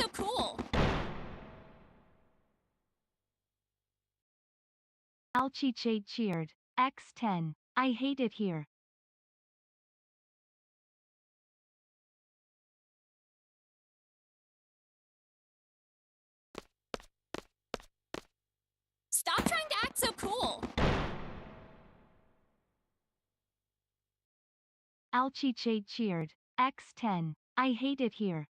so cool! Alchiche cheered. X10. I hate it here. Stop trying to act so cool! Alchiche cheered. X10. I hate it here.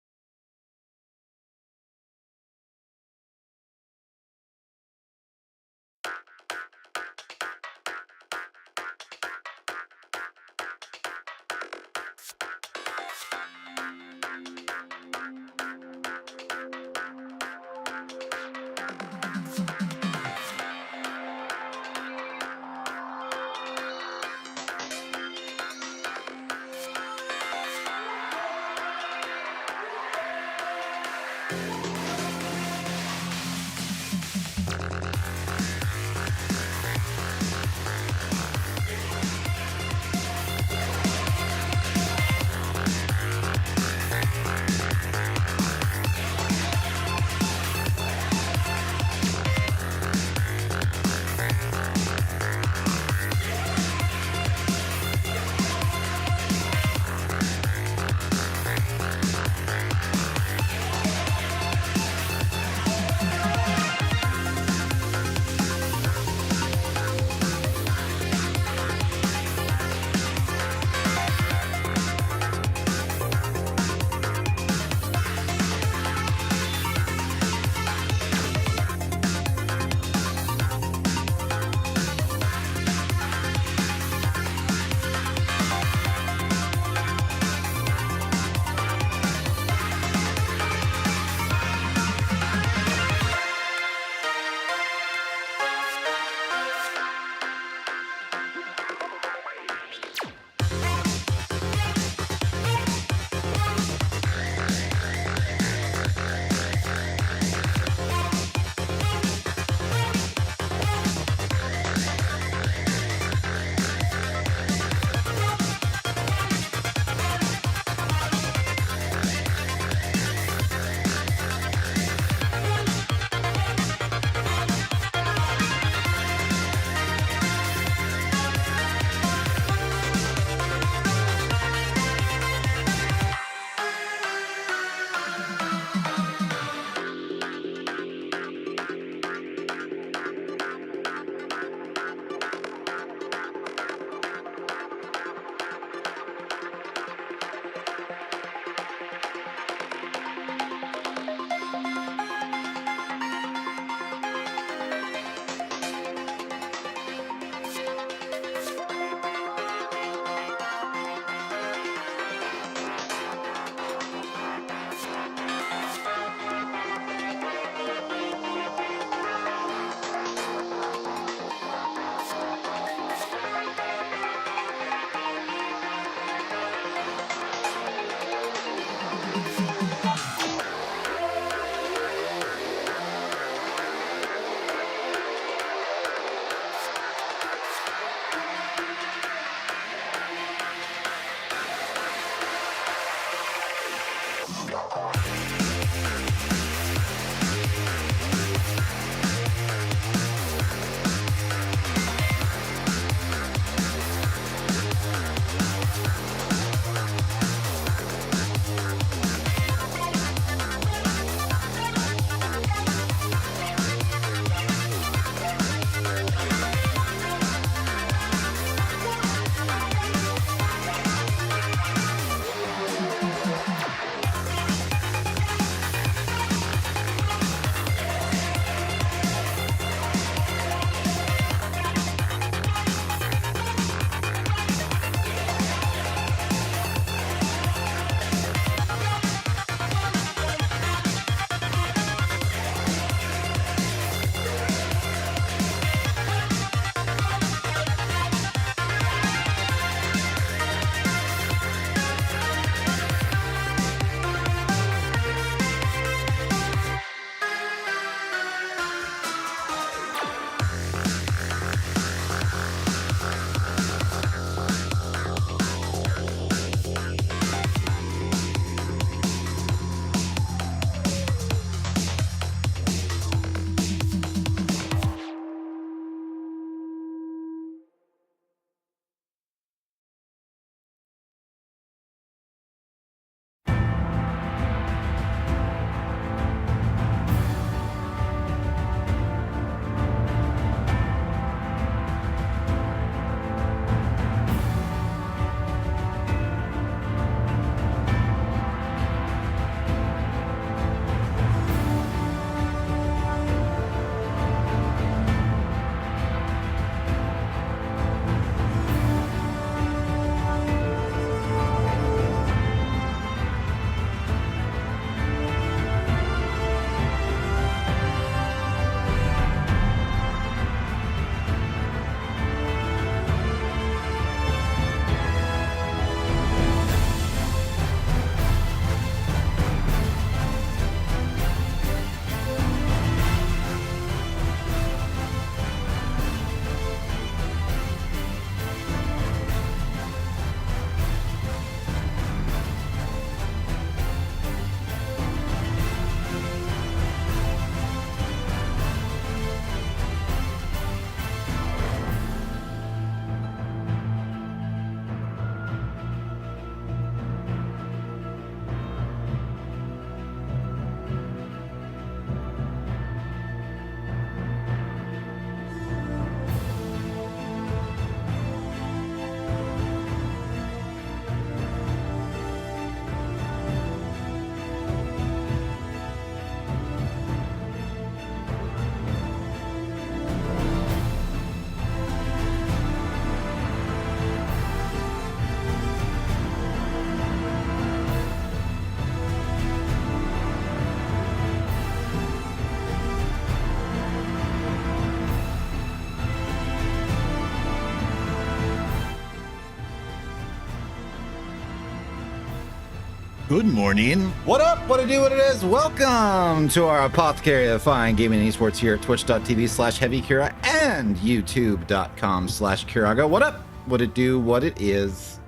Good morning. What up? What it do? What it is? Welcome to our Apothecary of Fine Gaming and Esports here at twitch.tv/HeavyKira and youtube.com/Kirago. What up? What it do? What it is?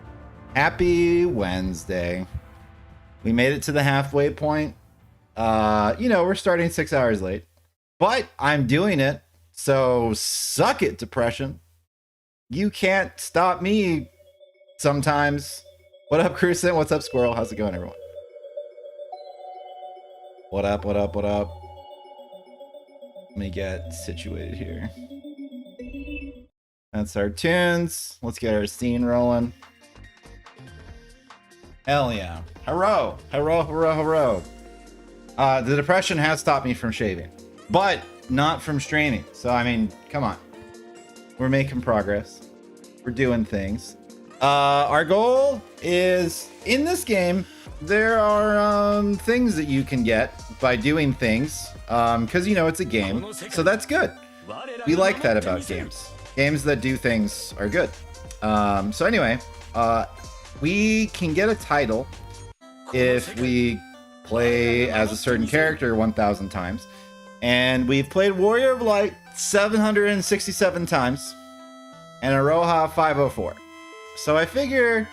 Happy Wednesday. We made it to the halfway point. We're starting 6 hours late, but I'm doing it. So suck it, depression. You can't stop me sometimes. What up, Crucent? What's up, Squirrel? How's it going, everyone? What up, what up, what up? Let me get situated here. That's our tunes. Let's get our scene rolling. Hell yeah. Hurrah! Hurrah, hurrah, hurrah. The depression has stopped me from shaving, but not from streaming. So, I mean, come on. We're making progress. We're doing things. Our goal is, in this game, there are things that you can get by doing things, because, it's a game, so that's good. We like that about games. Games that do things are good. So anyway, we can get a title if we play as a certain character 1,000 times, and we've played Warrior of Light 767 times, and Iroha 504. So I figure,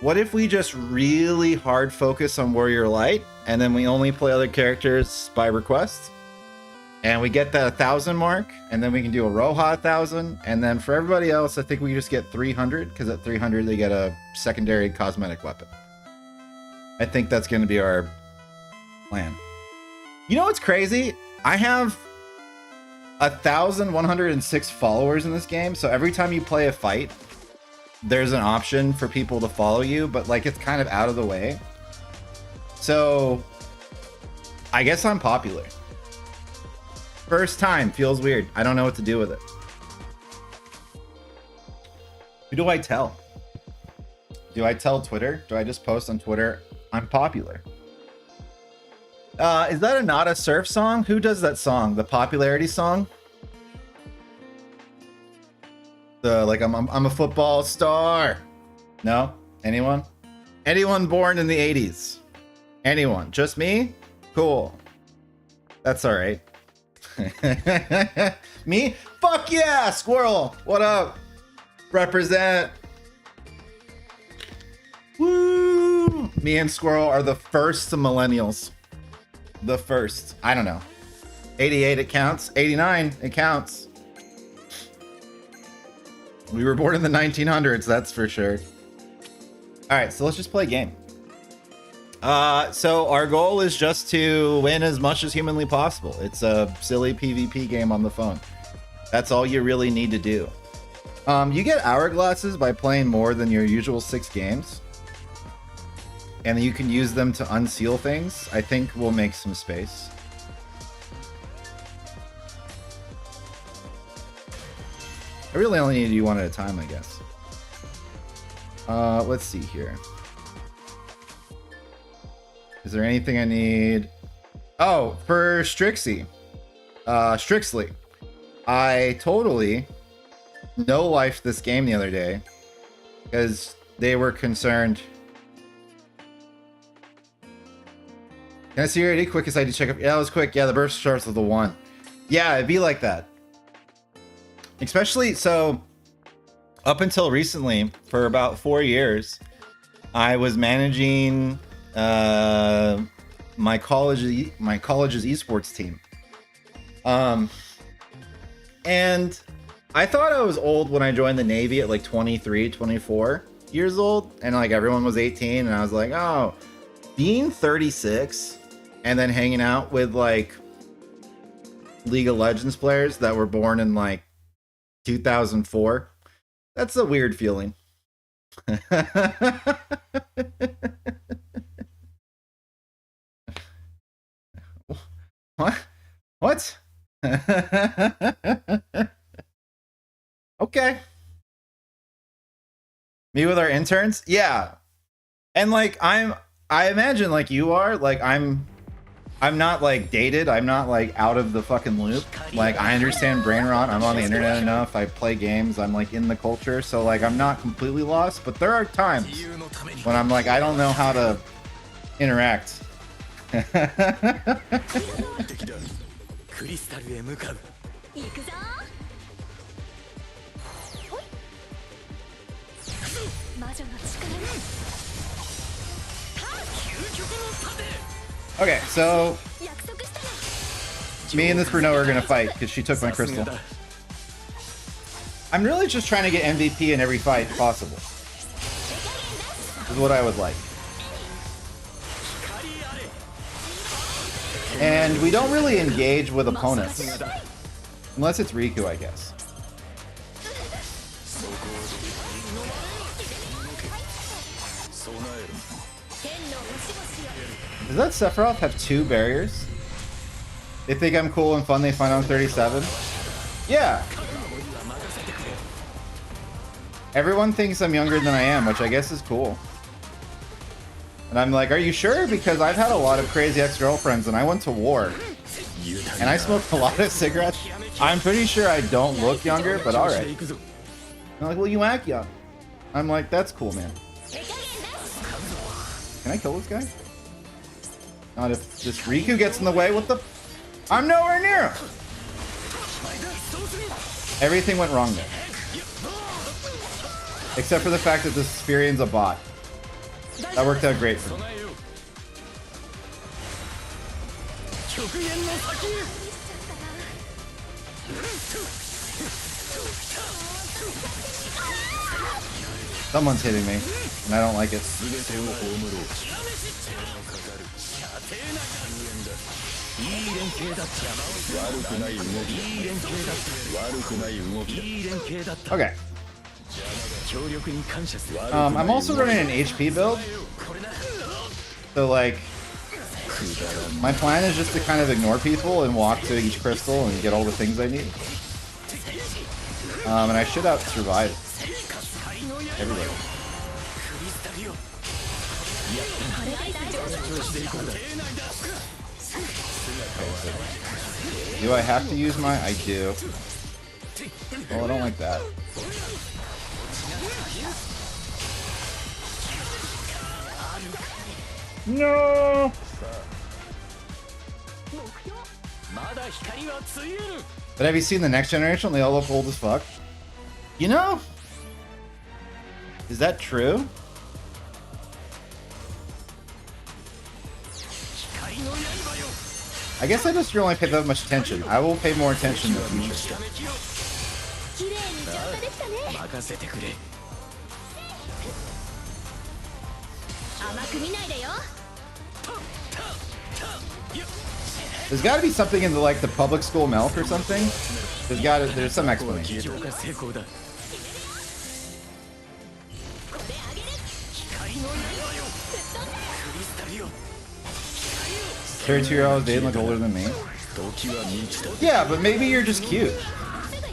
what if we just really hard focus on Warrior Light, and then we only play other characters by request, and we get that 1,000 mark, and then we can do Iroha 1,000, and then for everybody else, I think we just get 300, because at 300 they get a secondary cosmetic weapon. I think that's going to be our plan. You know what's crazy? I have 1,106 followers in this game, so every time you play a fight, there's an option for people to follow you, but like it's kind of out of the way. So I guess I'm popular. First time feels weird. I don't know what to do with it. Who do I tell? Do I tell Twitter? Do I just post on Twitter? I'm popular. Is that a Nada Surf song? Who does that song? The popularity song? Like I'm a football star. No? Anyone? Anyone born in the 80s? Anyone? Just me? Cool. That's all right. Me? Fuck yeah, Squirrel. What up? Represent. Woo! Me and Squirrel are the first millennials. The first. I don't know. 88 it counts. 89 it counts. We were born in the 1900s, that's for sure. All right, so let's just play a game. So our goal is just to win as much as humanly possible. It's a silly PvP game on the phone. That's all you really need to do. You get hourglasses by playing more than your usual 6 games. And you can use them to unseal things. I think we'll make some space. I really only need to do one at a time, I guess. Let's see here. Is there anything I need? Oh, for Strixie. Strixley. I totally no-lifed this game the other day because they were concerned. Can I see your ID? Quickest I did check up. Yeah, that was quick. Yeah, the burst starts with the 1. Yeah, it'd be like that. Especially, so up until recently, for about 4 years, I was managing my college's esports team. And I thought I was old when I joined the Navy at like 23, 24 years old, and like everyone was 18, and I was like, oh, being 36 and then hanging out with like League of Legends players that were born in like 2004. That's a weird feeling. What? Okay. Me with our interns? Yeah. And like I imagine like you are, like I'm not like dated. I'm not like out of the fucking loop. Like I understand brain rot. I'm on the internet enough. I play games. I'm like in the culture. So like I'm not completely lost, but there are times when I'm like, I don't know how to interact. 敵だクリスタルへ向かう行くぞほい魔女の力に 究極の盾 Okay, so 約束したな me and this Bruno are gonna fight because she took my crystal. I'm really just trying to get MVP in every fight possible. Is what I would like. And we don't really engage with opponents. Unless it's Riku, I guess. Does that Sephiroth have 2 barriers? They think I'm cool and fun, they find I'm 37? Yeah! Everyone thinks I'm younger than I am, which I guess is cool. And I'm like, are you sure? Because I've had a lot of crazy ex-girlfriends and I went to war. And I smoked a lot of cigarettes. I'm pretty sure I don't look younger, but alright. They're like, well, you act young. I'm like, that's cool, man. Can I kill this guy? Not if this Riku gets in the way. What the? I'm nowhere near him. Everything went wrong there. Except for the fact that this Sphyrion's a bot. That worked out great for me. Someone's hitting me, and I don't like it. Okay. I'm also running an HP build. So like, my plan is just to kind of ignore people and walk to each crystal and get all the things I need. And I should out survive everybody. Do I have to use my? I do. Well, I don't like that. No! But have you seen the next generation? They all look old as fuck. You know? Is that true? I guess I just really pay that much attention. I will pay more attention in the future. 綺麗に浄化できたね任せてくれ 甘く見ないでよ There's got to be something in the like the public school milk or something. There's some explanation. 浄化成功だ 32-year-olds dating look older than me. Yeah, but maybe you're just cute.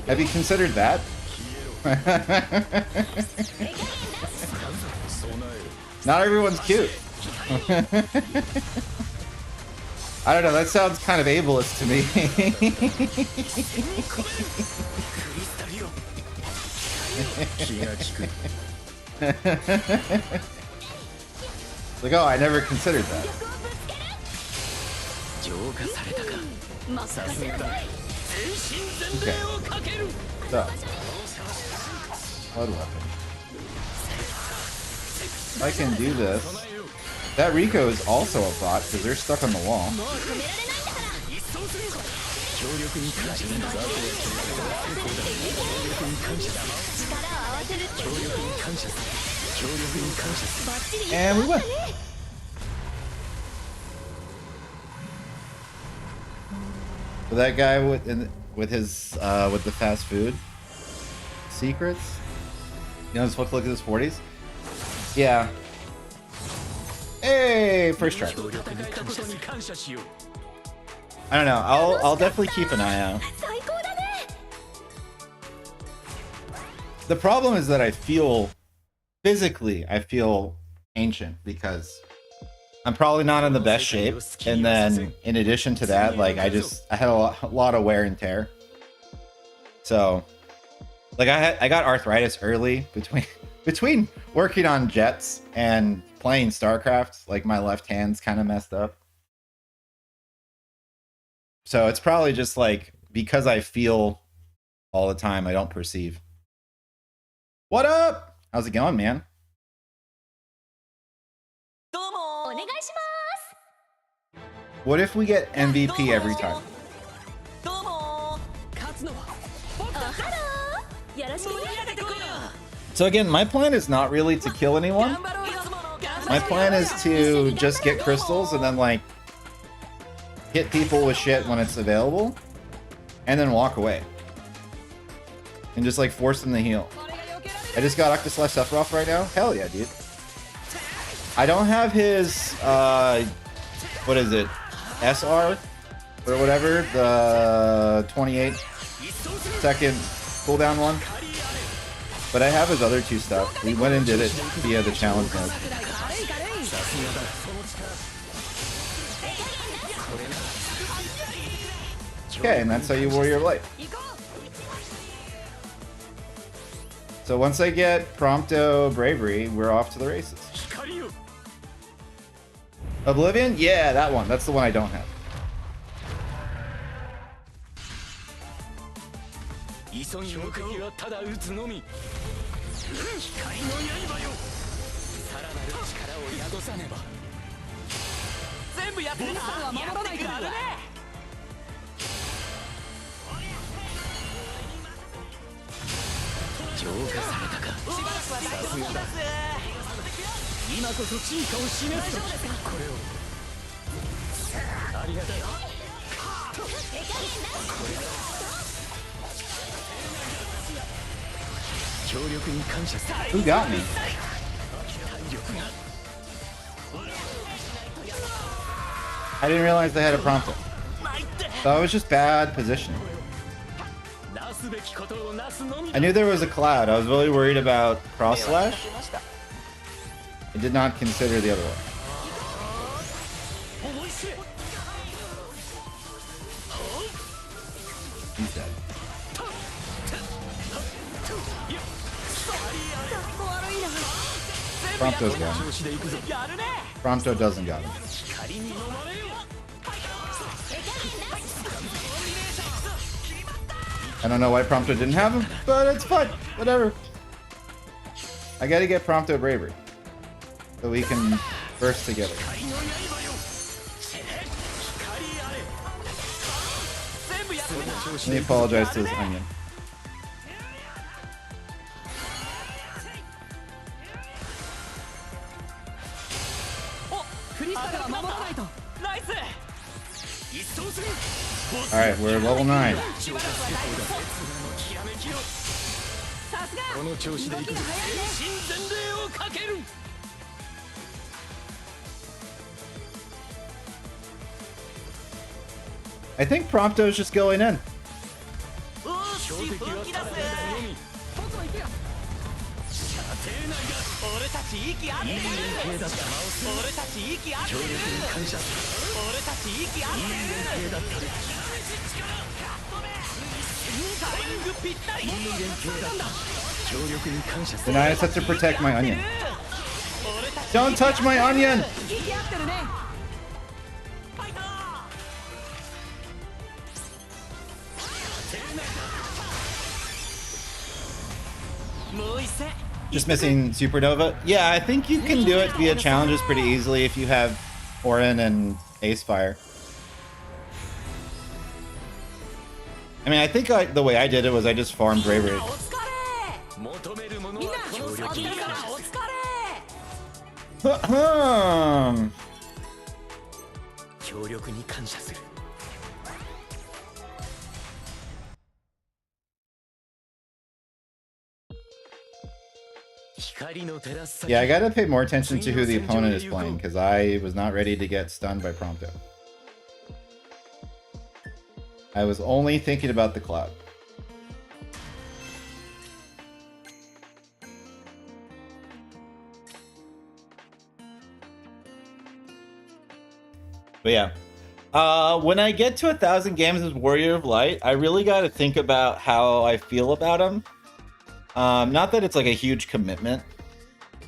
Have you considered that? Not everyone's cute. I don't know, that sounds kind of ableist to me. Like, oh, I never considered that. 浄化されたかさすがだ全身全霊をかける So, blood weapon. If I can do this. That Rico is also a bot because they're stuck on the wall. もう止められないんだから一掃する協力に感謝だ力を合わせる協力に感謝協力に感謝 バッチリ And we win. So that guy with the fast food secrets. You know, supposed to look at his 40s. Yeah. Hey, first try. 協力に感謝に感謝しよう I don't know. I'll definitely keep an eye out. 最高だね The problem is that I feel ancient because I'm probably not in the best shape, and then in addition to that, like I had a lot of wear and tear. So, like I got arthritis early between working on jets and playing StarCraft, like my left hand's kind of messed up. So it's probably just like because I feel all the time, I don't perceive. What up? How's it going, man? どうもお願いしま What if we get MVP every time? どうも勝つのは僕だす。ハロー。よろしくね。盛り上げてこいよ So again, my plan is not really to kill anyone. 頑張ろうよ My plan is to just get crystals and then like hit people with shit when it's available and then walk away. And just like force them to heal. I just got Octaslash Sephiroth right now. Hell yeah, dude. I don't have his what is it? SR or whatever, the 28-second cooldown one. But I have his other two stuff. We went and did it via the challenge mode. Okay, and that's how you Warrior of Light. So once I get Prompto Bravery, we're off to the races. 光よ Oblivion? Yeah, that one. That's the one I don't have. 急ぎ目的はただ撃つのみ光の刃よさらなる力を宿さねば全部やってるは守らないとやるね浄化されたかさすがだ今こそ進化を示す時これをありがたい協力に感謝する Who got me? 弾力が I didn't realize they had a Prompto. 参って So it was just bad positioning. なすべきことをなすのみ I knew there was a cloud. I was really worried about Cross Slash. I did not consider the other one. 思い知れ He's dead. Prompto's got him. 調子で行くぞやるね Prompto doesn't got him. 光に飲まれよ I don't know why Prompto didn't have him, but it's fine. Whatever. I gotta get Prompto Bravery. So we can burst together. 光の刃よ光あれ全部やってた Let me apologize to this onion. フリースタイルは守らないとナイス一掃する Alright, we're level 9. きらめきよさすがこの調子でいくぞ全身全霊をかける I think Prompto's just going in. 標的はただのみ僕も行くよ射程内だ俺たち息合ってる俺たち息合ってる感謝俺たち息合ってるだったタイミングぴったりいい連携だった協力に感謝す Then I just have to protect my onion. Don't touch my onion! 息合ってるねファイト Just missing Supernova? Yeah, I think you can do it via challenges pretty easily if you have Orin and Acefire. I mean, I think the way I did it was I just farmed Bravery. 求めるものは協力に感謝する Hmm. 協力に感謝する Yeah, I gotta pay more attention to who the opponent is playing, because I was not ready to get stunned by Prompto. I was only thinking about the cloud. But yeah. When I get to 1,000 games as Warrior of Light, I really gotta think about how I feel about him. Not that it's like a huge commitment,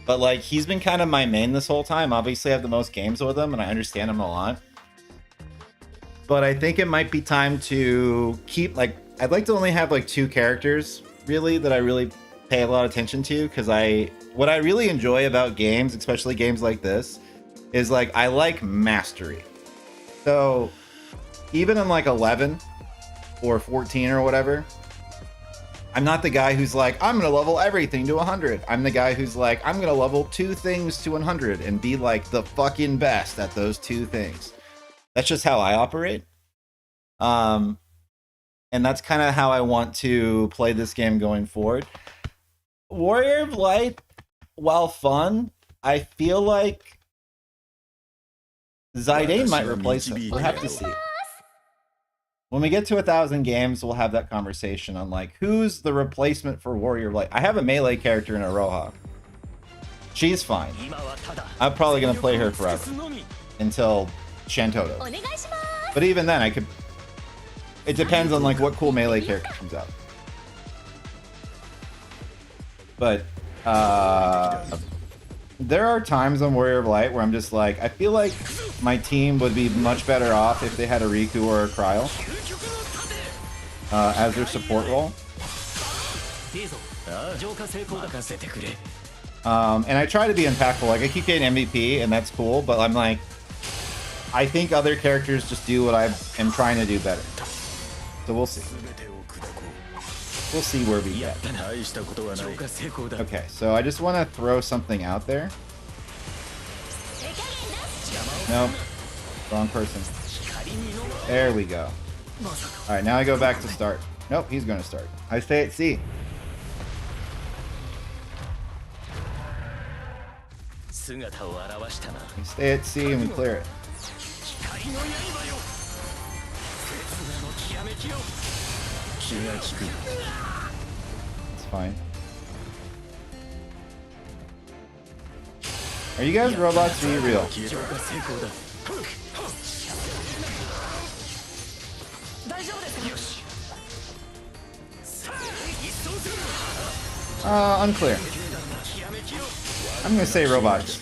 But like, he's been kind of my main this whole time. Obviously, I have the most games with him, and I understand him a lot. But I think it might be time to keep, like, I'd like to only have like 2 characters, really, that I really pay a lot of attention to. Because what I really enjoy about games, especially games like this, is like, I like mastery. So even in like 11 or 14 or whatever, I'm not the guy who's like, I'm gonna level everything to 100. I'm the guy who's like, I'm gonna level 2 things to 100 and be like the fucking best at those 2 things. That's just how I operate. And that's kind of how I want to play this game going forward. Warrior of Light, while fun, I feel like Zidane might replace him. We'll have to see. When we get to 1,000 games, we'll have that conversation on like, who's the replacement for Warrior of Light? I have a melee character in Aroha. She's fine. I'm probably going to play her forever until Shantoto. But even then, I could... It depends on like what cool melee character comes out. But there are times on Warrior of Light where I'm just like, I feel like my team would be much better off if they had a Riku or a Cryo as their support role. And I try to be impactful. Like, I keep getting MVP, and that's cool, but I'm like, I think other characters just do what I am trying to do better. So we'll see. We'll see where we get. Okay, so I just want to throw something out there. Nope. Wrong person. There we go. Alright, now I go back to start. Nope, he's going to start. I stay at C. We stay at C and we clear it. It's fine. Are you guys robots or are you real? Unclear. I'm gonna say robots.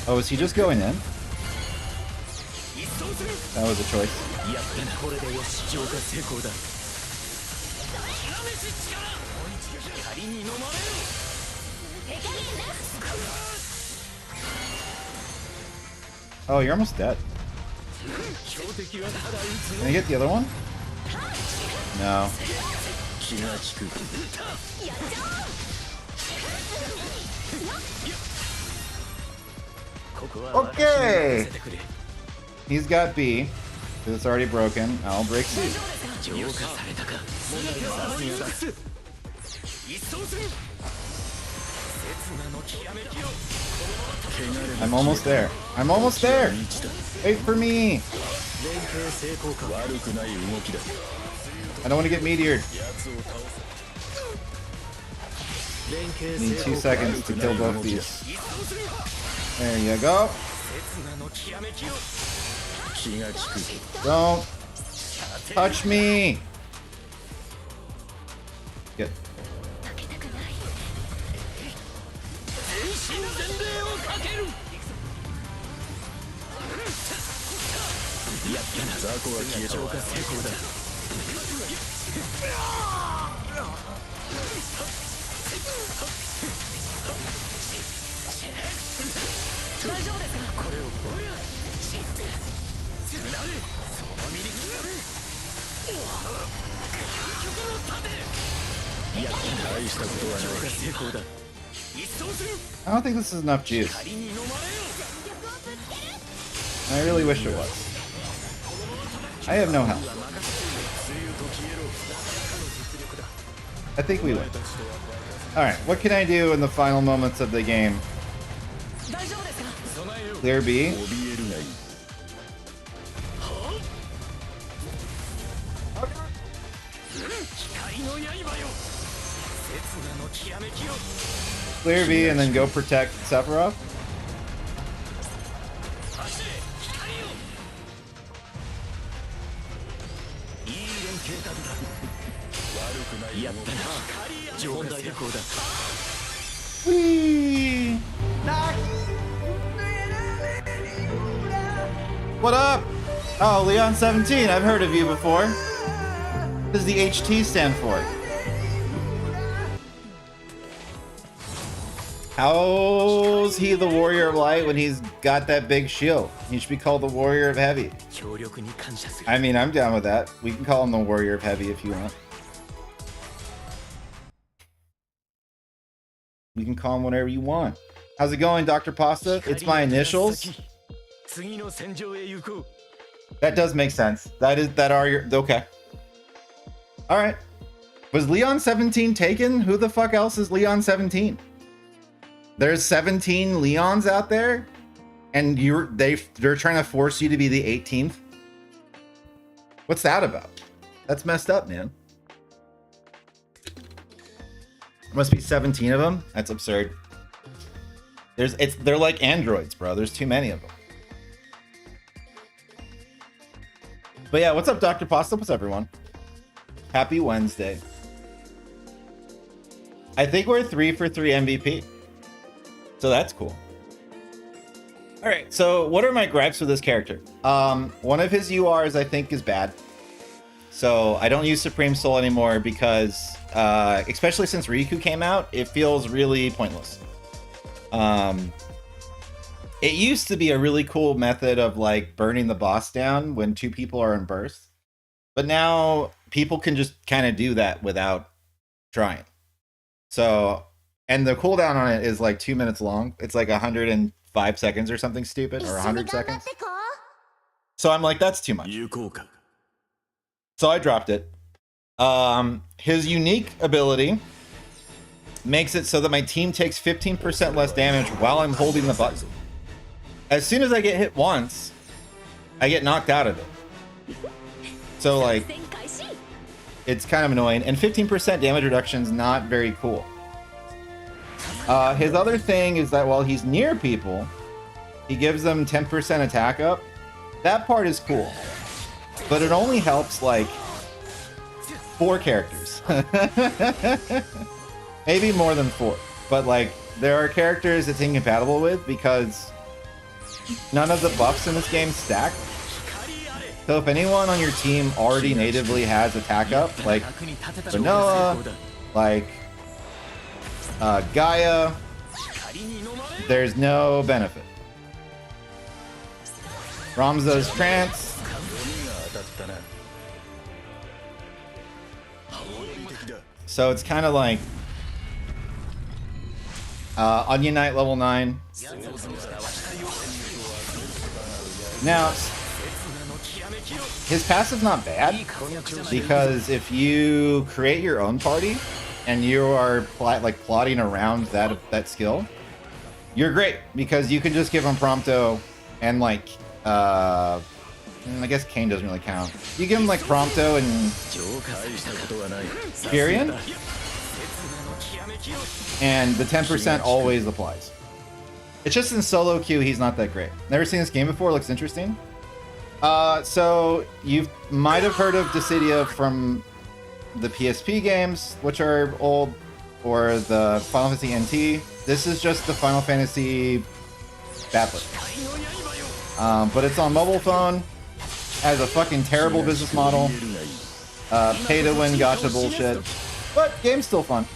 Oh, is he just going in? That was a choice. Oh, you're almost dead. Can I get the other one? No. Okay! He's got B, because it's already broken. I'll break C. I'm almost there. I'm almost there! Wait for me! I don't want to get meteored. Need 2 seconds to kill both these. There you go. Don't touch me. Good. I don't think this is enough juice. I really wish it was. I have no health. I think we win. Alright, what can I do in the final moments of the game? Clear B. Clear V and then go protect Sephiroth. Whee! What up? Oh, Leon 17. I've heard of you before. What does the HT stand for? How's he the Warrior of Light when he's got that big shield? He should be called the Warrior of Heavy. I mean, I'm down with that. We can call him the Warrior of Heavy if you want. You can call him whatever you want. How's it going, Dr. Pasta? It's my initials. That does make sense. That are your okay. All right. Was Leon 17 taken? Who the fuck else is Leon 17? There's 17 Leons out there, and they're trying to force you to be the 18th. What's that about? That's messed up, man. Must be 17 of them. That's absurd. They're like androids, bro. There's too many of them. But yeah, what's up, Dr. Pasta? What's up, everyone? Happy Wednesday. I think we're 3 for 3 MVP. So that's cool. All right, so what are my gripes with this character? One of his URs I think is bad. So I don't use Supreme Soul anymore because, especially since Riku came out, it feels really pointless. It used to be a really cool method of like burning the boss down when 2 people are in burst. But now people can just kind of do that without trying. So, and the cooldown on it is like 2 minutes long. It's like 105 seconds or something stupid, or 100 seconds. So I'm like, that's too much. So I dropped it. His unique ability makes it so that my team takes 15% less damage while I'm holding the button. As soon as I get hit once, I get knocked out of it. So like, it's kind of annoying. And 15% damage reduction is not very cool. His other thing is that while he's near people, he gives them 10% attack up. That part is cool. But it only helps like 4 characters. Maybe more than 4. But like, there are characters it's incompatible with because none of the buffs in this game stack. So if anyone on your team already natively has attack up, like Vanilla, like Gaia, there's no benefit. Ramza's Trance. So it's kind of like Onion Knight level 9. Now, his passive's not bad because if you create your own party and you are like plotting around that skill, you're great because you can just give him Prompto and like I guess Kane doesn't really count. You give him like Prompto and Furion, and the 10% always applies. It's just in solo queue he's not that great. Never seen this game before. Looks interesting. So you might have heard of Dissidia from the PSP games, which are old, or the Final Fantasy NT. This is just the Final Fantasy Battler. But it's on mobile phone, has a fucking terrible business model, pay to win gacha bullshit, but game's still fun.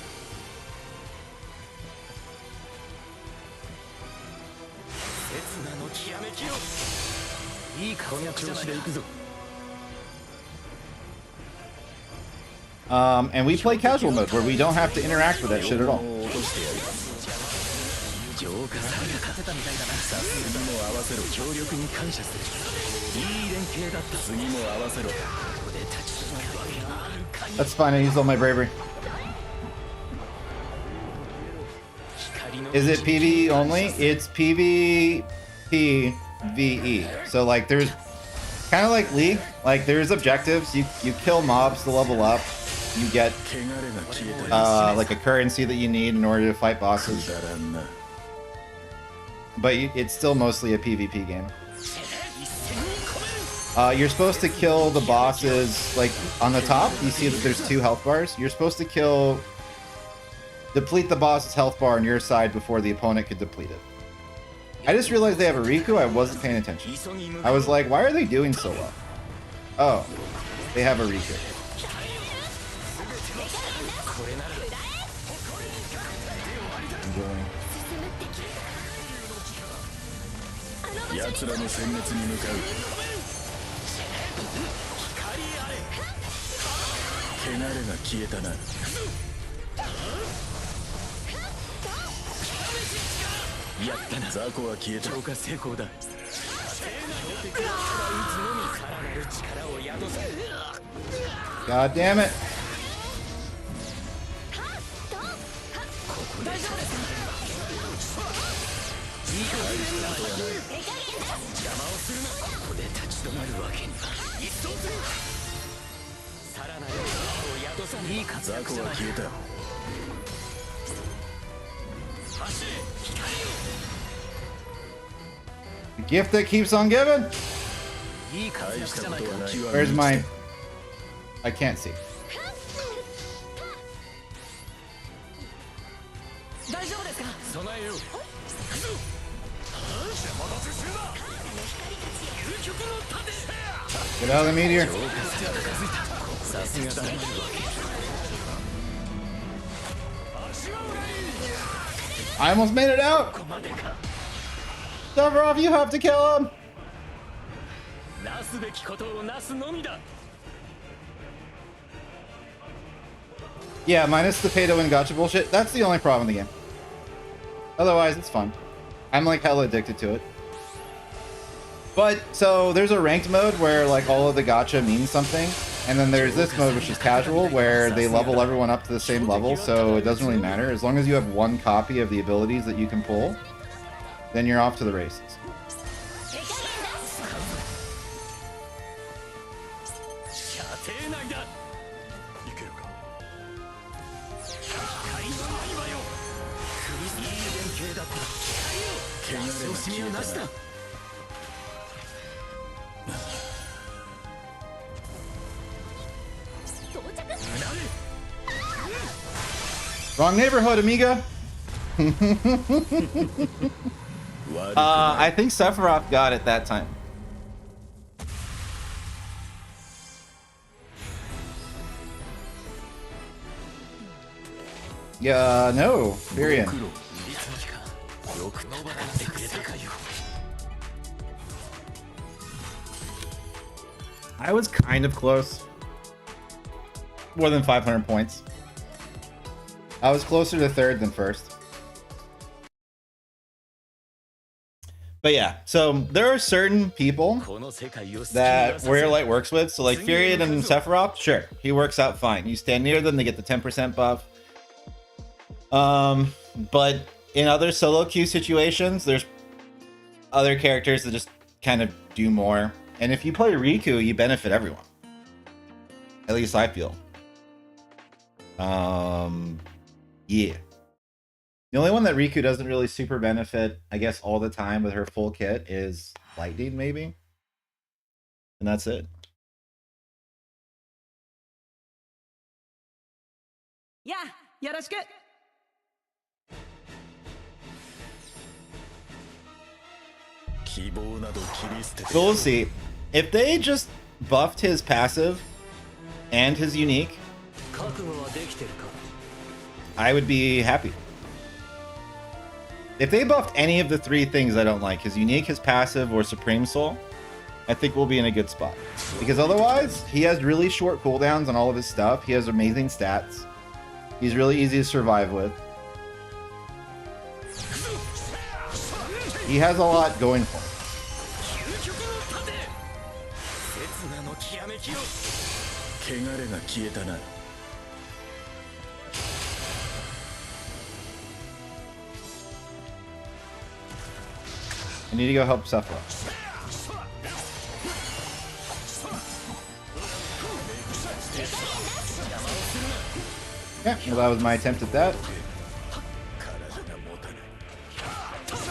And we play casual mode where we don't have to interact with that shit at all. That's fine, I used all my bravery. Is it PvE only? It's PvPvE. So like there's kind of like League, like there's objectives, you kill mobs to level up, you get like a currency that you need in order to fight bosses. But it's still mostly a PvP game. You're supposed to kill the bosses, like, on the top, you see that there's 2 health bars. You're supposed to deplete the boss's health bar on your side before the opponent could deplete it. I just realized they have a Riku, I wasn't paying attention. I was like, why are they doing so well? Oh, they have a Riku. Enjoying. 奴らの殲滅に向かう汚れが消えたなやったな雑魚は消えた超過成功だ God damn it. The gift that keeps on giving. Where's my... I can't see. Get out of the meteor. I almost made it out. Sephiroth, you have to kill him. Yeah, minus the pay to win gacha bullshit. That's the only problem in the game. Otherwise, it's fun. I'm like hella addicted to it. But, so, there's a ranked mode where like all of the gacha means something. And then there's this mode which is casual where they level everyone up to the same level, so it doesn't really matter. As long as you have one copy of the abilities that you can pull, then you're off to the races. Wrong neighborhood, amiga. I think Sephiroth got it that time. Yeah, no, Furion. I was kind of close. More than 500 points. I was closer to third than first. But yeah, so there are certain people that Warrior Light works with. So like Furion and Sephiroth, sure, he works out fine. You stand near them, they get the 10% buff. But in other solo queue situations, there's other characters that just kind of do more. And if you play Riku, you benefit everyone. At least I feel. Yeah. The only one that Riku doesn't really super benefit, I guess, all the time with her full kit is Lightning, maybe? And that's it. Yeah, yoroshiku. But we'll see. If they just buffed his passive and his unique, I would be happy. If they buffed any of the 3 things I don't like, his unique, his passive, or Supreme Soul, I think we'll be in a good spot. Because otherwise, he has really short cooldowns on all of his stuff. He has amazing stats. He's really easy to survive with. He has a lot going for him. I need to go help Sephiroth. Yeah, well, that was my attempt at that.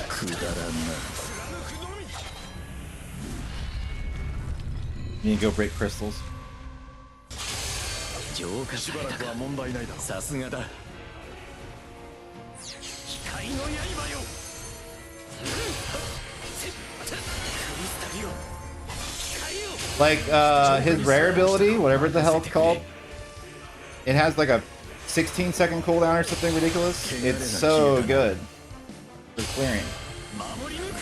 くだらんな You need to go break crystals. 浄化しばらくは問題ないだろうさすがだ光の刃よ Like, his rare ability, whatever the hell it's called, it has like a 16-second cooldown or something ridiculous. It's so good for clearing. 守り抜く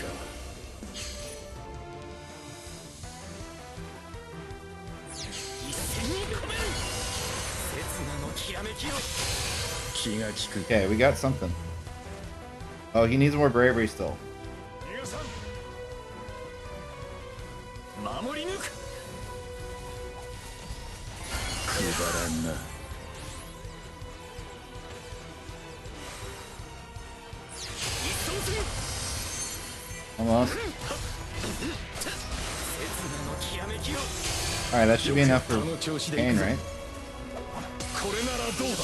一戦に込める刹那のきらめきよ気が利く Okay, we got something. Oh, he needs more bravery still. 逃がさん守り抜くくだらんな Almost. Alright, that should be enough for Kane, right? これならどうだ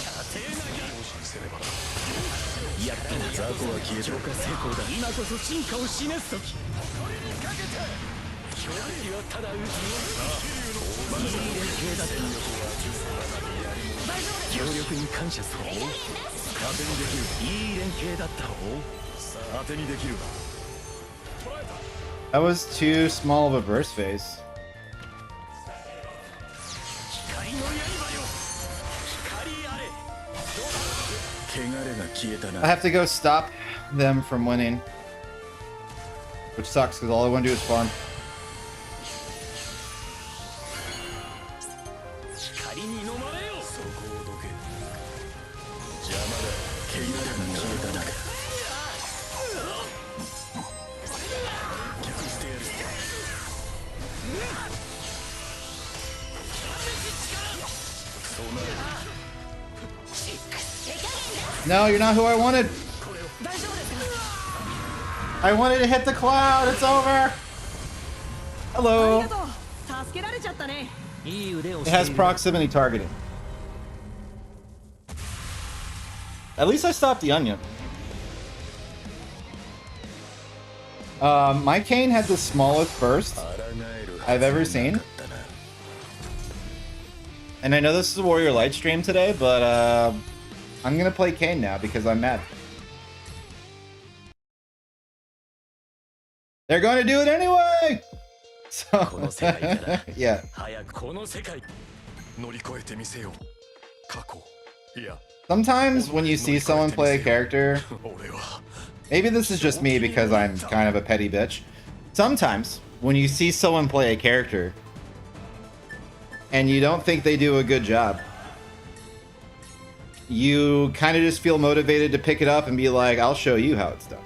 やっと雑魚は消えた浄化成功だ今こそ進化を示す時強敵はただ撃つのいい連携だった協力に感謝する当てにできるいい連携だった当てにできる That was too small of a burst phase. 光の刃よ光あれ汚れが消えた I な have to go stop them from winning. Which sucks, because all I want to do is farm. 光に飲まれよそこをどけ邪魔だ汚れが消えたな No, you're not who I wanted. I wanted to hit the cloud. It's over. Hello. ありがとう助けられちゃったね It has proximity targeting. At least I stopped the onion. My Kane had the smallest burst I've ever seen. And I know this is a Warrior Light stream today, but I'm gonna play Kane now because I'm mad. They're going to do it anyway! So, yeah. 早くこの世界乗り越えてみせよ過去いや Sometimes when you see someone play a character, 俺は maybe this is just me because I'm kind of a petty bitch. Sometimes when you see someone play a character and you don't think they do a good job, you kind of just feel motivated to pick it up and be like, I'll show you how it's done.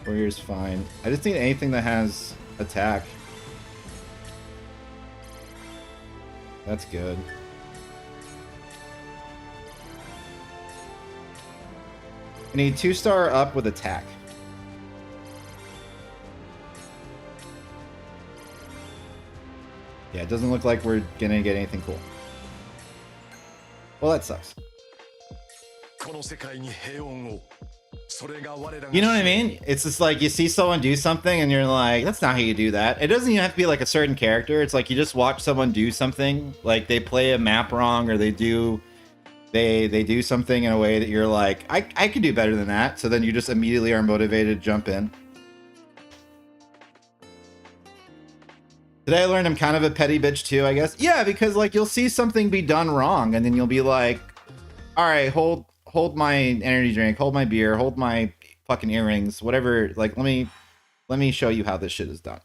Warrior's fine. I just need anything that has attack. That's good. I need 2-star up with attack. Yeah, it doesn't look like we're gonna get anything cool. Well, that sucks. この世界に平穏を You know what I mean? It's just like you see someone do something and you're like, that's not how you do that. It doesn't even have to be like a certain character. It's like you just watch someone do something, like they play a map wrong or they do something in a way that you're like, I could do better than that. So then you just immediately are motivated to jump in. Today I learned I'm kind of a petty bitch too, I guess. Yeah, because like you'll see something be done wrong and then you'll be like, all right, hold my energy drink, hold my beer, hold my fucking earrings, whatever. Like, let me show you how this shit is done.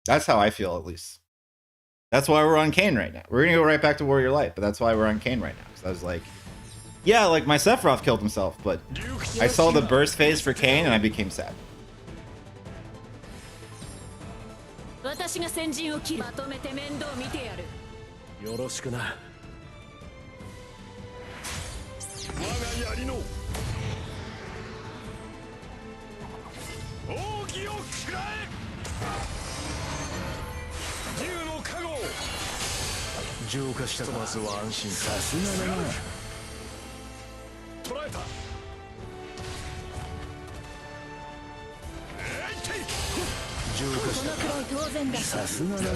That's how I feel, at least. That's why we're on Kane right now. We're gonna go right back to Warrior Light, but that's why we're on Kane right now. Because I was like, yeah, like my Sephiroth killed himself, but I saw the burst phase for Kane and I became sad. 私が先陣を切るまとめて面倒見てやるよろしくな我やりの奥義を食らえ竜の加護浄化したかまずは安心さすがだな捕らえた浄化したか当然だ。さすがだな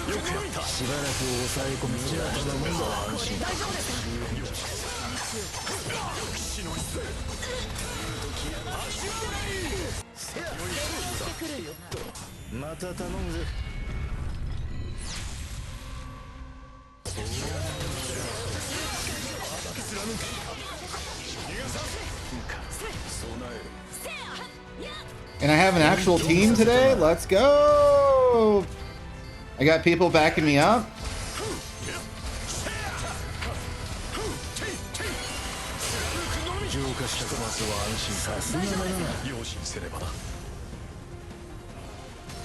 よくやったしばらく抑え込みじゃまずは安心大丈夫ですか。してくるよな。また頼むぜAnd I have an actual team today? Let's go! I got people backing me up.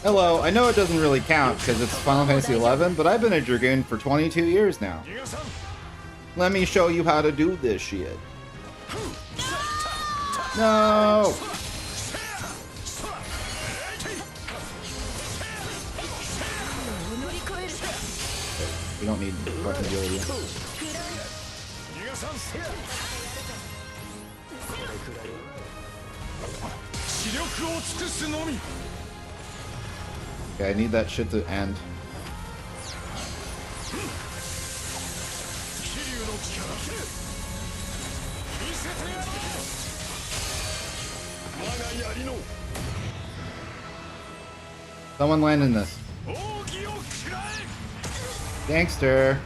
Hello, I know it doesn't really count because it's Final Fantasy XI, but I've been a Dragoon for 22 years now. Let me show you how to do this shit. No! We don't need fucking deal with you. Okay, I need that shit to end. Someone land in this. Gangster.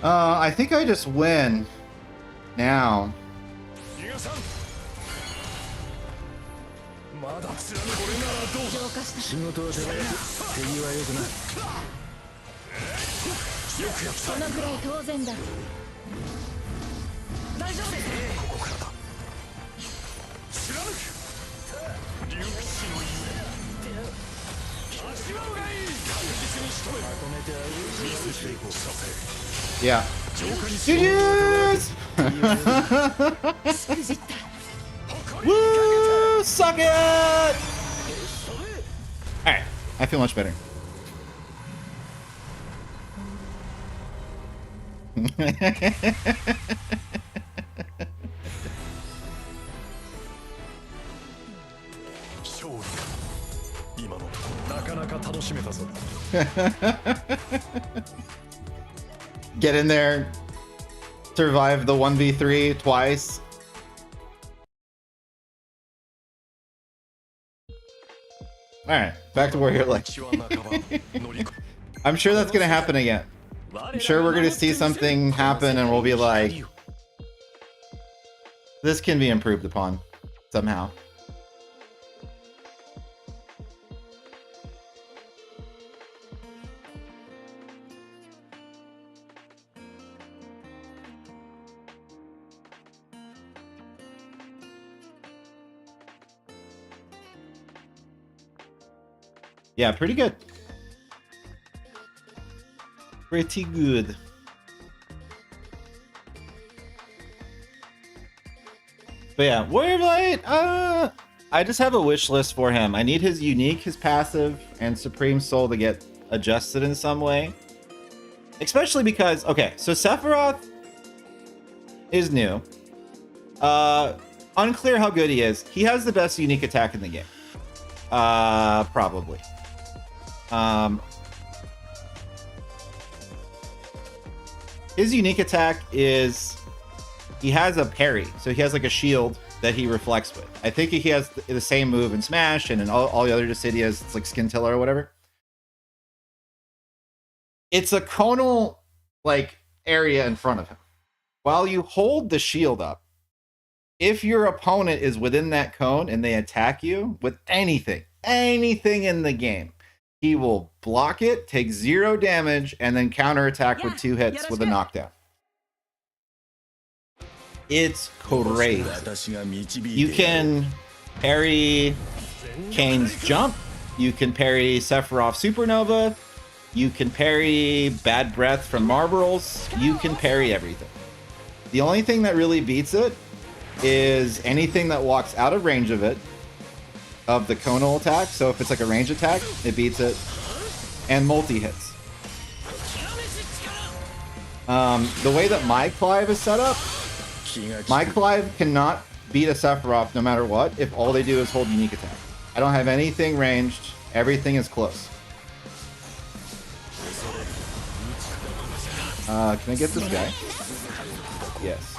I think I just win now. Yeah. GG's! Woo! Suck it! Alright, I feel much better. Get in there, survive the 1v3 twice. Alright, back to Warrior Life. I'm sure that's gonna happen again. I'm sure we're gonna see something happen and we'll be like, this can be improved upon somehow. Yeah, pretty good. Pretty good. But yeah, Warrior Light, I just have a wish list for him. I need his unique, his passive, and Supreme Soul to get adjusted in some way. Especially because, okay, so Sephiroth is new. Unclear how good he is. He has the best unique attack in the game. Probably. His unique attack is he has a parry, so he has like a shield that he reflects with. I think he has the same move in Smash and in all the other Dissidias. It's like Scintilla or whatever. It's a conal like area in front of him. While you hold the shield up, if your opponent is within that cone and they attack you with anything in the game, he will block it, take 0 damage, and then counterattack with 2 hits with a knockdown. It's crazy. You can parry Kane's jump. You can parry Sephiroth Supernova. You can parry Bad Breath from Marbles. You can parry everything. The only thing that really beats it is anything that walks out of range of it, of the conal attack. So if it's like a range attack, it beats it. And multi-hits. The way that my Clive is set up, my Clive cannot beat a Sephiroth no matter what if all they do is hold unique attack. I don't have anything ranged. Everything is close. Can I get this guy? Yes.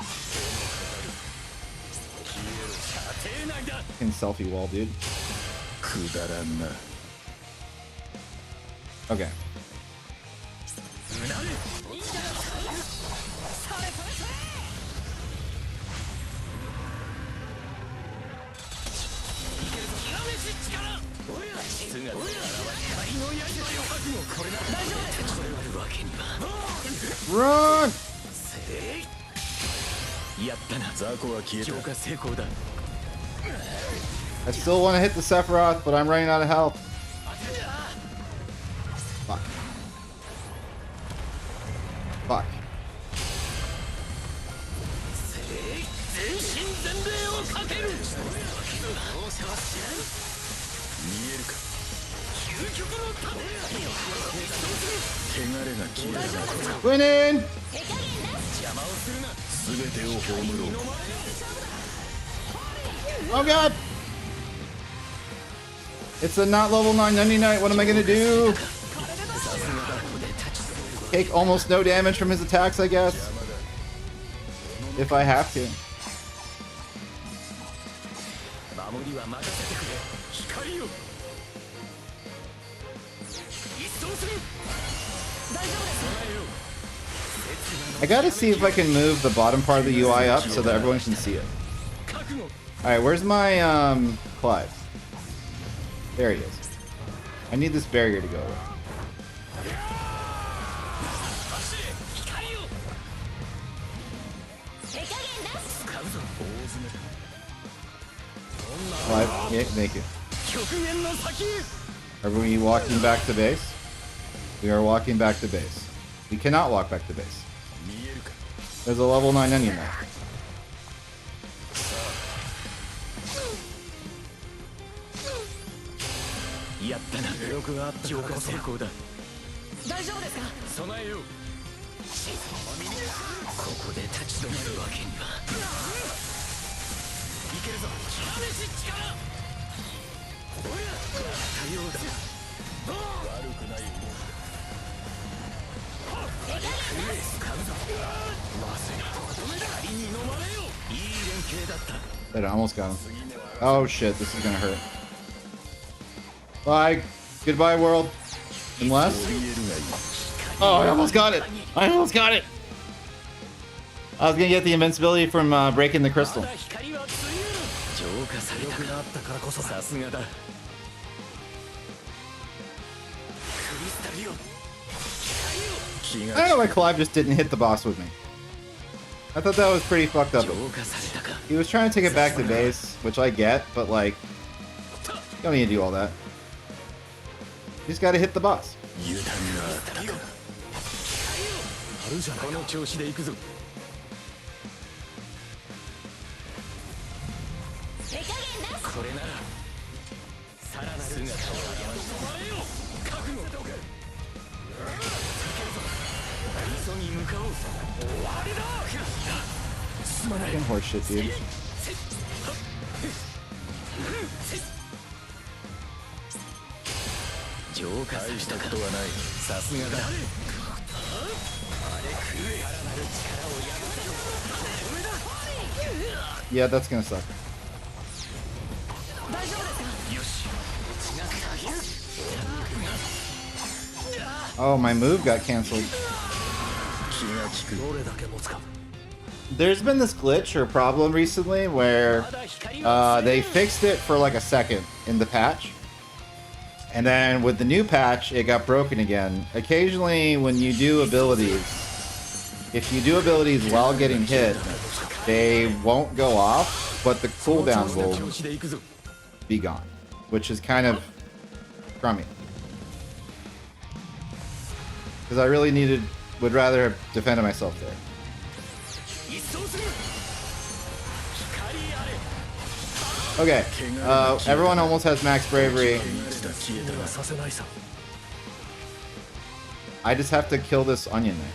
Fucking selfie wall, dude. Okay. Run! I still want to hit the Sephiroth, but I'm running out of health. Fuck. Fuck. Winning! Oh god! It's a not level 9 Nunny Knight. What am I gonna do? Take almost no damage from his attacks, I guess. If I have to. I gotta see if I can move the bottom part of the UI up so that everyone can see it. Alright, where's my Clive? There he is. I need this barrier to go away. Clive, yeah, thank you. Are we walking back to base? We are walking back to base. We cannot walk back to base. There's a level 9 onion there. That almost got him. Oh shit, this is gonna hurt. Bye. Goodbye, world. Unless... Oh, I almost got it! I almost got it! I was gonna get the invincibility from breaking the crystal. I don't know why Clive just didn't hit the boss with me. I thought that was pretty fucked up. He was trying to take it back to base, which I get, but like, you don't need to do all that. You just gotta hit the boss. Fucking horse shit, dude. Yeah, that's gonna suck. Oh, my move got canceled. どれだけ持つか There's been this glitch or problem recently where they fixed it for like a second in the patch. And then with the new patch, it got broken again. Occasionally, when you do abilities, if you do abilities while getting hit, they won't go off, but the cooldown will be gone, which is kind of crummy. Because I really would rather have defended myself there. Okay, everyone almost has max bravery. I just have to kill this onion there.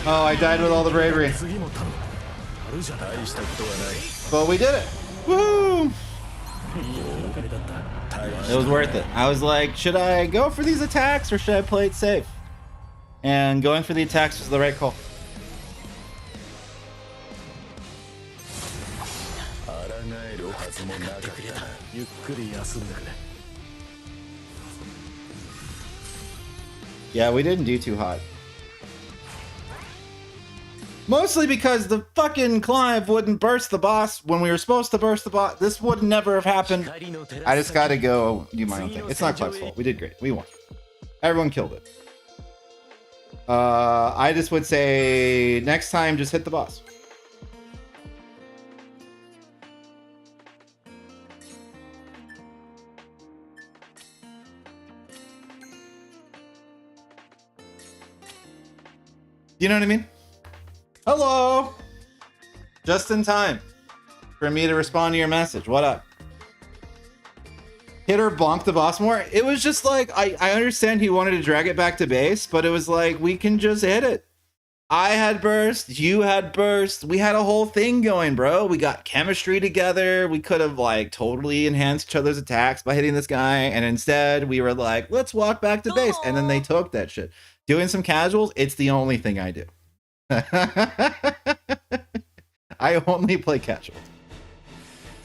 Oh, I died with all the bravery. But we did it. Woo! It was worth it. I was like, should I go for these attacks or should I play it safe? And going for the attacks was the right call. Yeah, we didn't do too hot. Mostly because the fucking Clive wouldn't burst the boss when we were supposed to burst the boss. This would never have happened. I just gotta go do my own thing. It's not Clive's fault. We did great. We won. Everyone killed it. I just would say next time, just hit the boss. You know what I mean? Hello! Just in time for me to respond to your message. What up? Hit or bonk the boss more? It was just like, I understand he wanted to drag it back to base, but it was like, we can just hit it. I had burst, you had burst, we had a whole thing going, bro. We got chemistry together. We could have like totally enhanced each other's attacks by hitting this guy, and instead we were like, let's walk back to base. And then they took that shit. Doing some casuals, it's the only thing I do. I only play casuals.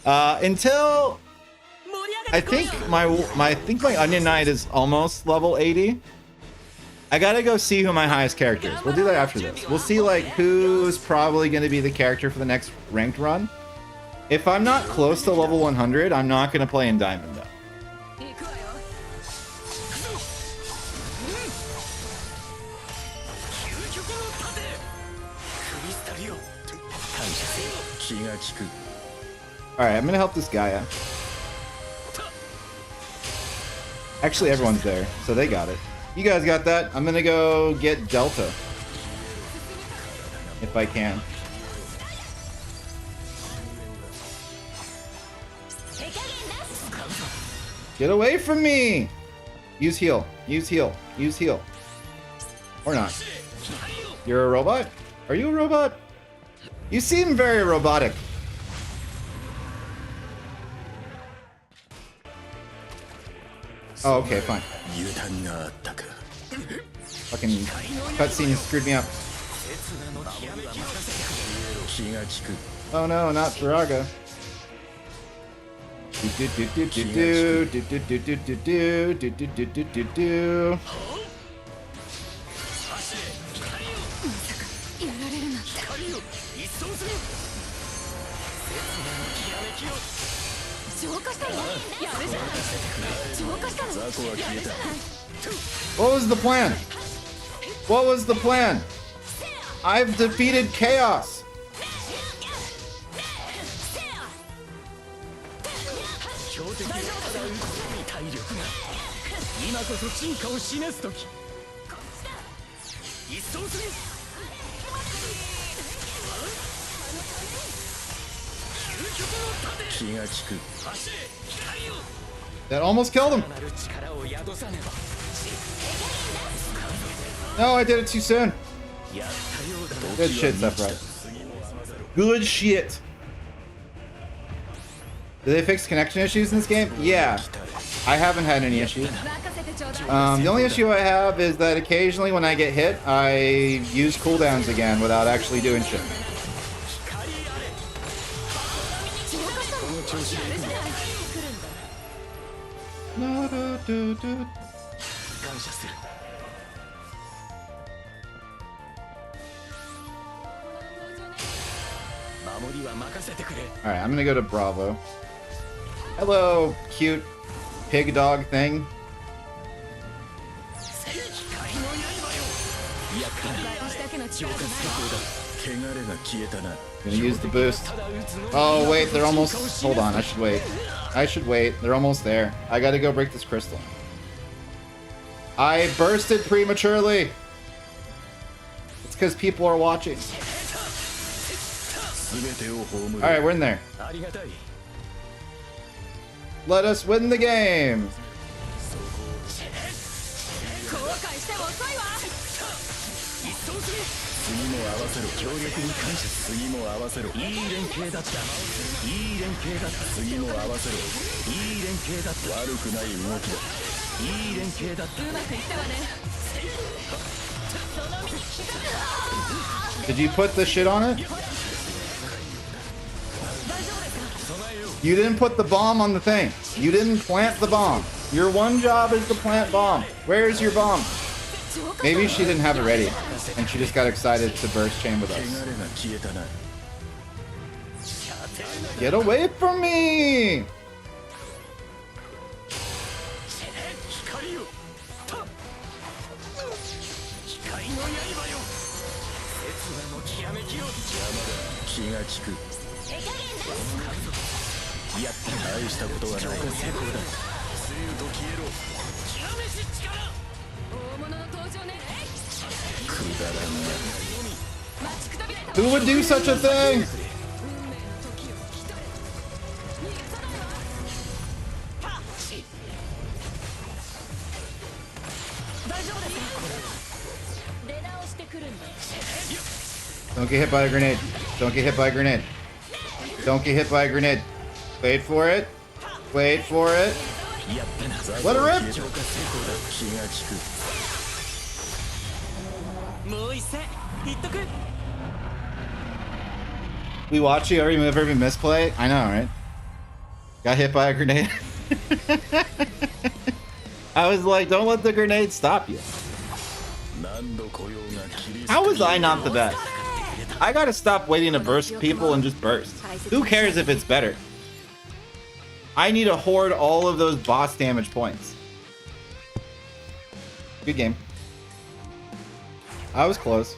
Until I think my Onion Knight is almost level 80. I gotta go see who my highest character is. We'll do that after this. We'll see like who's probably gonna be the character for the next ranked run. If I'm not close to level 100, I'm not gonna play in Diamond though. Alright, I'm gonna help this guy out. Actually, everyone's there, so they got it. You guys got that. I'm gonna go get Delta. If I can. Get away from me! Use heal. Use heal. Use heal. Or not. You're a robot? Are you a robot? You seem very robotic. Oh, okay, fine. Fucking cutscene screwed me up. Oh no, not Firaga. What was the plan? What was the plan? I've defeated Chaos. 気が利く That almost killed him. なる力を宿さねば No, I did it too soon. やったようだな Good shit, Sephiroth. Good shit. Did they fix connection issues in this game? Yeah. I haven't had any issues. 任せてちょうだい The only issue I have is that occasionally when I get hit, I use cooldowns again without actually doing shit. この調子でいくんだ No-do-do-do. 感謝する 守りは任せてくれ Alright, I'm gonna go to Bravo. Hello, cute pig dog thing. 光の刃よやったな私だけの浄化力じゃ成功だ汚れが消えたな Gonna use the boost. ただ撃つのみ Oh, wait, they're almost... Hold on, I should wait. I should wait. They're almost there. I gotta go break this crystal. I bursted prematurely. It's because people are watching. 全てを葬る Alright, we're in there. ありがたい Let us win the game. 後悔しても遅いわ一掃する次も合わせろ協力に感謝次も合わせろいい連携だったいい連携だった次も合わせろいい連携だった悪くない動きだいい連携だったうまくいったわね Did you put the shit on it? You didn't put the bomb on the thing. You didn't plant the bomb. Your one job is to plant bomb. Where's your bomb? Maybe she didn't have it ready, and she just got excited to burst chain with 汚 us. れが消えたな Get away from me! 光よ光の刃よ刹那のきらめきよ気が利くやった大したことはない成功だ生と消えろ極めし力大物の登場ねくだらんな 待ちくたびれた Who would do such a thing? 運命の時を一人逃がさないわ大丈夫ですか出直してくるんだ Don't get hit by a grenade. Don't get hit by a grenade. Don't get hit by a grenade. Wait for it. Wait for it. やったな Let her rip. 浄化成功だ気が利くもう一戦言っとく We watch you every move, every misplay. I know, right? Got hit by a grenade. I was like, don't let the grenade stop you. 何度来ようが切り How was I not the best? I gotta stop waiting to burst people and just burst. Who cares if it's better? I need to hoard all of those boss damage points. Good game. I was close.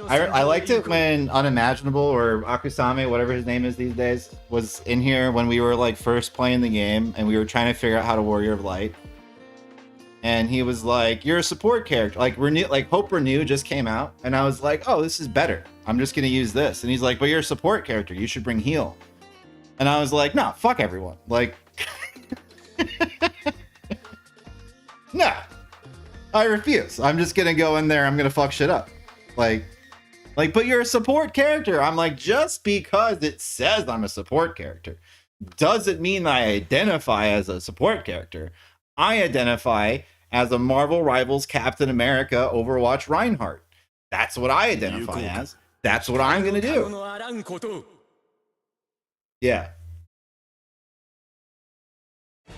I liked it when Unimaginable or Akusame, whatever his name is these days, was in here when we were like first playing the game and we were trying to figure out how to Warrior of Light. And he was like, "You're a support character." Like Renew, like Hope Renew just came out, and I was like, "Oh, this is better. I'm just gonna use this." And he's like, "But you're a support character. You should bring heal." And I was like, "No, fuck everyone." Like, no, I refuse. I'm just gonna go in there. I'm gonna fuck shit up. Like, but you're a support character. I'm like, just because it says I'm a support character doesn't mean I identify as a support character. I identify as a Marvel Rivals Captain America Overwatch Reinhardt. That's what I identify as. That's what I'm gonna do. Yeah.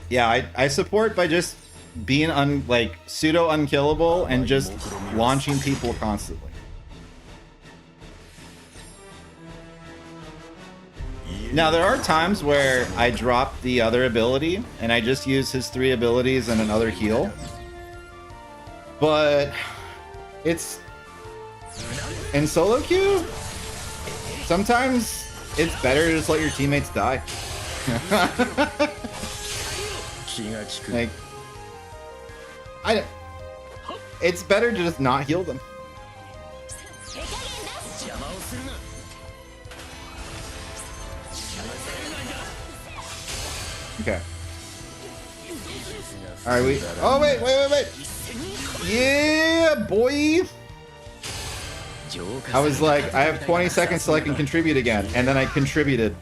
Yeah, I support by just being like pseudo unkillable and just launching people constantly. Now, there are times where I drop the other ability and I just use his 3 abilities and another heal. But it's in solo queue, sometimes it's better to just let your teammates die. Like, it's better to just not heal them. 手加減なし邪魔をするな Okay. All right, we. Oh wait. Yeah, boy. I was like, I have 20 seconds till I can contribute again, and then I contributed.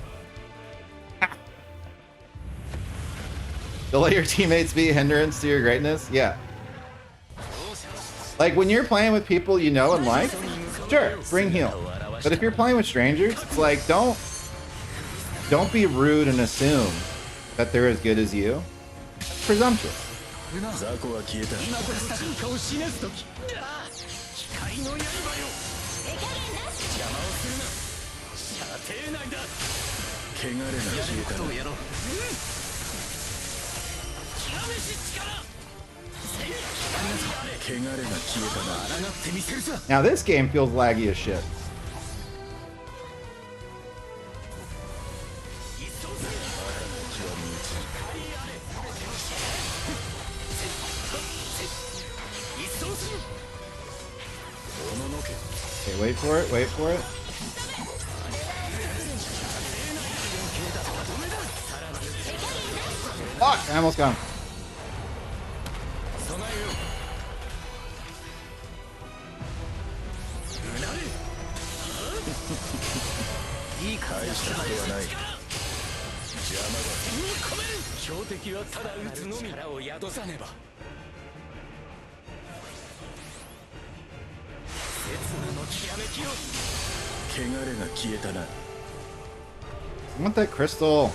Don't let your teammates be a hindrance to your greatness. Yeah. Like when you're playing with people you know and like, sure, bring heal. But if you're playing with strangers, it's like don't be rude and assume that they're as good as you. Presumptuous. 雑魚は消えた今こそ進化を示す時光の刃よ手加減なし邪魔をするな射程内だ汚れが消えたなやろう極めし力汚れが消えたな抗ってみせるさ Now this game feels laggy as shit. Okay, wait for it, wait for it. Fuck! I almost got him. 備えようなれいい返したことはない邪魔だ標的はただ撃つのみ力を宿さねば刹那のきらめきよ汚れが消えたな I want that crystal.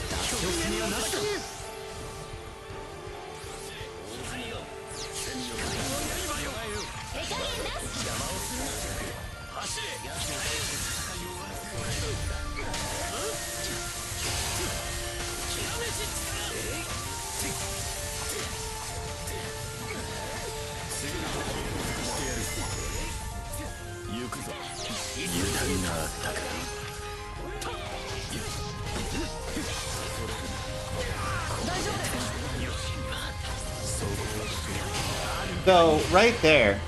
脱力にはなしか So right there,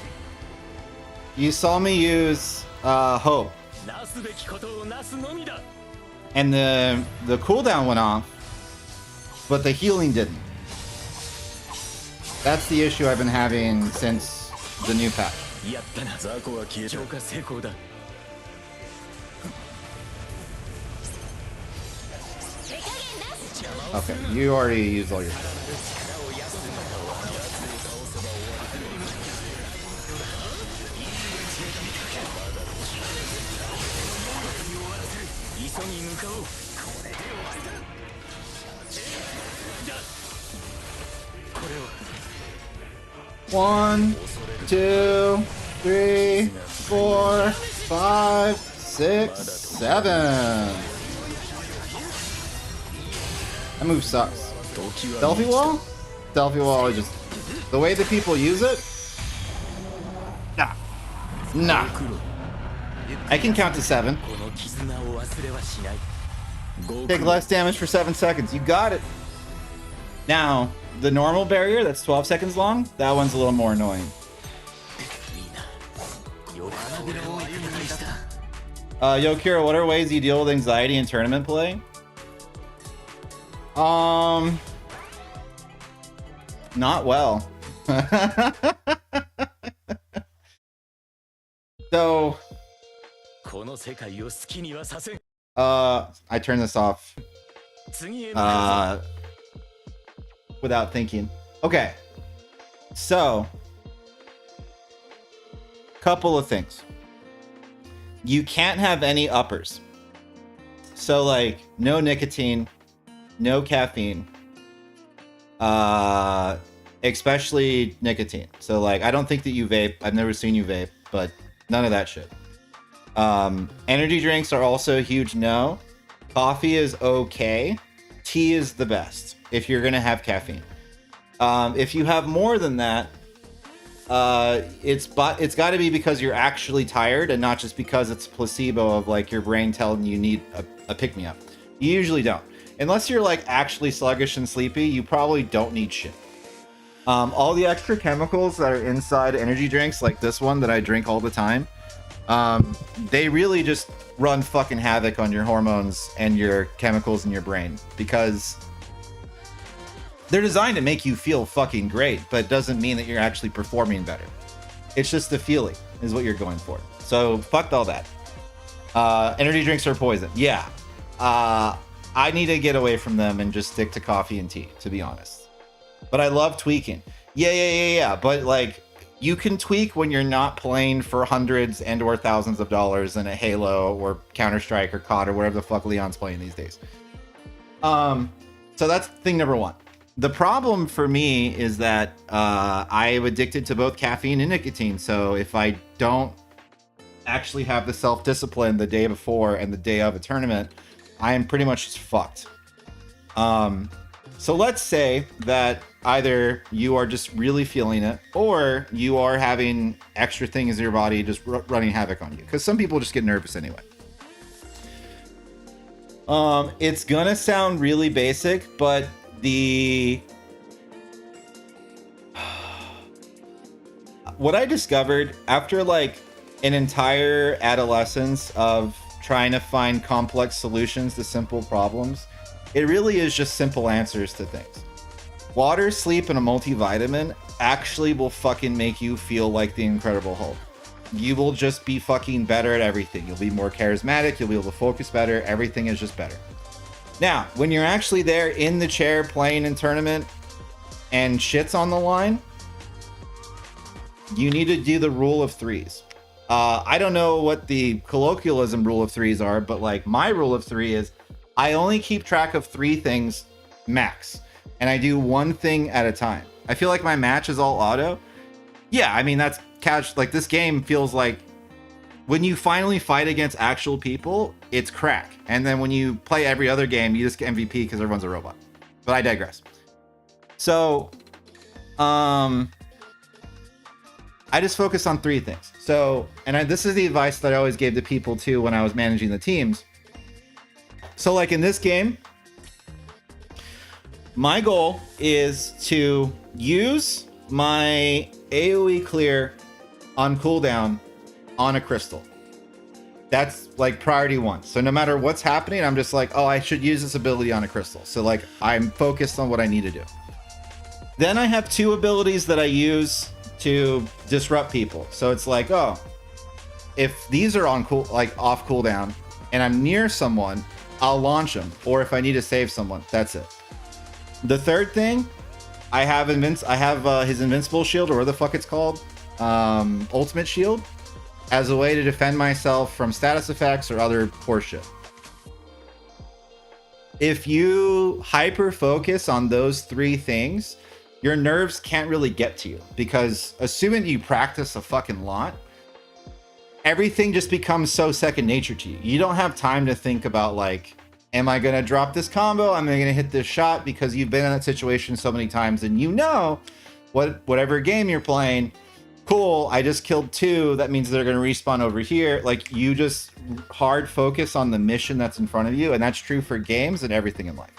you saw me use hope, なすべきことをなすのみだ and the cooldown went off, but the healing didn't. That's the issue I've been having since the new patch. やったな雑魚は消えた浄化成功だ Okay, you already used all your. 急ぎ向かおう 1, 2, 3, 4, 5, 6, 7. That move sucks. Stealthy wall? Stealthy wall is just the way that people use it. Nah. Nah. I can count to 7. この絆を忘れはしない Take less damage for 7 seconds. You got it. Now, the normal barrier that's 12 seconds long, that one's a little more annoying. Yo, Kira, what are ways you deal with anxiety in tournament play? Not well. So, この世界を好きにはさせん I turned this off 次へ向かうぞ without thinking. Okay, so couple of things. You can't have any uppers. So like no nicotine, no caffeine, especially nicotine. So like I don't think that you vape. I've never seen you vape, but none of that shit. Energy drinks are also a huge no. Coffee is okay. Tea is the best if you're gonna have caffeine. If you have more than that, it's got to be because you're actually tired and not just because it's a placebo of like your brain telling you need a pick-me-up. You usually don't. Unless you're like actually sluggish and sleepy, you probably don't need shit. All the extra chemicals that are inside energy drinks, like this one that I drink all the time, they really just run fucking havoc on your hormones and your chemicals in your brain, because they're designed to make you feel fucking great, but it doesn't mean that you're actually performing better. It's just the feeling is what you're going for. So fuck all that. Energy drinks are poison. Yeah. I need to get away from them and just stick to coffee and tea, to be honest. But I love tweaking. Yeah. But like, you can tweak when you're not playing for hundreds and or thousands of dollars in a Halo or Counter-Strike or COD or whatever the fuck Leon's playing these days. So that's thing number one. The problem for me is that I am addicted to both caffeine and nicotine. So if I don't actually have the self-discipline the day before and the day of a tournament, I am pretty much just fucked. So let's say that either you are just really feeling it, or you are having extra things in your body just running havoc on you. Because some people just get nervous anyway. It's gonna sound really basic, but what I discovered after like an entire adolescence of trying to find complex solutions to simple problems, it really is just simple answers to things. Water, sleep, and a multivitamin actually will fucking make you feel like the Incredible Hulk. You will just be fucking better at everything. You'll be more charismatic. You'll be able to focus better. Everything is just better. Now, when you're actually there in the chair playing in tournament and shit's on the line, you need to do the rule of threes. I don't know what the colloquialism rule of threes are, but like my rule of three is I only keep track of 3 things max, and I do one thing at a time. I feel like my match is all auto. Yeah, I mean, that's catch. Like, this game feels like when you finally fight against actual people, it's crack. And then when you play every other game, you just get MVP because everyone's a robot. But I digress. So, I just focus on 3 things. So, and this is the advice that I always gave to people too when I was managing the teams. So like in this game, my goal is to use my AoE clear on cooldown on a crystal. That's like priority 1. So no matter what's happening, I'm just like, oh, I should use this ability on a crystal. So like I'm focused on what I need to do. Then I have 2 abilities that I use to disrupt people. So it's like, oh, if these are on off cooldown and I'm near someone, I'll launch them. Or if I need to save someone, that's it. The third thing, I have his invincible shield, or whatever the fuck it's called, ultimate shield, as a way to defend myself from status effects or other horseshit. If you hyper focus on those 3 things, your nerves can't really get to you, because assuming you practice a fucking lot, everything just becomes so second nature to you. You don't have time to think about like, am I going to drop this combo? Am I going to hit this shot? Because you've been in that situation so many times, and you know whatever game you're playing, cool, I just killed 2. That means they're going to respawn over here. Like, you just hard focus on the mission that's in front of you. And that's true for games and everything in life.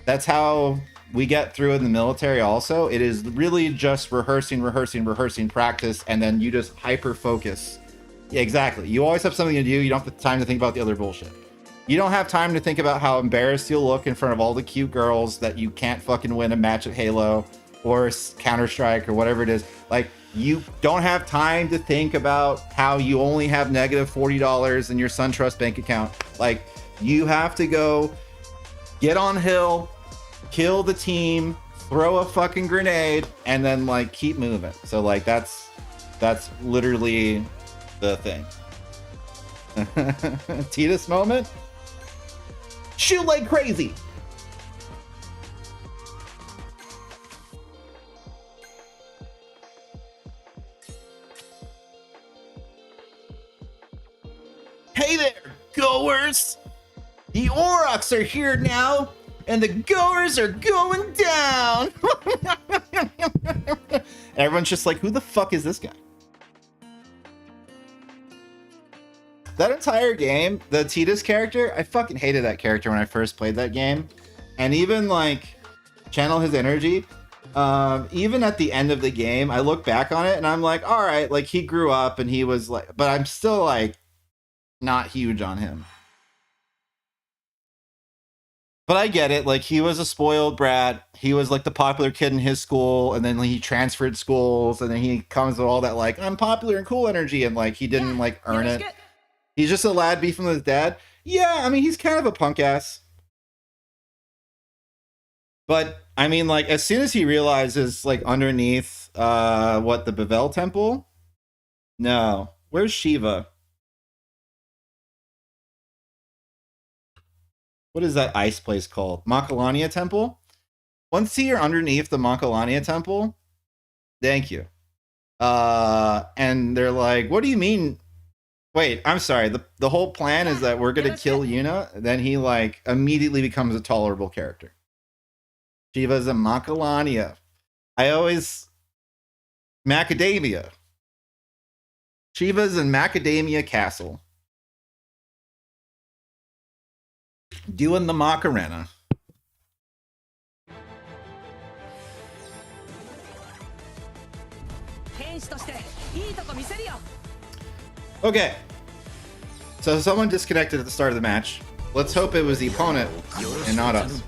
That's how we get through in the military also. It is really just rehearsing, practice, and then you just hyper focus. Yeah, exactly. You always have something to do. You don't have the time to think about the other bullshit. You don't have time to think about how embarrassed you'll look in front of all the cute girls that you can't fucking win a match at Halo or Counter-Strike or whatever it is. Like, you don't have time to think about how you only have negative $40 in your SunTrust bank account. Like, you have to go get on hill, kill the team, throw a fucking grenade, and then like keep moving. So like that's literally the thing. Tidus moment? Shoot like crazy! Hey there, goers! The Aurochs are here now, and the goers are going down! And everyone's just like, who the fuck is this guy? That entire game, the Tidus character, I fucking hated that character when I first played that game. And even like channel his energy, Even at the end of the game, I look back on it and I'm like, all right, like he grew up and he was like, but I'm still like not huge on him. But I get it. Like he was a spoiled brat. He was like the popular kid in his school, and then he transferred schools, and then he comes with all that like I'm popular and cool energy, and like he didn't like earn it. He's just a lad beefing with his dad. Yeah, I mean he's kind of a punk ass. But I mean, like as soon as he realizes like underneath what the Bavel temple? No. Where's Shiva? What is that ice place called? Makalania Temple? Once you're underneath the Makalania Temple, thank you. And they're like, what do you mean? Wait, I'm sorry. The whole plan is that we're going to kill Yuna. Then he like immediately becomes a tolerable character. Shiva's a Makalania. Macadamia. Shiva's in Macadamia Castle. Doing the Macarena. Okay. So someone disconnected at the start of the match. Let's hope it was the opponent and not us.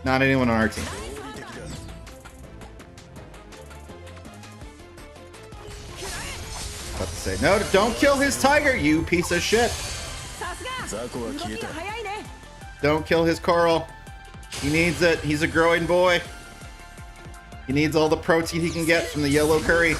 Not anyone on our team. About to say, no, don't kill his tiger, you piece of shit. Don't kill his coral. He needs it. He's a growing boy. He needs all the protein he can get from the yellow curry.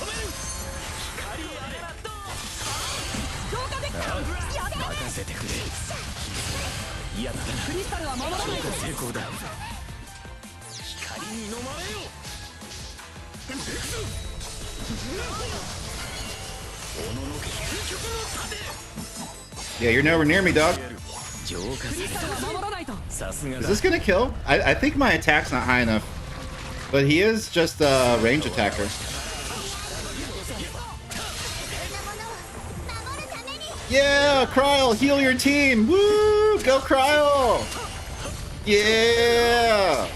Yeah, you're nowhere near me, dog. Is this gonna kill? I think my attack's not high enough. But he is just a range attacker. Yeah, Kryl, heal your team! Woo! Go Kryl! Yeah!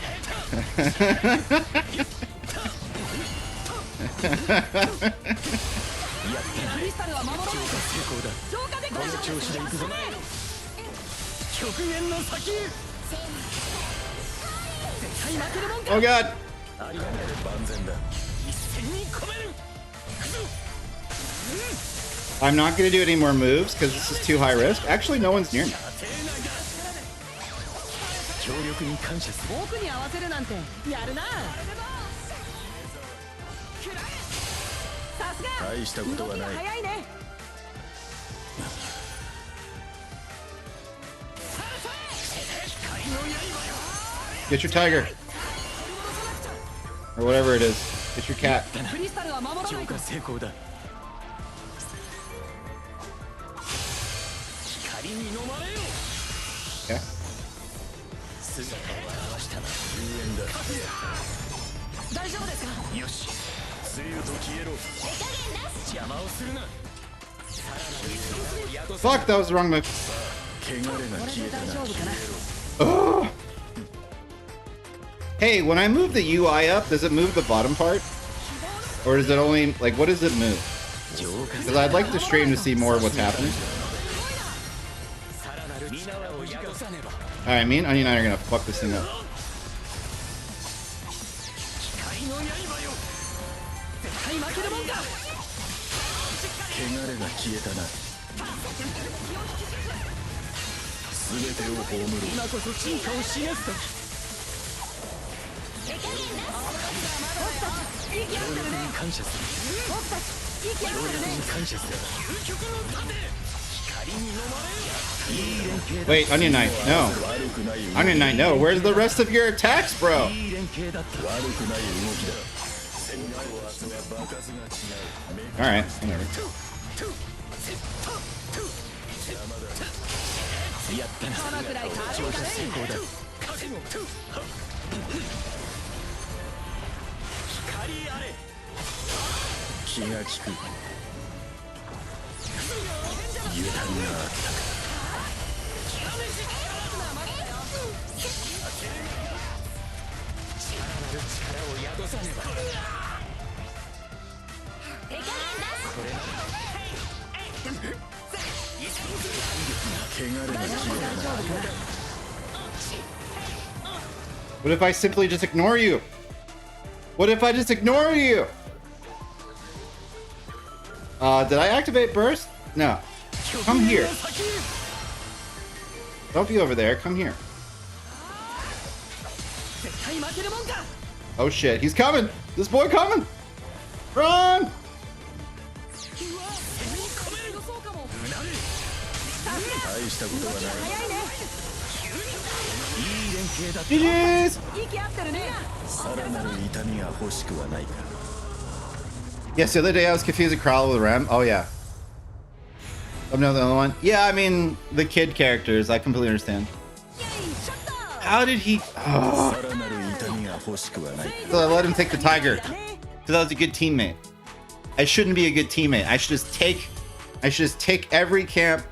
Oh god! I'm not going to do any more moves because this is too high risk. Actually, no one's near me. Get your tiger. Or whatever it is. Get your cat. Okay. Fuck, that was the wrong move. Ugh. Hey, when I move the UI up, does it move the bottom part? Or does it only, like, what does it move? Because I'd like the stream to see more of what's happening. Alright, me and Onion and I are gonna fuck this thing up. Wait, Onion Knight, no. Onion Knight, no. Where's the rest of your attacks, bro? Alright, whatever. What if I simply just ignore you? What if I just ignore you? Did I activate burst? No. Come here. Don't be over there. Come here. Oh shit, he's coming! This boy coming! Run! GG's! Yes, the other day I was confusing Crawler with Rem. Oh yeah. I'm not the only one. Yeah, I mean, the kid characters, I completely understand. How did he... Oh. So I let him take the tiger. Because I was a good teammate. I shouldn't be a good teammate. I should just take every camp.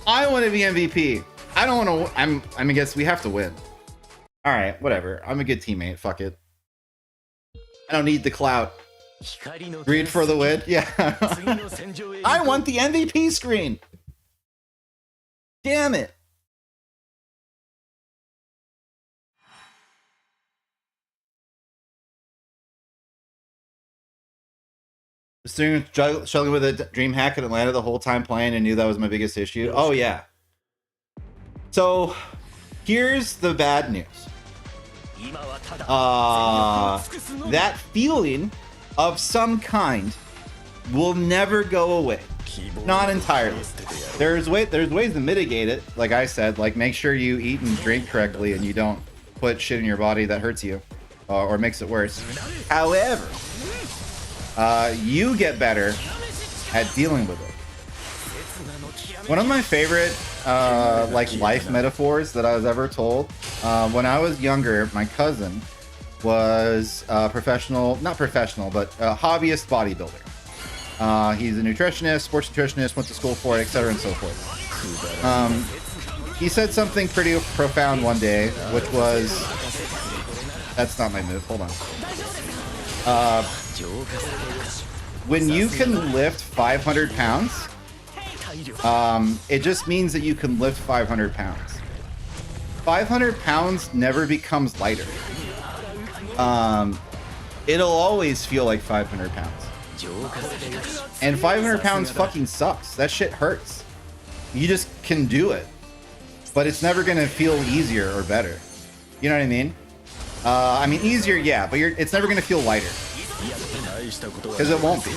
I want to be MVP. I don't want to... I mean, guess we have to win. Alright, whatever. I'm a good teammate. Fuck it. I don't need the clout. Greed for the win? Yeah. I want the MVP screen. Damn it. Struggling with a dream hack in Atlanta the whole time playing and knew that was my biggest issue. Oh yeah. So here's the bad news. That feeling of some kind will never go away. Not entirely. There's ways to mitigate it. Like I said, like make sure you eat and drink correctly and you don't put shit in your body that hurts you or makes it worse. However, you get better at dealing with it. One of my favorite like life metaphors that I was ever told, when I was younger, my cousin was a professional, not professional, but a hobbyist bodybuilder. He's a nutritionist, sports nutritionist, went to school for it, etc. and so forth. He said something pretty profound one day, which was, that's not my move, hold on. When you can lift 500 pounds, it just means that you can lift 500 pounds. 500 pounds never becomes lighter. It'll always feel like 500 pounds. And 500 pounds fucking sucks. That shit hurts. You just can do it. But it's never gonna feel easier or better. You know what I mean? I mean, easier, yeah, but it's never gonna feel lighter. Because it won't be.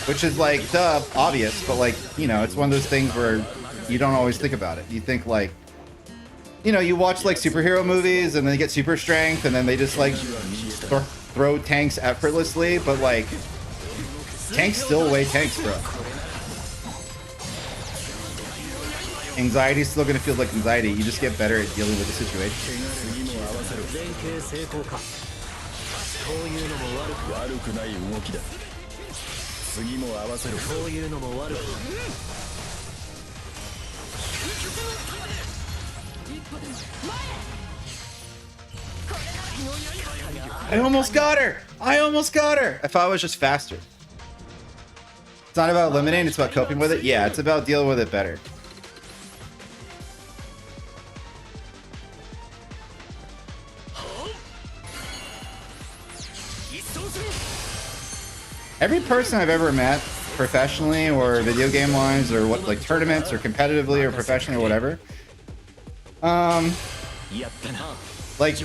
Which is like, duh, obvious, but like, you know, it's one of those things where you don't always think about it. You think like, you know, you watch like superhero movies and they get super strength and then they just like throw tanks effortlessly, but like, tanks still weigh tanks, bro. Anxiety's still gonna feel like anxiety. You just get better at dealing with the situation. I almost got her! I almost got her! If I was just faster. It's not about eliminating, it's about coping with it. Yeah, it's about dealing with it better. Every person I've ever met, professionally or video game wise, or what, like tournaments or competitively or professionally or whatever, like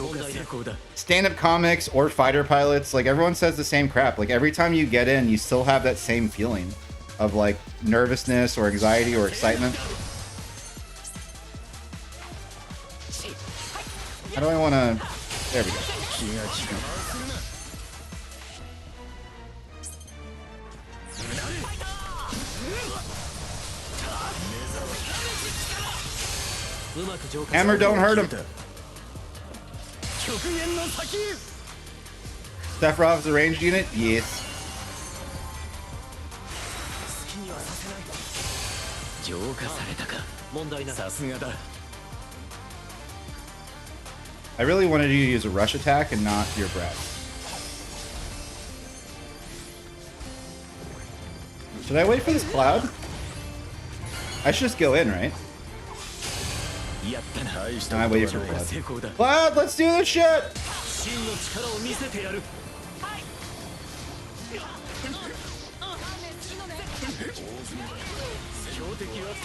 stand-up comics or fighter pilots, like everyone says the same crap. Like every time you get in, you still have that same feeling of like nervousness or anxiety or excitement. How do I want to? There we go. Hammer, don't hurt him. Sephiroth's a ranged unit? Yes. I really wanted you to use a rush attack and not your breath. Should I wait for this cloud? I should just go in, right? やったな。 No, I waited for 成 cloud. 功だ。 Cloud, let's do this shit! 真の力を見せてやる。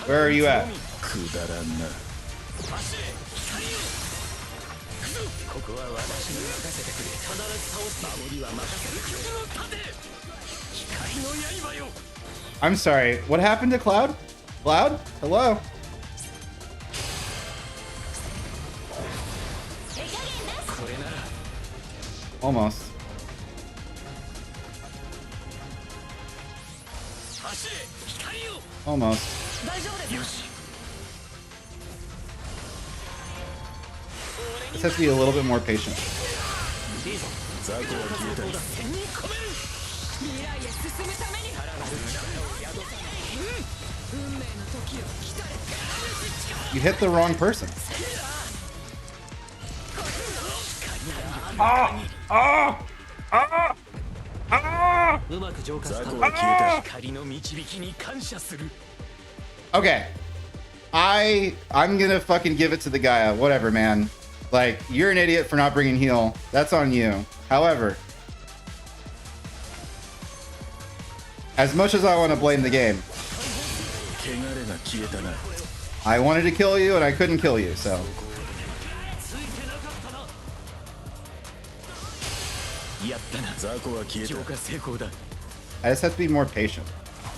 Where are you at? くだらんな。ここは私に任せてくれ。必ず倒す。守りは任せる。光の刃よ。 I'm sorry, what happened to Cloud? Cloud? Hello? Almost. 走れ、光よ。 Almost. 大丈夫です。よし。 This has to be a little bit more patient. ザコは消えた。 未来へ進むために運命の時を来たれ。 You hit the wrong person. Ah! Ah! Ah! Ah! うまく浄化した。ザコは消えた。光の導きに感謝する。 Okay. I'm gonna fucking give it to the Gaia. Whatever, man. Like, you're an idiot for not bringing heal. That's on you. However, as much as I want to blame the game, 汚れが消えたな。 I wanted to kill you and I couldn't kill you, so. やったな。ザコは消えた。浄化成功だ。 I just have to be more patient.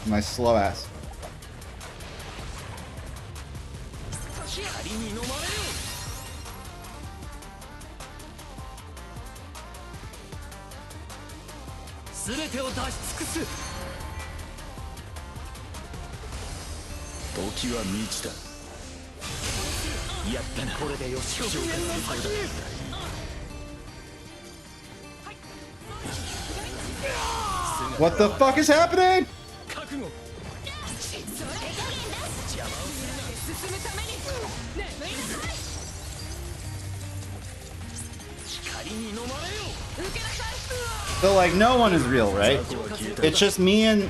My slow ass. 光に飲まれよ。すべてを出し尽くす。時は満ちた。やったな。これでよし。浄化成功だ。 What the fuck is happening? 覚悟。進むために眠りなさい。光に飲まれよ。 受けなさい。 So like no one is real, right? It's just me and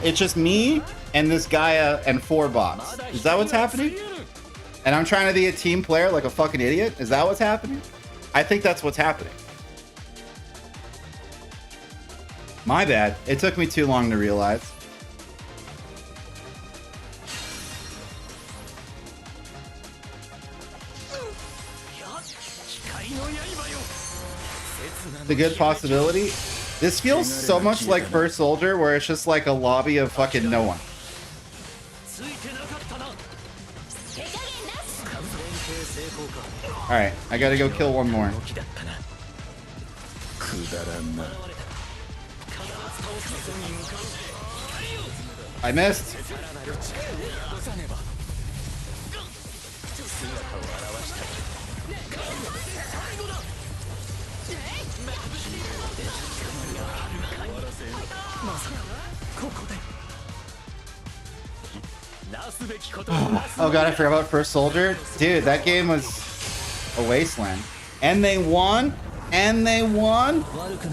this Gaia and 4 bots. Is that what's happening? And I'm trying to be a team player like a fucking idiot? Is that what's happening? I think that's what's happening. My bad. It took me too long to realize. The good possibility. This feels so much like First Soldier, where it's just like a lobby of fucking no one. ついてなかったな。 Alright, I gotta go kill one more. 動きだったな。くだらんな。 I missed. Oh god, I forgot about First Soldier. Dude, that game was a wasteland. And they won. And they won.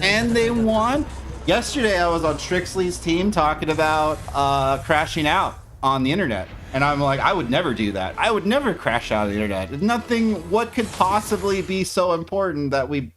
And they won. Yesterday, I was on Strixley's team talking about crashing out on the internet. And I'm like, I would never do that. I would never crash out on the internet. Nothing, what could possibly be so important that we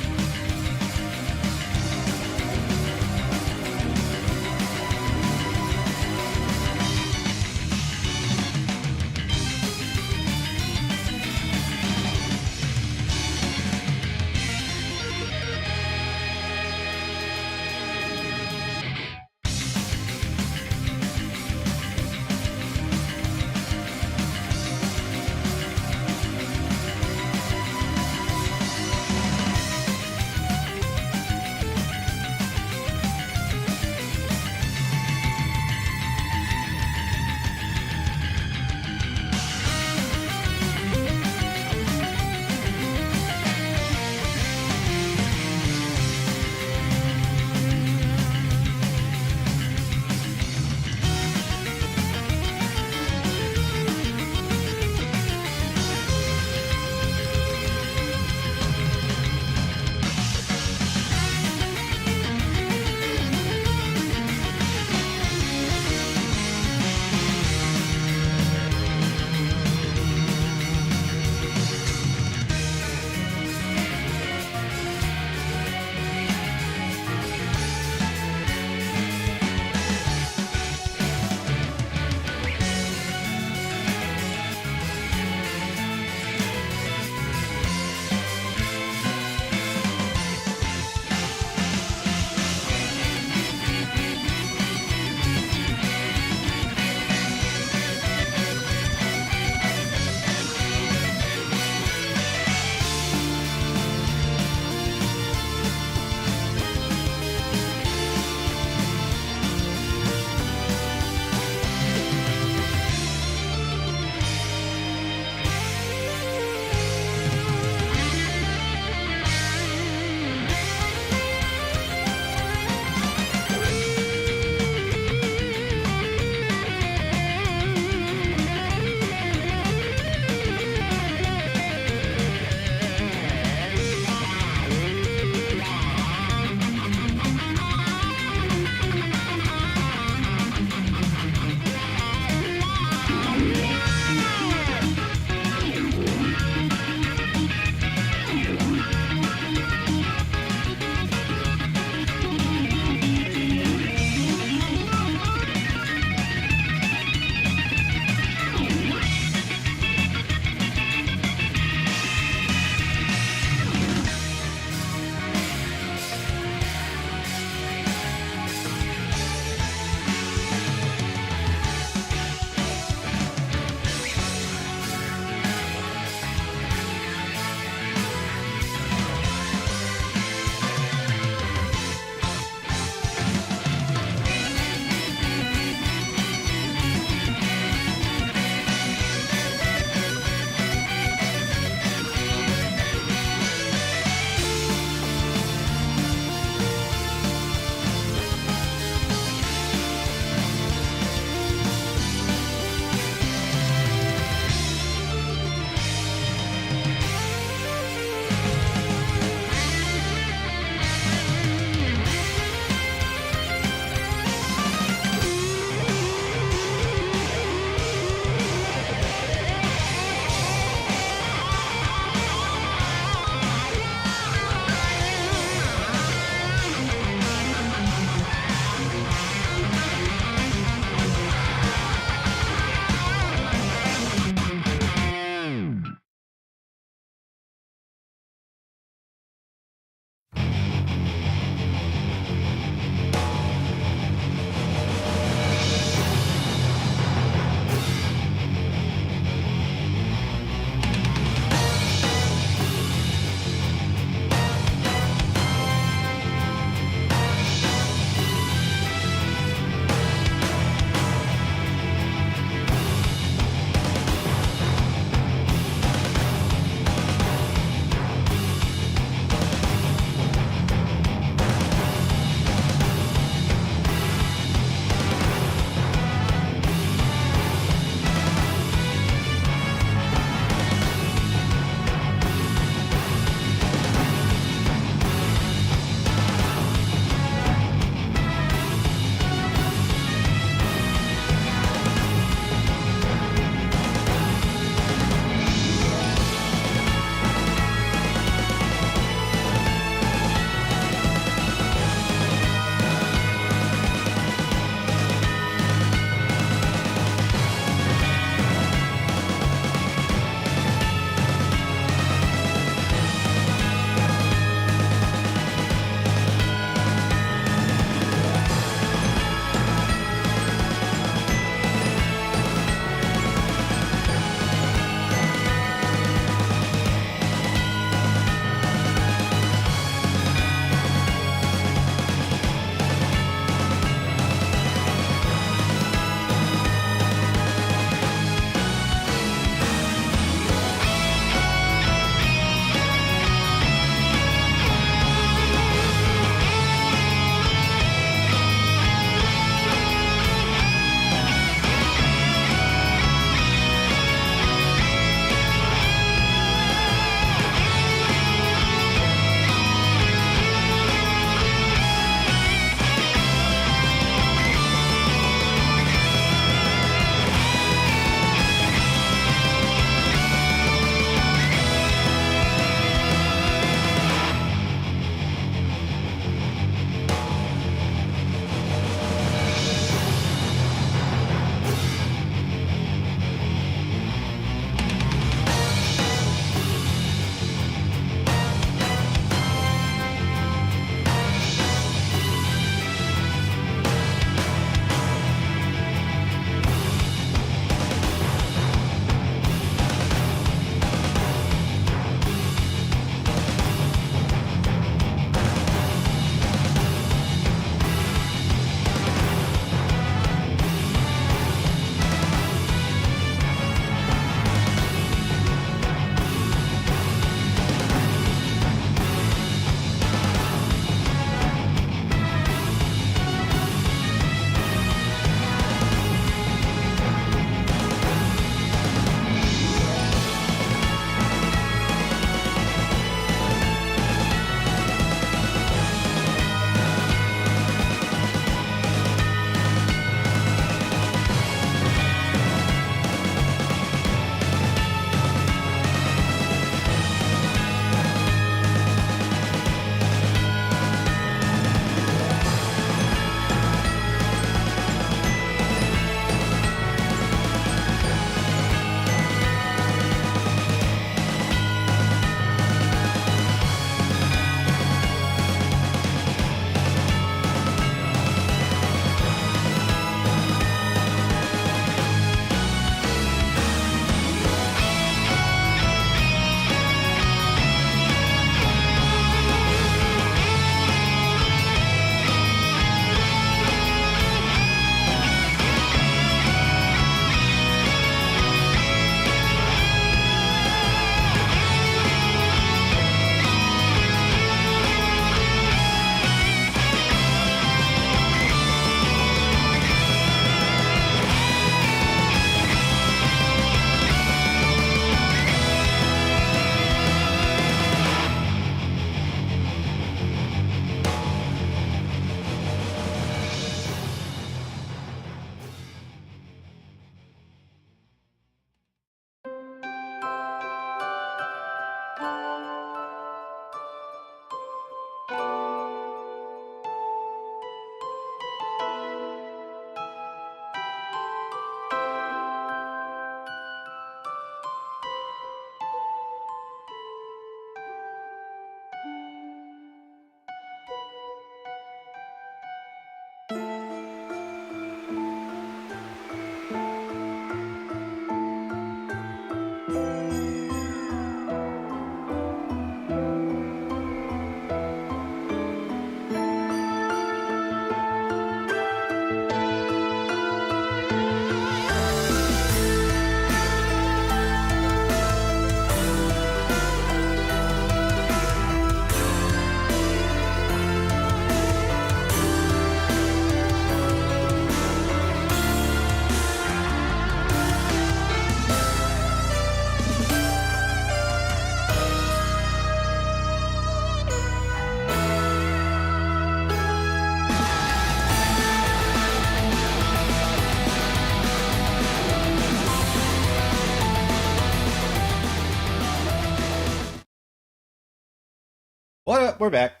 we're back.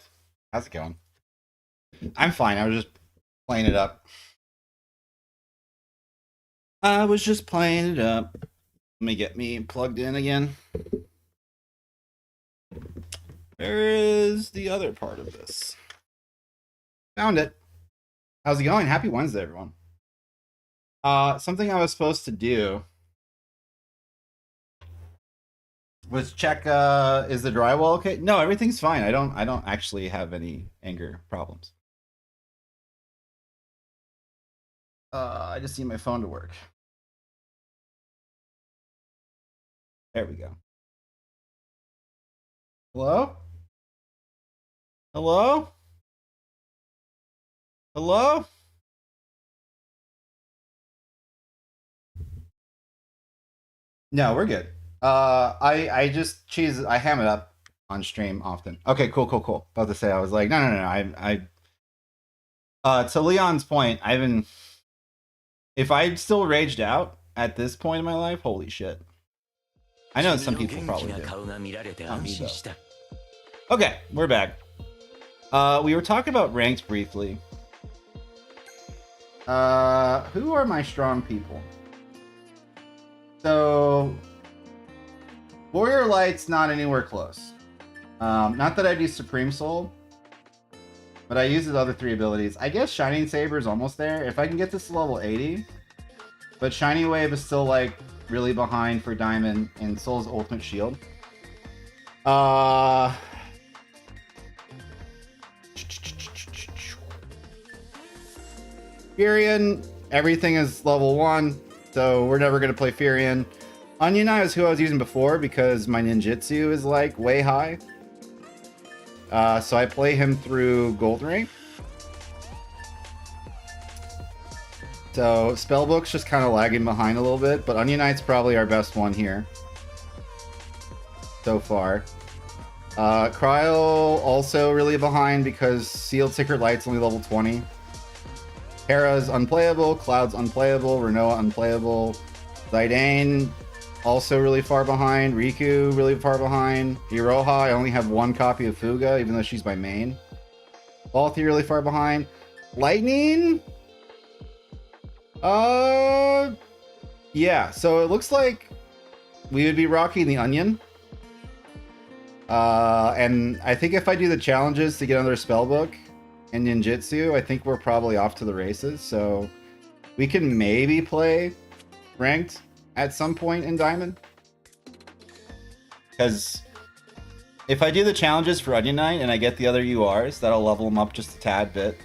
How's it going? I'm fine. I was just playing it up. I was just playing it up. Let me get me plugged in again. Where is the other part of this? Found it. How's it going? Happy Wednesday, everyone. Something I was supposed to do was check is the drywall okay? No, everything's fine. I don't actually have any anger problems. I just need my phone to work. There we go. Hello? Hello? Hello? No, we're good. I just I ham it up on stream often. Okay, cool. About to say, I was like, no. To Leon's point, if I still raged out at this point in my life, holy shit. I know some people probably do. Not me, though. Okay, we're back. We were talking about ranks briefly. Who are my strong people? So, Warrior Light's not anywhere close. Not that I do Supreme Soul, but I use his other 3 abilities. I guess Shining Saber is almost there. If I can get this to level 80, but Shiny Wave is still like really behind for Diamond and Soul's Ultimate Shield. Furion, everything is level 1, so we're never gonna play Furion. Onion Eye is who I was using before because my ninjutsu is like way high. So I play him through Gold Rank. So Spellbook's just kind of lagging behind a little bit, but Onion Knight's probably our best one here so far. Cryo also really behind because Sealed Secret Light's only level 20. Hera's unplayable, Cloud's unplayable, Renoa unplayable, Zidane also really far behind, Riku really far behind, Iroha, I only have 1 copy of Fuga even though she's my main. Balthi really far behind. Lightning? Yeah, so it looks like we would be rocking the Onion. And I think if I do the challenges to get another Spellbook and Ninjutsu, I think we're probably off to the races. So we can maybe play ranked at some point in Diamond. Because if I do the challenges for Onion Knight and I get the other URs, that'll level him up just a tad bit.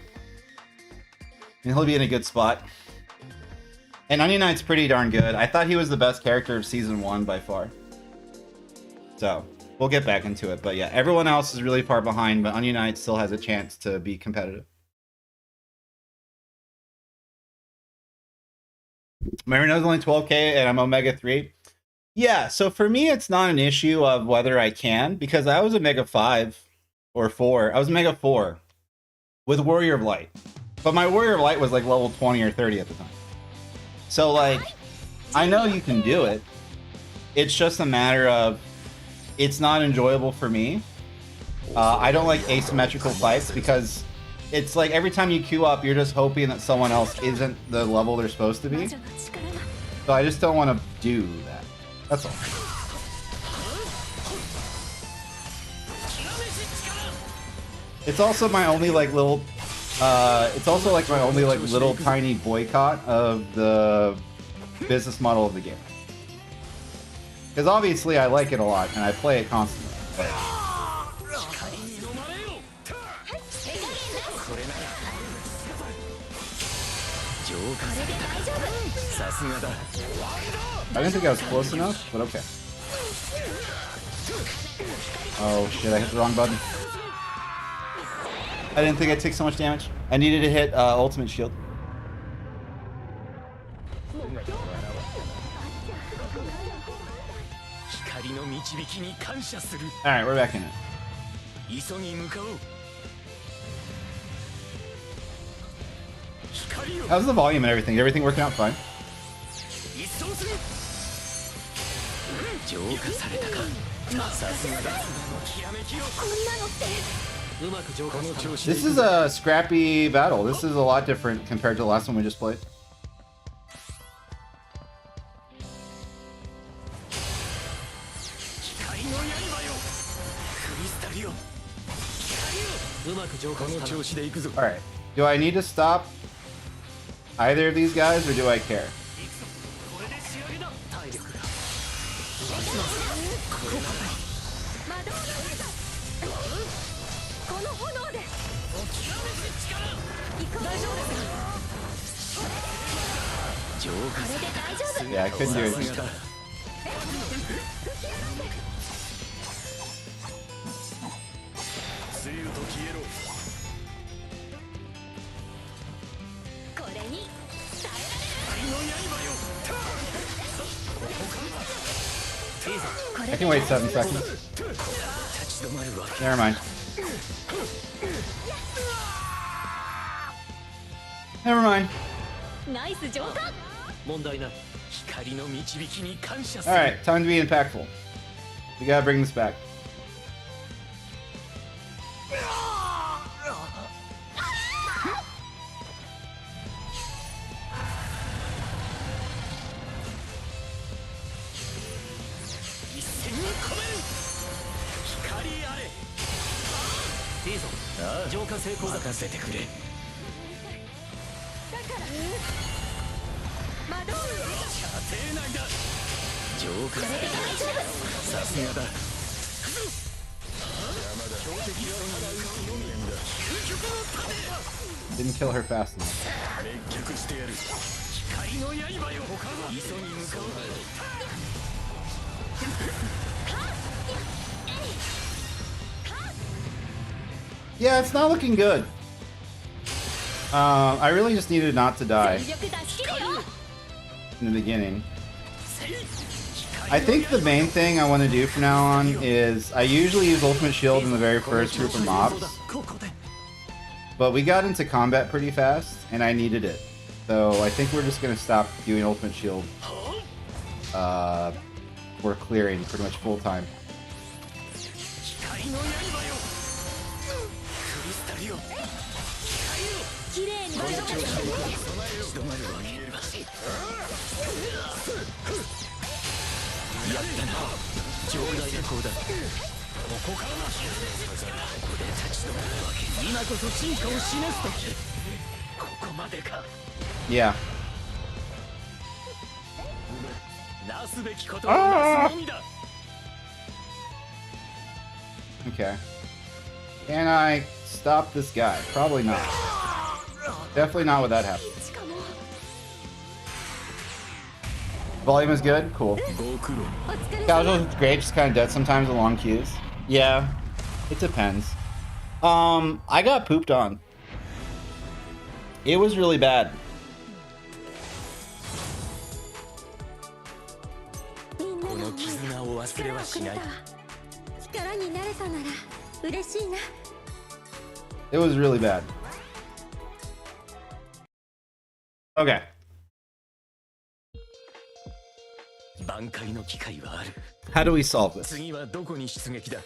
And he'll be in a good spot. And Onion Knight's pretty darn good. I thought he was the best character of Season 1 by far. So, we'll get back into it. But yeah, everyone else is really far behind, but Onion Knight still has a chance to be competitive. My Renault's only 12k and I'm Omega 3. Yeah, so for me, it's not an issue of whether I can, because I was Omega 5 or 4. I was Omega 4 with Warrior of Light. But my Warrior of Light was like level 20 or 30 at the time. So, like, I know you can do it. It's just a matter of it's not enjoyable for me. I don't like asymmetrical fights because it's like every time you queue up, you're just hoping that someone else isn't the level they're supposed to be. So I just don't want to do that. That's all. It's also my only like little it's also like my only like little tiny boycott of the business model of the game. Because obviously I like it a lot and I play it constantly. But... I didn't think I was close enough, but okay. Oh shit, I hit the wrong button. I didn't think I'd take so much damage. I needed to hit ultimate shield. Alright, we're back in it. How's the volume and everything? Everything working out fine? うまく浄化したな。 This is a scrappy battle. This is a lot different compared to the last one we just played. 光の刃よ、クリスタルよ、光よ、うまく浄化したな。この調子でいくぞ。 All right. Do I need to stop either of these guys, or do I care? これで仕上げだ。体力が。魔導のこの炎で行こう。大丈夫ですか？浄化これで大丈夫。 Yeah, I couldn't do it. さすがだ。つゆと消えろ。これに耐光の刃よ。いいぞ。えられ I る。 can wait 7 seconds. 立ち止まるわけ。 Never mind. Never mind. ナイス浄化。問題ない。光の導きに感謝する。 All right, time to be impactful. We gotta bring this back. 一戦に込める。光あれ。いいぞ。浄化成功だ。任せてくれ。だから魔導の射程内だ。浄化成功。さすがだ。 Didn't kill her fast enough. 滅却してやる。光の刃よ。磯に向かう。 Yeah, it's not looking good. I really just needed not to die 全力出し切れよ。 in the beginning. I think the main thing I want to do from now on is I usually use Ultimate Shield in the very first group of mobs, ここで。 but we got into combat pretty fast and I needed it. So I think we're just going to stop doing Ultimate Shield for clearing pretty much full time. 光の刃よ。クリスタルよ。綺麗に大丈夫ですか？立ち止まるわけ。やったな。上大な子だ。ここからだ。ここで立ち止まるわけ。今こそ進化を示す時。ここまでか。 Yeah. なすべきことはなすのみだ。 Okay. Can I stop this guy? Probably not. Definitely not with that happening. しかも Volume is good? Cool. ご苦労。お疲れ Casual 様。 is great, just kind of dead sometimes with long queues. Yeah, it depends. I got pooped on. It was really bad. みんなこの絆を忘れはしない。力になれたなら嬉しいな。 It was really bad. Okay. 挽回の機会はある。 How do we solve this? 次はどこに出撃だ。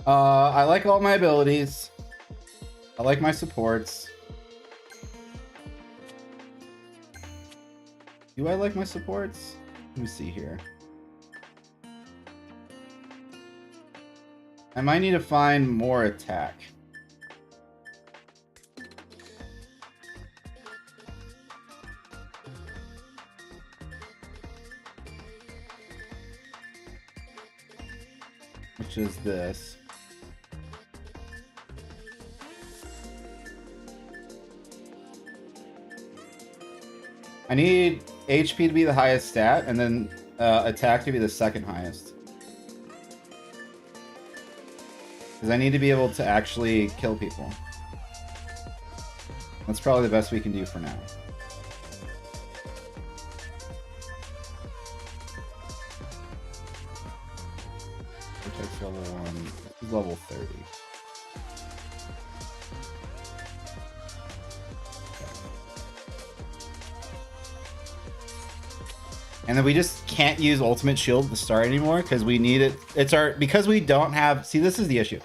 I like all my abilities. I like my supports. Do I like my supports? Let me see here. I might need to find more attack. Which is this. I need HP to be the highest stat, and then attack to be the second highest. Because I need to be able to actually kill people. That's probably the best we can do for now. Protect's level 1. This is level 30. And then we just can't use Ultimate Shield at the start anymore because we need it. It's our, because we don't have, see, this is the issue.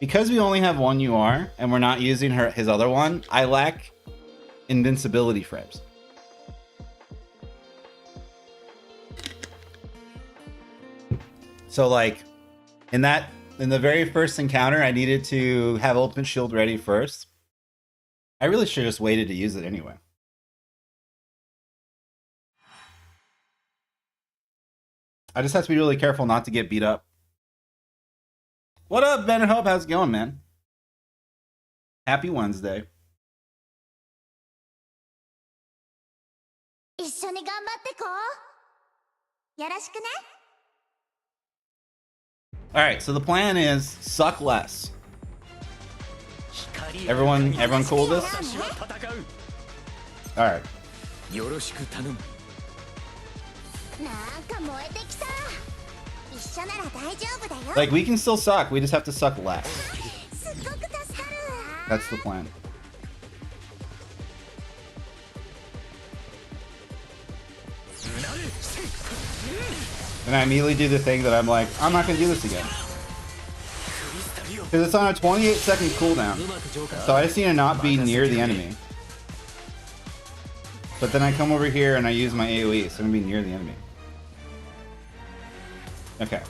Because we only have one UR and we're not using his other one, I lack invincibility frames. So like in the very first encounter, I needed to have ultimate shield ready first. I really should have just waited to use it anyway. I just have to be really careful not to get beat up. What up, Ben and Hope? How's it going, man? Happy Wednesday. 一緒に頑張ってこう。よろしくね。 All right, so the plan is suck less. Everyone cool with this? 私は戦う All right. よろしく頼むなんか燃えてきた。一緒なら大丈夫だよ。 Like, we can still suck. We just have to suck less. すっごく助かる。 That's the plan. And I immediately do the thing that I'm like, I'm not going to do this again. Because it's on a 28-second cooldown. So I just need to not be near the enemy. But then I come over here and I use my AoE, so I'm going to be near the enemy. Okay.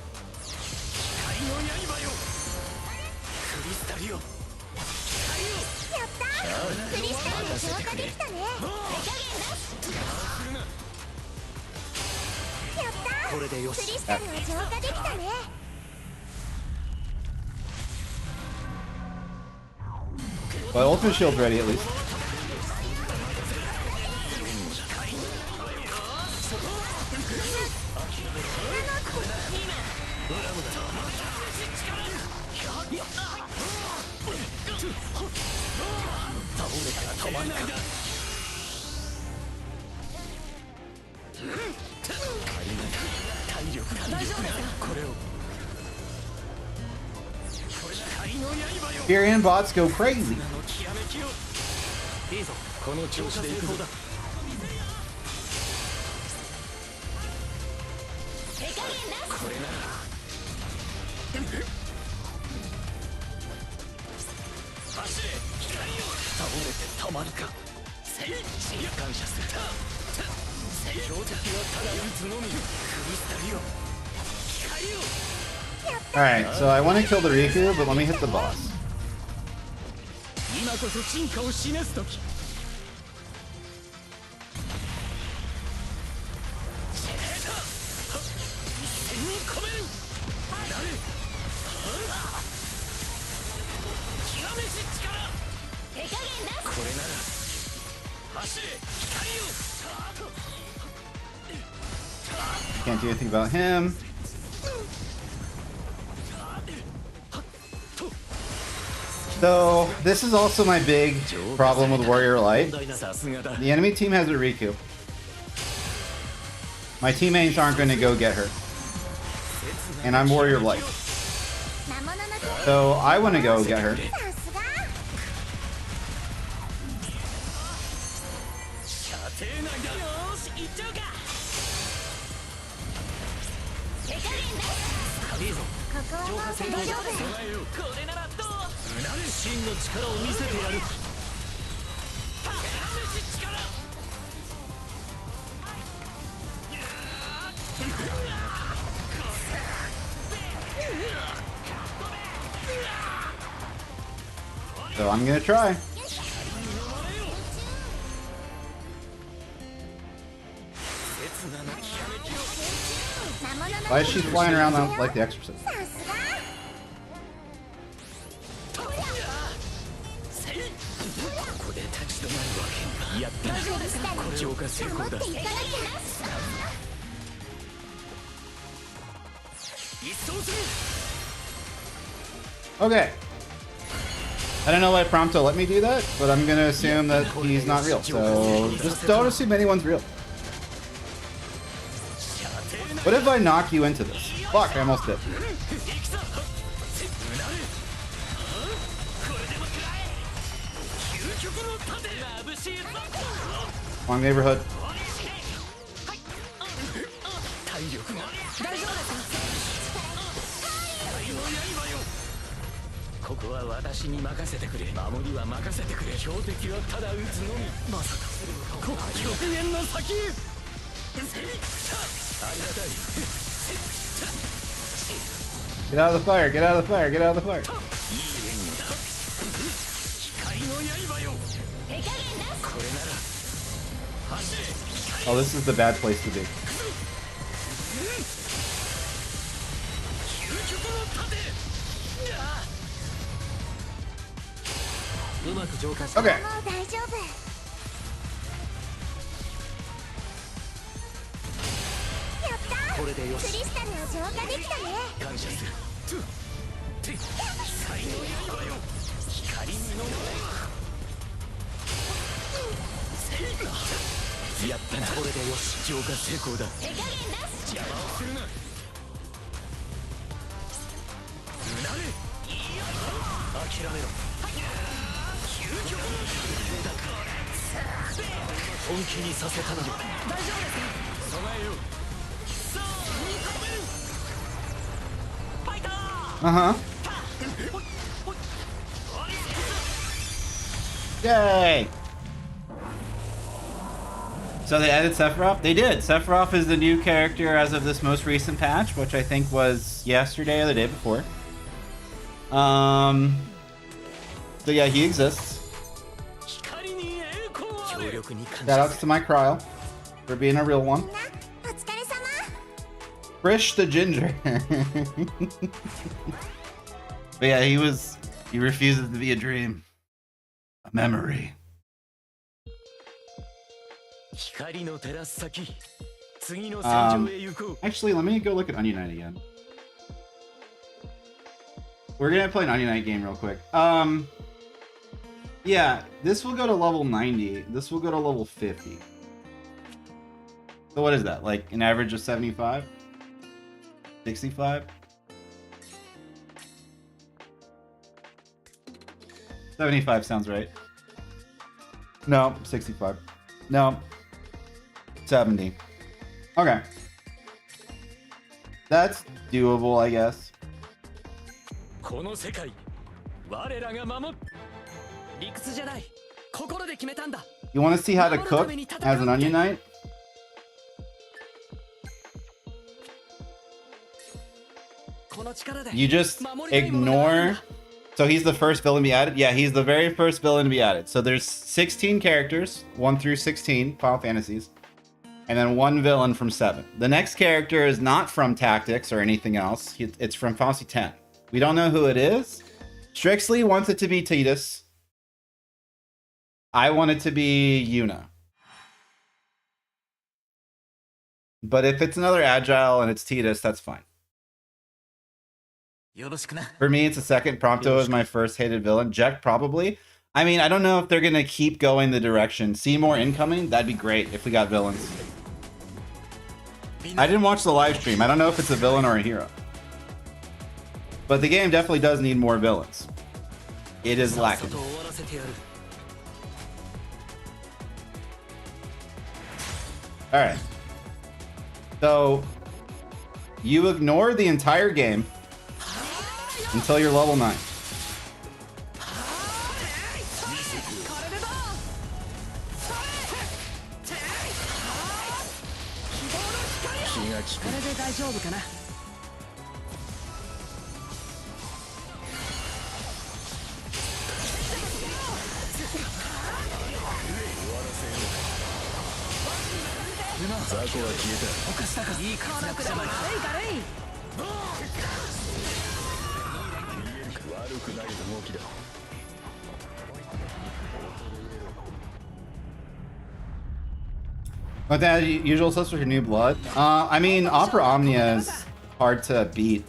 光の刃よクリスタルよやった。クリスタルが浄化できたね。やった。これでよクリしスタルが浄化できたね。 Well, ultimate shield's ready at least. Furion bots go crazy. いいぞこの調子で行くぞだこれなら走れ光よ倒れてたまるかせい感謝する標的はただ打つのみクリスタルよ光よ Alright, so I want to kill the Riku, but let me hit the boss. 今こそ進化を示す時これなら走れ光よ Can't do anything about him. So, this is also my big problem with Warrior Light. さすがだ The enemy team has a Riku. My teammates aren't going to go get her. And I'm Warrior Light. 魔物の手 So, I want to go get her. さすが。射程内だよし行っちゃうかいいぞここはもう大丈夫だよ。備えようこれならどう真の力を見せてやる力 So, I'm going to try. Why is she flying around like the Exorcist? さすが。ここで立ち止まるわけにやった浄化成功だ持っていかなきゃ。一掃する Okay. I don't know why Prompto let me do that, but I'm going to assume that he's not real. So, just don't assume anyone's real. What if I knock you into this? Fuck, I almost did. 行くぞうなるこれでも食らえ究極の盾眩しいぞ Wrong neighborhood. 体力が大丈夫ですか光の刃よこここは私に任せてくれ。守りは任せてくれ。標的はただ撃つのみ。まさか極限の先へ。ありがたい。 Get out of the fire, get out of the fire, get out of the fire. 光の刃よ。手加減なし。これなら走れ。 Oh, this is the bad place to be. 究極の盾。うまく浄化した。 Okay. もう大丈夫。やったこれでよし。クリスタルを浄化できたね。感謝する。光の刃よ。光にのやったな。これでよし。浄化成功だ。手加減なし。邪魔をするな。なれ。諦めろ。究極の盾だ。本気にさせたのよ。大丈夫ですか。備えよう。さあ、認める。ファイター。 Uh-huh. Yay! So they added Sephiroth? They did. Sephiroth is the new character as of this most recent patch, which I think was yesterday or the day before. So yeah, he exists. 光に栄光あれ。強力に感 Shout 謝 outs to my Cryo for being a real one. みんなお疲れ様。 Frisch the Ginger. But yeah, he refuses to be a dream. A memory. 光の照らす先。次の戦場へ行こう。 Actually, let me go look at Onion Knight again. We're gonna play an Onion Knight game real quick. Yeah, this will go to level 90. This will go to level 50. So what is that? Like an average of 75? 65? 75 sounds right. No, 65. No. 70. Okay. That's doable, I guess. この世界、我らが守る。理屈じゃない。心で決めたんだ。 You want to see how to cook as an Onion Knight? この力で You just 守りたいものがあるん ignore. だ。 So he's the first villain to be added? Yeah, he's the very first villain to be added. So there's 16 characters, 1 through 16 Final Fantasies, and then 1 villain from 7. The next character is not from Tactics or anything else. It's from Final Fantasy 10. We don't know who it is. Strixley wants it to be Tidus. I want it to be Yuna. But if it's another Agile and it's Tidus, that's fine. よろしくな。 For me, it's a second. Prompto is my first hated villain. Jack, probably. I mean, I don't know if they're going to keep going the direction. Seymour incoming? That'd be great if we got villains. I didn't watch the live stream. I don't know if it's a villain or a hero. But the game definitely does need more villains. It is lacking. 外を終わらせてやる。 Alright. So, you ignore the entire game until you're level 9. 気が利く。これで大丈夫かな。 雑魚は消えた。犯したか。いい活躍じゃない。軽い。 悪くない動きだ。 But that usual suspect for New Blood? I mean, Opera Omnia is hard to beat.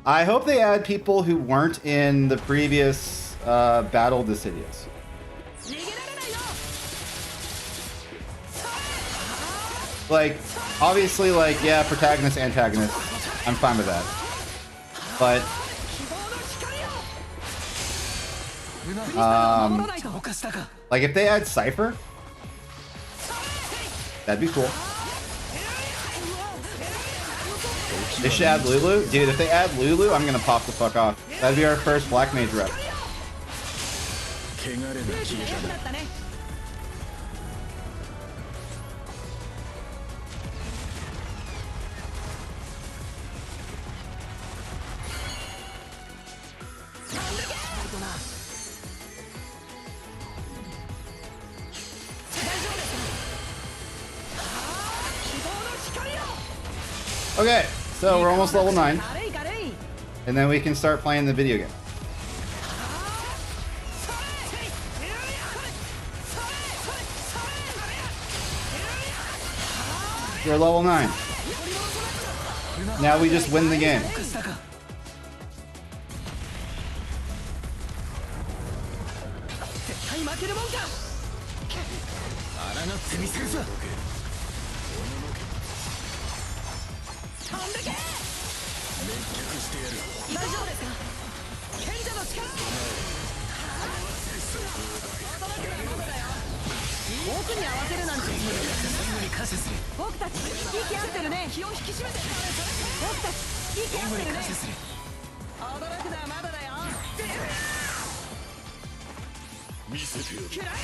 I hope they add people who weren't in the previous Battle of Dissidious. 逃げられないよ。 Like, obviously, like, yeah, protagonist, antagonist. I'm fine with that. But, 守らないと。犯したか。 like, if they add Cypher, that'd be cool. They should add Lulu. Dude, if they add Lulu, I'm gonna pop the fuck off. That'd be our first Black Mage rep. 汚れな消えたな。だったね。 Okay, so we're almost level 9, 軽い軽い。 and then we can start playing the video game. We're level 9. Now we just win the game. 絶対負けるもんか。抗ってみせるぞ。飛んでけ。大丈夫ですか。賢者の力。僕に合わせるなんて。僕たち息合ってるね。気を引き締めて。僕たち息合ってるね。驚くのはまだだよ。見せてよ。くらえ。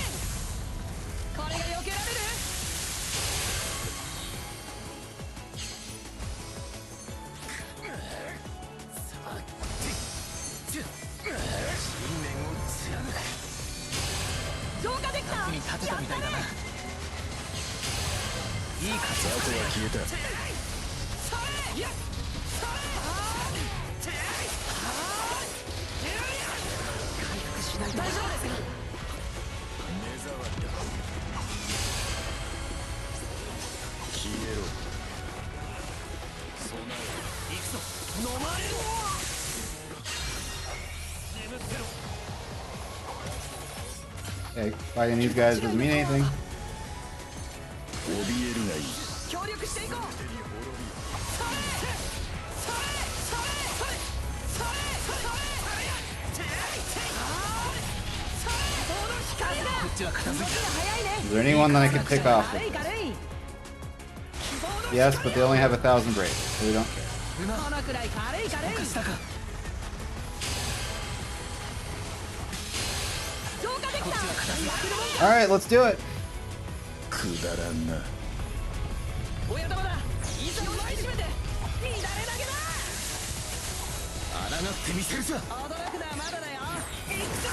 これが避けられる。 浄化できた。に立てたみたいだな。いい活躍は消えた。大丈夫ですか。消えろ。備え。行くぞ。飲まれろ。眠ってろ。 Okay, fighting these guys doesn't mean anything. 怯えるがいい。協力していこう。 Is there anyone that I could pick off? Yes, but they only have 1,000 braids, so we don't care. このくらい軽い軽い。浄化できた。 All right, let's do it. くだらんな。親玉だ。いざを前に締めて。乱れ投げだ。抗ってみせるぞ。驚くのはまだだよ。行くぞ。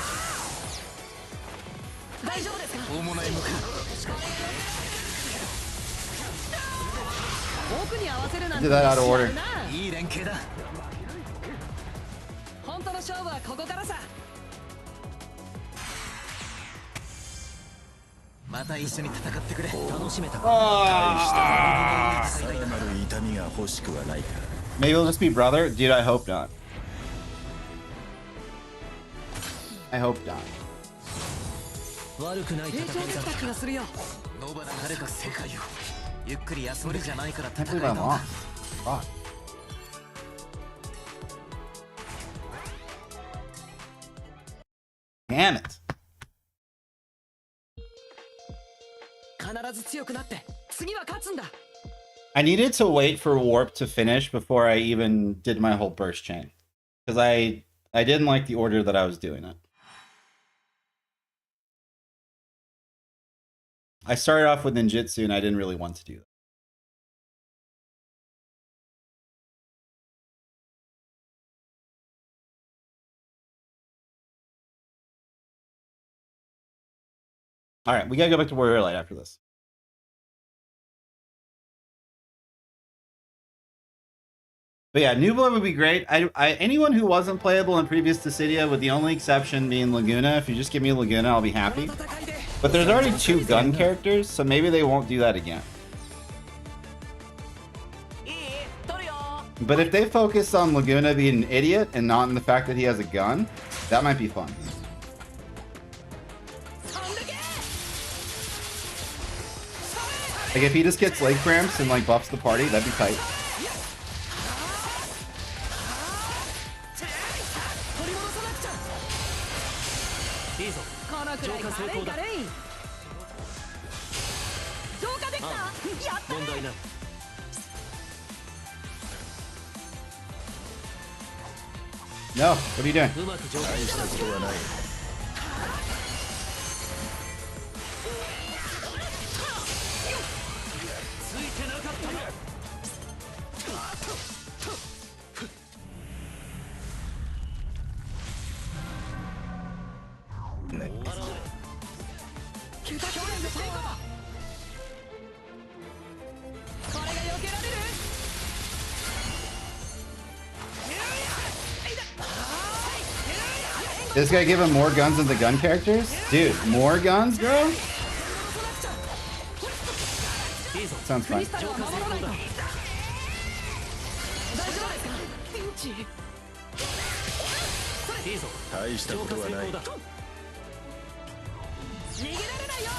大丈夫ですか。大物へ向かう。僕に合わせるなん Did て。 that out of order. いい連携だ。本当の勝負はここからさ。また一緒に戦ってくれ。楽しめたか。 Ah! さらなる痛みが欲しくはないか。 Maybe we'll just be brother? Dude, I hope not. I hope not. 悪くない成長できた気がするよ。野原誰か世界をゆっくり休むじゃないから I 戦 can't い believe な I'm んだ。 lost. Fuck. Damn it. 必ず強くなって次は勝つんだ。 I needed to wait for Warp to finish before I even did my whole burst chain. Because I didn't like the order that I was doing it. I started off with ninjutsu and I didn't really want to do that. Alright, we gotta go back to Warrior Light after this. But yeah, New Blood would be great. Anyone who wasn't playable in previous Dissidia, with the only exception being Laguna, if you just give me Laguna, I'll be happy. But there's already 2 gun characters, so maybe they won't do that again. But if they focus on Laguna being an idiot and not on the fact that he has a gun, that might be fun. Like if he just gets leg cramps and like buffs the party, that'd be tight. No, what are you doing? 急強烈成功。これが避けられる。 This guy give him more guns than the gun characters? Dude, more guns, bro? Sounds fun. 大丈夫ですか？ピンチ。いいぞ。大したことはない。逃げられないよ。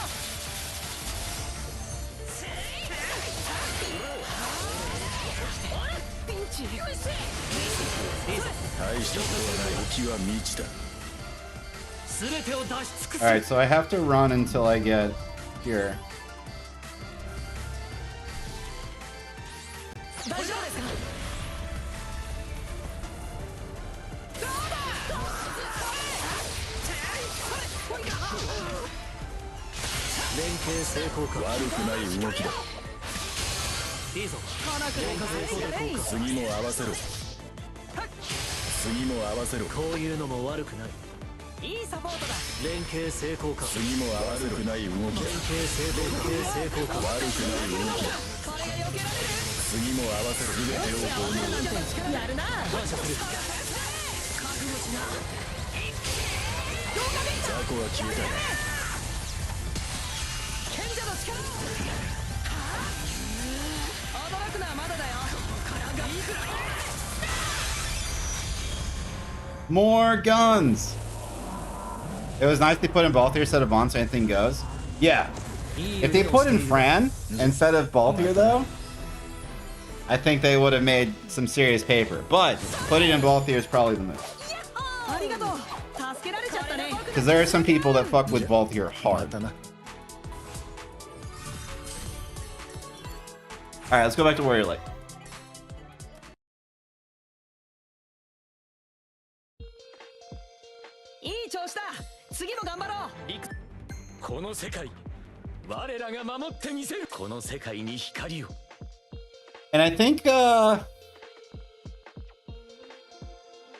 ピンチ。大したことはない。時は満ちた。 全てを出し尽くす。 Alright, so I have to run until I get here. 大丈夫ですか？連携成功か。悪くない動きだ。いいぞ。このくらいの話だね。次も合わせろ。次も合わせろ。こういうのも悪くない。いいサポートだ。連携成功か。次も悪くない動きだ。連携成功か。悪くない動きだ。これが避けられる。次も合わせろ。全てを投入。やるな。感謝する。雑魚は消えた。賢者の力。驚くのはまだだよ。 More guns! It was nice they put in Balthier instead of Bond so anything goes. Yeah. If they put in Fran instead of Balthier though, I think they would have made some serious paper. But putting in Balthier is probably the move. ありがとう。助けられちゃったね。 Because there are some people that fuck with Balthier hard. Alright, let's go back to Warrior Lake. いい調子だ。次も頑張ろう。この世界、我らが守ってみせる。この世界に光を。 And I think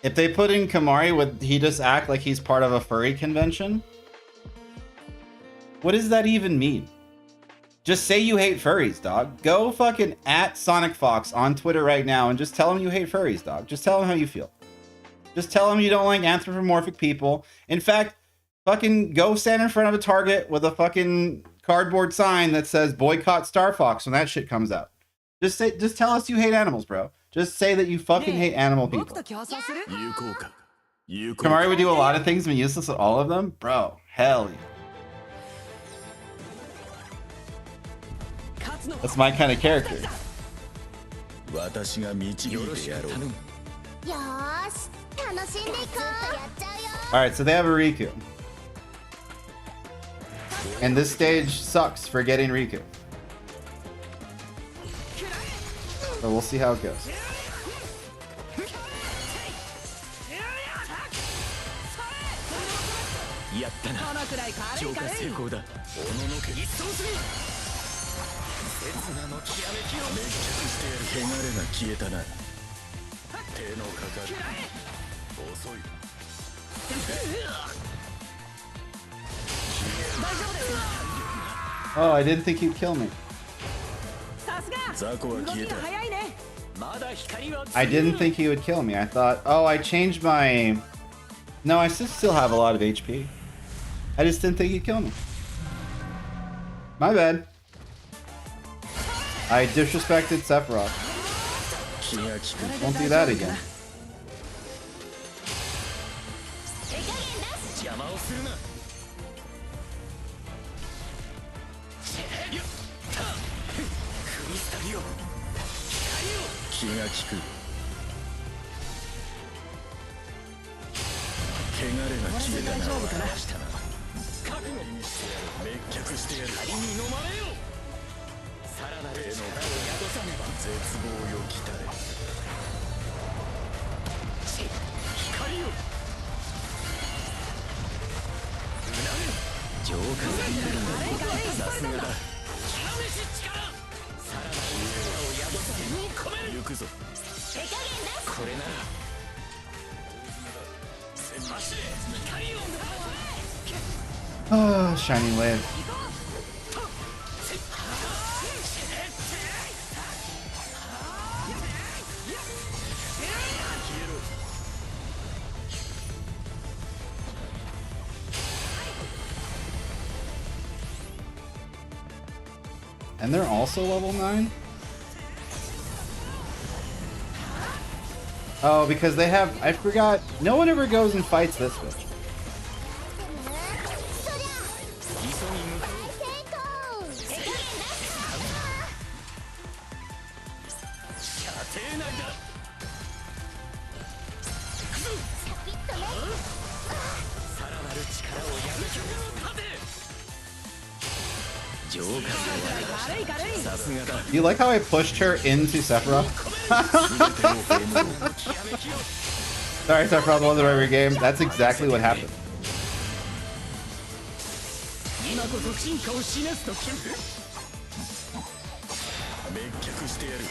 if they put in Kamari, would he just act like he's part of a furry convention? What does that even mean? Just say you hate furries, dog. Go fucking at Sonic Fox on Twitter right now and just tell him you hate furries, dog. Just tell him how you feel. Just tell him you don't like anthropomorphic people. In fact, fucking go stand in front of a Target with a fucking cardboard sign that says boycott Star Fox when that shit comes out. Just tell us you hate animals, bro. Just say that you fucking hate animal 僕 people. と競争する。有効か。有効か。 Kamari would do a lot of things and be useless at all of them? Bro, hell yeah. 勝つの。 That's my kind of character. 私が導いよろしてくやろう。頼む。よーし楽しんでいこう。やっちゃうよ。 Alright, so they have a Riku. And this stage sucks for getting Riku. But we'll see how it goes. やったな。このくらい軽浄化い軽い。成功だ。おののけ一掃する。刹那のきらめきを。滅却してやる。汚れが消えたな。手のかかる。遅い。 Oh, I didn't think he'd kill me. さすが。雑魚は消えた。動きが早いね。まだ光は。 I didn't think he would kill me. I thought, oh, I changed my... No, I still have a lot of HP. I just didn't think he'd kill me. My bad. I disrespected Sephiroth. 気が利く。 Won't do that again. 邪魔をするな。クリスタルよ。気が利く。汚れが消えたな。大丈夫かな。覚悟にしてやる。滅却してやる。光に飲まれよ。さらなる力を宿さねば。絶望よ来たれ。光よ。浄化されてるの。さすがだ。極めし力。さらなる力を宿さねば。込める。行くぞ。手加減だ。これなら。走れ。光よ。Oh, shiny wave. And they're also level 9? Oh, because they have... I forgot. No one ever goes and fights this bitch. そりゃ大成功手加減射程内だシャキッとねさらなる力をやる気を立て浄化軽い軽いさすがだ Do you like how I pushed her into Sephiroth? Sorry, Sephiroth wasn't the right game. That's exactly what happened. 今こそ進化を示すとき滅却してやる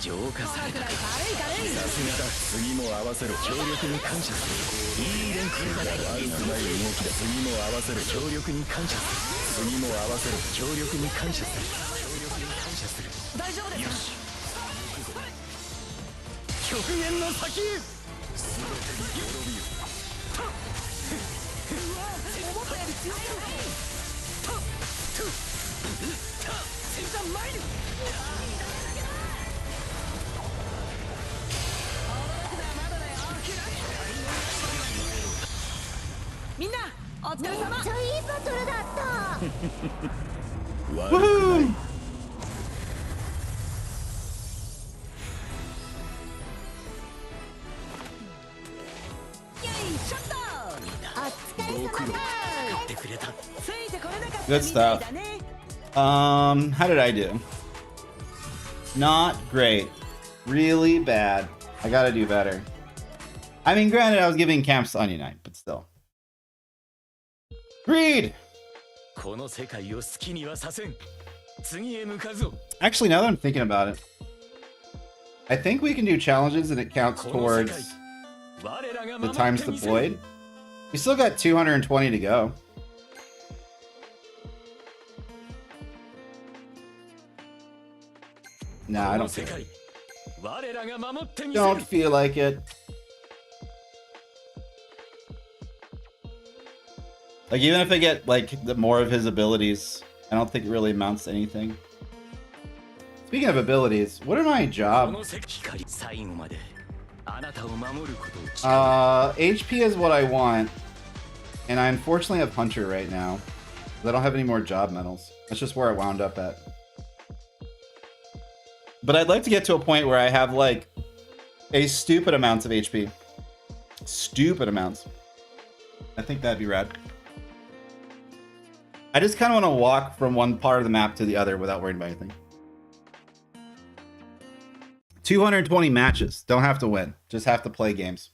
浄化された軽い軽いさすがだ次も合わせろ協力に感謝するいい連携だ悪くない動きだ次も合わせろ協力に感謝する次も合わせろ協力に感謝する協力に感謝する大丈夫です極限の先へ思ったより強い戦車参るみんなお疲れめっ様ちゃいいバトルだった悪くない イェイシャットお疲れ様だってくれたついてこれなかった Good みたい stuff. だね How did I do? Not great. Really bad. I gotta do better. I mean, granted, I was giving camps Onion Knight, but still. Greed! この世界を好きにはさせん次へ向かうぞ Actually, now that I'm thinking about it, I think we can do challenges and it counts この世 towards 界我らが the 守っ times てみせ deployed. We still got 220 to go. Nah, I この don't 世 feel 界 it. 我らが守ってみせ Don't る feel like it. Like, even if I get, like, the more of his abilities, I don't think it really amounts to anything. Speaking of abilities, what are my こ job? の世界光最後まであなたを守ることを誓う HP is what I want. And I unfortunately have Hunter right now. I don't have any more job medals. That's just where I wound up at. But I'd like to get to a point where I have, like, a stupid amounts of HP. Stupid amounts. I think that'd be rad. I just kind of want to walk from one part of the map to the other without worrying about anything. 220 matches. Don't have to win. Just have to play games.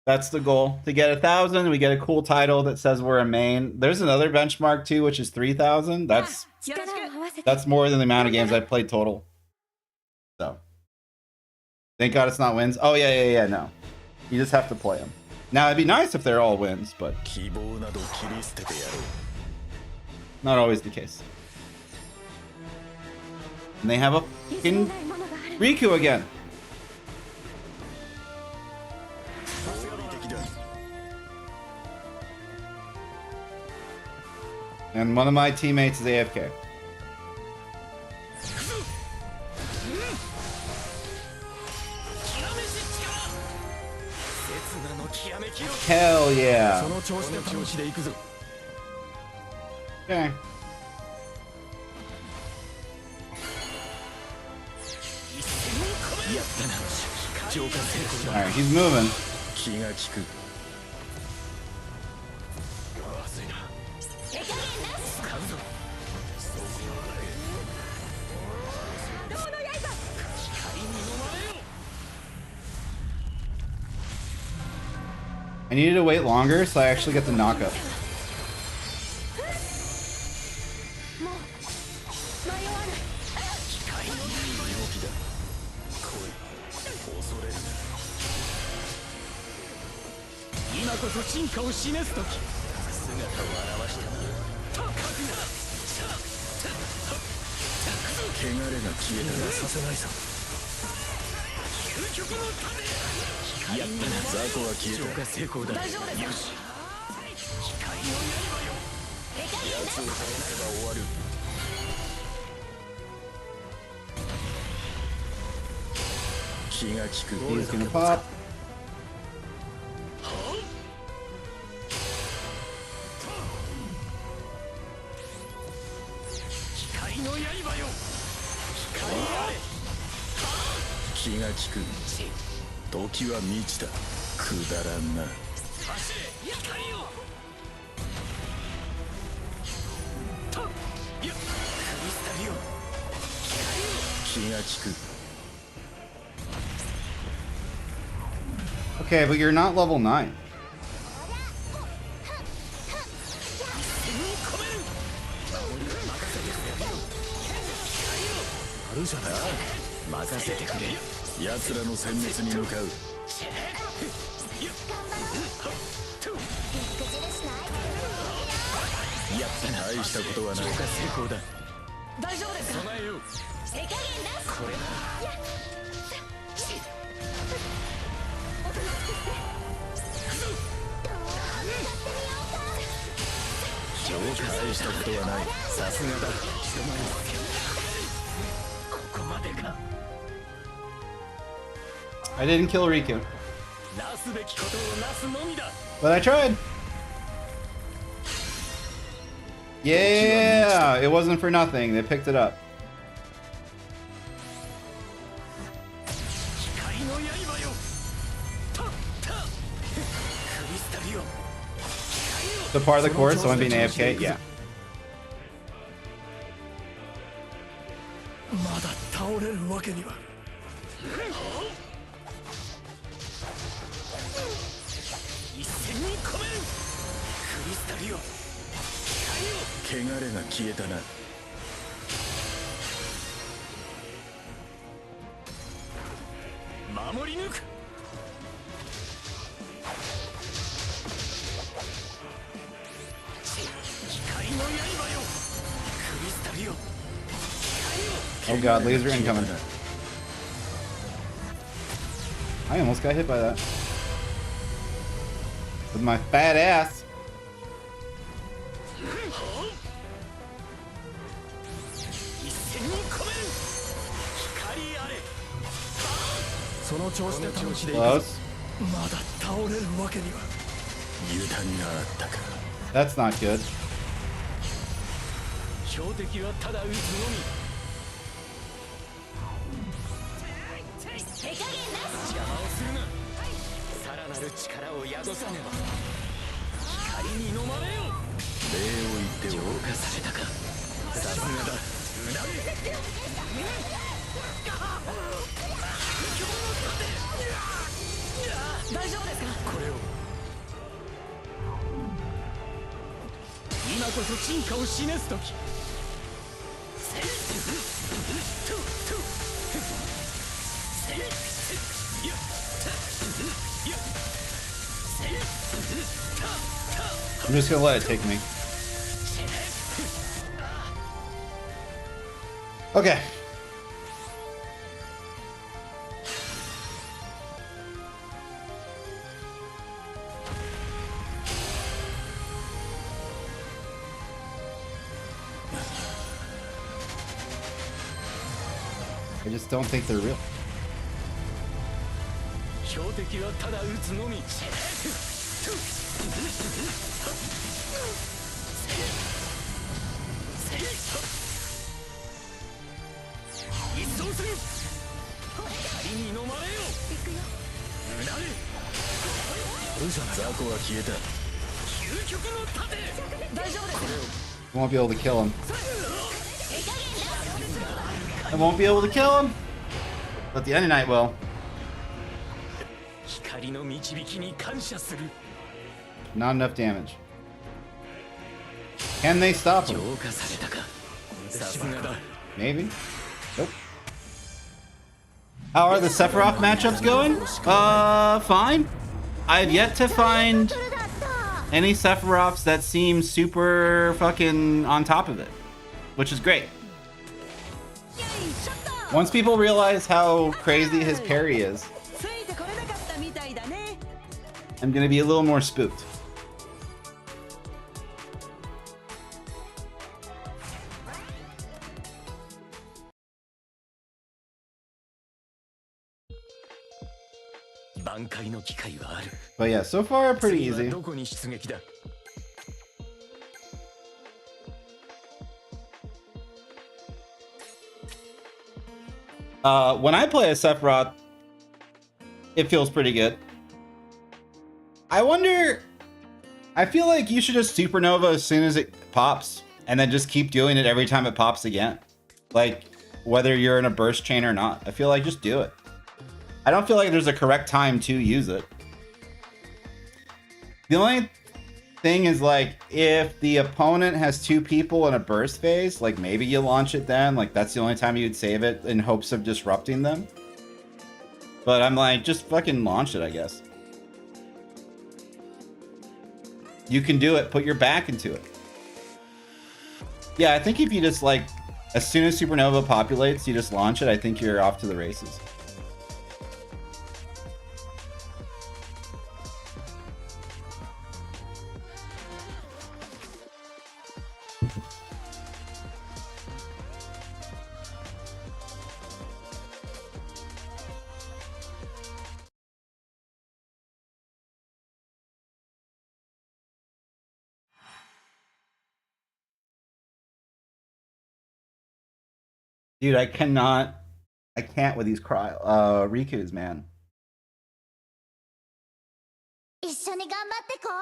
That's the goal. To get 1,000, we get a cool title that says we're a main. There's another benchmark too, which is 3,000. That's よろしく力を合わせて that's more than the amount of games I've played total. So, thank God it's not wins. Oh yeah. No, you just have to play them. Now it'd be nice if they're all wins, but 希望など切り捨ててやろう not always the case. And they have a 譲れ fucking ないものがある Riku again. 合理的だ And one of my teammates is AFK. 刹那のきらめきを Hell yeah. その調子で行くぞ Okay. やったな浄化成功 All だ right, he's moving. 気が利く手加減なし使うぞ どうの刃 I needed to wait longer, so I actually get the knockup. もう迷わない動きだ来い恐れるな今こそ進化を示す時姿を現したな汚れが消えたらさせないぞ究極の盾やったな雑魚は消えた浄化成功だ大丈夫ですか？よし光の刃よ奴を倒せば終わる気が利く He's gonna pop. 光の刃よ光あれ気が利く時は満ちたくだらんな走れ光よとよクリスタルよ気が利く Okay, but you're not level 9. あるじゃない任せてくれ奴らの殲滅に向かうやったな大したことはない浄化成功だ大丈夫ですか？備えよう手加減出すこれ大したことはないさすがだここまでか I didn't kill Riku, なすべきことをなすのみだ but I tried. Yeah, it wasn't for nothing. They picked it up. 光の刃よたクリスタルよ The part of the course, someone being AFK? Yeah. まだ倒れるわけには一戦に込めるクリスタルよ汚れが消えたな守り抜く光の刃よクリスタルよ Oh god, laser incoming. I almost got hit by that. With my fat ass. 一戦に込める光あれその調子で楽しでいく Close. まだ倒れるわけには油断があったか That's not good. 標的はただ撃つのみ手加減出す邪魔をするなさらなる力を宿さねば光に飲まれよ礼を言って浄お化されたかさすがだうなれ大丈夫ですか？これを今こそ進化を示す時I'm just gonna let it take me. Okay. I just don't think they're real. 標的はただ撃つのみ一掃する光に飲まれようなれ雑魚は消えた究極の盾大丈夫ですか？ I won't be able to kill him. I won't be able to kill him. But the Ender Knight will. 光の導きに感謝する Not enough damage. Can they stop 浄 him? 化されたかさすがだ Maybe. Nope. How are the Sephiroth matchups going? Fine. I've yet to find any Sephiroths that seem super fucking on top of it, which is great. Once people realize how crazy his parry is, ついてこれなかったみたいだね I'm gonna be a little more spooked. But yeah, so far pretty easy. どこに出撃だ When I play a Sephiroth, it feels pretty good. I wonder... I feel like you should just supernova as soon as it pops, and then just keep doing it every time it pops again. Like, whether you're in a burst chain or not. I feel like just do it. I don't feel like there's a correct time to use it. The only thing is, like, if the opponent has 2 people in a burst phase, like, maybe you launch it then. Like, that's the only time you'd save it in hopes of disrupting them. But I'm like, just fucking launch it, I guess. You can do it. Put your back into it. Yeah, I think if you just, like, as soon as Supernova populates, you just launch it, I think you're off to the races. Dude, I can't with these Rikus, man. 一緒に頑張ってこう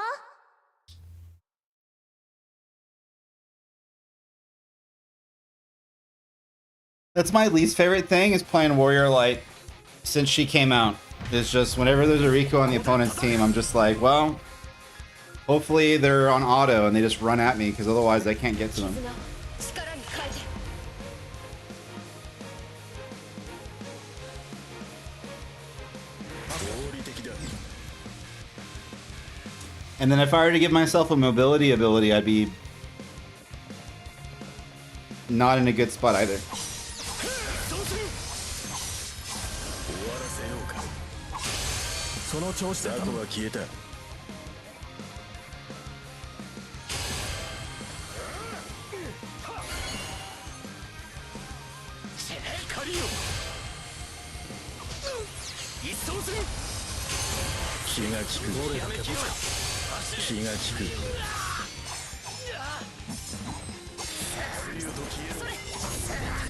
That's my least favorite thing is playing Warrior Light since she came out. It's just whenever there's a Riku on the opponent's team, I'm just like, well, hopefully they're on auto and they just run at me because otherwise I can't get to them. 力に変えて And then if I were to give myself a mobility ability, I'd be not in a good spot either. その調子だとは消えた 気が利く気が利く立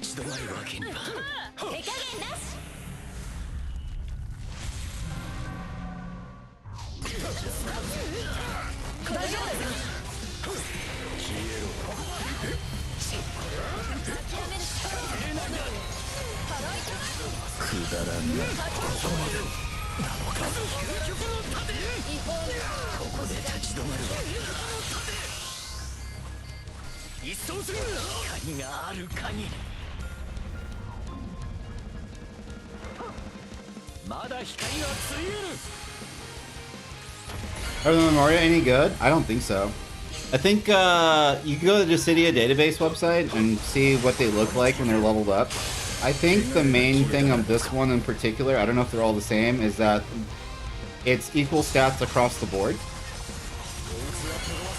ち止まるわけには手加減なし くだらんなここで立ち止まるわ一掃する光がある限りまだ光はついえる Are the Memoria any good? I don't think so. I think you can go to the Dissidia database website and see what they look like when they're leveled up. I think the main thing on this one in particular, I don't know if they're all the same, is that it's equal stats across the board.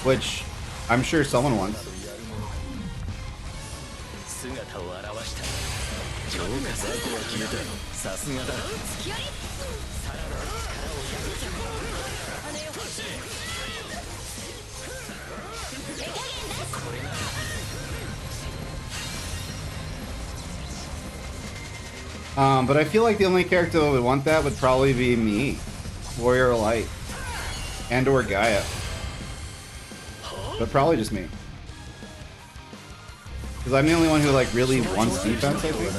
Which I'm sure someone wants. 姿を現したジョーカザコは消えたさすがだ But I feel like the only character that would want that would probably be me, Warrior Light, and or Gaia. But probably just me. Because I'm the only one who like really wants defense, I think.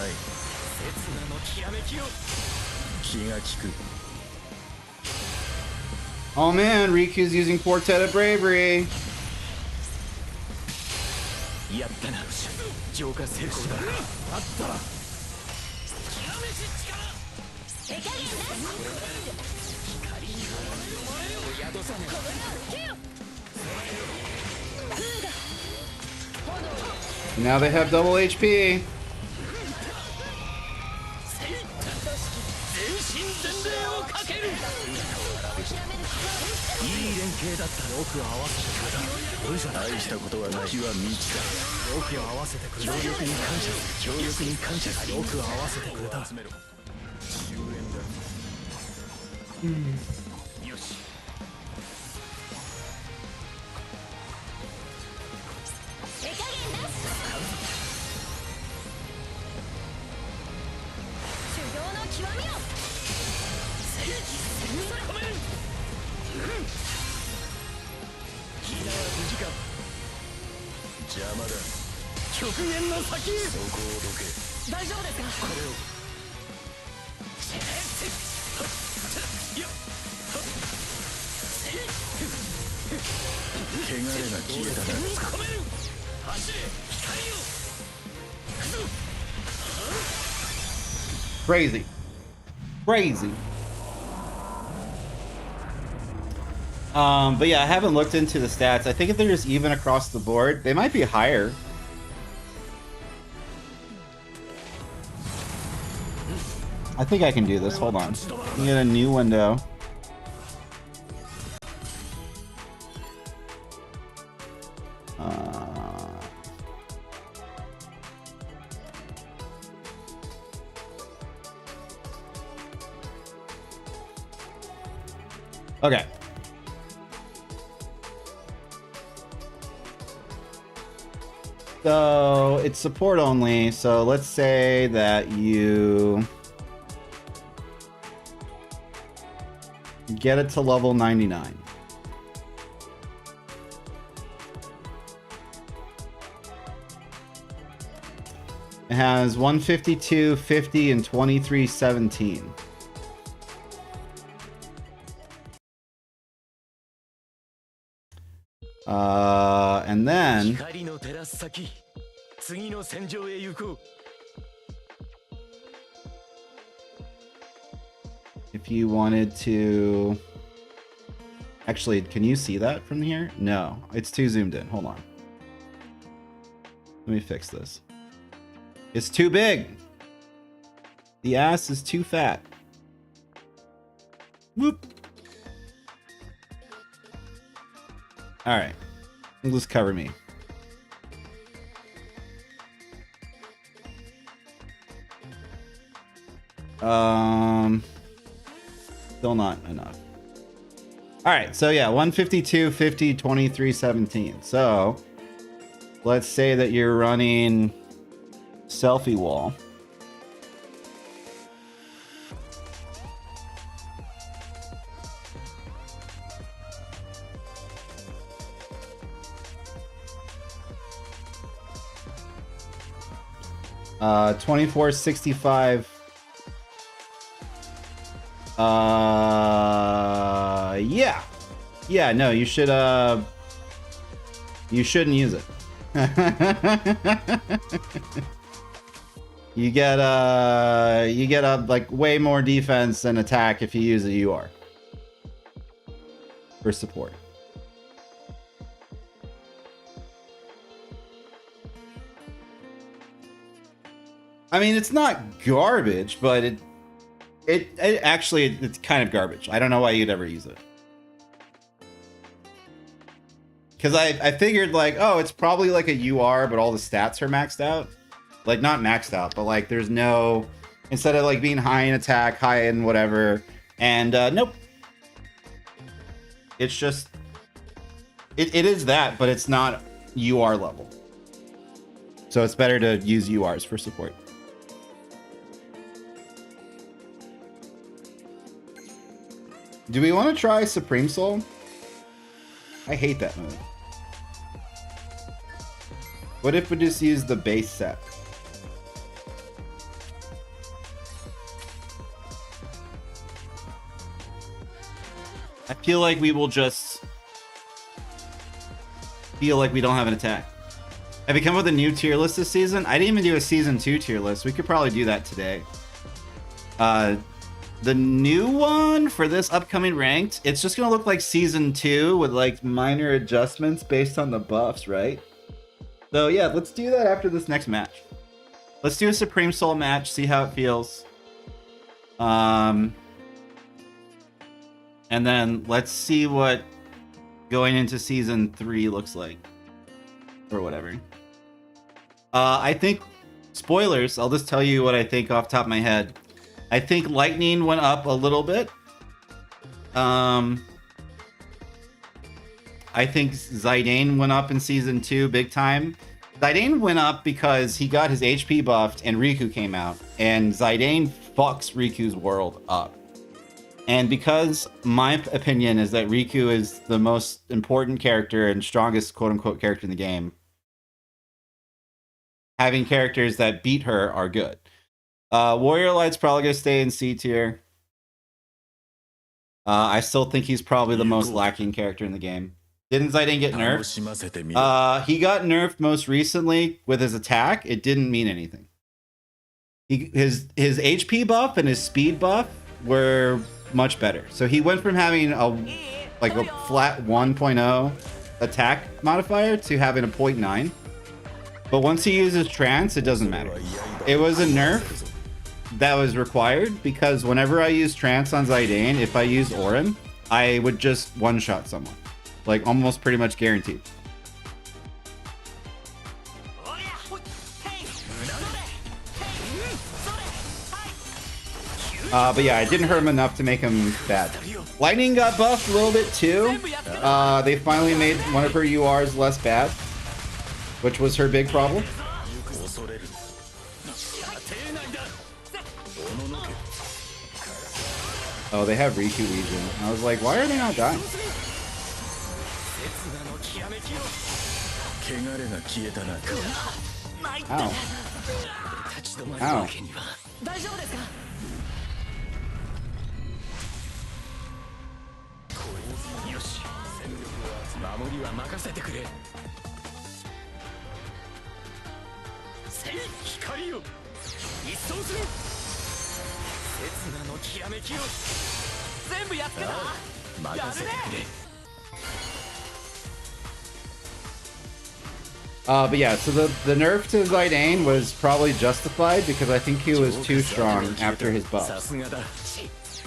気が利く Oh man, Riku's using Quartet of Bravery. やったな浄化成功だあったら 手加減なし Now they have double HP. 全身全霊をかける。いい連携だったらよく合わせてくれた。俺じゃない。大したことはない。気は未知だ。よく合わせてくれた。協力に感謝する。協力に感謝する。よく合わせてくれた。集めろ。よし。手加減なし。修行の極みよ。邪魔だ。極限の先へ。そこをどけ。大丈夫ですか？これを。汚れが消えたな。込める。走れ。光よ。 Crazy. Crazy. But yeah, I haven't looked into the stats. I think if they're just even across the board, they might be higher. I think I can do this. Hold on. Let me get a new window. Okay. So it's support only. So let's say that you get it to level 99. It has 152, 50, and 2317. And then 光の照らす先。次の戦場へ行こう。 if you wanted to actually, can you see that from here? No, it's too zoomed in. Hold on. Let me fix this. It's too big. The ass is too fat. Whoop. All right. Just cover me. Still not enough. All right, so yeah, 152, 50, 23, 17. So let's say that you're running selfie wall. Uh, 2465. Yeah, no, you shouldn't use it. You get like way more defense and attack if you use a UR for support. I mean, it's not garbage, but it actually, it's kind of garbage. I don't know why you'd ever use it. Because I figured like, oh, it's probably like a UR, but all the stats are maxed out. Like, not maxed out, but like there's no, instead of like being high in attack, high in whatever. And nope. It's just, it is that, but it's not UR level. So it's better to use URs for support. Do we want to try Supreme Soul? I hate that move. What if we just use the base set? I feel like we will just feel like we don't have an attack. Have you come up with a new tier list this season? I didn't even do a season 2 tier list. We could probably do that today. The new one for this upcoming ranked, it's just gonna look like season 2 with like minor adjustments based on the buffs, right? So yeah, let's do that after this next match. Let's do a Supreme Soul match, see how it feels. And then let's see what going into season 3 looks like. Or whatever. I think, spoilers, I'll just tell you what I think off the top of my head. I think Lightning went up a little bit. I think Zidane went up in season 2 big time. Zidane went up because he got his HP buffed and Riku came out. And Zidane fucks Riku's world up. And because my opinion is that Riku is the most important character and strongest quote-unquote character in the game, having characters that beat her are good. Warrior Light's probably going to stay in C tier. I still think he's probably the most lacking character in the game. Didn't Zidane get nerfed? He got nerfed most recently with his attack. It didn't mean anything. His HP buff and his speed buff were much better. So he went from having a flat 1.0 attack modifier to having a 0.9. But once he uses trance, it doesn't matter. It was a nerf that was required because whenever I use trance on Zidane, if I use Auron, I would just one-shot someone. Like, almost pretty much guaranteed. But yeah, it didn't hurt him enough to make him bad. Lightning got buffed a little bit too. They finally made one of her URs less bad, which was her big problem. Oh, they have Riku Legion. I was like, why are they not dying? Ow. Ow. 大丈夫ですか よし戦力は守りは任せてくれせい光よ一掃する刹那のきらめきよ全部やっつけた任せてくれ But yeah, so the nerf to Zidane was probably justified because I think he was too strong after his buff.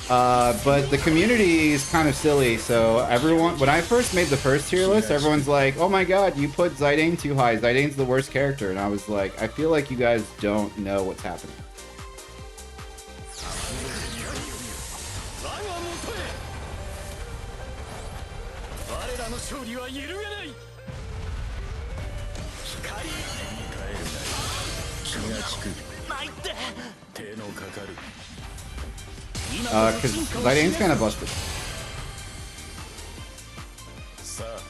But the community is kind of silly, so everyone, when I first made the first tier list, everyone's like, oh my god, you put Zidane too high, Zidane's the worst character, and I was like, I feel like you guys don't know what's happening. Because Zidane's kind of busted. さあ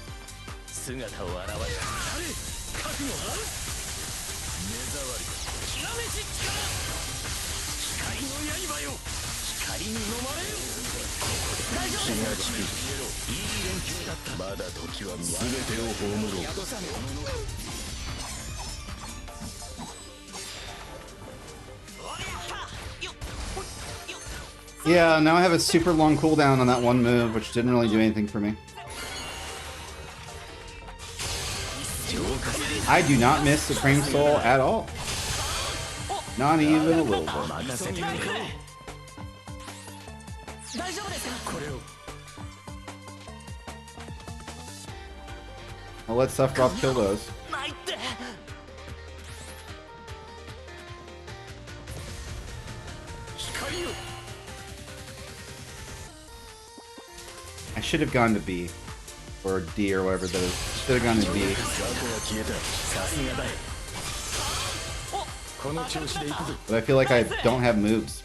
姿を現れ覚悟は目障り極めし力光の刃よ光に飲まれよ大丈夫ですいい連休だったまだ時は全てを葬ろう Yeah, now I have a super long cooldown on that one move, which didn't really do anything for me. I do not miss Supreme Soul at all. Not even a little bit. I'll let Sephiroth kill those. I should have gone to B. Or D or whatever that is. Should have gone to D. But I feel like I don't have moves.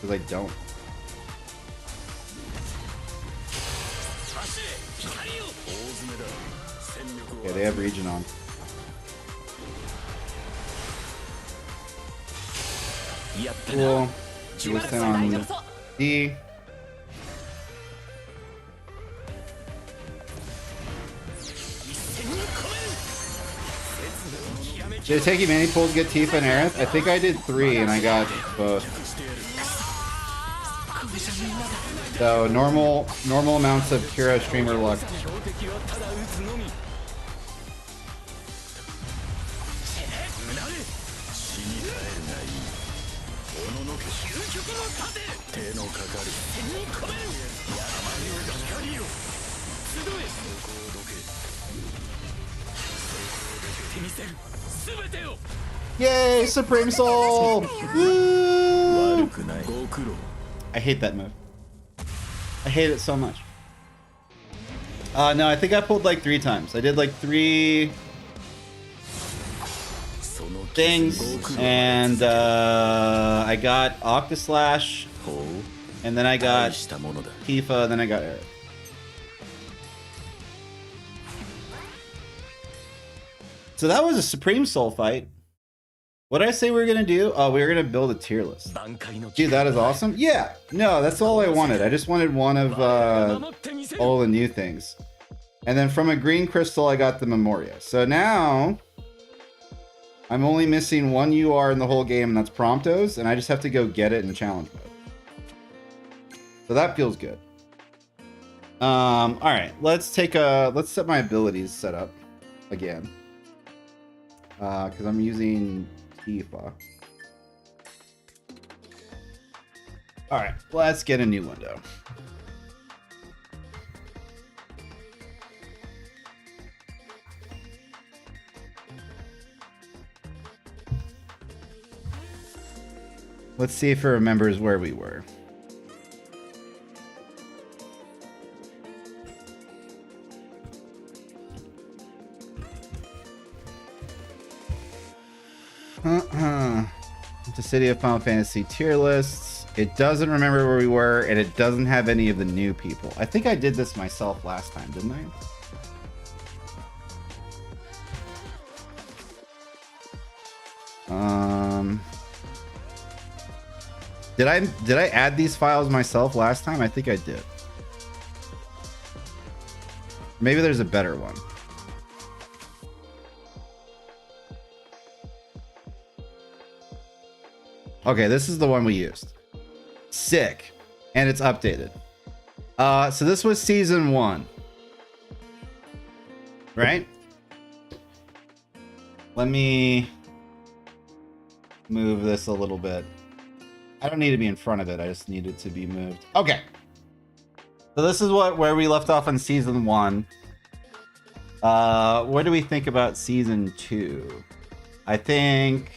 Because I don't. Okay, they have Region on. Cool. Just on D. Did it take you many pulls to get Tifa and Aerith? I think I did 3 and I got both. So normal amounts of Kira streamer luck. 究極の盾手のかかる手に込める光を集えここをどけ手にせる全てを Yay, Supreme Soul! Woo! 悪くないご苦労 I hate that move. I hate it so much. No, I think I pulled like 3 times. I did like 3 その things, and I got Octaslash, ほう and then I 大 got したものだ Tifa, and then I got Eric. So that was a Supreme Soul fight. What did I say we were gonna do? Oh, we were gonna build a tier list. 挽回の Dude, that is awesome. Yeah, no, that's all I wanted. I just wanted one of 守ってみせる all the new things. And then from a green crystal, I got the Memoria. So now I'm only missing 1 UR in the whole game, and that's Promptos, and I just have to go get it in challenge mode. So that feels good. All right, let's set my abilities set up again. Because I'm using Tifa. All right, let's get a new window. Let's see if it remembers where we were. The City of Final Fantasy tier lists. It doesn't remember where we were, and it doesn't have any of the new people. I think I did this myself last time, didn't I? Did I add these files myself last time? I think I did. Maybe there's a better one. Okay, this is the one we used. Sick. And it's updated. So this was season 1. Right? Let me move this a little bit. I don't need to be in front of it. I just need it to be moved. Okay. So this is where we left off in season 1. What do we think about season 2? I think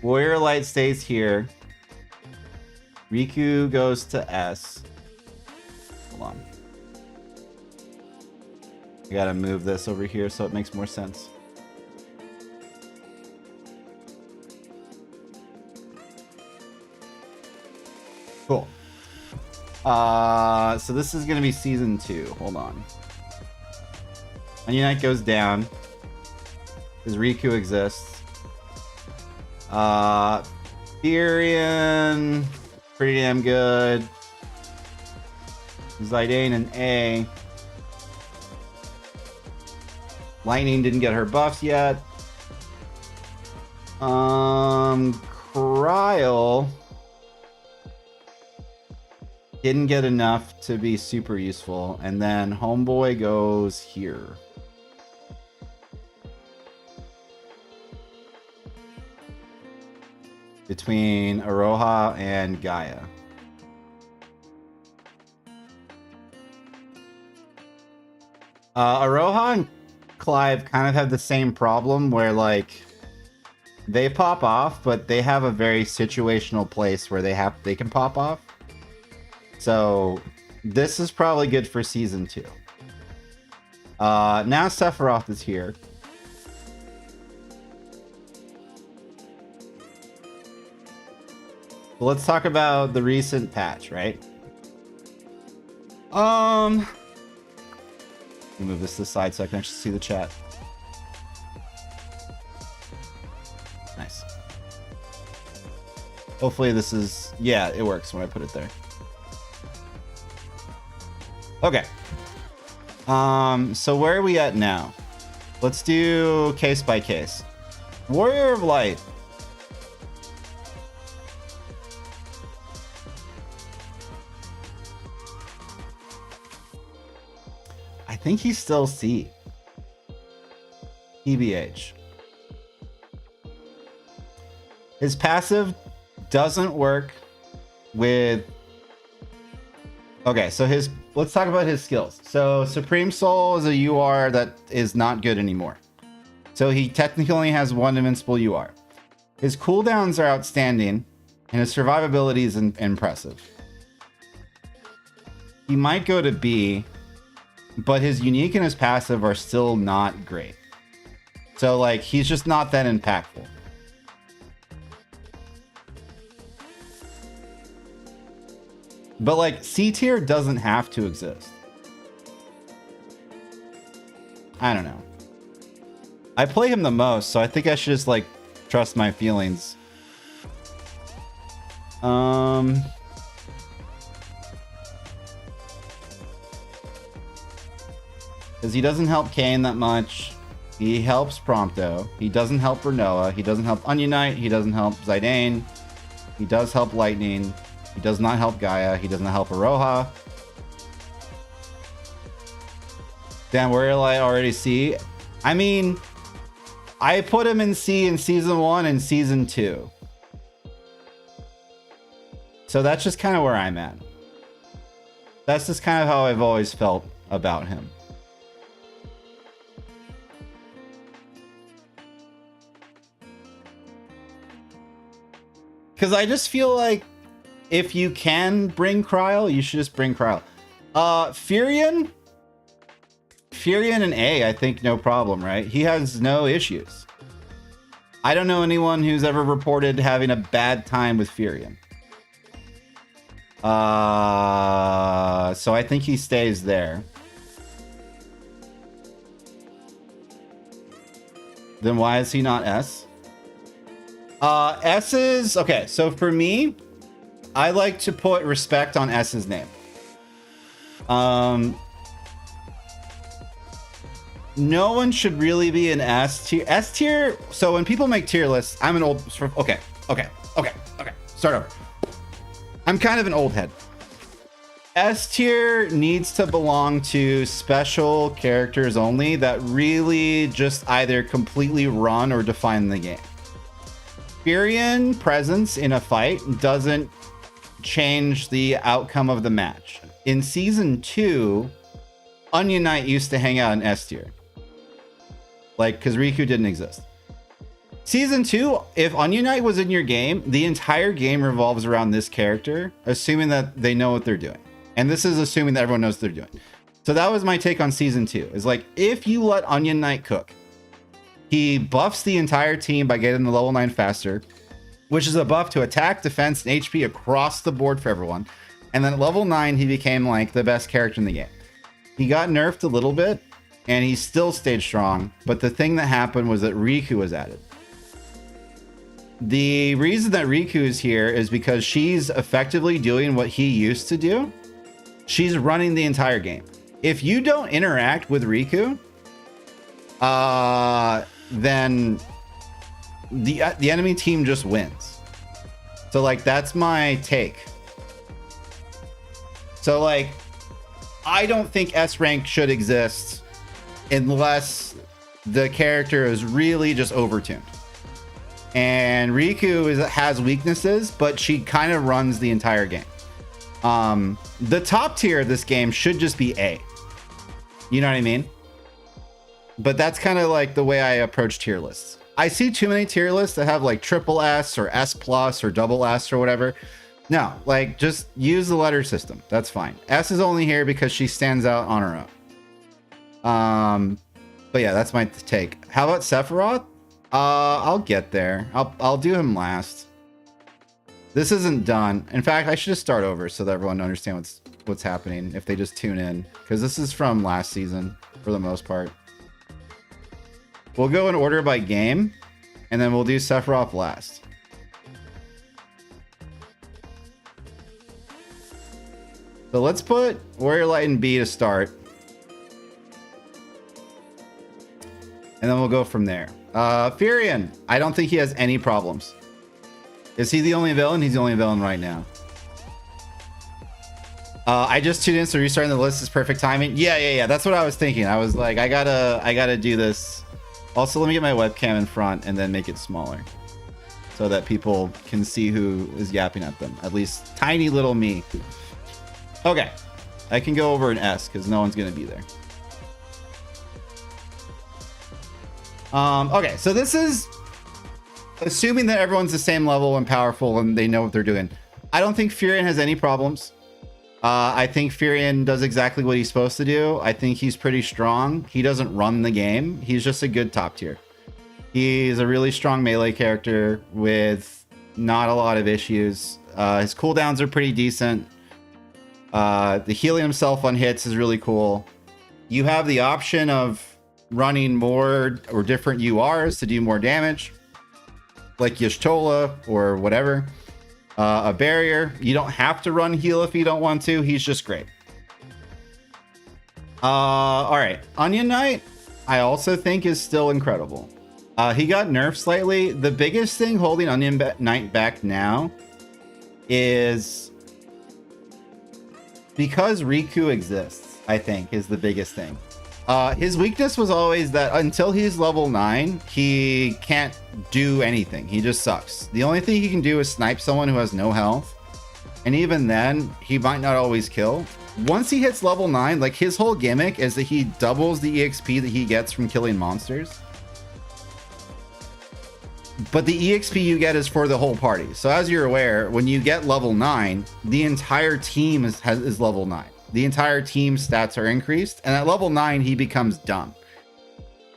Warrior Light stays here. Riku goes to S. Hold on. I gotta move this over here so it makes more sense. Cool. So this is gonna be season 2. Hold on. Onion Knight goes down. Because Riku exists. Furion, pretty damn good. Zidane and A. Lightning didn't get her buffs yet. Cryle didn't get enough to be super useful, and then Homeboy goes here. Between Aroha and Gaia. Aroha and Clive kind of have the same problem where, like, they pop off, but they have a very situational place where they can pop off. So this is probably good for season 2. Now Sephiroth is here. Well, let's talk about the recent patch, right? Let me move this to the side so I can actually see the chat. Nice. Hopefully this is... Yeah, it works when I put it there. Okay. So where are we at now? Let's do case by case. Warrior of Light. I think he's still C. TBH. His passive doesn't work with... Okay, so let's talk about his skills. So Supreme Soul is a UR that is not good anymore. So he technically only has one invincible UR. His cooldowns are outstanding, and his survivability is impressive. He might go to B, but his unique and his passive are still not great. So like, he's just not that impactful. But like, C tier doesn't have to exist. I don't know. I play him the most, so I think I should just like trust my feelings. Because he doesn't help Kayn that much. He helps Prompto. He doesn't help Rinoa. He doesn't help Onion Knight. He doesn't help Zidane. He does help Lightning. He does not help Gaia. He doesn't help Aroha. Damn, where will I already see? I mean, I put him in C in Season 1 and Season 2. So that's just kind of where I'm at. That's just kind of how I've always felt about him. Because I just feel like if you can bring Kryl, you should just bring Kryl. Furion and A, I think no problem, right? He has no issues. I don't know anyone who's ever reported having a bad time with Furion. So I think he stays there. Then why is he not S? S is... Okay, so for me, I like to put respect on S's name. No one should really be an S tier. S tier, so when people make tier lists, I'm an old... Okay. Start over. I'm kind of an old head. S tier needs to belong to special characters only that really just either completely run or define the game. Furion presence in a fight doesn't change the outcome of the match. In Season 2, Onion Knight used to hang out in S tier. Like, because Riku didn't exist. Season 2, if Onion Knight was in your game, the entire game revolves around this character, assuming that they know what they're doing. And this is assuming that everyone knows what they're doing. So that was my take on Season 2. Is like, if you let Onion Knight cook, he buffs the entire team by getting the level 9 faster, which is a buff to attack, defense, and HP across the board for everyone. And then at level 9, he became like the best character in the game. He got nerfed a little bit, and he still stayed strong. But the thing that happened was that Riku was added. The reason that Riku is here is because she's effectively doing what he used to do. She's running the entire game. If you don't interact with Riku, then the enemy team just wins. So like, that's my take. So like, I don't think S rank should exist unless the character is really just overtuned. And Riku has weaknesses, but she kind of runs the entire game. The top tier of this game should just be A. You know what I mean? But that's kind of like the way I approach tier lists. I see too many tier lists that have like triple S or S plus or double S or whatever. No, like just use the letter system. That's fine. S is only here because she stands out on her own. But yeah, that's my take. How about Sephiroth? I'll get there. I'll do him last. This isn't done. In fact, I should just start over so that everyone understands what's happening if they just tune in, because this is from last season for the most part. We'll go in order by game, and then we'll do Sephiroth last. So let's put Warrior Light in B to start. And then we'll go from there. Furion, I don't think he has any problems. Is he the only villain? He's the only villain right now. I just tuned in, so restarting the list is perfect timing. Yeah. That's what I was thinking. I was like, I gotta do this. Also, let me get my webcam in front and then make it smaller. so that people can see who is yapping at them. At least tiny little me. Okay. I can go over an S because no one's going to be there. Okay, so this is assuming that everyone's the same level and powerful and they know what they're doing. I don't think Furion has any problems. I think Furion does exactly what he's supposed to do. I think he's pretty strong. He doesn't run the game. He's just a good top tier. He's a really strong melee character with not a lot of issues. His cooldowns are pretty decent. The healing himself on hits is really cool. You have the option of running more or different URs to do more damage, like Y'shtola or whatever. A barrier. You don't have to run heal if you don't want to. He's just great. All right. Onion Knight, I also think is still incredible. He got nerfed slightly. The biggest thing holding Onion Knight back now is because Riku exists, I think, is the biggest thing. His weakness was always that until he's level 9, he can't do anything. He just sucks. The only thing he can do is snipe someone who has no health. And even then, he might not always kill. Once he hits level 9, like his whole gimmick is that he doubles the EXP that he gets from killing monsters. But the EXP you get is for the whole party. So as you're aware, when you get level 9, the entire team is level 9. The entire team's stats are increased, and at level 9 he becomes dumb.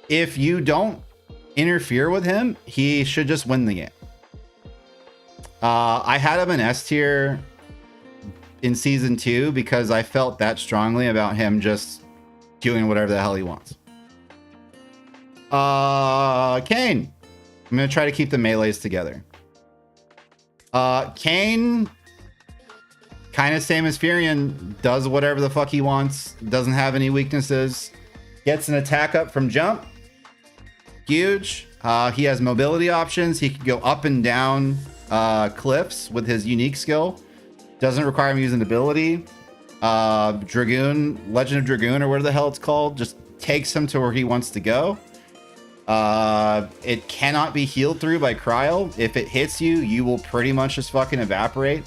If you don't interfere with him, he should just win the game. I had him in S tier in season 2 because I felt that strongly about him just doing whatever the hell he wants. Kayn. I'm gonna try to keep the melees together. Kayn, kind of same as Furion, does whatever the fuck he wants, doesn't have any weaknesses, gets an attack up from jump. Huge. He has mobility options. He can go up and down cliffs with his unique skill. Doesn't require him using ability. Dragoon, Legend of Dragoon, or whatever the hell it's called, just takes him to where he wants to go. It cannot be healed through by Cryo. If it hits you, you will pretty much just fucking evaporate.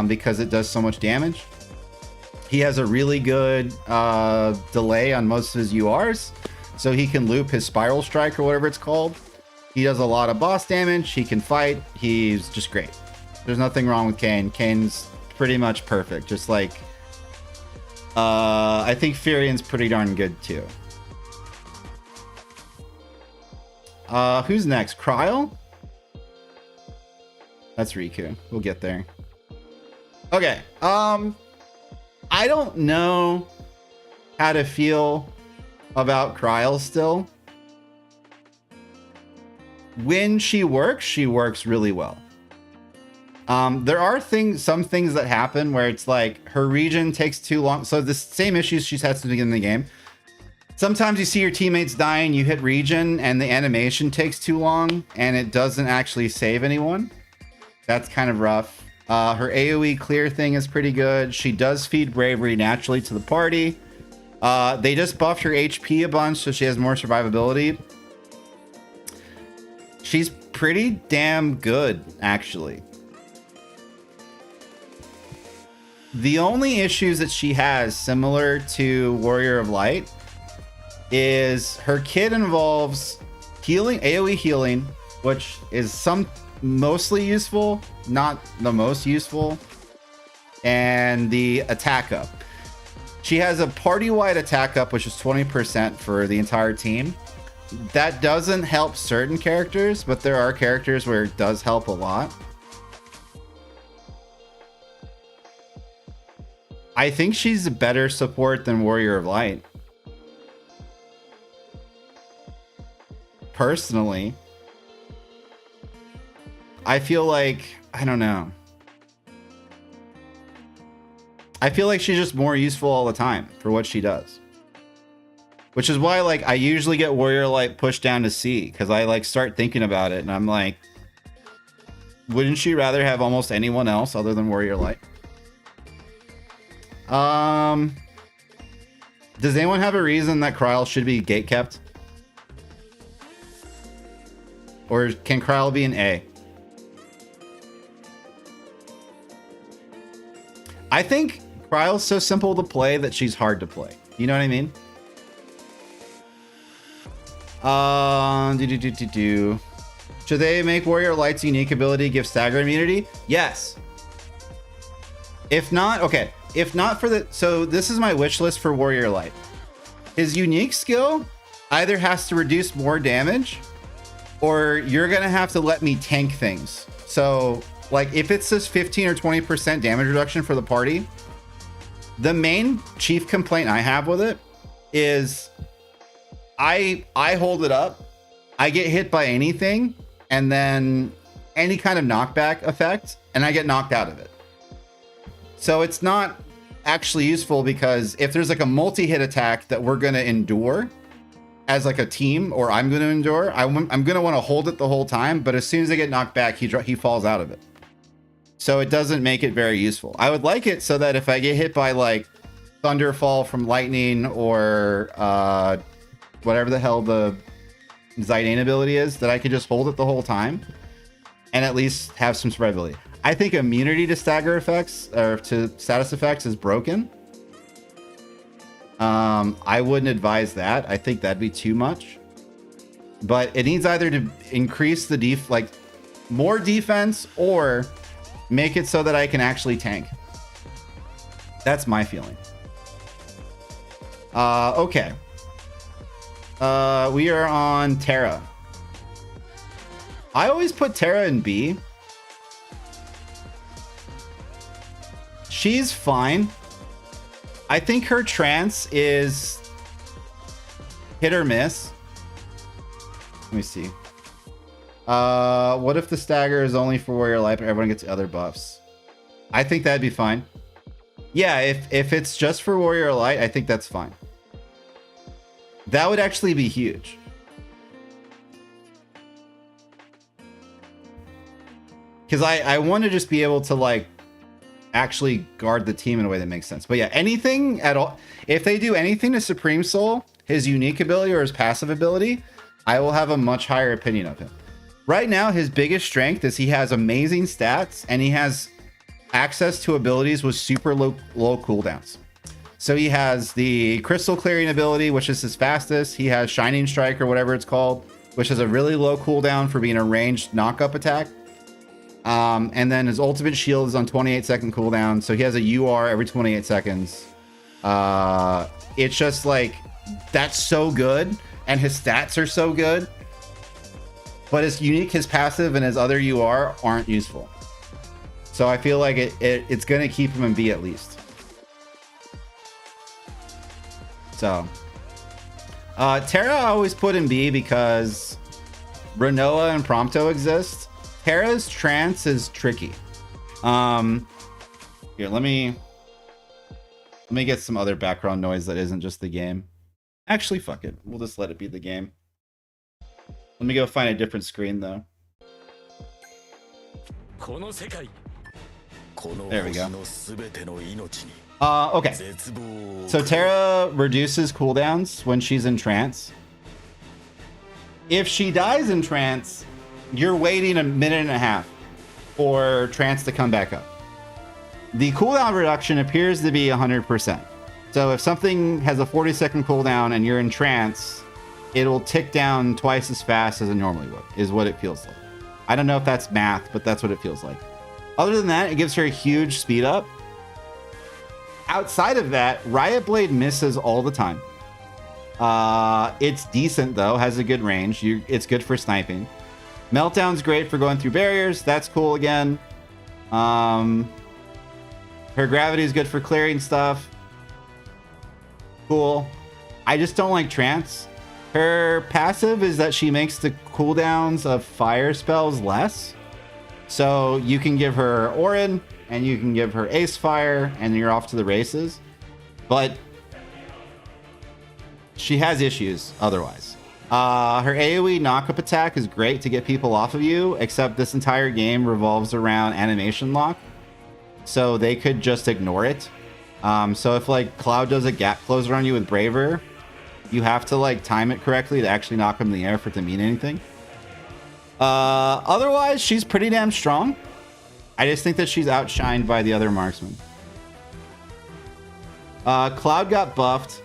Because it does so much damage. He has a really good delay on most of his URs, so he can loop his Spiral Strike or whatever it's called. He does a lot of boss damage. He can fight. He's just great. There's nothing wrong with Kayn. Kayn's pretty much perfect. Just like I think Furion's pretty darn good too. Who's next? Cryo? That's Riku. We'll get there. Okay, I don't know how to feel about Cryo still. When she works really well. There are some things that happen where it's like her regen takes too long. So the same issues she's had since the beginning of the game. Sometimes you see your teammates dying, you hit regen, and the animation takes too long, and it doesn't actually save anyone. That's kind of rough. Her AoE clear thing is pretty good. She does feed bravery naturally to the party. They just buffed her HP a bunch, so she has more survivability. She's pretty damn good, actually. The only issues that she has, similar to Warrior of Light, is her kit involves healing, AoE healing, which is mostly useful, not the most useful, and the attack up. She has a party-wide attack up, which is 20% for the entire team. That doesn't help certain characters, but there are characters where it does help a lot. I think she's a better support than Warrior of Light. Personally, I feel like, I don't know. I feel like she's just more useful all the time for what she does. Which is why, like, I usually get Warrior Light pushed down to C, because I, like, start thinking about it, and I'm like, wouldn't she rather have almost anyone else other than Warrior Light? Does anyone have a reason that Kryl should be gatekept? Or can Kryl be an A? I think Kryle's so simple to play that she's hard to play. You know what I mean? Should they make Warrior Light's unique ability give stagger immunity? Yes. If not, okay. If not for the... So this is my wish list for Warrior Light. His unique skill either has to reduce more damage, or you're going to have to let me tank things. So, like, if it's this 15 or 20% damage reduction for the party, the main chief complaint I have with it is I hold it up, I get hit by anything, and then any kind of knockback effect, and I get knocked out of it. So it's not actually useful, because if there's like a multi-hit attack that we're going to endure as like a team, or I'm going to endure, I'm going to want to hold it the whole time, but as soon as I get knocked back, he falls out of it. So it doesn't make it very useful. I would like it so that if I get hit by like Thunderfall from lightning, or whatever the hell the Zidane ability is, that I could just hold it the whole time and at least have some survivability. I think immunity to stagger effects, or to status effects, is broken. I wouldn't advise that. I think that'd be too much. But it needs either to increase the more defense, or make it so that I can actually tank. That's my feeling. Okay. We are on Terra. I always put Terra in B. She's fine. I think her trance is hit or miss. Let me see. What if the stagger is only for Warrior Light, but everyone gets other buffs? I think that'd be fine. Yeah, if it's just for Warrior Light, I think that's fine. That would actually be huge. Because I want to just be able to like actually guard the team in a way that makes sense. But yeah, anything at all, if they do anything to Supreme Soul, his unique ability or his passive ability, I will have a much higher opinion of him. Right now, his biggest strength is he has amazing stats, and he has access to abilities with super low cooldowns. So he has the Crystal Clearing ability, which is his fastest. He has Shining Strike, or whatever it's called, which is a really low cooldown for being a ranged knock-up attack. And then his ultimate shield is on 28-second cooldown, so he has a UR every 28 seconds. It's just like, that's so good, and his stats are so good, but his unique, his passive, and his other UR aren't useful. So I feel like it's going to keep him in B at least. So Terra I always put in B because Renoa and Prompto exist. Terra's trance is tricky. Here, let me get some other background noise that isn't just the game. Actually, fuck it. We'll just let it be the game. Let me go find a different screen though. There we go. Okay. So Terra reduces cooldowns when she's in trance. If she dies in trance, you're waiting a minute and a half for trance to come back up. The cooldown reduction appears to be 100%. So if something has a 40-second cooldown and you're in trance, it'll tick down twice as fast as it normally would, is what it feels like. I don't know if that's math, but that's what it feels like. Other than that, it gives her a huge speed up. Outside of that, Riot Blade misses all the time. It's decent though, has a good range. It's good for sniping. Meltdown's great for going through barriers. That's cool again. Her gravity is good for clearing stuff. Cool. I just don't like trance. Her passive is that she makes the cooldowns of fire spells less. So you can give her Orin, and you can give her Ace Fire, and you're off to the races. But she has issues otherwise. Her AoE knock-up attack is great to get people off of you, except this entire game revolves around animation lock. So they could just ignore it. So if like Cloud does a gap closer on you with Braver, you have to like time it correctly to actually knock him in the air for it to mean anything. Otherwise, she's pretty damn strong. I just think that she's outshined by the other marksmen. Cloud got buffed.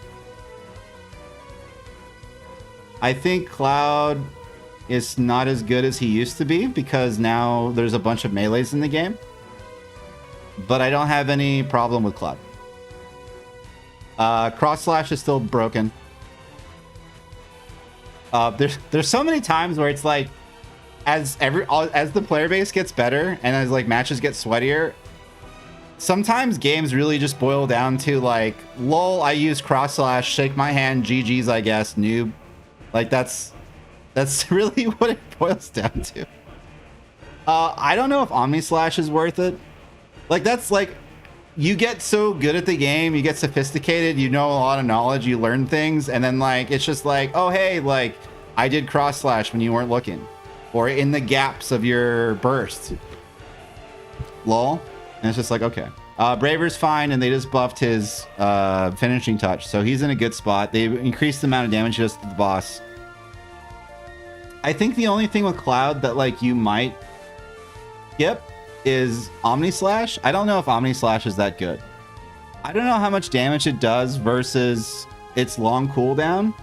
I think Cloud is not as good as he used to be because now there's a bunch of melees in the game. But I don't have any problem with Cloud. Cross slash is still broken. There's so many times where it's like, as the player base gets better and as like matches get sweatier, sometimes games really just boil down to like, lol, I use cross slash, shake my hand, GG's, I guess, noob. Like that's really what it boils down to. I don't know if Omni Slash is worth it. Like that's like, you get so good at the game, you get sophisticated, you know a lot of knowledge, you learn things, and then like it's just like, oh hey, like I did cross slash when you weren't looking, or in the gaps of your burst. Lol. And it's just like, okay. Braver's fine, and they just buffed his finishing touch, so he's in a good spot. They increased the amount of damage he does to the boss. I think the only thing with Cloud that like you might skip is Omni Slash. I don't know if Omni Slash is that good. I don't know how much damage it does versus its long cooldown,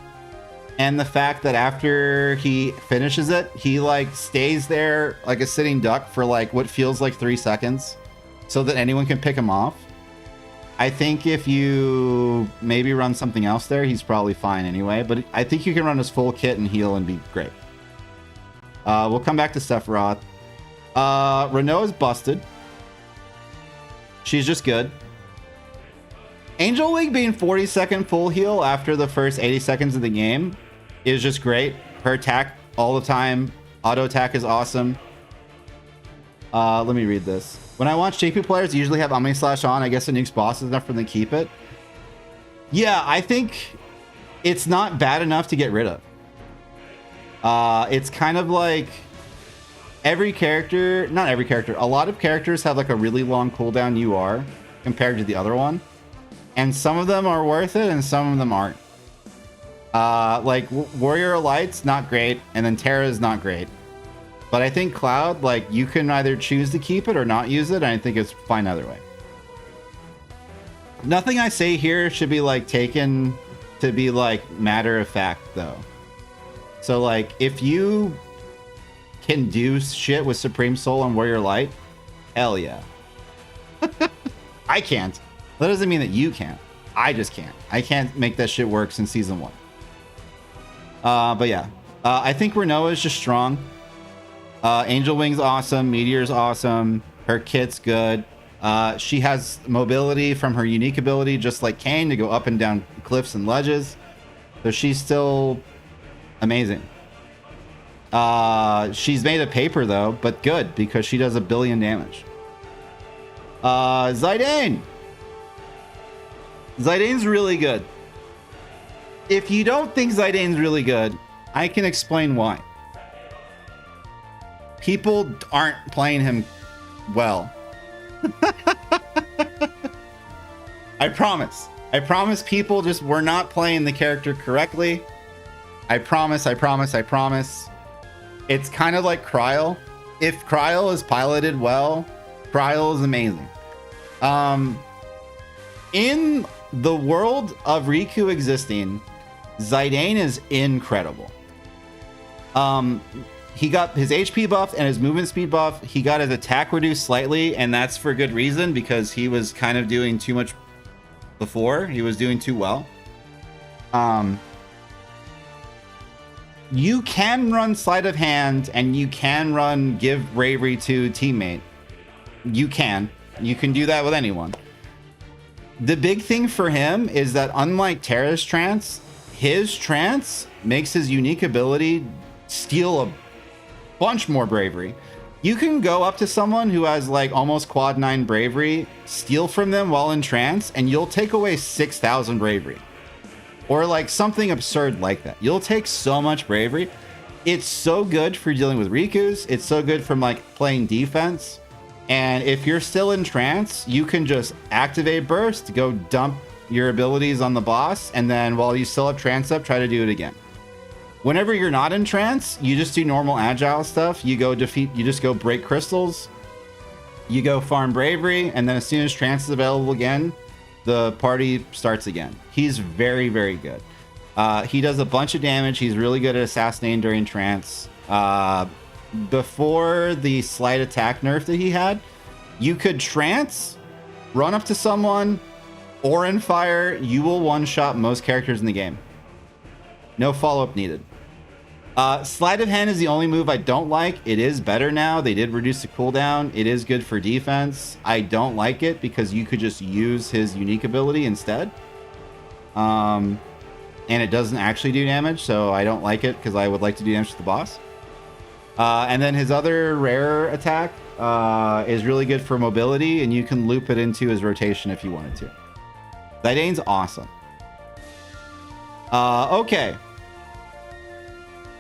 and the fact that after he finishes it, he like stays there like a sitting duck for like what feels like 3 seconds, so that anyone can pick him off. I think if you maybe run something else there, he's probably fine anyway, but I think you can run his full kit and heal and be great. We'll come back to Sephiroth. Renault is busted. She's just good. Angel Wing being 40-second full heal after the first 80 seconds of the game is just great. Her attack all the time. Auto attack is awesome. Let me read this. When I watch JP players, they usually have Omni Slash on. I guess it nukes bosses enough for them to keep it. Yeah, I think it's not bad enough to get rid of. It's kind of like every character, not every character, a lot of characters have like a really long cooldown UR compared to the other one. And some of them are worth it and some of them aren't. Like Warrior Elite's not great, and then Terra's not great. But I think Cloud, like, you can either choose to keep it or not use it, and I think it's fine either way. Nothing I say here should be like taken to be like matter of fact though. So like if you can do shit with Supreme Soul and Warrior Light, hell yeah. I can't. That doesn't mean that you can't. I just can't. I can't make that shit work since season 1. But yeah, I think Renault is just strong. Angel Wing's awesome. Meteor's awesome. Her kit's good. She has mobility from her unique ability, just like Kayn, to go up and down cliffs and ledges. So she's still amazing. She's made of paper though, but good because she does 1 billion damage. Zidane. Zidane's really good. If you don't think Zidane's really good, I can explain why. People aren't playing him well. I promise. I promise people just were not playing the character correctly. I promise, I promise, I promise. It's kind of like Kryl. If Kryl is piloted well, Kryl is amazing. In the world of Riku existing, Zidane is incredible. He got his HP buffed and his movement speed buff. He got his attack reduced slightly, and that's for good reason because he was kind of doing too much before. He was doing too well. You can run sleight of hand and you can run give bravery to teammate. You can do that with anyone. The big thing for him is that unlike Terra's trance, his trance makes his unique ability steal a bunch more bravery. You can go up to someone who has like almost quad 9 bravery, steal from them while in trance, and you'll take away 6,000 bravery. Or like something absurd like that. You'll take so much bravery. It's so good for dealing with Rikus. It's so good from like playing defense. And if you're still in trance, you can just activate burst, go dump your abilities on the boss, and then while you still have trance up, try to do it again. Whenever you're not in trance, you just do normal agile stuff. You just go break crystals. You go farm bravery, and then as soon as trance is available again, the party starts again. He's very, very good. He does a bunch of damage. He's really good at assassinating during trance. Before the slight attack nerf that he had, you could trance, run up to someone, or in fire. You will one-shot most characters in the game. No follow-up needed. Sleight of hand is the only move I don't like. It is better now. They did reduce the cooldown. It is good for defense. I don't like it because you could just use his unique ability instead. And it doesn't actually do damage, so I don't like it because I would like to do damage to the boss. And then his other rare attack is really good for mobility, and you can loop it into his rotation if you wanted to. Zidane's awesome. Okay.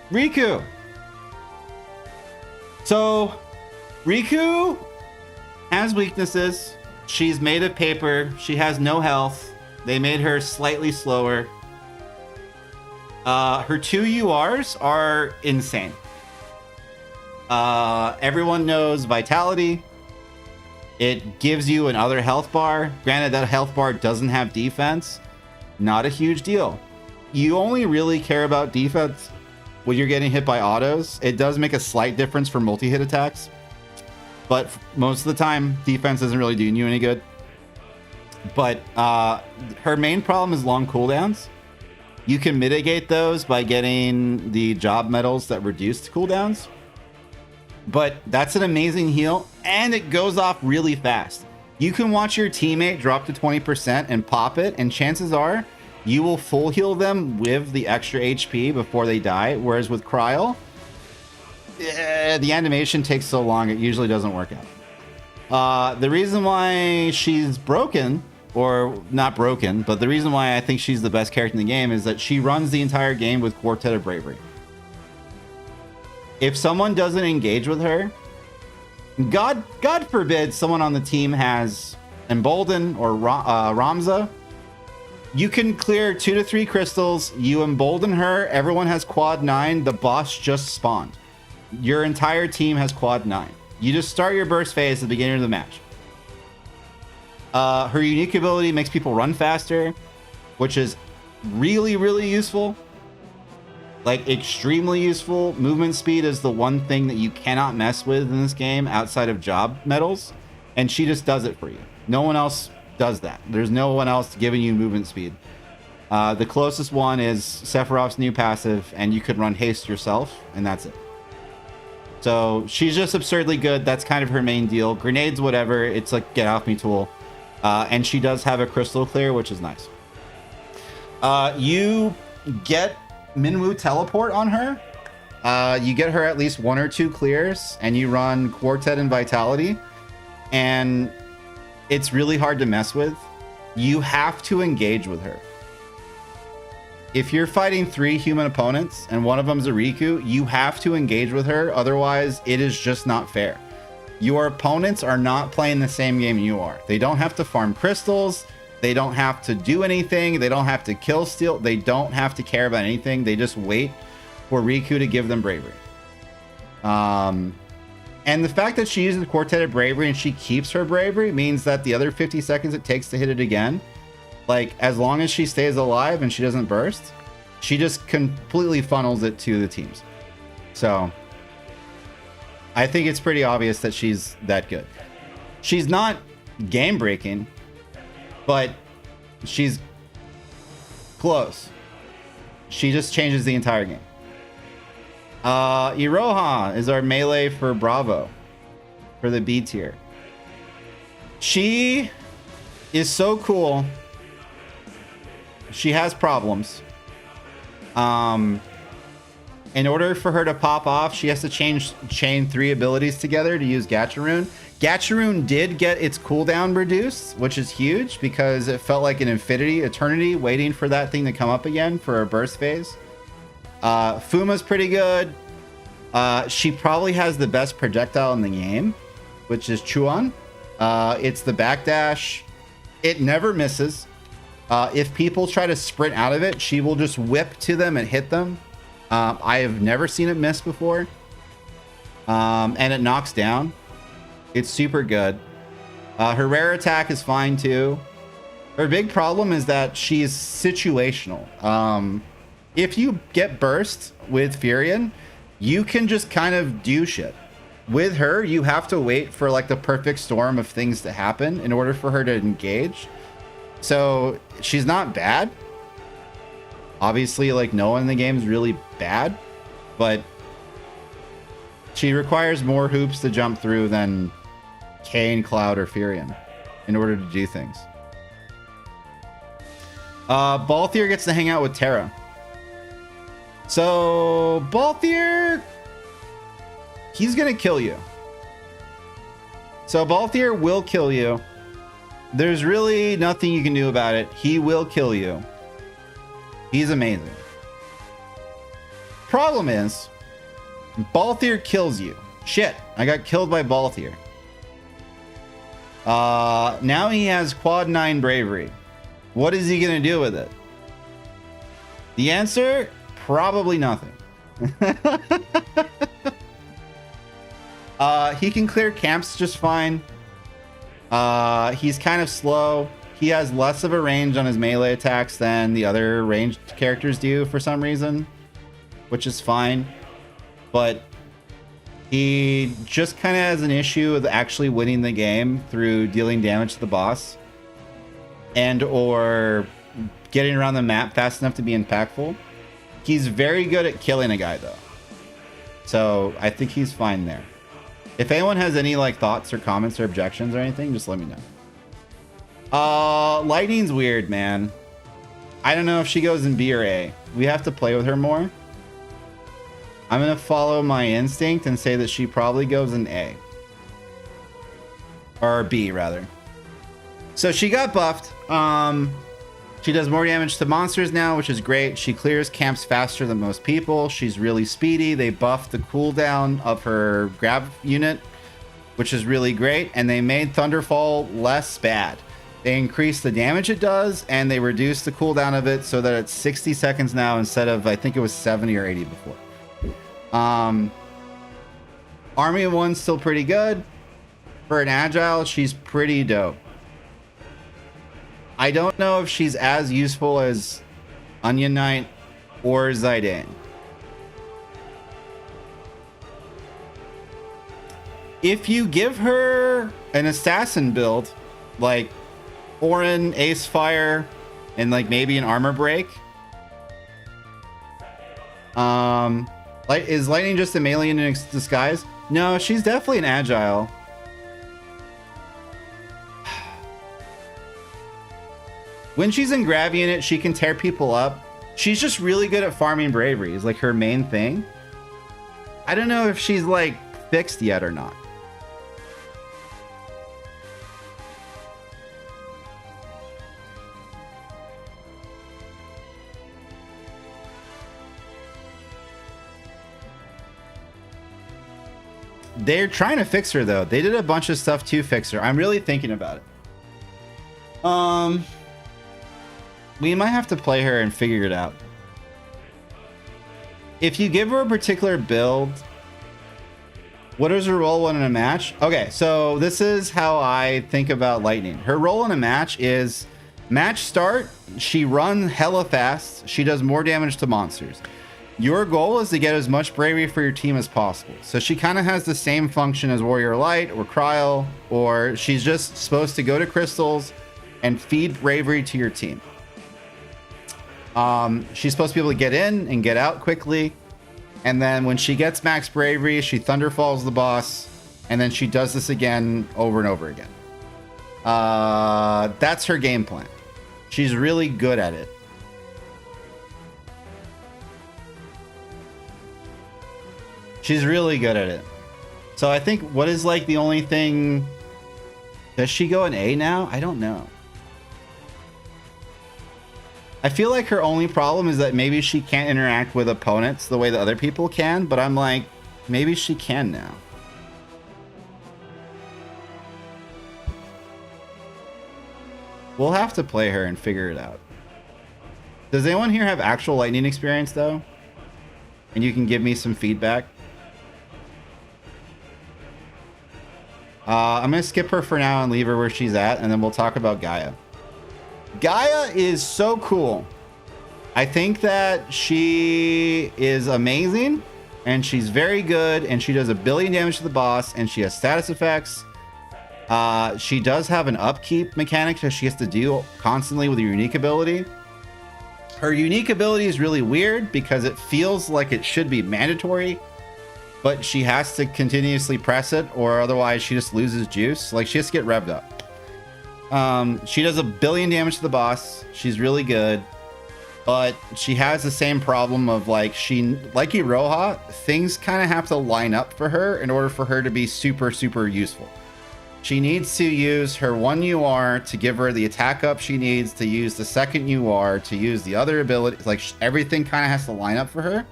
Riku. So, Riku has weaknesses. She's made of paper. She has no health. They made her slightly slower. Her 2 URs are insane. Everyone knows Vitality. It gives you another health bar. Granted, that health bar doesn't have defense. Not a huge deal. You only really care about defense when you're getting hit by autos. It does make a slight difference for multi-hit attacks, but most of the time, defense isn't really doing you any good. But her main problem is long cooldowns. You can mitigate those by getting the job medals that reduce cooldowns. But that's an amazing heal, and it goes off really fast. You can watch your teammate drop to 20% and pop it, and chances are you will full heal them with the extra HP before they die. Whereas with Cryo, the animation takes so long, it usually doesn't work out. The reason why she's broken, or not broken, but the reason why I think she's the best character in the game is that she runs the entire game with Quartet of Bravery. If someone doesn't engage with her, God forbid someone on the team has Embolden or Ramza, you can clear 2 to 3 crystals, you embolden her, everyone has quad 9, the boss just spawned. Your entire team has quad 9. You just start your burst phase at the beginning of the match. Her unique ability makes people run faster, which is really, really useful. Like, extremely useful. Movement speed is the one thing that you cannot mess with in this game outside of job medals, and she just does it for you. No one else does that. There's no one else giving you movement speed. The closest one is Sephiroth's new passive, and you could run haste yourself, and that's it. So she's just absurdly good. That's kind of her main deal. Grenades, whatever. It's like get off me tool. And she does have a crystal clear, which is nice. You get Minwu teleport on her. You get her at least 1 or 2 clears, and you run Quartet and Vitality, and it's really hard to mess with. You have to engage with her. If you're fighting 3 human opponents and one of them's a Riku, you have to engage with her, otherwise it is just not fair. Your opponents are not playing the same game you are. They don't have to farm crystals. They don't have to do anything. They don't have to kill steal. They don't have to care about anything. They just wait for Riku to give them bravery. And the fact that she uses the Quartet of Bravery and she keeps her bravery means that the other 50 seconds it takes to hit it again, like, as long as she stays alive and she doesn't burst, she just completely funnels it to the teams. So I think it's pretty obvious that she's that good. She's not game breaking, but she's close. She just changes the entire game. Iroha is our melee for Bravo, for the B tier. She is so cool. She has problems. In order for her to pop off, she has to chain 3 abilities together to use Gacharoon. Gacharoon did get its cooldown reduced, which is huge because it felt like an eternity waiting for that thing to come up again for a burst phase. Fuma's pretty good. She probably has the best projectile in the game, which is Chuan. It's the backdash. It never misses. If people try to sprint out of it, she will just whip to them and hit them. I have never seen it miss before. And it knocks down. It's super good. Her rare attack is fine too. Her big problem is that she's situational. If you get burst with Furion, you can just kind of do shit. With her, you have to wait for like the perfect storm of things to happen in order for her to engage. So she's not bad. Obviously, like no one in the game is really bad, but she requires more hoops to jump through than Kayn, Cloud, or Furion in order to do things. Balthier gets to hang out with Terra. So Balthier, he's gonna kill you. So Balthier will kill you. There's really nothing you can do about it. He will kill you. He's amazing. Problem is, Balthier kills you. Shit, I got killed by Balthier. Now he has quad 9 bravery. What is he gonna do with it? The answer, probably nothing. He can clear camps just fine. He's kind of slow. He has less of a range on his melee attacks than the other ranged characters do for some reason, which is fine. But he just kind of has an issue with actually winning the game through dealing damage to the boss and or getting around the map fast enough to be impactful. He's very good at killing a guy though. So I think he's fine there. If anyone has any like thoughts or comments or objections or anything, just let me know. Lightning's weird, man. I don't know if she goes in B or A. We have to play with her more. I'm gonna follow my instinct and say that she probably goes in A. Or B, rather. So she got buffed. She does more damage to monsters now, which is great. She clears camps faster than most people. She's really speedy. They buffed the cooldown of her grab unit, which is really great. And they made Thunderfall less bad. They increased the damage it does, and they reduced the cooldown of it so that it's 60 seconds now instead of, I think it was 70 or 80 before. Army of One's still pretty good. For an Agile, she's pretty dope. I don't know if she's as useful as Onion Knight or Zidane. If you give her an assassin build, like Orin, Ace Fire, and like maybe an armor break. Is Lightning just a melee in disguise? No, she's definitely an Agile. When she's in grab unit, she can tear people up. She's just really good at farming bravery is like her main thing. I don't know if she's like fixed yet or not. They're trying to fix her though. They did a bunch of stuff to fix her. I'm really thinking about it. We might have to play her and figure it out. If you give her a particular build, what is her role in a match? Okay, so this is how I think about Lightning. Her role in a match is match start, she runs hella fast, she does more damage to monsters. Your goal is to get as much bravery for your team as possible. So she kind of has the same function as Warrior Light or Cryo, or she's just supposed to go to crystals and feed bravery to your team. She's supposed to be able to get in and get out quickly. And then when she gets max bravery, she thunderfalls the boss. And then she does this again over and over again. That's her game plan. She's really good at it. She's really good at it. So I think what is like the only thing... Does she go in A now? I don't know. I feel like her only problem is that maybe she can't interact with opponents the way that other people can, but I'm like, maybe she can now. We'll have to play her and figure it out. Does anyone here have actual Lightning experience though? And you can give me some feedback. I'm gonna skip her for now and leave her where she's at, and then we'll talk about Gaia. Gaia is so cool. I think that she is amazing and she's very good and she does 1 billion damage to the boss and she has status effects. She does have an upkeep mechanic that she has to do constantly with her unique ability. Her unique ability is really weird because it feels like it should be mandatory, but she has to continuously press it or otherwise she just loses juice. Like she has to get revved up. She does 1 billion damage to the boss. She's really good. But she has the same problem of like Iroha, things kind of have to line up for her in order for her to be super, super useful. She needs to use her 1 UR to give her the attack up she needs, to use the 2nd UR, to use the other abilities. Like everything kind of has to line up for her,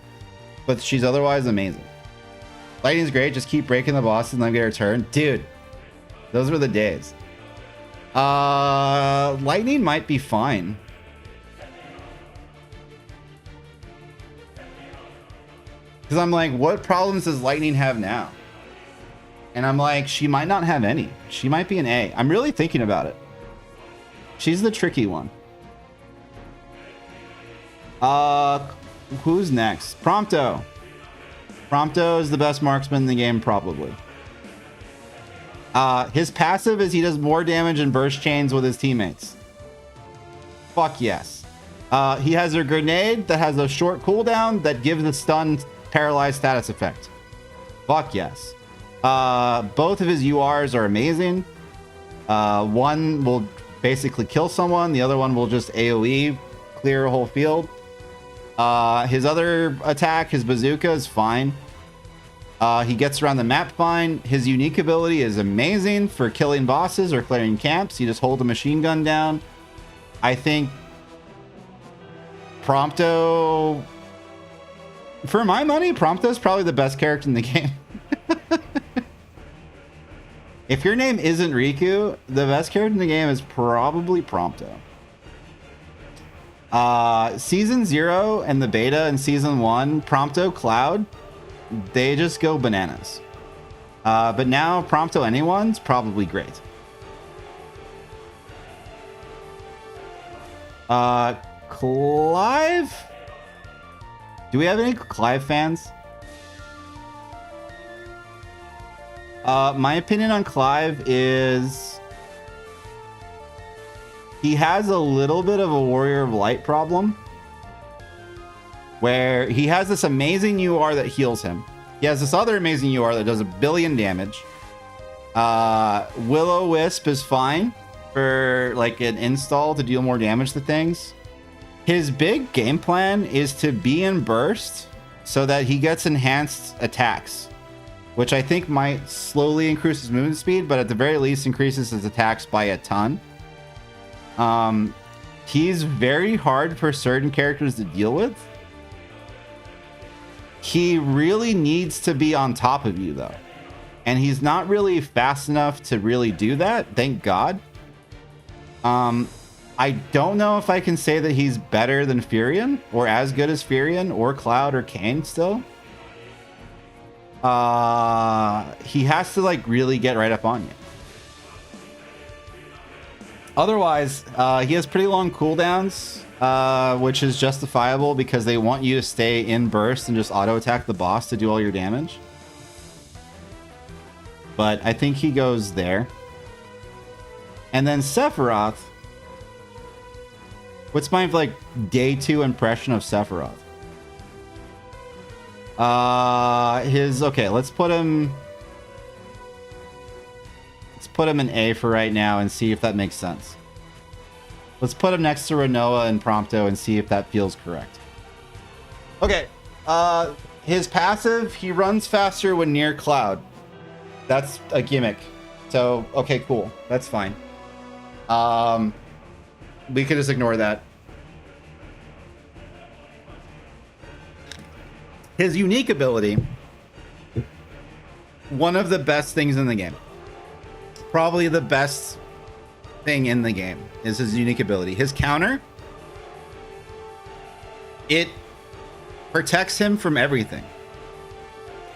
but she's otherwise amazing. Lightning's great. Just keep breaking the boss and then get her turn. Dude, those were the days. Lightning might be fine. Because I'm like, what problems does Lightning have now? And I'm like, she might not have any. She might be an A. I'm really thinking about it. She's the tricky one. Who's next? Prompto. Prompto is the best marksman in the game, probably. His passive is he does more damage and burst chains with his teammates. Fuck yes. He has a grenade that has a short cooldown that gives a stun paralyzed status effect. Fuck yes. Both of his URs are amazing. One will basically kill someone. The other one will just AoE clear a whole field. His other attack, his bazooka, is fine. He gets around the map fine. His unique ability is amazing for killing bosses or clearing camps. You just hold a machine gun down. I think Prompto, for my money, Prompto is probably the best character in the game. If your name isn't Riku, the best character in the game is probably Prompto. Season 0 and the beta in Season 1, Prompto Cloud, they just go bananas. But now Prompto Anyone's probably great. Clive? Do we have any Clive fans? My opinion on Clive is he has a little bit of a Warrior of Light problem where he has this amazing UR that heals him. He has this other amazing UR that does 1 billion damage. Will-O-Wisp is fine for like an install to deal more damage to things. His big game plan is to be in burst so that he gets enhanced attacks, which I think might slowly increase his movement speed, but at the very least increases his attacks by a ton. He's very hard for certain characters to deal with. He really needs to be on top of you though. And he's not really fast enough to really do that, thank God. I don't know if I can say that he's better than Furion or as good as Furion or Cloud or Kane still. He has to like really get right up on you. Otherwise, he has pretty long cooldowns, which is justifiable because they want you to stay in burst and just auto attack the boss to do all your damage. But I think he goes there. And then Sephiroth. What's my like day 2 impression of Sephiroth? Okay, let's put him in A for right now and see if that makes sense. Let's put him next to Rinoa and Prompto and see if that feels correct. Okay, his passive, he runs faster when near Cloud. That's a gimmick. So, okay, cool. That's fine. We could just ignore that. His unique ability, one of the best things in the game. Probably the best thing in the game is his unique ability. His counter, it protects him from everything.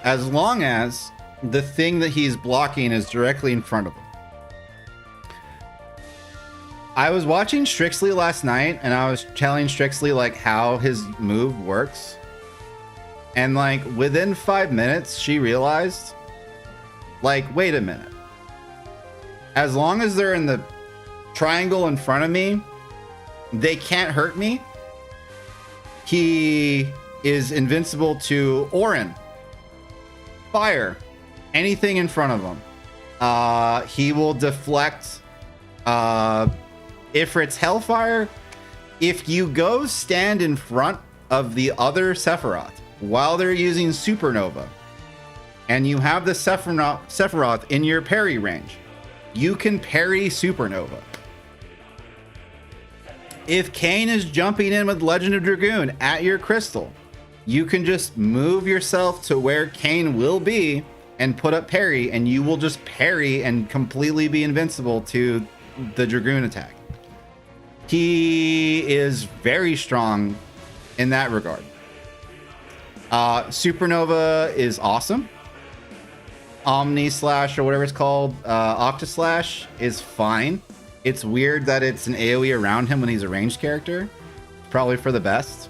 As long as the thing that he's blocking is directly in front of him. I was watching Strixley last night and I was telling Strixley like how his move works. And like within 5 minutes, she realized, like, wait a minute. As long as they're in the triangle in front of me, they can't hurt me. He is invincible to Orin, fire, anything in front of him. He will deflect Ifrit's Hellfire. If you go stand in front of the other Sephiroth while they're using Supernova, and you have the Sephiroth in your parry range, you can parry Supernova. If Kain is jumping in with Legend of Dragoon at your crystal, you can just move yourself to where Kain will be and put up parry, and you will just parry and completely be invincible to the Dragoon attack. He is very strong in that regard. Supernova is awesome. Omni Slash or whatever it's called, Octaslash is fine. It's weird that it's an AoE around him when he's a ranged character. Probably for the best.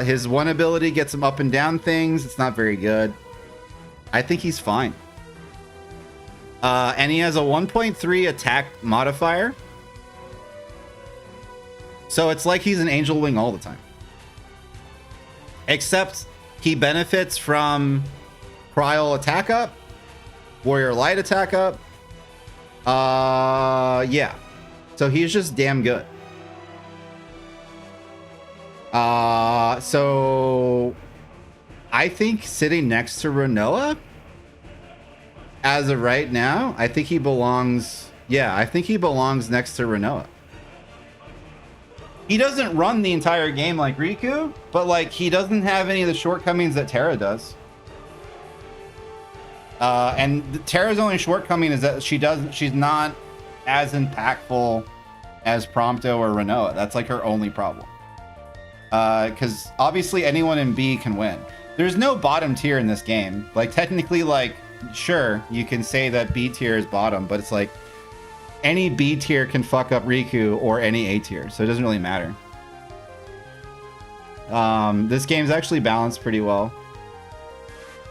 His one ability gets him up and down things. It's not very good. I think he's fine. And he has a 1.3 attack modifier. So it's like he's an Angel Wing all the time. Except he benefits from Prial attack up, Warrior Light attack up. Yeah. So he's just damn good. So I think sitting next to Rinoa as of right now, I think he belongs. Yeah, I think he belongs next to Rinoa. He doesn't run the entire game like Riku, but like he doesn't have any of the shortcomings that Terra does. And Terra's only shortcoming is that she's not as impactful as Prompto or Rinoa. That's like her only problem. Because obviously anyone in B can win. There's no bottom tier in this game. Like technically, like, sure, you can say that B tier is bottom, but it's like any B tier can fuck up Riku or any A tier, so it doesn't really matter. This game's actually balanced pretty well.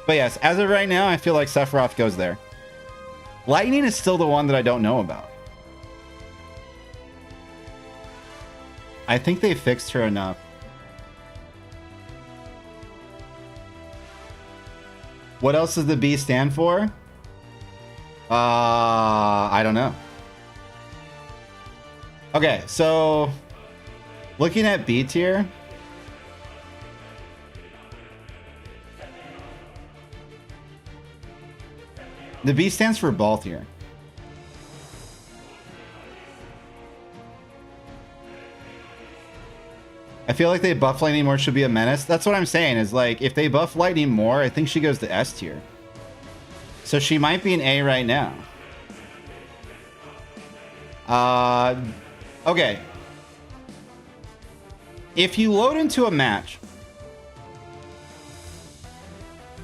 But yes, as of right now, I feel like Sephiroth goes there. Lightning is still the one that I don't know about. I think they fixed her enough. What else does the B stand for? I don't know. Okay, so looking at B tier, the B stands for Balthier. I feel like they buff Lightning more, should be a menace. That's what I'm saying, is like, if they buff Lightning more, I think she goes to S tier. So she might be an A right now. Okay. If you load into a match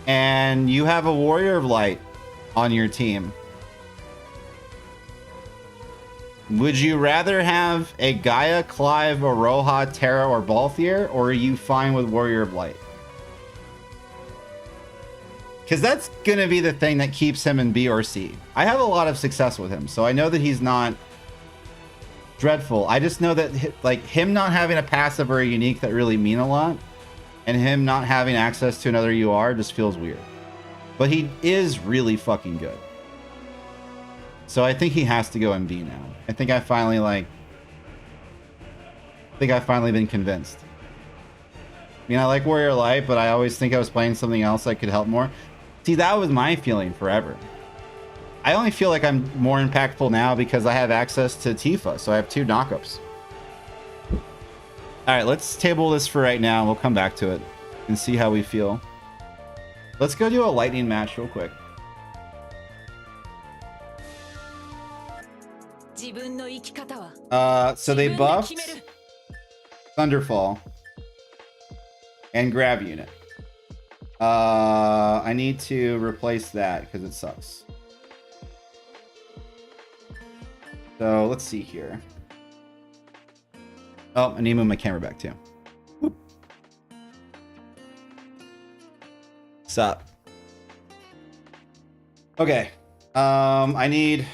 and you have a Warrior of Light on your team, would you rather have a Gaia, Clive, Aroha, Terra, or Balthier, or are you fine with Warrior of Light? Because that's going to be the thing that keeps him in B or C. I have a lot of success with him, so I know that he's not dreadful. I just know that like him not having a passive or a unique that really mean a lot, and him not having access to another UR just feels weird. But he is really fucking good. So I think he has to go in B now. I think I finally been convinced. I mean, I like Warrior Light, but I always think I was playing something else that could help more. See, that was my feeling forever. I only feel like I'm more impactful now because I have access to Tifa, so I have 2 knockups. Alright, let's table this for right now. We'll come back to it and see how we feel. Let's go do a lightning match real quick. So they buffed Thunderfall and Grab Unit. I need to replace that because it sucks. So let's see here. Oh, I need to move my camera back too. Whoop. Sup? Okay. I need.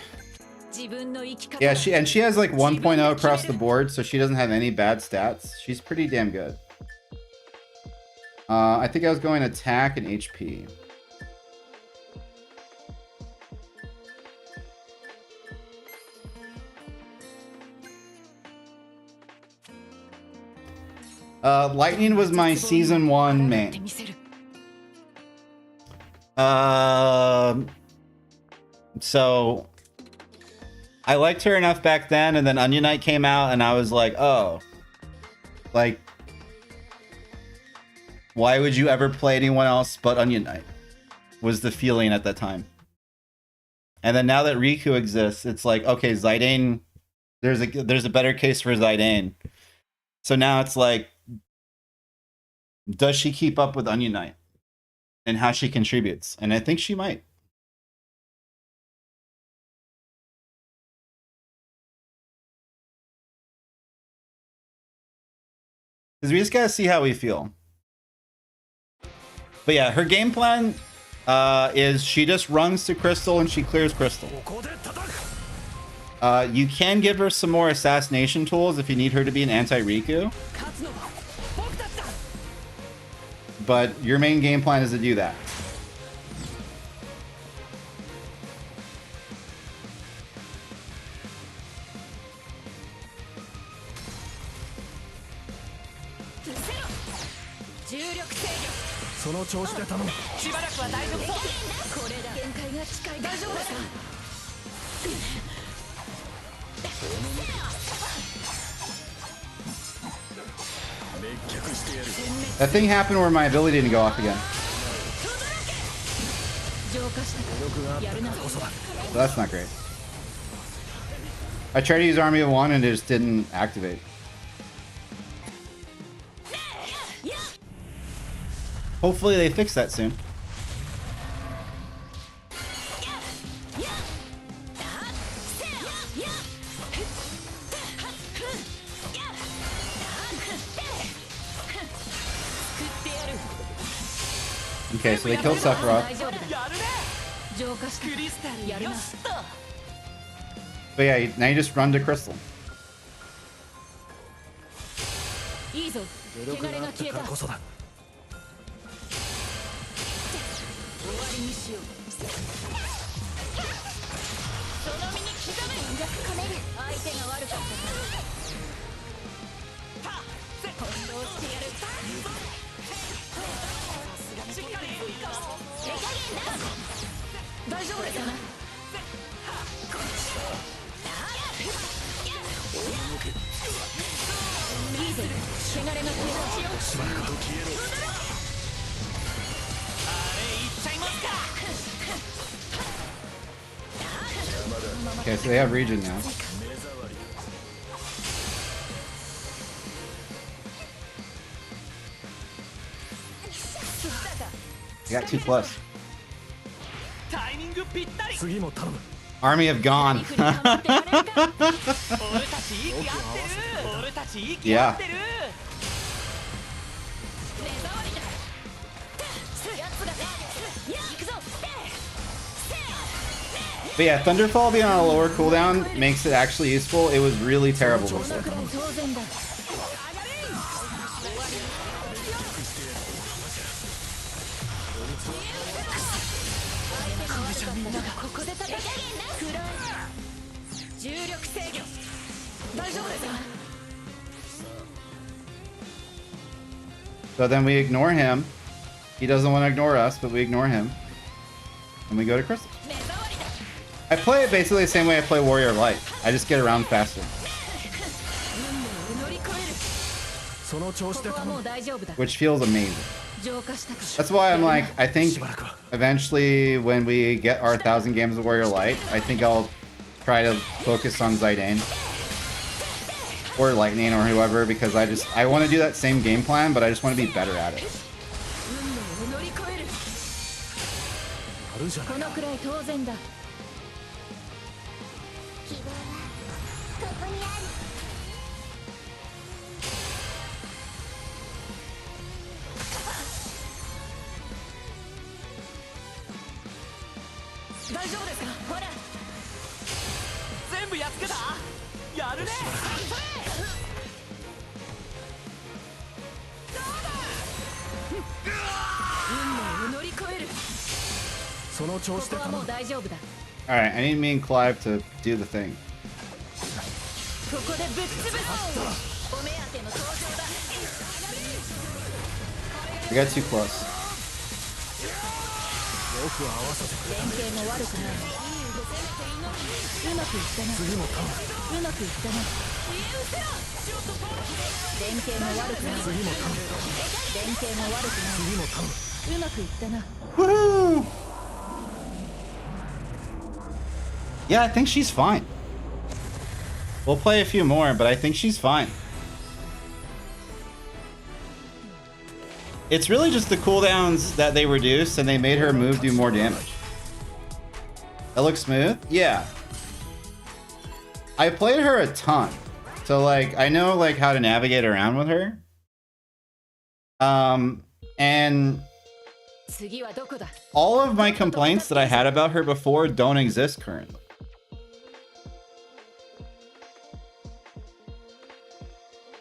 Yeah, she has like 1.0 across the board, so she doesn't have any bad stats. She's pretty damn good. I think I was going attack and HP. Lightning was my season 1 main. So I liked her enough back then, and then Onion Knight came out, and I was like, oh, like, why would you ever play anyone else but Onion Knight? Was the feeling at that time. And then now that Riku exists, it's like, okay, Zidane, there's a better case for Zidane. So now it's like, does she keep up with Onion Knight and how she contributes? And I think she might. Because we just gotta see how we feel. But yeah, her game plan is she just runs to Crystal and she clears Crystal. You can give her some more assassination tools if you need her to be an anti-Riku. But your main game plan is to do that. That thing happened where my ability didn't go off again. So that's not great. I tried to use Army of One and it just didn't activate. Hopefully they fix that soon. Okay, so they killed Sephiroth. But yeah, now you just run to Crystal. Okay, so they have regen now. They got 2+. Army of Gone. Yeah. But yeah, Thunderfall being on a lower cooldown makes it actually useful. It was really terrible before. So then we ignore him. He doesn't want to ignore us, but we ignore him. And we go to Crystal. I play it basically the same way I play Warrior of Light. I just get around faster. Which feels amazing. That's why I'm like, I think eventually when we get our 1,000 games of Warrior Light, I think I'll try to focus on Zidane. Or Lightning or whoever, because I want to do that same game plan, but I just want to be better at it. こにある。大丈夫ですか？ほら全部やっつけた。やるね。運命を乗り越える。その調こ子で頼むこはもう大丈夫だ。 Alright, I need me and Clive to do the thing. ここでぶっ潰す。お目当ての登場だ。 I got too close. よく合わせてくれたね。連携も悪くない。うまくいったな。次も頼む。うまくいったな。連携も悪くない。次も頼む。連携も悪くない。次も頼む。うまくいったな。 Woohoo! Yeah, I think she's fine. We'll play a few more, but I think she's fine. It's really just the cooldowns that they reduced and they made her move do more damage. That looks smooth? Yeah. I played her a ton. So like I know like how to navigate around with her. And 次はどこだ。 all of my complaints that I had about her before don't exist currently.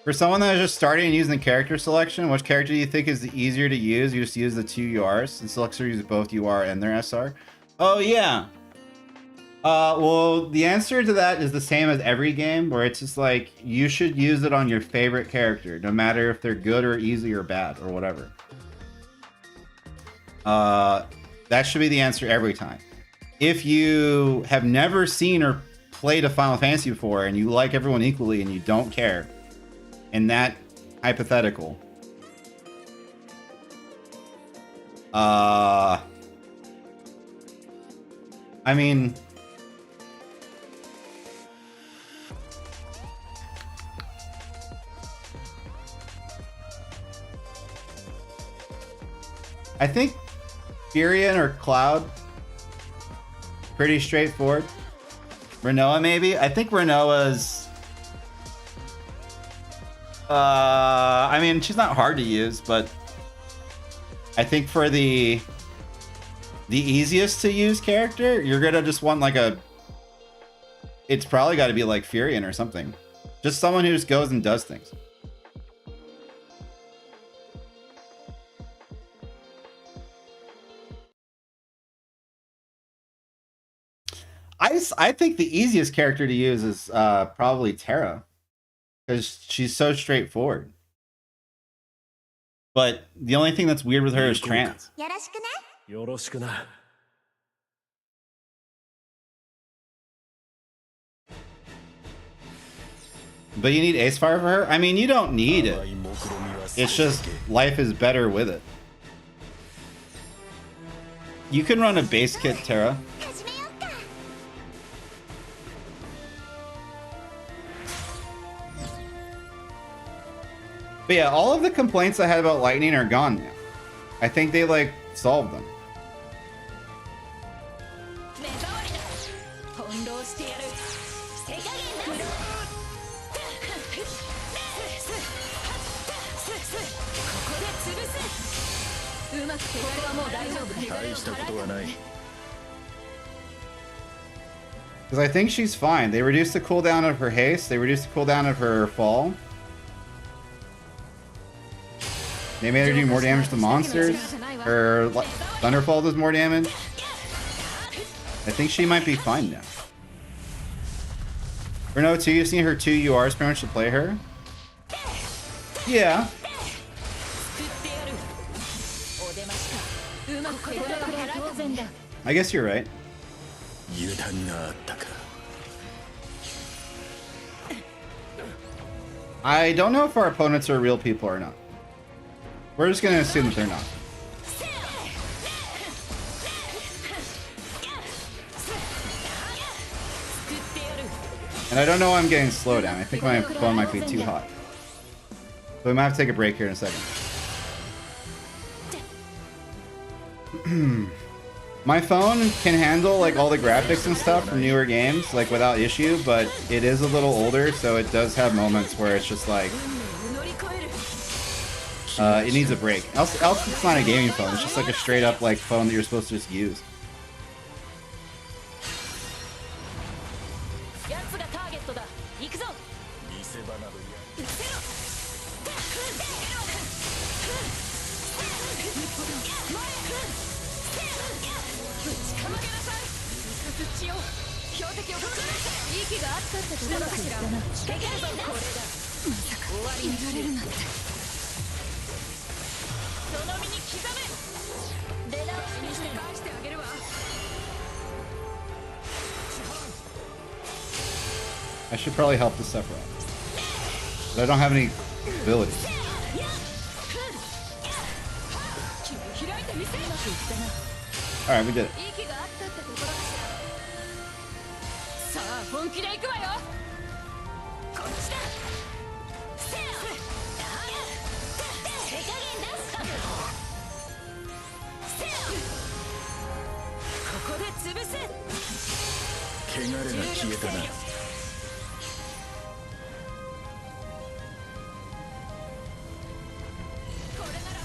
For someone that is just starting and using the character selection, which character do you think is the easier to use? You just use the two URs, since Elixir uses both UR and their SR. Oh yeah. Well, the answer to that is the same as every game, where it's just like you should use it on your favorite character, no matter if they're good or easy or bad or whatever. That should be the answer every time. If you have never seen or played a Final Fantasy before and you like everyone equally and you don't care, in that hypothetical, I mean, I think Furion or Cloud, pretty straightforward. Renoa maybe? I think Renoa's... I mean, she's not hard to use, but I think for the easiest to use character, you're gonna just want like a... It's probably got to be like Furion or something. Just someone who just goes and does things. I think the easiest character to use is probably Terra, because she's so straightforward. But the only thing that's weird with her is trance. よろしくね。よろしくな。 But you need Ace Fire for her? I mean, you don't need it. It's just life is better with it. You can run a base kit Terra. 始めようか。 But yeah, all of the complaints I had about Lightning are gone now. I think they like solved them. 目障りだ。翻弄してやる。手加減だ。ここで潰す。うまくここはもう大丈夫だ。大したことはない。 Because I think she's fine. They reduced the cooldown of her haste. They reduced the cooldown of her fall. They made her do more damage to monsters. Her Thunderfall does more damage. I think she might be fine now. Renault 2, you've seen her 2 URs pretty much to play her? Yeah. 作ってやる。お出ましか。うまくこれは当然だ。 I guess you're right. 油断があったか。 I don't know if our opponents are real people or not. We're just gonna assume that they're not. And I don't know why I'm getting slowed down. I think my phone might be too hot. So we might have to take a break here in a second. My phone can handle like all the graphics and stuff from newer games like without issue, but it is a little older, so it does have moments where it's just like 乗り越える it needs a break. Else it's not a gaming phone. It's just like a straight up like phone that you're supposed to just use. 奴がターゲットだ行くぞ見せ場などやうせろぶちかまげなさい水血を標的を含め息があったってことだかしらできるぞこれだまさか終わりにられるなんてその身に刻め出直しにして返してあげるわ I should probably help the Sephiroth. But I don't have any abilities. 開いてみせうまくいったな Alright, we did it. 息があったってことだかしらさあ本気で行くわよこっちだせよ手加減出すせよここで潰す汚れが消えたなこれなら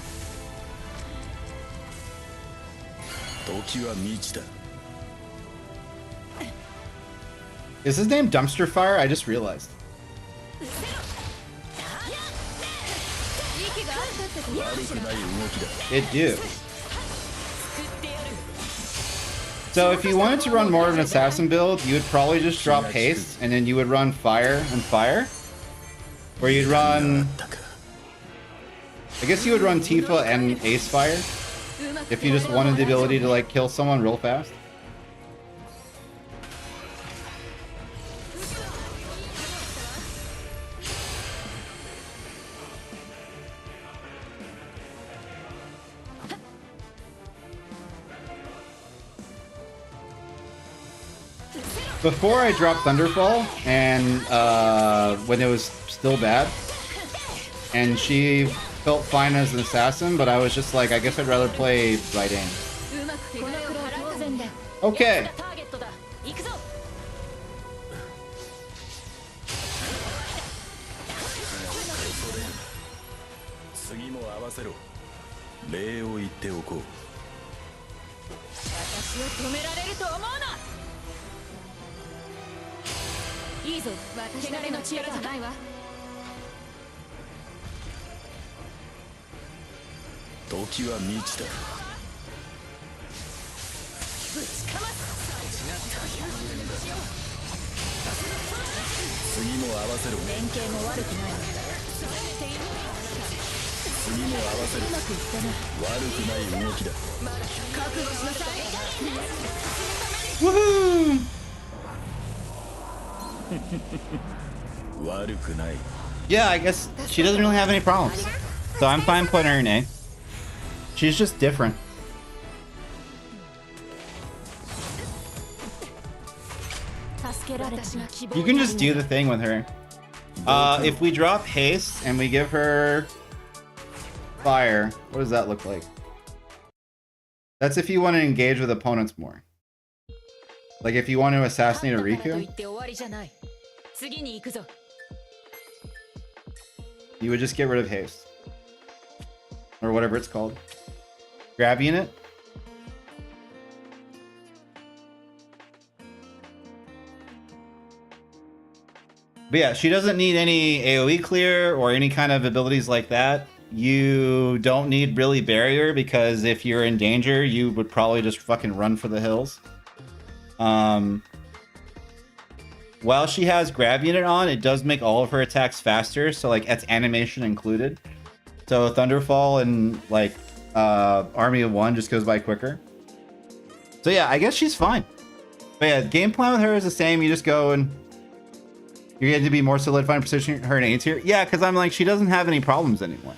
時は満ちた Is his name Dumpster Fire? I just realized. 息があったってことだかしら 悪くない動きだ It do. 作ってやる So if you wanted to run more of an assassin build, you would probably just drop haste, and then you would run fire and fire. Or you'd run... だか I guess you would run Tifa and Ace Fire. うまく If you just wanted the ability to like kill someone real fast. Before I dropped Thunderfall, and when it was still bad, and she felt fine as an assassin, but I was just like, I guess I'd rather play right aim. うまくこのくらい当然だ Okay. 奴がターゲットだ行くぞ次も合わせろ礼を言っておこう私を止められると思うないいぞ私汚れの力じゃないわ時は満ちたぶちかます次も合わせろ連携も悪くない次も合わせろうまくいったな悪くない動きだ覚悟しなさい Woohoo! 悪くない Yeah, I guess she doesn't really have any problems. So I'm fine putting her in A. She's just different. You can just do the thing with her. If we drop haste and we give her fire, what does that look like? That's if you want to engage with opponents more. Like if you want to assassinate a と言 Riku, って終わりじゃない次に行くぞ you would just get rid of haste. Or whatever it's called. Grab unit. But yeah, she doesn't need any AoE clear or any kind of abilities like that. You don't need really barrier because if you're in danger, you would probably just fucking run for the hills. While she has grab unit on, it does make all of her attacks faster. So like that's animation included. So Thunderfall and like Army of One just goes by quicker. So yeah, I guess she's fine. But yeah, game plan with her is the same. You just go and you're going to be more solidified and positioning her in A tier. Yeah, because I'm like, she doesn't have any problems anymore.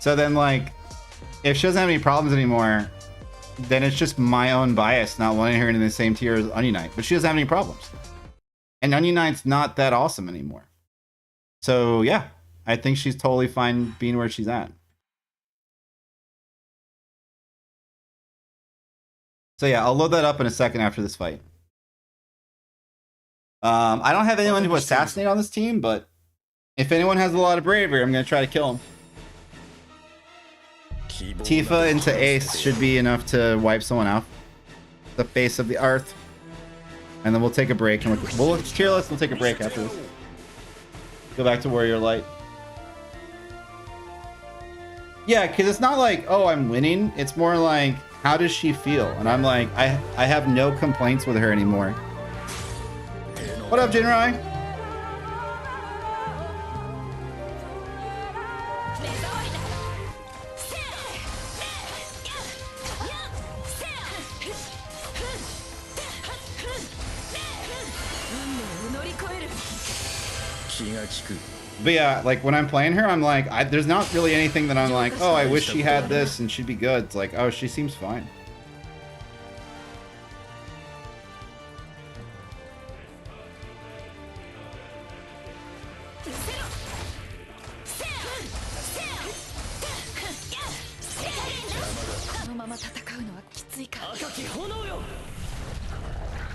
So then like, if she doesn't have any problems anymore, then it's just my own bias not wanting her in the same tier as Onion Knight. But she doesn't have any problems. And Onion Knight's not that awesome anymore. So yeah, I think she's totally fine being where she's at. So yeah, I'll load that up in a second after this fight. I don't have anyone to assassinate on this team, but if anyone has a lot of bravery, I'm gonna try to kill him. Tifa into Ace should be enough to wipe someone out. The face of the earth. And then we'll take a break. And we'll tier list, we'll take a break after this. Go back to Warrior Light. Yeah, because it's not like, oh, I'm winning. It's more like, how does she feel? And I'm like, I have no complaints with her anymore. What up, Jinrai? But yeah, like when I'm playing her, I'm like, there's not really anything that I'm like, oh, I wish she had this and she'd be good. It's like, oh, she seems fine.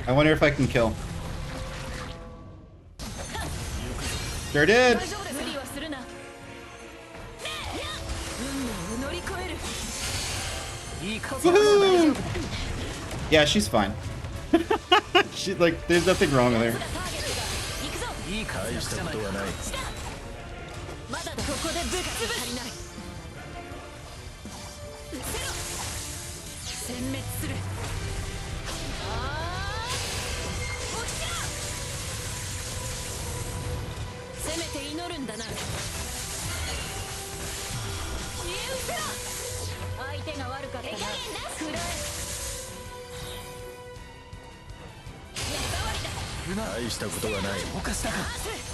I wonder if I can kill. Sure did. Woohoo! Yeah, she's fine. She like, there's nothing wrong with her.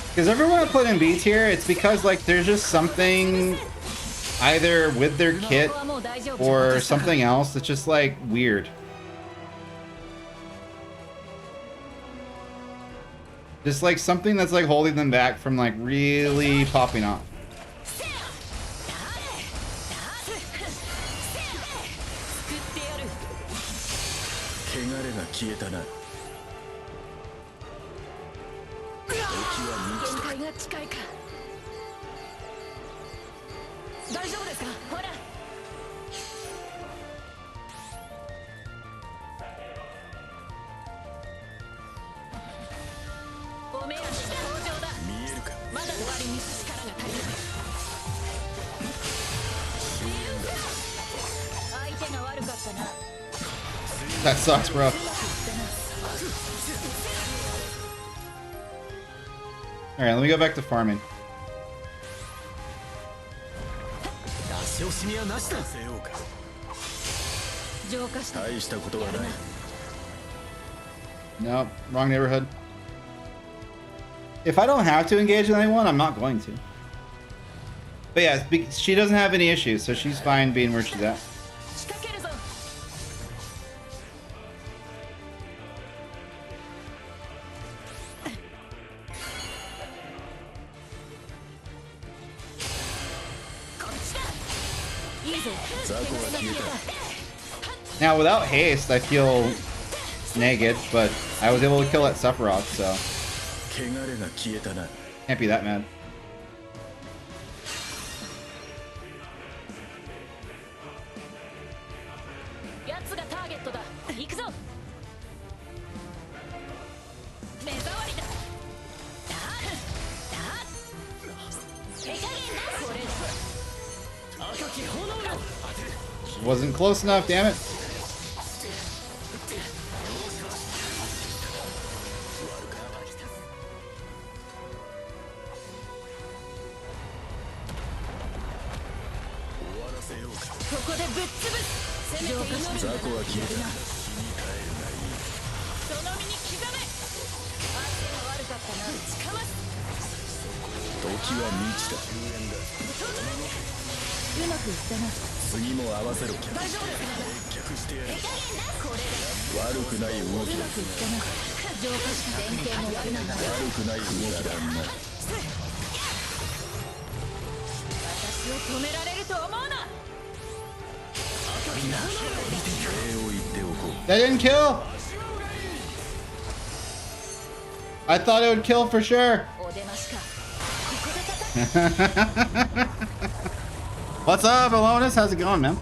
Because everyone I put in B tier, it's because like there's just something either with their kit or something else that's just like weird. Just like something that's like holding them back from like really popping off. That sucks, bro. Alright, let me go back to farming. Nope, wrong neighborhood. If I don't have to engage with anyone, I'm not going to. But yeah, she doesn't have any issues, so she's fine being where she's at. Now, without haste, I feel naked, but I was able to kill that Sephiroth, so can't be that mad. Wasn't close enough, damn it. を言っておこう。 That didn't kill. I thought it would kill for sure. お出ましか。ここで叩く。 What's up, Alonis? How's it going, man?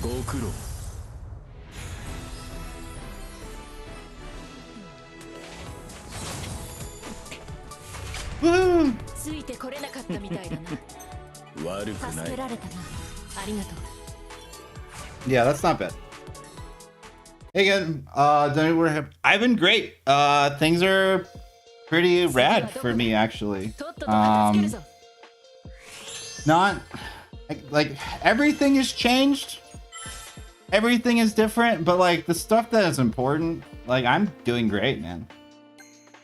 ご苦労。 Woo! ついてこれなかったみたいだな。悪くな助けい。られたな。ありがとう。 Yeah, that's not bad. Hey again, I've been great. Things are pretty rad for me actually. とっとと片付けるぞ。 Not like everything has changed. Everything is different, but like the stuff that is important, like I'm doing great, man.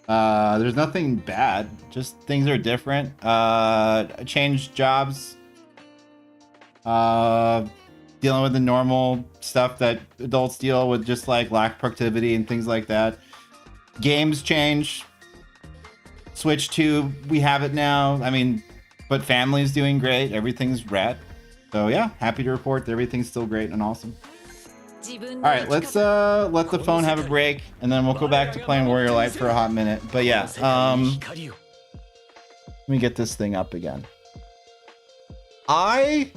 There's nothing bad, just things are different. Changed jobs. Dealing with the normal stuff that adults deal with, just like lack productivity and things like that. Games change. Switch 2, we have it now. I mean, but family's doing great. Everything's rad. So yeah, happy to report that everything's still great and awesome. 自分 All の right, let's let the phone have a break, and then we'll go back to playing Warrior Light for a hot minute. But yeah, 光を let me get this thing up again. I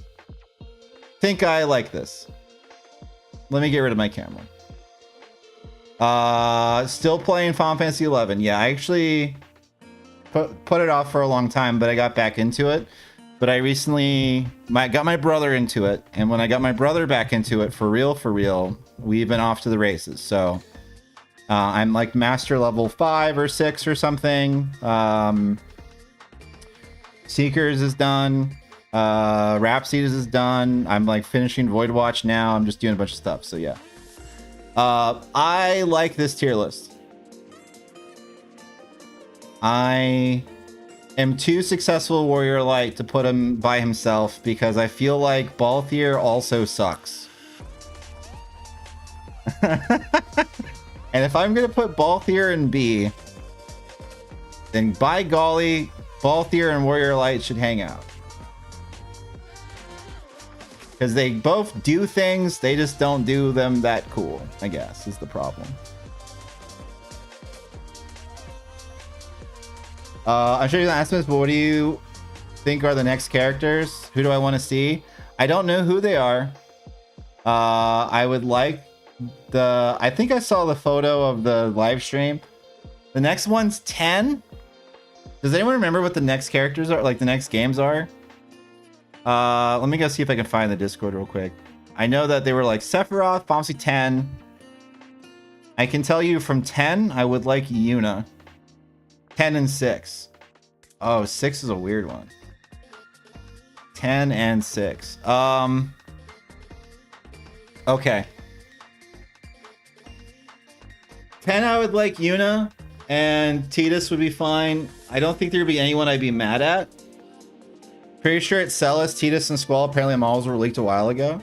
think I like this. Let me get rid of my camera. Still playing Final Fantasy 11. Yeah, I actually put it off for a long time, but I got back into it. But I recently got my brother into it, and when I got my brother back into it for real, we've been off to the races. So I'm like master level 5 or 6 or something. Seekers is done. Rhapsodies is done. I'm like finishing Void Watch now. I'm just doing a bunch of stuff. So yeah. I like this tier list. I am too successful Warrior Light to put him by himself because I feel like Balthier also sucks. And if I'm gonna put Balthier in B, then by golly, Balthier and Warrior Light should hang out. Because they both do things, they just don't do them that cool, I guess, is the problem. I'm sure you're gonna ask this, but what do you think are the next characters? Who do I want to see? I don't know who they are. I would like I think I saw the photo of the live stream. The next one's 10. Does anyone remember what the next characters are, like the next games are? Let me go see if I can find the Discord real quick. I know that they were like Sephiroth, Final Fantasy 10. I can tell you from 10, I would like Yuna. 10 and 6. Oh, 6 is a weird one. 10 and 6. Okay. 10, I would like Yuna, and Tidus would be fine. I don't think there would be anyone I'd be mad at. Pretty sure it's Celis, Tidus, and Squall. Apparently models were leaked a while ago.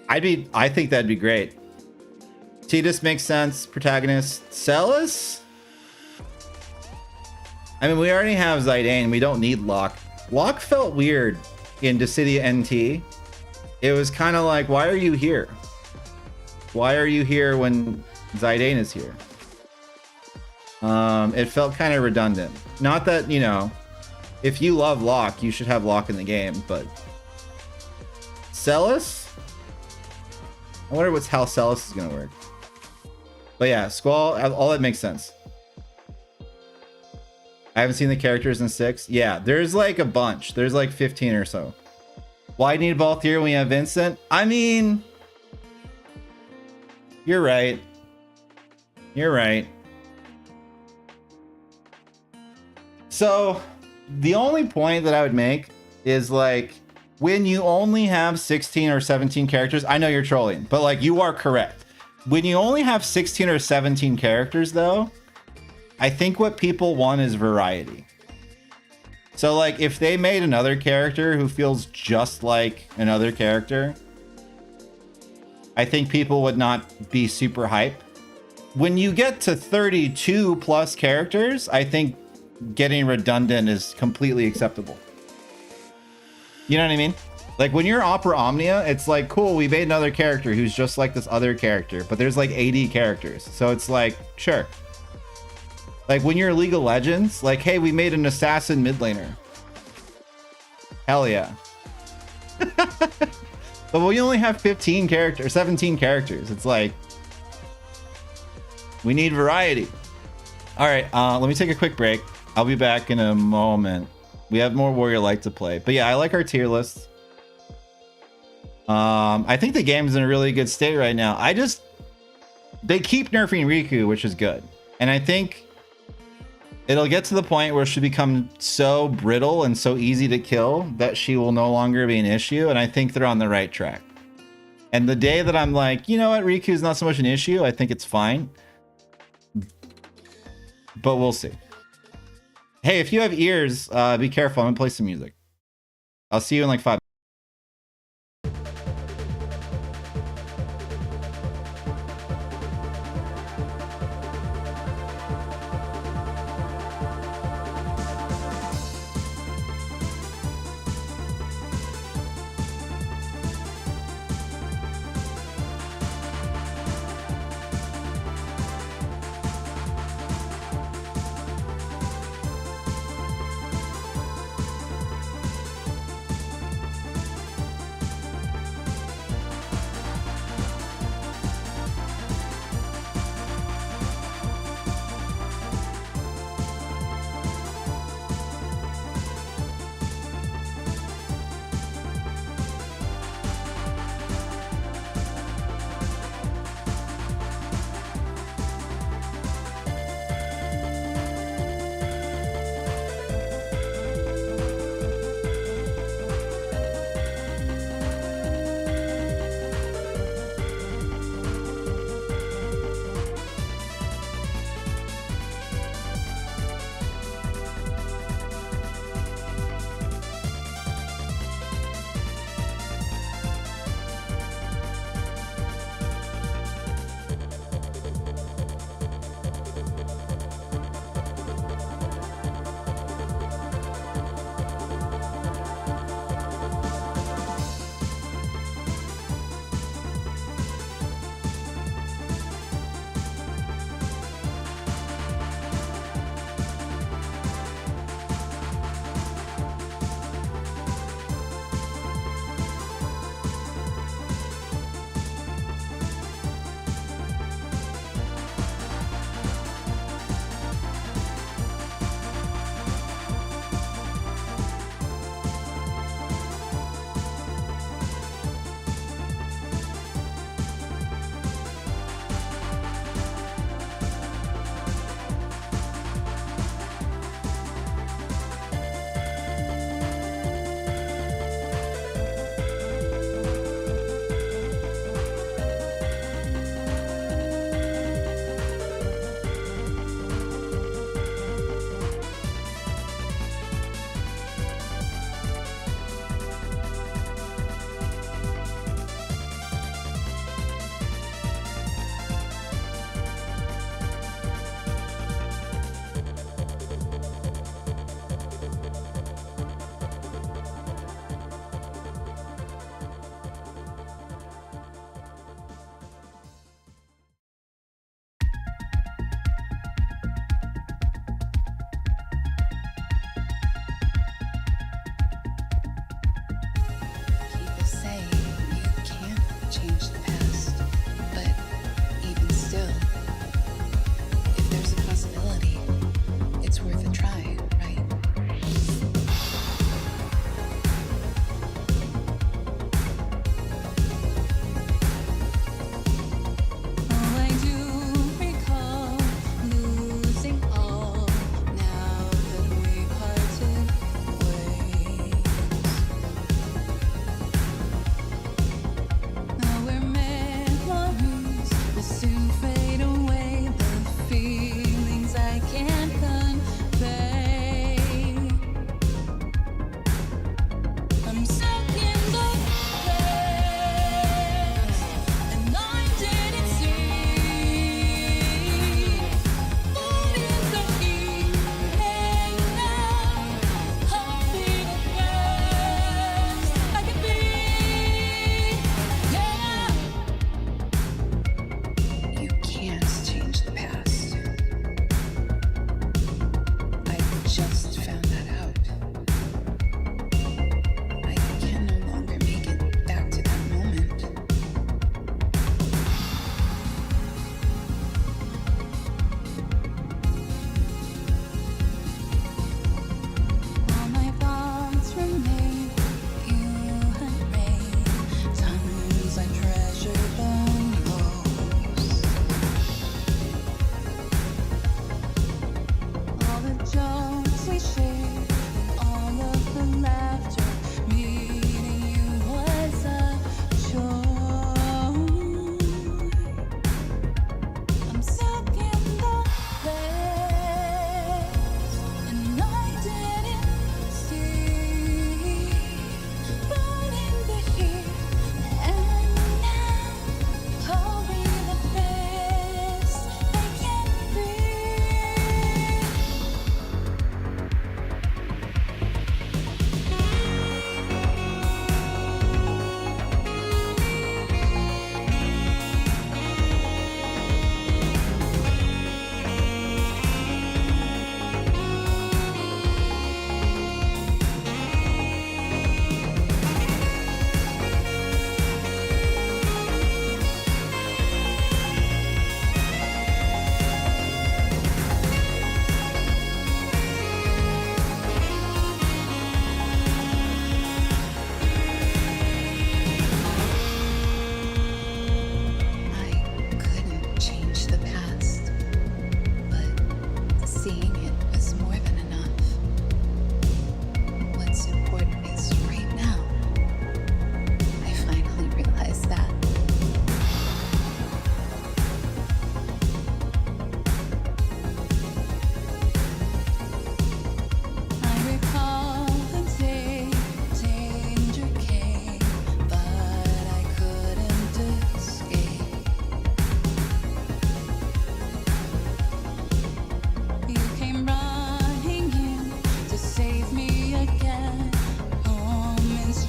I think that'd be great. Tidus makes sense. Protagonist. Celis? I mean, we already have Zidane. We don't need Locke. Locke felt weird in Dissidia NT. It was kind of like, why are you here? Why are you here when Zidane is here? It felt kind of redundant. Not that, you know, if you love Locke, you should have Locke in the game, but... Celis? I wonder how Celis is going to work. But yeah, Squall, all that makes sense. I haven't seen the characters in 6. Yeah, there's like a bunch. There's like 15 or so. Why need Balthier when we have Vincent? I mean... You're right. You're right. So, the only point that I would make is like, when you only have 16 or 17 characters, I know you're trolling, but like, you are correct. When you only have 16 or 17 characters though, I think what people want is variety. So like, if they made another character who feels just like another character, I think people would not be super hype. When you get to 32 plus characters, I think getting redundant is completely acceptable. You know what I mean? Like when you're Opera Omnia, it's like, cool, we made another character who's just like this other character, but there's like 80 characters. So it's like, sure. Like when you're League of Legends, like, hey, we made an assassin mid laner. Hell yeah. But we only have 15 characters, 17 characters. It's like, we need variety. All right, let me take a quick break. I'll be back in a moment. We have more Warrior Light to play. But yeah, I like our tier list. I think the game's in a really good state right now. They keep nerfing Riku, which is good. And I think it'll get to the point where she'll become so brittle and so easy to kill that she will no longer be an issue. And I think they're on the right track. And the day that I'm like, you know what, Riku's not so much an issue, I think it's fine. But we'll see. Hey, if you have ears, be careful. I'm gonna play some music. I'll see you in like 5 minutes.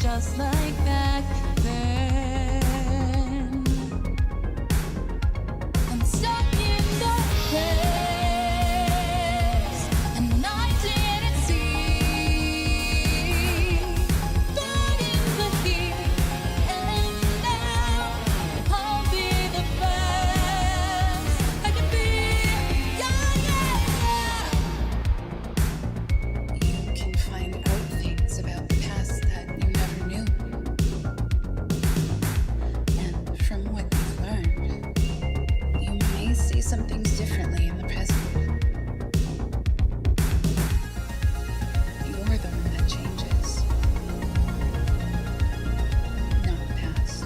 just like back then. I'm stuck in the past, and I didn't see. But in the here and now, I'll be the best I can be. Yeah, yeah. You can find out things about the past that you never knew. And from what you've learned, you may see some things differently in the present. You're the one that changes, not the past.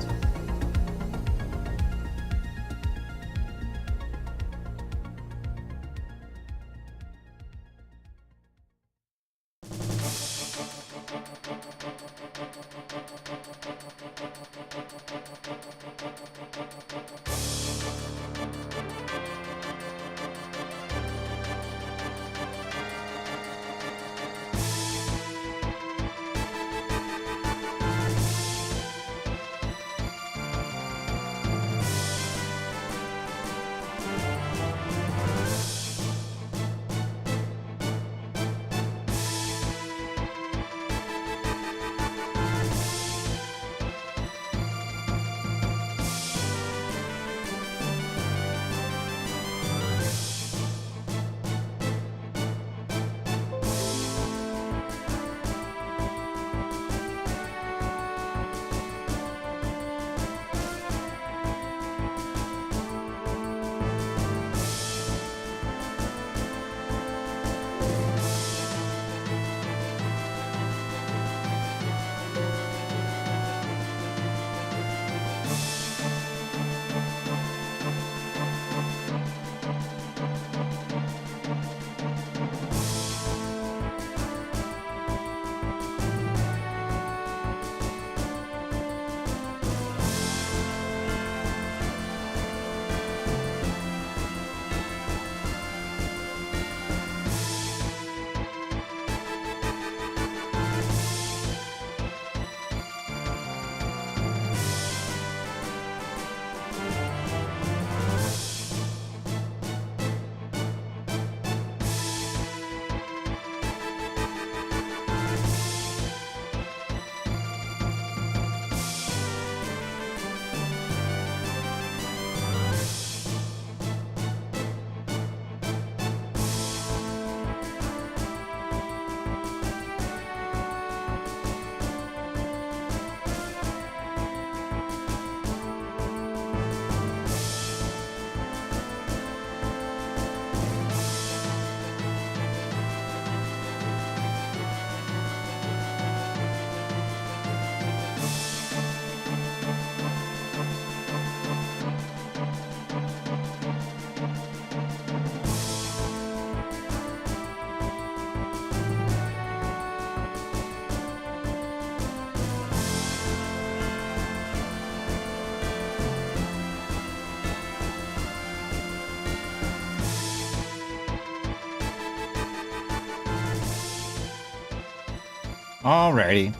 Alrighty,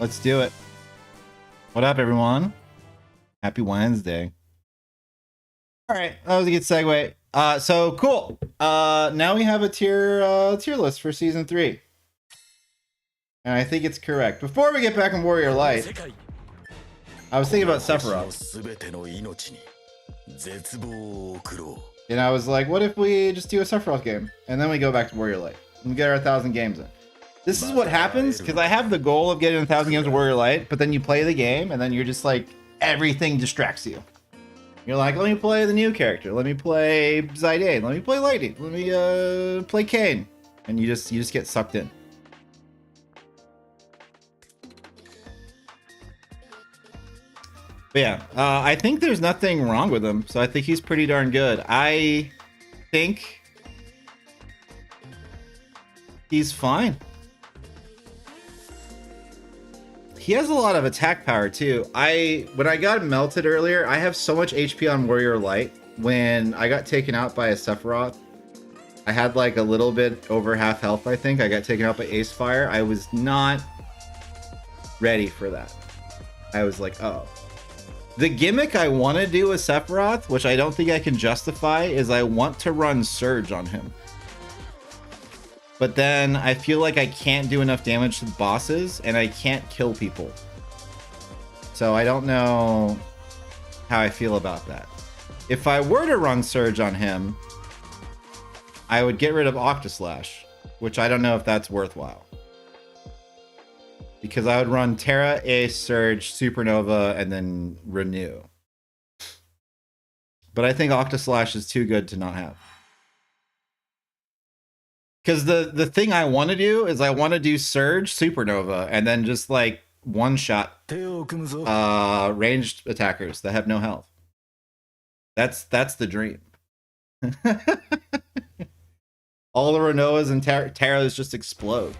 let's do it. What up, everyone? Happy Wednesday. All right, that was a good segue. So cool. Now we have a tier list for season 3, and I think it's correct. Before we get back on Warrior Light, I was thinking about Sephiroth, and I was like, what if we just do a Sephiroth game and then we go back to Warrior Light and get our 1,000 games in? This is what happens because I have the goal of getting 1,000 games of Warrior Light, but then you play the game and then you're just like, everything distracts you. You're like, let me play the new character, let me play Zidane, let me play Lightning, let me play Kain, and you just get sucked in. But yeah, I think there's nothing wrong with him, so I think he's pretty darn good. I think he's fine. He has a lot of attack power too. When I got melted earlier, I have so much HP on Warrior Light. When I got taken out by a Sephiroth, I had like a little bit over half health, I think. I got taken out by Ace Fire. I was not ready for that. I was like, oh. The gimmick I want to do with Sephiroth, which I don't think I can justify, is I want to run Surge on him. But then I feel like I can't do enough damage to the bosses, and I can't kill people. So I don't know how I feel about that. If I were to run Surge on him, I would get rid of Octaslash, which I don't know if that's worthwhile. Because I would run Terra, Ace, Surge, Supernova, and then Renew. But I think Octaslash is too good to not have. Because the thing I want to do is I want to do Surge, Supernova, and then just like one-shot ranged attackers that have no health. That's the dream. All the Renoas and Terras just explode.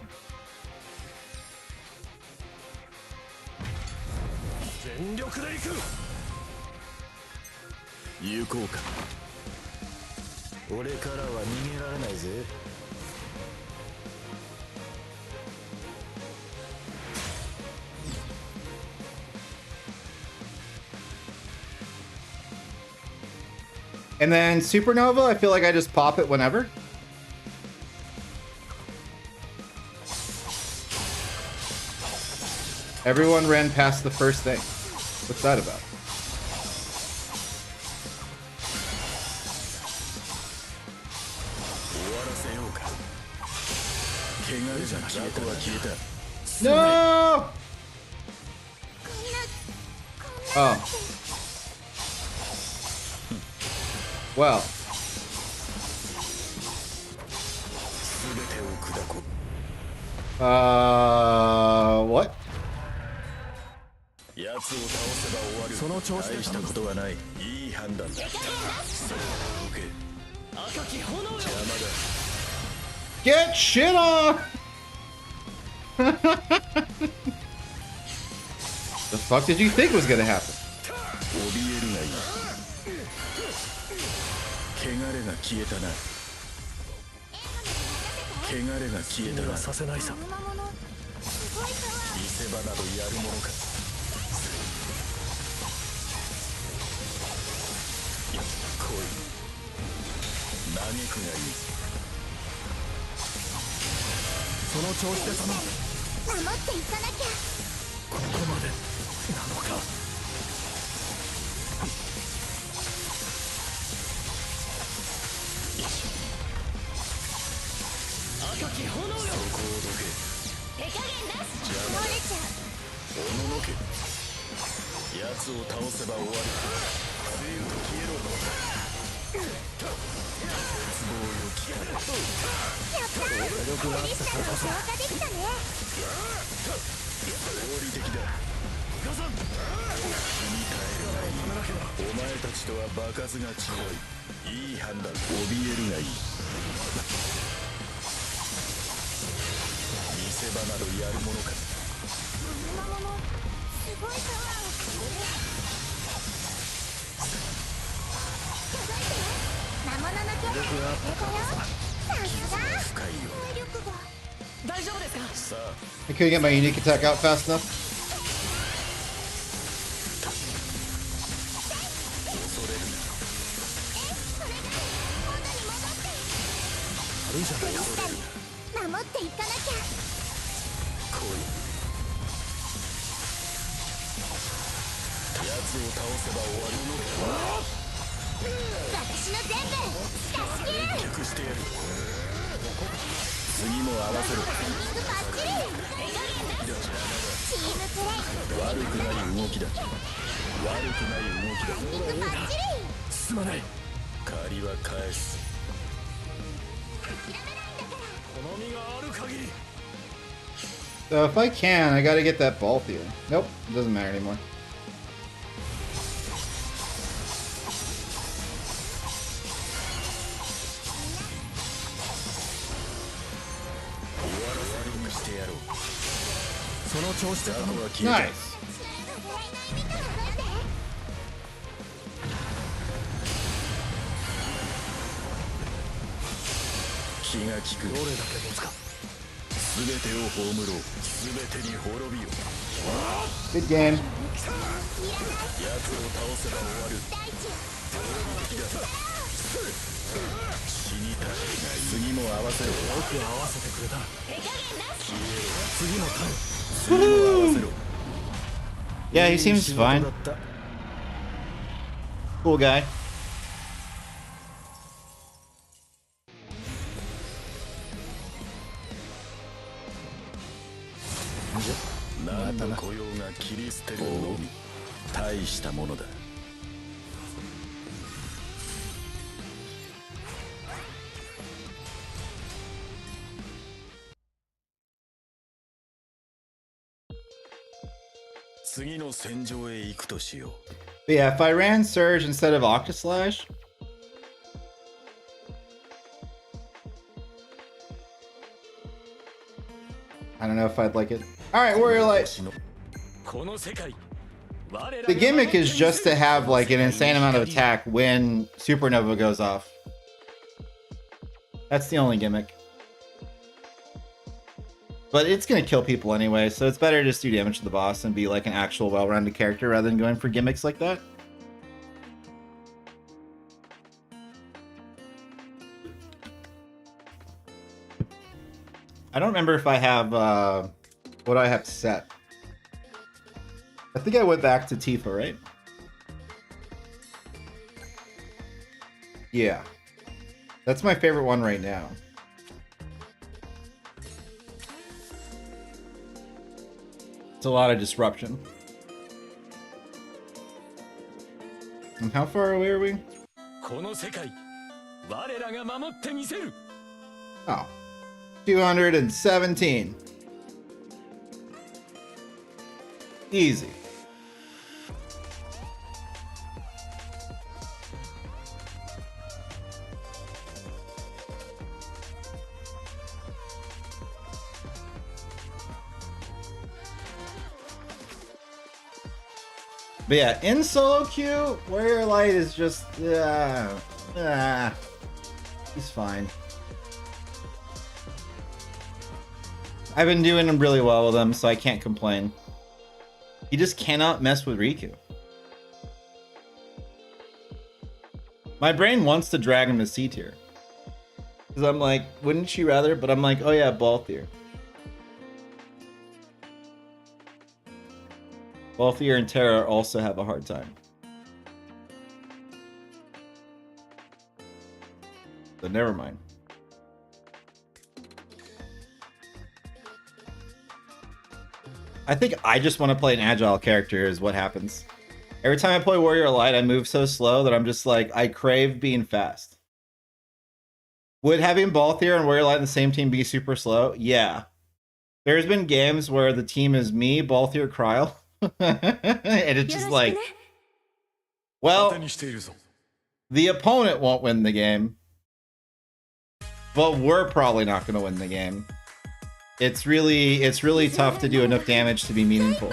And then Supernova, I feel like I just pop it whenever. Everyone ran past the first thing. What's that about? No! Oh. Well. What? 奴を倒せば終わる。その調子で大したことはない。いい判断だ。そう動け。赤き炎よ。邪魔だ。Get shit on! The fuck did you think was gonna happen? 怯えるがいい。汚れが消えたな。汚れが消えたな。させないさ。見せ場などやるものか。来い。嘆くがいい。その調子で頼む。守っていかなきゃ。ここまでなのか。赤き炎よ。そこをどけ。手加減なし。漏れちゃう。おののけ。奴を倒せば終わり。強く消えろ。絶望よきから。やったー。クリスタルを消化できたね。合理的だ。君耐えるがいい。お前たちとは場数が違い。いい判断。怯えるがいい。見せ場などやるものか。魔物すごいパワーをくれる。届いて。魔物の気配が出たよ。さすが。深いよ。能力が。大丈夫ですか？さあ。 I couldn't get my unique attack out fast enough. 恐れるな。それが元に戻って。あるじゃない。クリスタル守っていかなきゃ。来い。奴を倒せば終わりの。私の全部出し切る。隠してやる。次も合わせろ。タイミングバッチリ。手加減なし。チームプレイ。悪くない動きだ。悪くない動きだ。タイミングバッチリ。すまない。借りは返す。諦めないんだから。好みがある限り。 So if I can, I gotta get that ball field. Nope, it doesn't matter anymore. Nice. 気が利く。どれだけ持つか。全てを葬ろう。全てに滅びよ。Good game. 奴を倒せば終わる死にたい次も合わせろよく合わせてくれた次のターン次も合わせろ Yeah, he seems fine. だった Cool guy. 何の雇用が切り捨てるのみ大したものだ次の戦場へ行くとしよう But yeah, if I ran Surge instead of Octaslash, I don't know if I'd like it. Alright, Warrior Light. この世界 The gimmick is just to have like an insane amount of attack when Supernova goes off. That's the only gimmick. But it's gonna kill people anyway, so it's better to just do damage to the boss and be like an actual well-rounded character rather than going for gimmicks like that. I don't remember if I have what I have set. I think I went back to Tifa, right? Yeah. That's my favorite one right now. It's a lot of disruption. And how far away are we? この世界我らが守ってみせる Oh. 217. Easy. But yeah, in solo queue, Warrior Light is just, he's fine. I've been doing really well with him, so I can't complain. He just cannot mess with Riku. My brain wants to drag him to C tier. Because I'm like, wouldn't you rather? But I'm like, oh yeah, Balthier. Balthier and Terra also have a hard time. But never mind. I think I just want to play an agile character is what happens. Every time I play Warrior Light, I move so slow that I'm just like, I crave being fast. Would having Balthier and Warrior Light in the same team be super slow? Yeah. There's been games where the team is me, Balthier, Kryl. And it's just like, well, the opponent won't win the game, but we're probably not going to win the game. It's really tough to do enough damage to be meaningful.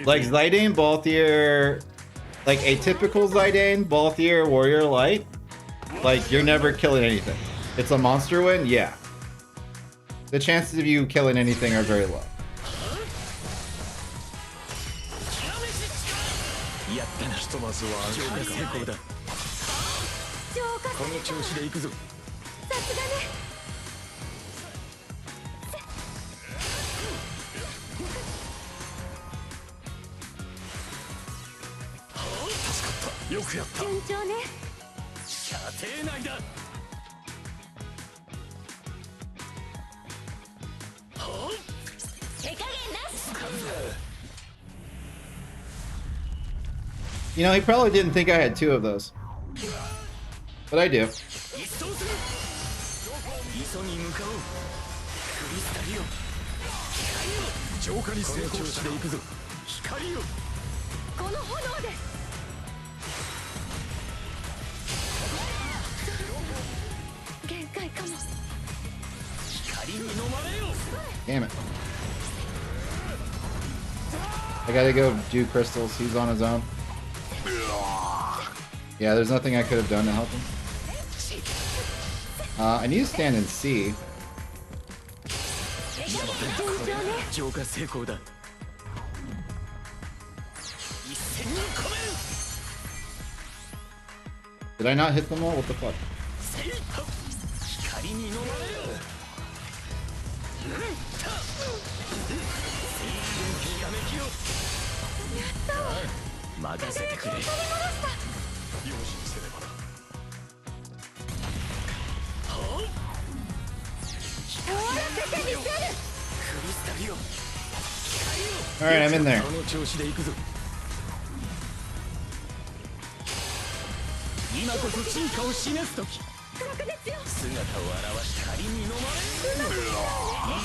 Like Zidane, Balthier, like a typical Zidane, Balthier, Warrior Light, like you're never killing anything. It's a monster win, yeah. The chances of you killing anything are very low. You know, he probably didn't think I had two of those. But I do. Damn it. I gotta go do crystals. He's on his own. Yeah, there's nothing I could have done to help him. I need to stand and see. 浄化成功だ。一戦に込める。 Did I not hit them all? What the fuck? 光に飲まれる。やめきろ。任せてくれ。用心せねばな。 Alright, I'm in there. この調子で行くぞ。今こそ進化を示す時。姿を現し光に飲まれる。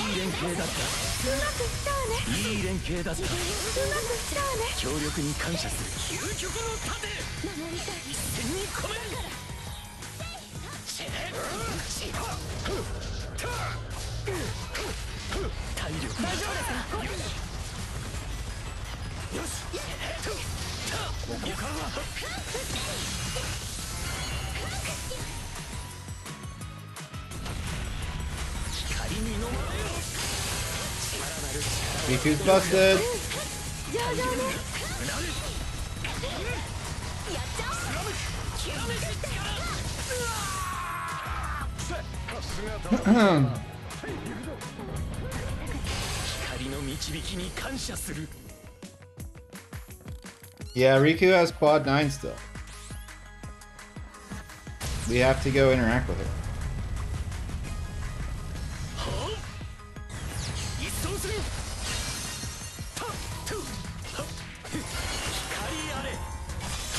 いい連携だった。いい連携だった。協力に感謝する。究極の盾。一戦に込める。体力大丈夫ですか。よし。ここからは。光に飲まれよ。 Riku's busted. Yeah, Riku has quad 9 still. We have to go interact with her.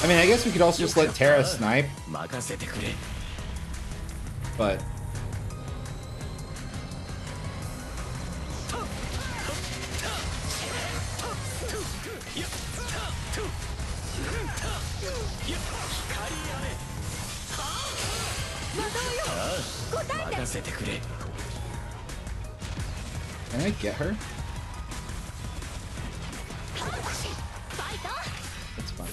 I mean, I guess we could also just let Terra snipe. But can I get her? That's fine.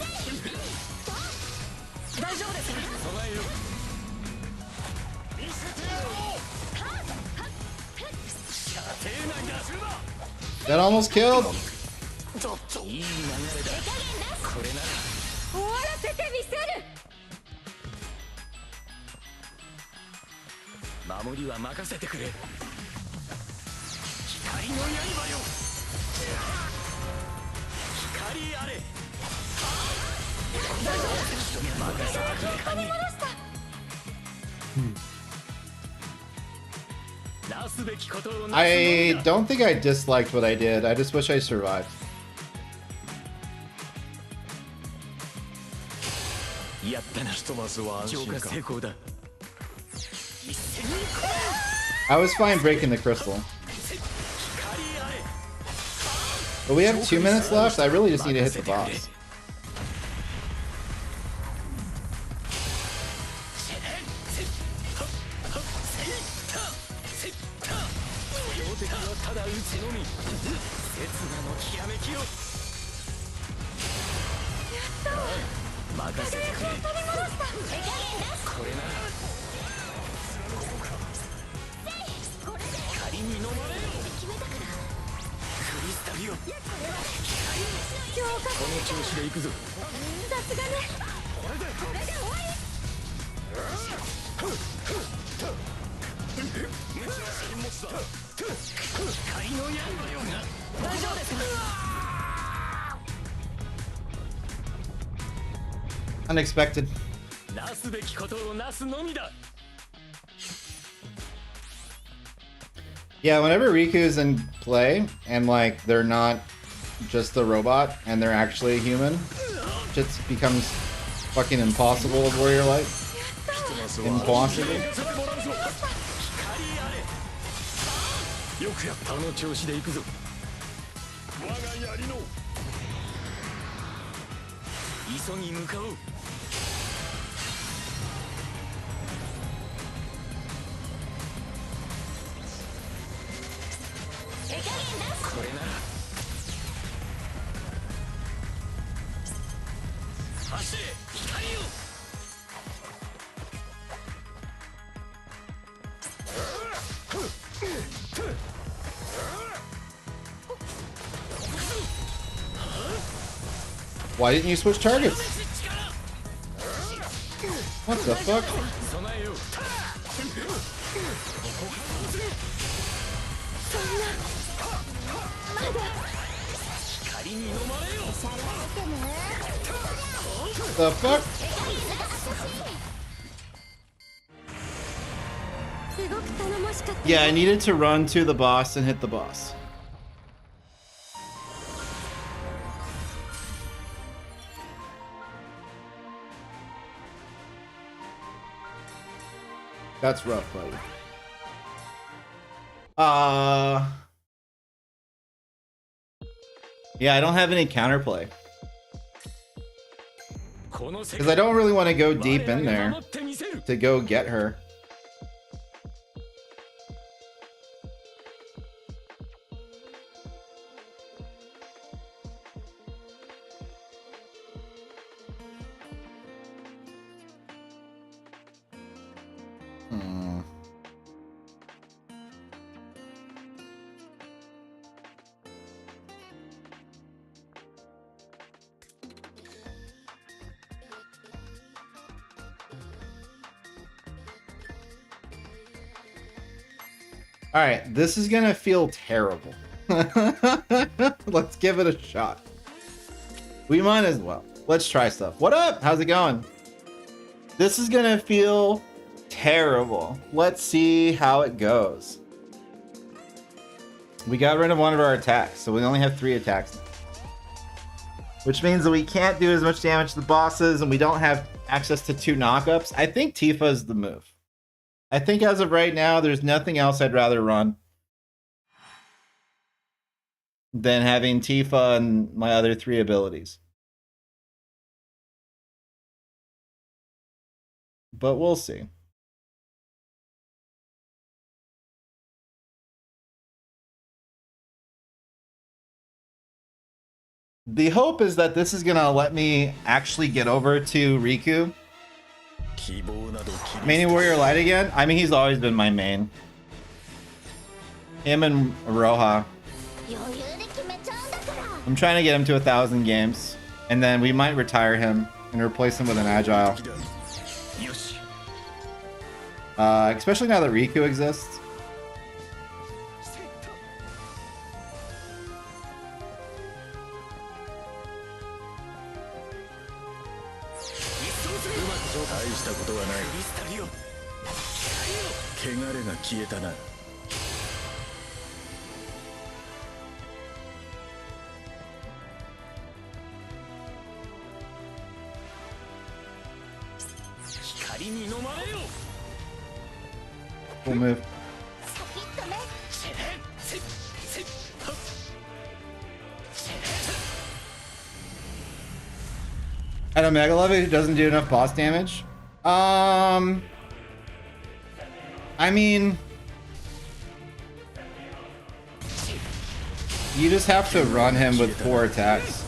That almost killed. I don't think I disliked what I did. I just wish I survived. I was fine breaking the crystal. But we have 2 minutes left. I really just need to hit the boss. Unexpected. Yeah, whenever Riku's in play and like they're not just the robot and they're actually a human, it just becomes fucking impossible of Warrior Light. Impossible. Why didn't you switch targets? What the fuck? 備えよう光に飲まれよ The fuck? すごく頼もしかった Yeah, I needed to run to the boss and hit the boss. That's rough, buddy. Yeah, I don't have any counterplay. Because I don't really want to go deep in there to go get her. All right, this is gonna feel terrible. Let's give it a shot. We might as well. Let's try stuff. What up? How's it going? This is gonna feel terrible. Let's see how it goes. We got rid of one of our attacks, so we only have 3 attacks now. Which means that we can't do as much damage to the bosses, and we don't have access to 2 knockups. I think Tifa is the move. I think as of right now, there's nothing else I'd rather run than having Tifa and my other 3 abilities. But we'll see. The hope is that this is gonna let me actually get over to Riku. Mania Warrior Light again? I mean, he's always been my main. Him and Roha. I'm trying to get him to 1,000 games. And then we might retire him and replace him with an Agile. Especially now that Riku exists. Cool move. At a Mega Level, it doesn't do enough boss damage. I mean, you just have to run him with 4 attacks.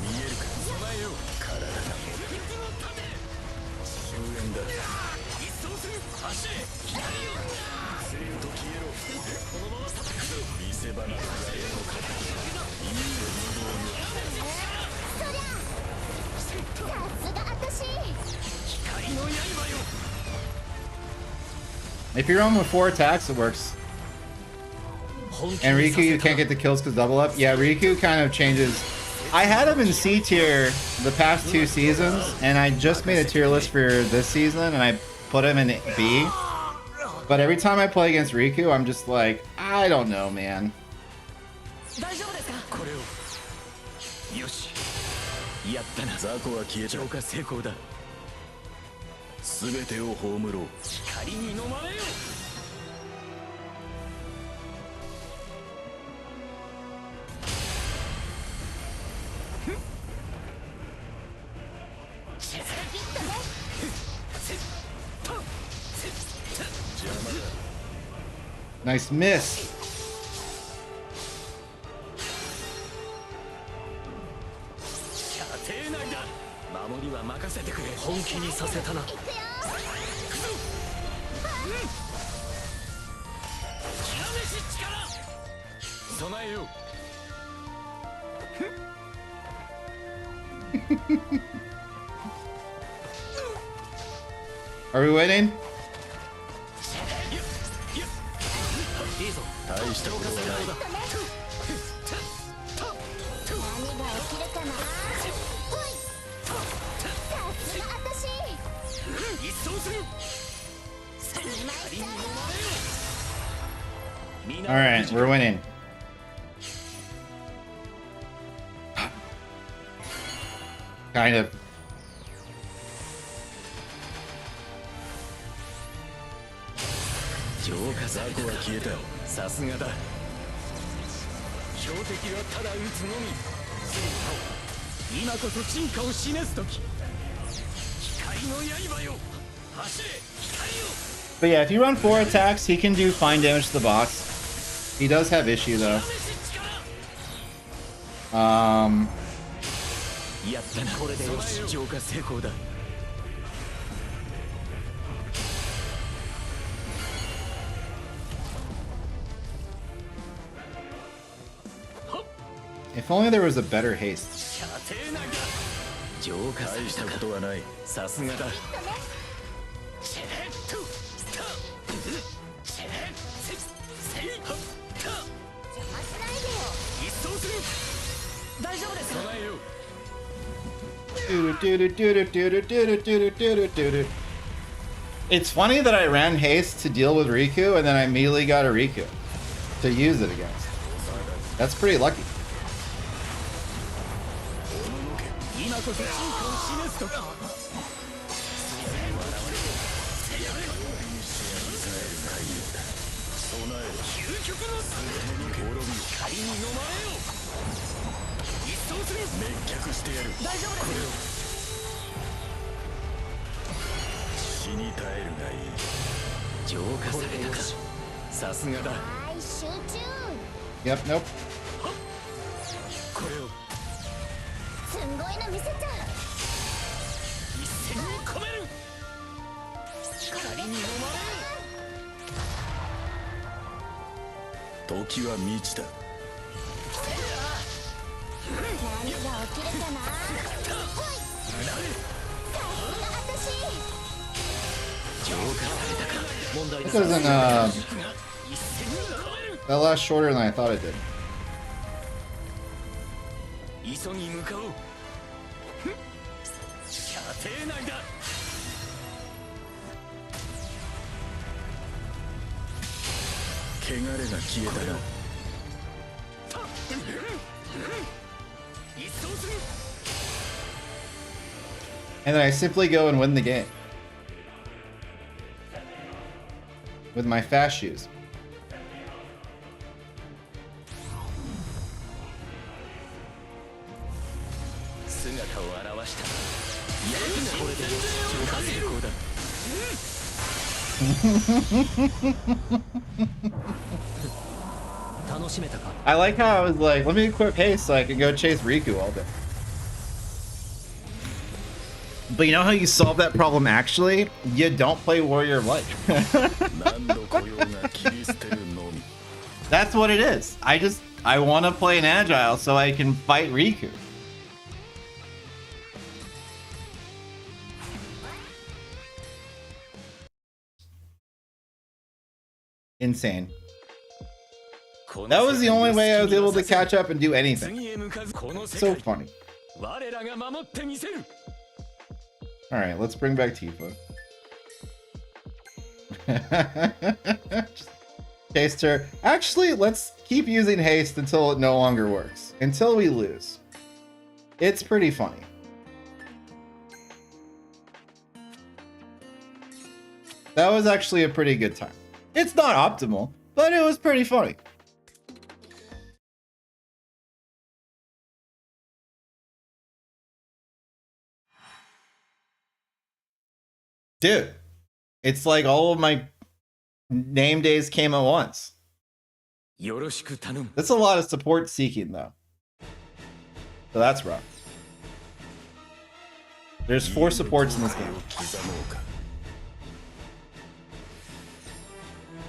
If you're on with 4 attacks, it works. And Riku, you can't get the kills because double up. Yeah, Riku kind of changes. I had him in C tier the past 2 seasons, and I just made a tier list for this season, and I put him in B. But every time I play against Riku, I'm just like, I don't know, man. Nice miss. Are we winning? いいぞ。大したことはない。何が起きるかな。ほい。さすが私。一掃する。今井ちゃんよ。 All right, we're winning. Kind of. 浄化された。雑魚は消えた。さすがだ。標的はただ撃つのみ。今こそ進化を示す時。光の刃よ。走れ、光よ。 But yeah, if you run 4 attacks, he can do fine damage to the boss. He does have issue though. やったな。これでよし、浄化成功だ。 If only there was a better haste. 射程なんだ。浄化され大したたか。ことはない。さすがだ。大丈夫ですか。 It's funny that I ran haste to deal with Riku and then I immediately got a Riku to use it against. That's pretty lucky. 今こそ進化を示す時。究極の光に飲まれよ。一掃する。滅却してやる。大丈夫です。 死に絶えるがいい。浄化されたか。さすがだ。はい、集中。 Yep, nope. これをすんごいの見せちゃう。一戦に込める。光に飲まれよ。 時は満ちた。何が起きるかな。ほい。さすが私。 浄化されたか。問題 This な doesn't, 一戦に込める。 that lasts shorter than I thought it did. 急ぎ向かおう。射程内だ。汚れが消えたな。一掃する。 And then I simply go and win the game. With my fast shoes. 姿を現した。やるな。これでよし、浄化成功だ。 楽しめたか。 I like how I was like, let me equip haste so I can go chase Riku all day. But you know how you solve that problem actually? You don't play Warrior of Light. 何度来ようが切り捨てるのみ。 That's what it is. I want to play an Agile so I can fight Riku. Insane. That was the only way I was able to catch up and do anything. 次へ向かずこの世 So 界。 funny. 我らが守ってみせる。 Alright, let's bring back Tifa. Haste her. Actually, let's keep using haste until it no longer works. Until we lose. It's pretty funny. That was actually a pretty good time. It's not optimal, but it was pretty funny. Dude, it's like all of my name days came at once. よろしく頼む。 That's a lot of support seeking, though. So that's rough. There's 4 supports in this game. 刻もうか。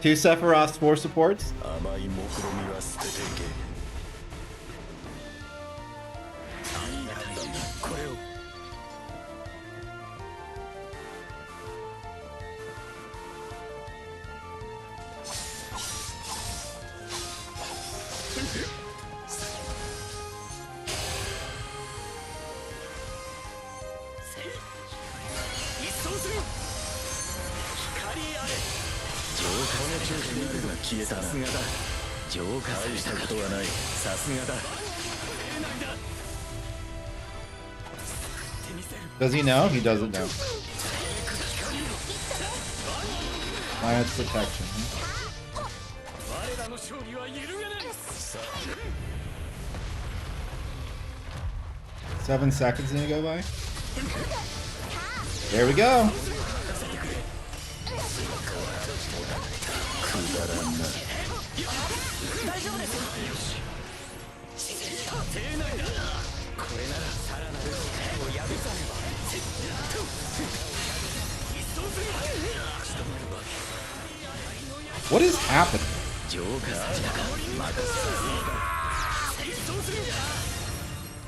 2 Sephiroths, 4 supports. 甘い目論みは捨てていけ。これを消えたな。さすがだ。浄化されたことはない。さすがだ。 Does he know? He doesn't know. Minus protection. 我らの勝利は揺るがない。 7 seconds need to go by. There we go. くだらんな。大丈夫ですよ。丁寧だ。これならさらなるを破さねば。 What is happening? 浄化されたか。任せ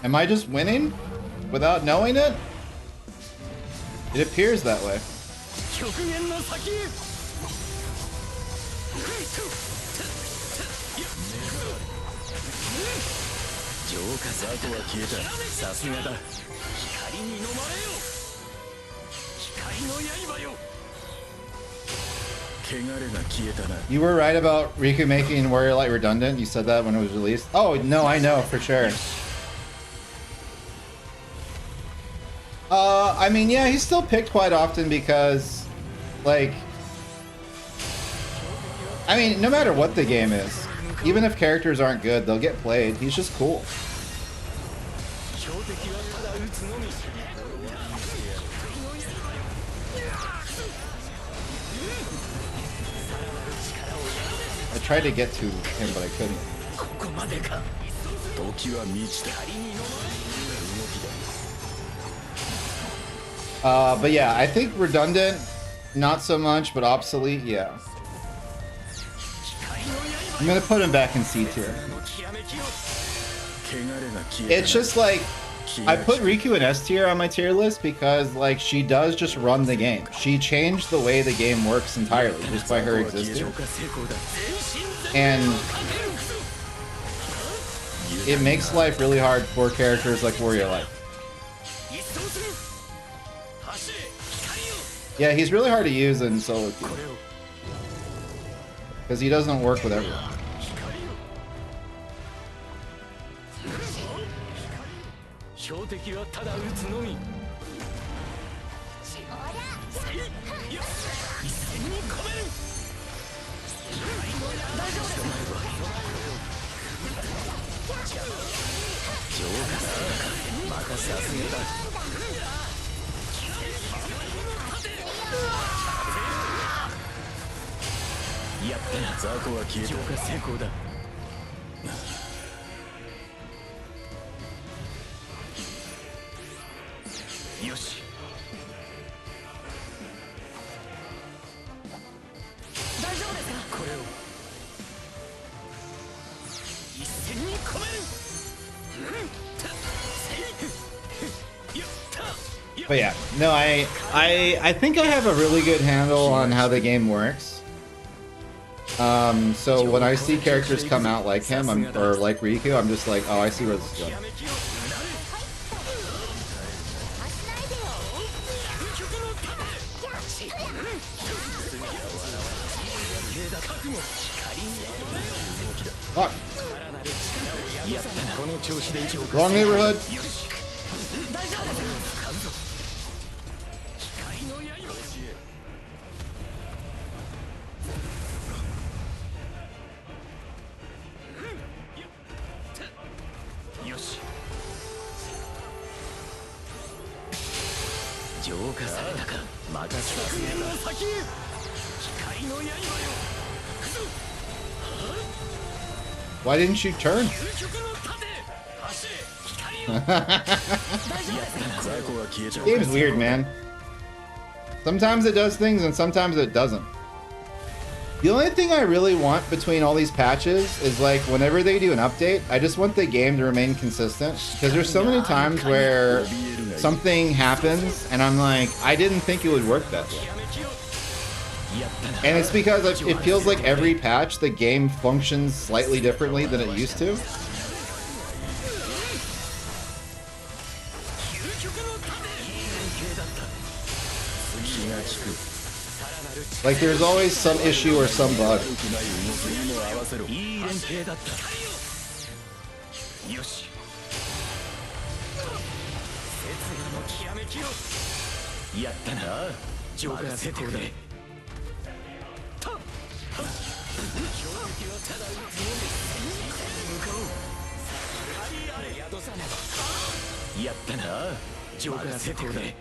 Am I just winning without knowing it? It appears that way. 極限の先へ。 浄化されたは消えた。さすがだ。光に飲まれよ。光の刃よ。 汚れが消えたな。 You were right about Riku making Warrior Light redundant. You said that when it was released. Oh, no, I know for sure. I mean, yeah, he's still picked quite often because, like, I mean, no matter what the game is, even if characters aren't good, they'll get played. He's just cool. 標的はただ撃つのみ。 I tried to get to him, but I couldn't. ここまでか。 時は満ちた。 But yeah, I think redundant, not so much, but obsolete, yeah. I'm gonna put him back in C tier. It's just like, I put Riku in S tier on my tier list because like she does just run the game. She changed the way the game works entirely just by her existing. And it makes life really hard for characters like Warrior Light. Yeah, he's really hard to use in solo queue. Because he doesn't work with everyone. But yeah, no, I think I have a really good handle on how the game works. So when I see characters come out like him, or like Riku, I'm just like, oh, I see where this is going. Fuck. Wrong neighborhood. Why didn't you turn? Game's weird, man. Sometimes it does things and sometimes it doesn't. The only thing I really want between all these patches is like whenever they do an update, I just want the game to remain consistent. Because there's so many times where something happens and I'm like, I didn't think it would work that way. And it's because it feels like every patch the game functions slightly differently than it used to. Like there's always some issue or some bug. 次も合わせろ。いい連携だったよし刹那のきらめきをやったな浄化せてくれ強敵はただ撃つのみ向かおうあれ宿さねばやったな浄化せてくれ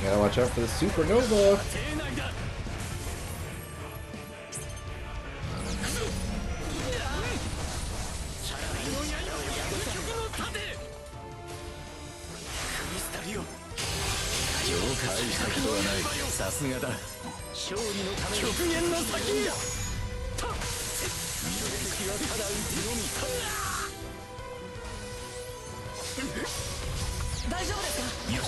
You gotta watch out for the supernova. 手内だ 大したことはないさすがだ勝利のため極限の先にだ身の敵はただ撃つのみ大丈夫ですかよし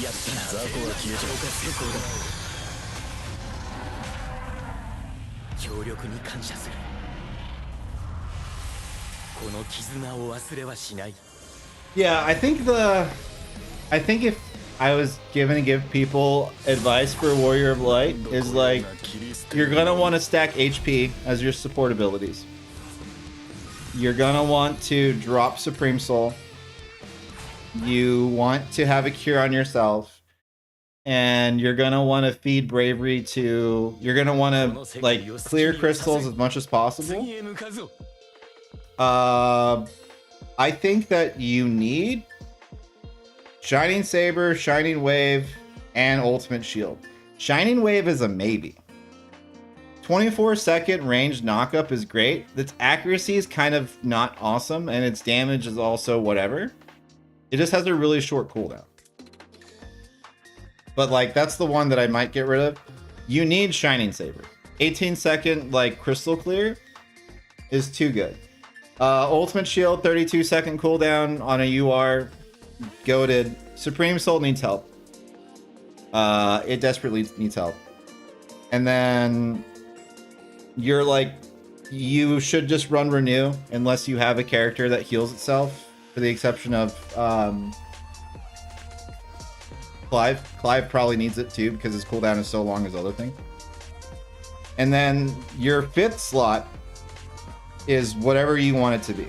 やったな雑魚は消えちゃうか成功だ協力に感謝するこの絆を忘れはしない Yeah, I think if I was given to give people advice for Warrior of Light is like you're gonna want to stack HP as your support abilities. You're gonna want to drop Supreme Soul. You want to have a cure on yourself. And you're gonna want to feed bravery to you're gonna want to like clear crystals as much as possible. I think that you need Shining Saber, Shining Wave, and Ultimate Shield. Shining Wave is a maybe. 24-second range knockup is great. Its accuracy is kind of not awesome, and its damage is also whatever. It just has a really short cooldown. But like, that's the one that I might get rid of. You need Shining Saber. 18-second like crystal clear is too good. Ultimate Shield, 32-second cooldown on a UR. Goated. Supreme Soul needs help. It desperately needs help. And then you're like, you should just run Renew unless you have a character that heals itself, for the exception of Clive. Clive probably needs it too because his cooldown is so long as other thing. And then your 5th slot is whatever you want it to be.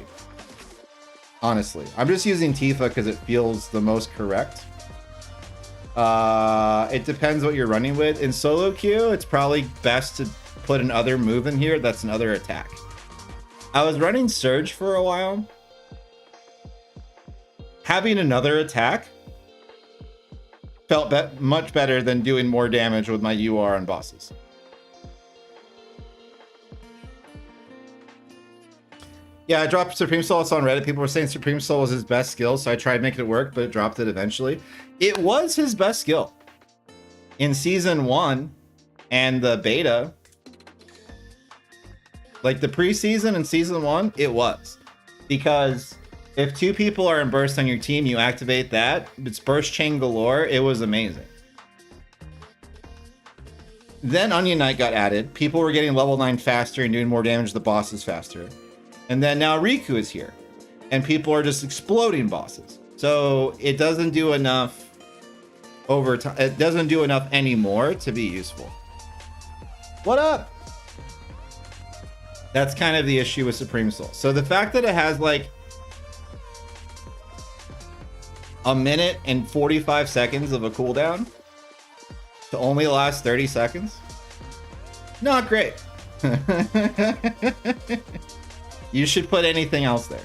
Honestly, I'm just using Tifa because it feels the most correct. It depends what you're running with. In solo queue, it's probably best to put another move in here that's another attack. I was running Surge for a while. Having another attack felt much better than doing more damage with my UR on bosses. Yeah, I dropped Supreme Soul. It's on Reddit. People were saying Supreme Soul was his best skill, so I tried making it work, but it dropped it eventually. It was his best skill. In Season 1 and the beta, like the preseason and Season 1, it was. Because if 2 people are in burst on your team, you activate that. It's burst chain galore. It was amazing. Then Onion Knight got added. People were getting level 9 faster and doing more damage to the bosses faster. And then now Riku is here. And people are just exploding bosses. So it doesn't do enough over time. It doesn't do enough anymore to be useful. What up? That's kind of the issue with Supreme Soul. So the fact that it has like a minute and 45 seconds of a cooldown to only last 30 seconds, not great. You should put anything else there.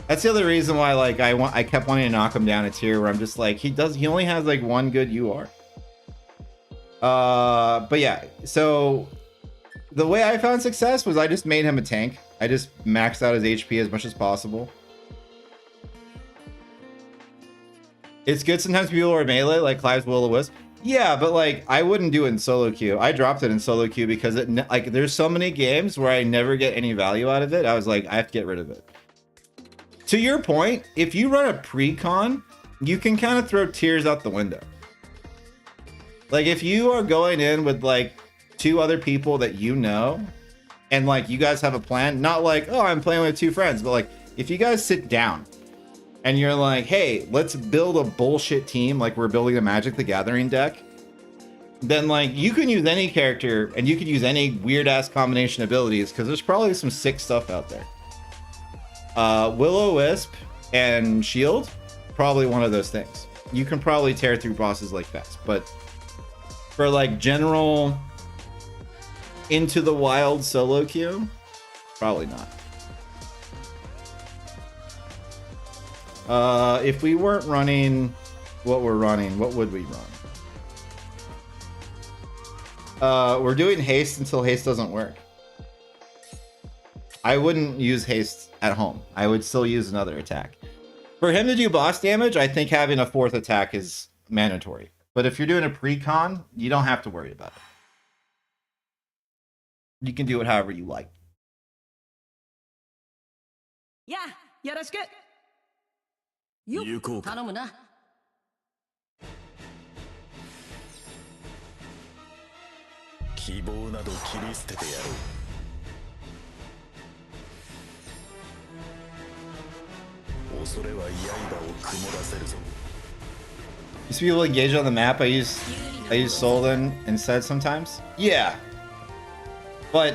That's the other reason why like I kept wanting to knock him down a tier where I'm just like he only has like one good UR. But yeah, so the way I found success was I just made him a tank. I just maxed out his HP as much as possible. It's good sometimes people are melee like Clive's Will-O-Wisp. Yeah, but like I wouldn't do it in solo queue. I dropped it in solo queue because it like there's so many games where I never get any value out of it. I was like, I have to get rid of it. To your point, if you run a pre-con, you can kind of throw tiers out the window. Like if you are going in with like 2 other people that you know, and like you guys have a plan, not like, oh, I'm playing with 2 friends, but like if you guys sit down and you're like, hey, let's build a bullshit team like we're building a Magic the Gathering deck, then like you can use any character and you can use any weird ass combination abilities because there's probably some sick stuff out there. Will-O-Wisp and Shield, probably one of those things. You can probably tear through bosses like that, but for like general into the wild solo queue, probably not. If we weren't running what we're running, what would we run? We're doing haste until haste doesn't work. I wouldn't use haste at home. I would still use another attack. For him to do boss damage, I think having a 4th attack is mandatory. But if you're doing a pre-con, you don't have to worry about it. You can do it however you like. Yeah, よろしく。よっ、頼むな。希望など切り捨ててやろう。恐れは刃を曇らせるぞ。These people engage on the map. I use Solden instead sometimes. Yeah, but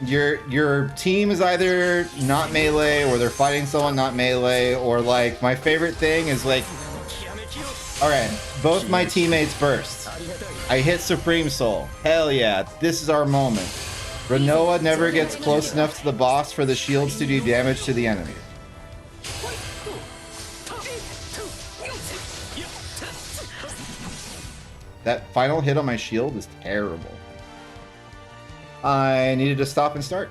your team is either not melee or they're fighting someone not melee, or like my favorite thing is like, all right, both my teammates burst. I hit Supreme Soul. Hell yeah, this is our moment. Rinoa never gets close enough to the boss for the shields to do damage to the enemy. That final hit on my shield is terrible. I needed to stop and start.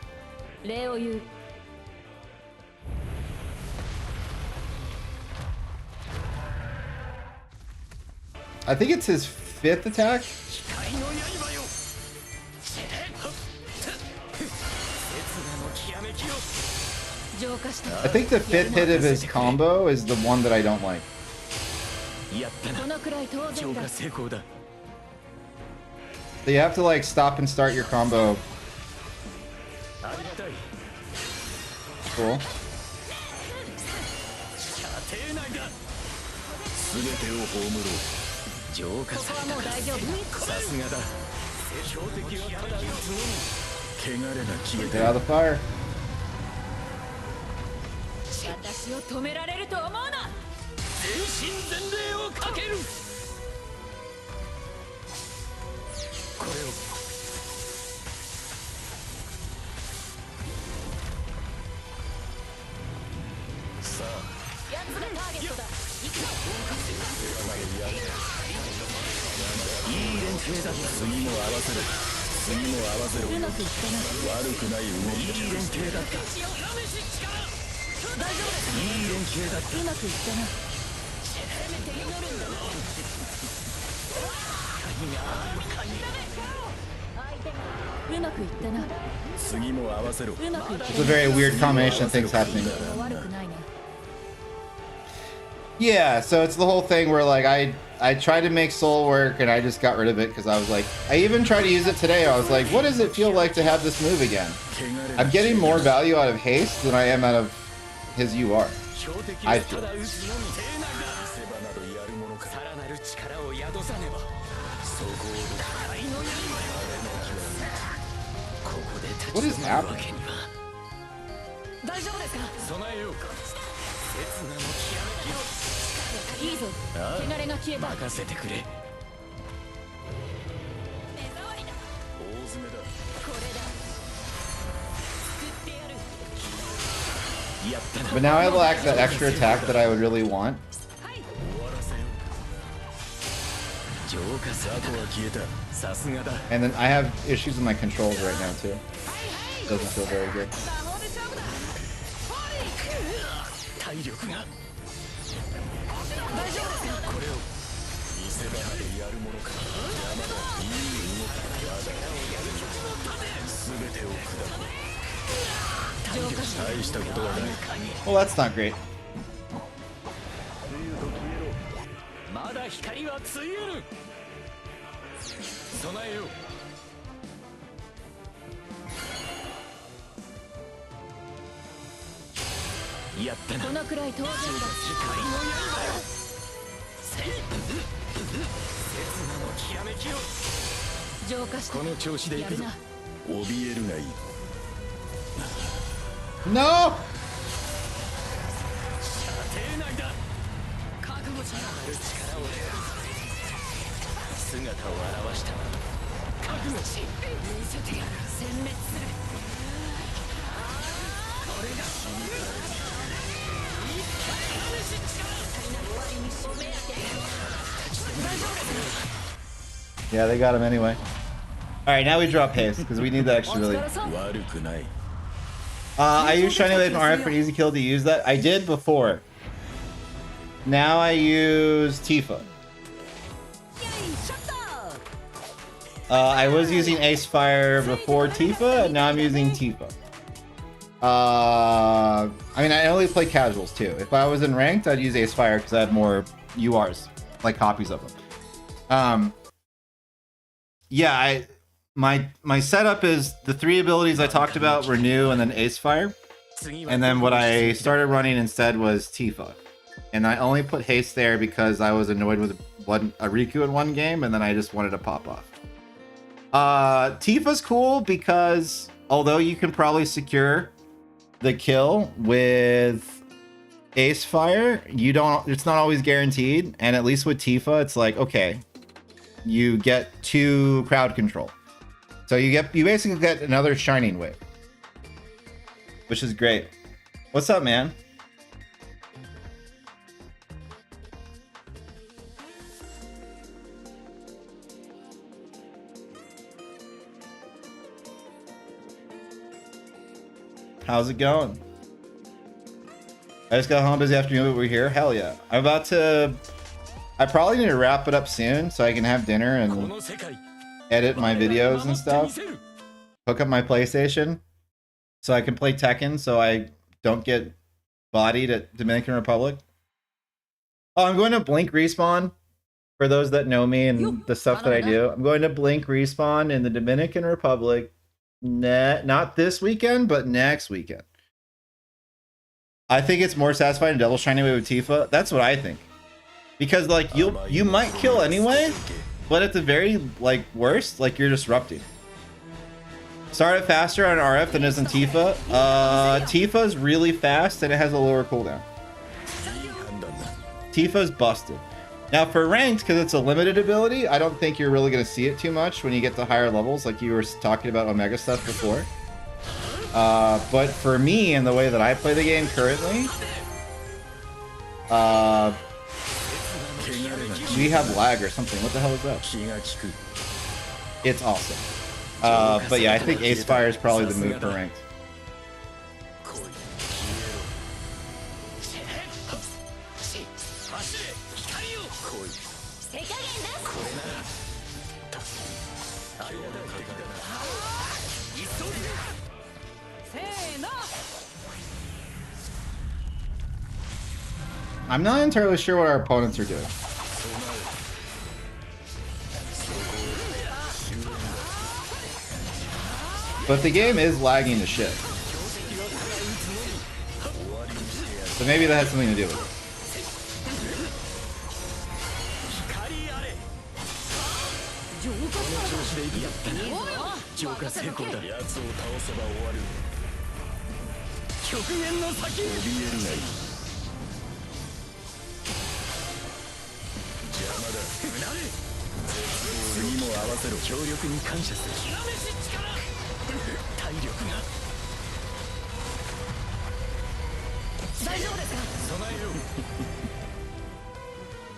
I think it's his 5th attack. I think the 5th hit of his combo is the one that I don't like. So you have to like stop and start your combo. Cool. Get out of the fire. 私を止められると思うな。全身全霊をかける。これを。さあ。やつがターゲットだ。行くぞ。いい連携だ。次も合わせる。次も合わせる。うまくいったな。悪くない動き。いい連携だった。大丈夫です。いい連携だった。うまくいったな。せめて祈るんだ。うまくいったな。次も合わせろ。うまくいった。 It's a very weird combination of things happening. 悪くないね。 Yeah, so it's the whole thing where like I tried to make soul work and I just got rid of it because I was like, I even tried to use it today. I was like, what does it feel like to have this move again? I'm getting more value out of haste than I am out of his UR. I feel. What is happening? いいぞ。汚れが消えた。任せてくれ。 But now I lack that extra attack that I would really want. And then I have issues with my controls right now too. Doesn't feel very good. Well, that's not great. やったなこのくらい当然だ。光の刃よせい刹那のきらめきよ浄化してこの調子でいくぞやるな。怯えるがいい No! 射程内だ覚悟しな。ある力を姿を現した覚悟し見せてやる。殲滅する。これがYeah, they got him anyway. Alright, now we drop haste, because we need that extra really. 悪くない I use Shiny Blade from RF for an easy kill to use that. I did before. Now I use Tifa. I was using Ace Fire before Tifa, and now I'm using Tifa. I mean, I only play casuals too. If I was in ranked, I'd use Ace Fire because I had more URs, like copies of them. Yeah, my setup is the 3 abilities I talked about were new, and then Ace Fire, and then what I started running instead was Tifa, and I only put haste there because I was annoyed with a Riku in one game, and then I just wanted to pop off. Tifa's cool because although you can probably secure the kill with Ace Fire, it's not always guaranteed, and at least with Tifa it's like, okay, you get 2 crowd control, so you basically get another Shining Wave, which is great. What's up, man? How's it going? I just got home busy afternoon, but we're here. Hell yeah. I probably need to wrap it up soon so I can have dinner and edit my videos and stuff. Hook up my PlayStation so I can play Tekken so I don't get bodied at Dominican Republic. Oh, I'm going to Blink Respawn. For those that know me and the stuff that I do, I'm going to Blink Respawn in the Dominican Republic. Not this weekend, but next weekend. I think it's more satisfying to double shiny away with Tifa. That's what I think. Because like you might kill anyway, but at the very worst, you're disrupting. Start it faster on RF than it is on Tifa. Tifa's really fast and it has a lower cooldown. Tifa's busted. Now for ranked, because it's a limited ability, I don't think you're really going to see it too much when you get to higher levels, like you were talking about Omega stuff before. But for me and the way that I play the game currently, we have lag or something. What the hell is that? It's awesome. But yeah, I think Ace Fire is probably the move for ranked. I'm not entirely sure what our opponents are doing. But the game is lagging to shit. So maybe that has something to do with it.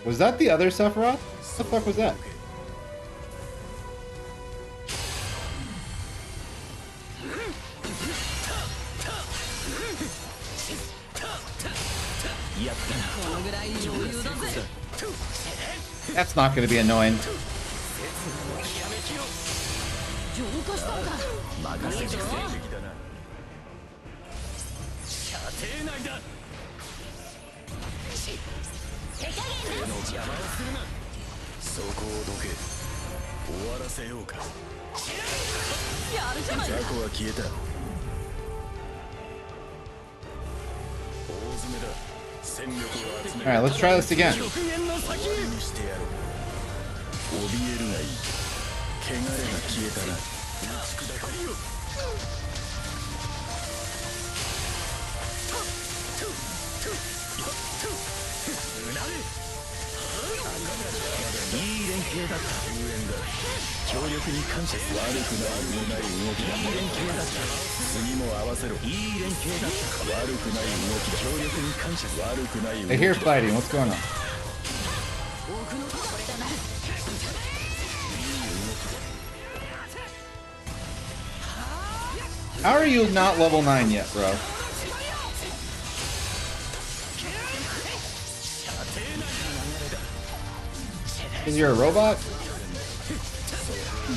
Was that the other Sephiroth? What the fuck was that? That's not going to be annoying. All right, let's try this again. にしてやろう。怯えるがいい。汚れが消えたな。いい連携だった。協力に感謝する。悪くない動きだ。いい連携だった。次も合わせろ。いい連携だった。悪くない動きだ。協力に感謝する。悪くない動き I だ。 hear fighting. What's going on? How are you not level 9 yet, bro? Because you're a robot? いい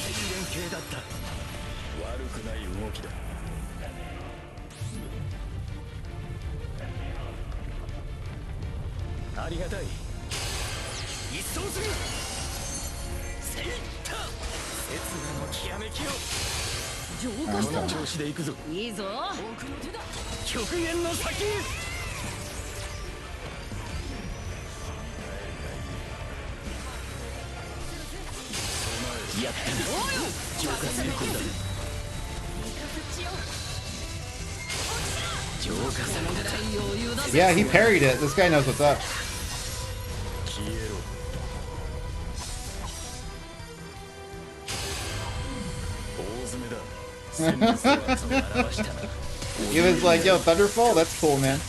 連携だった。悪くない動きだ。ありがたい。一掃する。せいった刹那のきらめきを。この調子で行くぞ。いいぞ。極限の先へ。やったな。浄化成功だ。浄化された。 Yeah, he parried it. This guy knows what's up. 消えろ。大詰めだ。戦略はその表したな。 He was like, yo, Thunderfall? That's cool, man.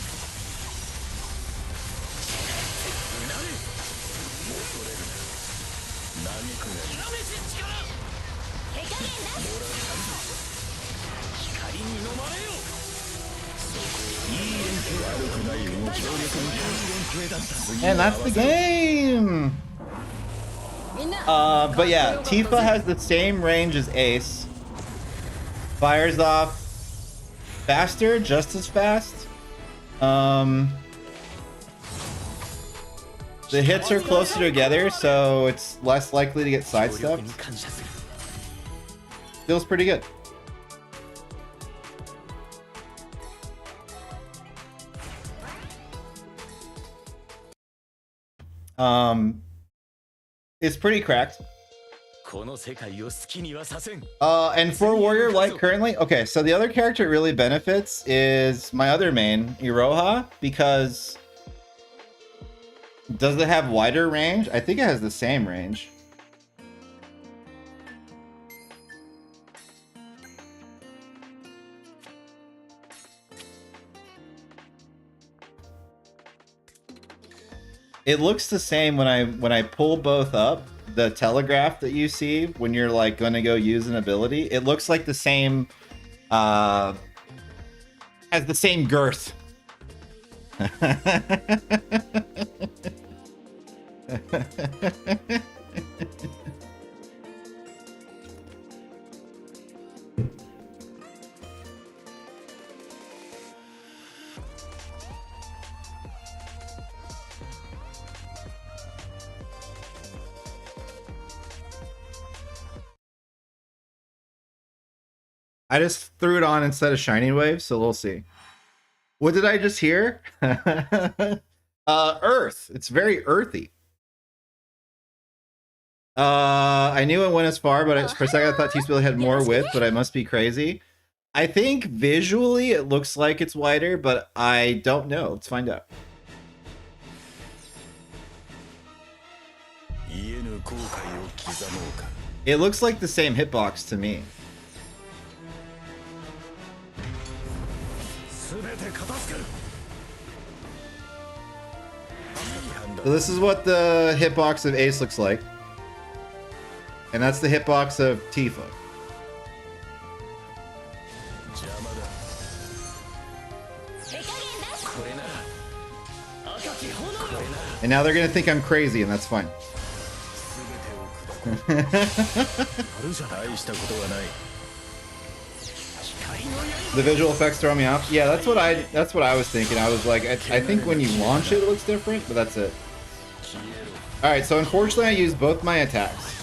光に飲まれよ。いい連携。悪くない動き。強力にいい連携だった。 And that's the game! But yeah, Tifa has the same range as Ace. Fires off faster, just as fast. The hits are closer together, so it's less likely to get sidestepped. Feels pretty good. It's pretty cracked. この世界を好きにはさせん。 And for Warrior Light currently, okay, so the other character it really benefits is my other main, Iroha, because does it have wider range? I think it has the same range. It looks the same when I pull both up. The telegraph that you see when you're like going to go use an ability, it looks like the same has the same girth. I just threw it on instead of Shining Wave, so we'll see. What did I just hear? Earth. It's very earthy. I knew it went as far, but for a second I thought T-Spill had more width, but I must be crazy. I think visually it looks like it's wider, but I don't know. Let's find out. It looks like the same hitbox to me. So this is what the hitbox of Ace looks like. And that's the hitbox of Tifa. And now they're gonna think I'm crazy, and that's fine. The visual effects throw me off. Yeah, that's what I was thinking. I was like, I think when you launch it, it looks different, but that's it. All right, so unfortunately, I used both my attacks.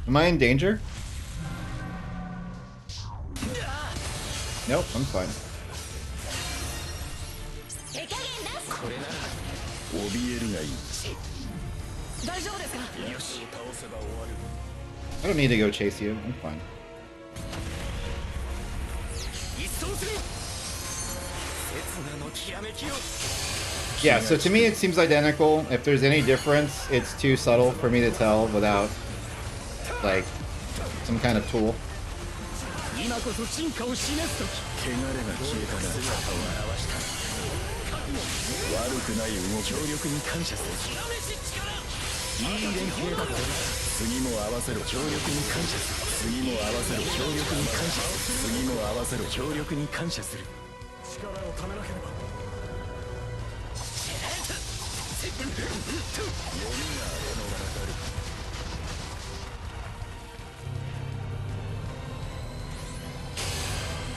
Am I in danger? Nope, I'm fine. 手加減なしこれなら怯えるがいい。大丈夫ですか。よし倒せば終わる I don't need to go chase you. I'm fine. 一掃する。刹那のきらめきを。 Yeah, so to me it seems identical. If there's any difference, it's too subtle for me to tell without, like, some kind of tool. 今こそ進化を示す時。汚れが消えたな。姿を現した。悪くない動き。協力に感謝する。きらめし力。いい連携だった。次も合わせろ。協力に感謝する。次も合わせろ。協力に感謝する。次も合わせろ。協力に感謝する。力をためなければ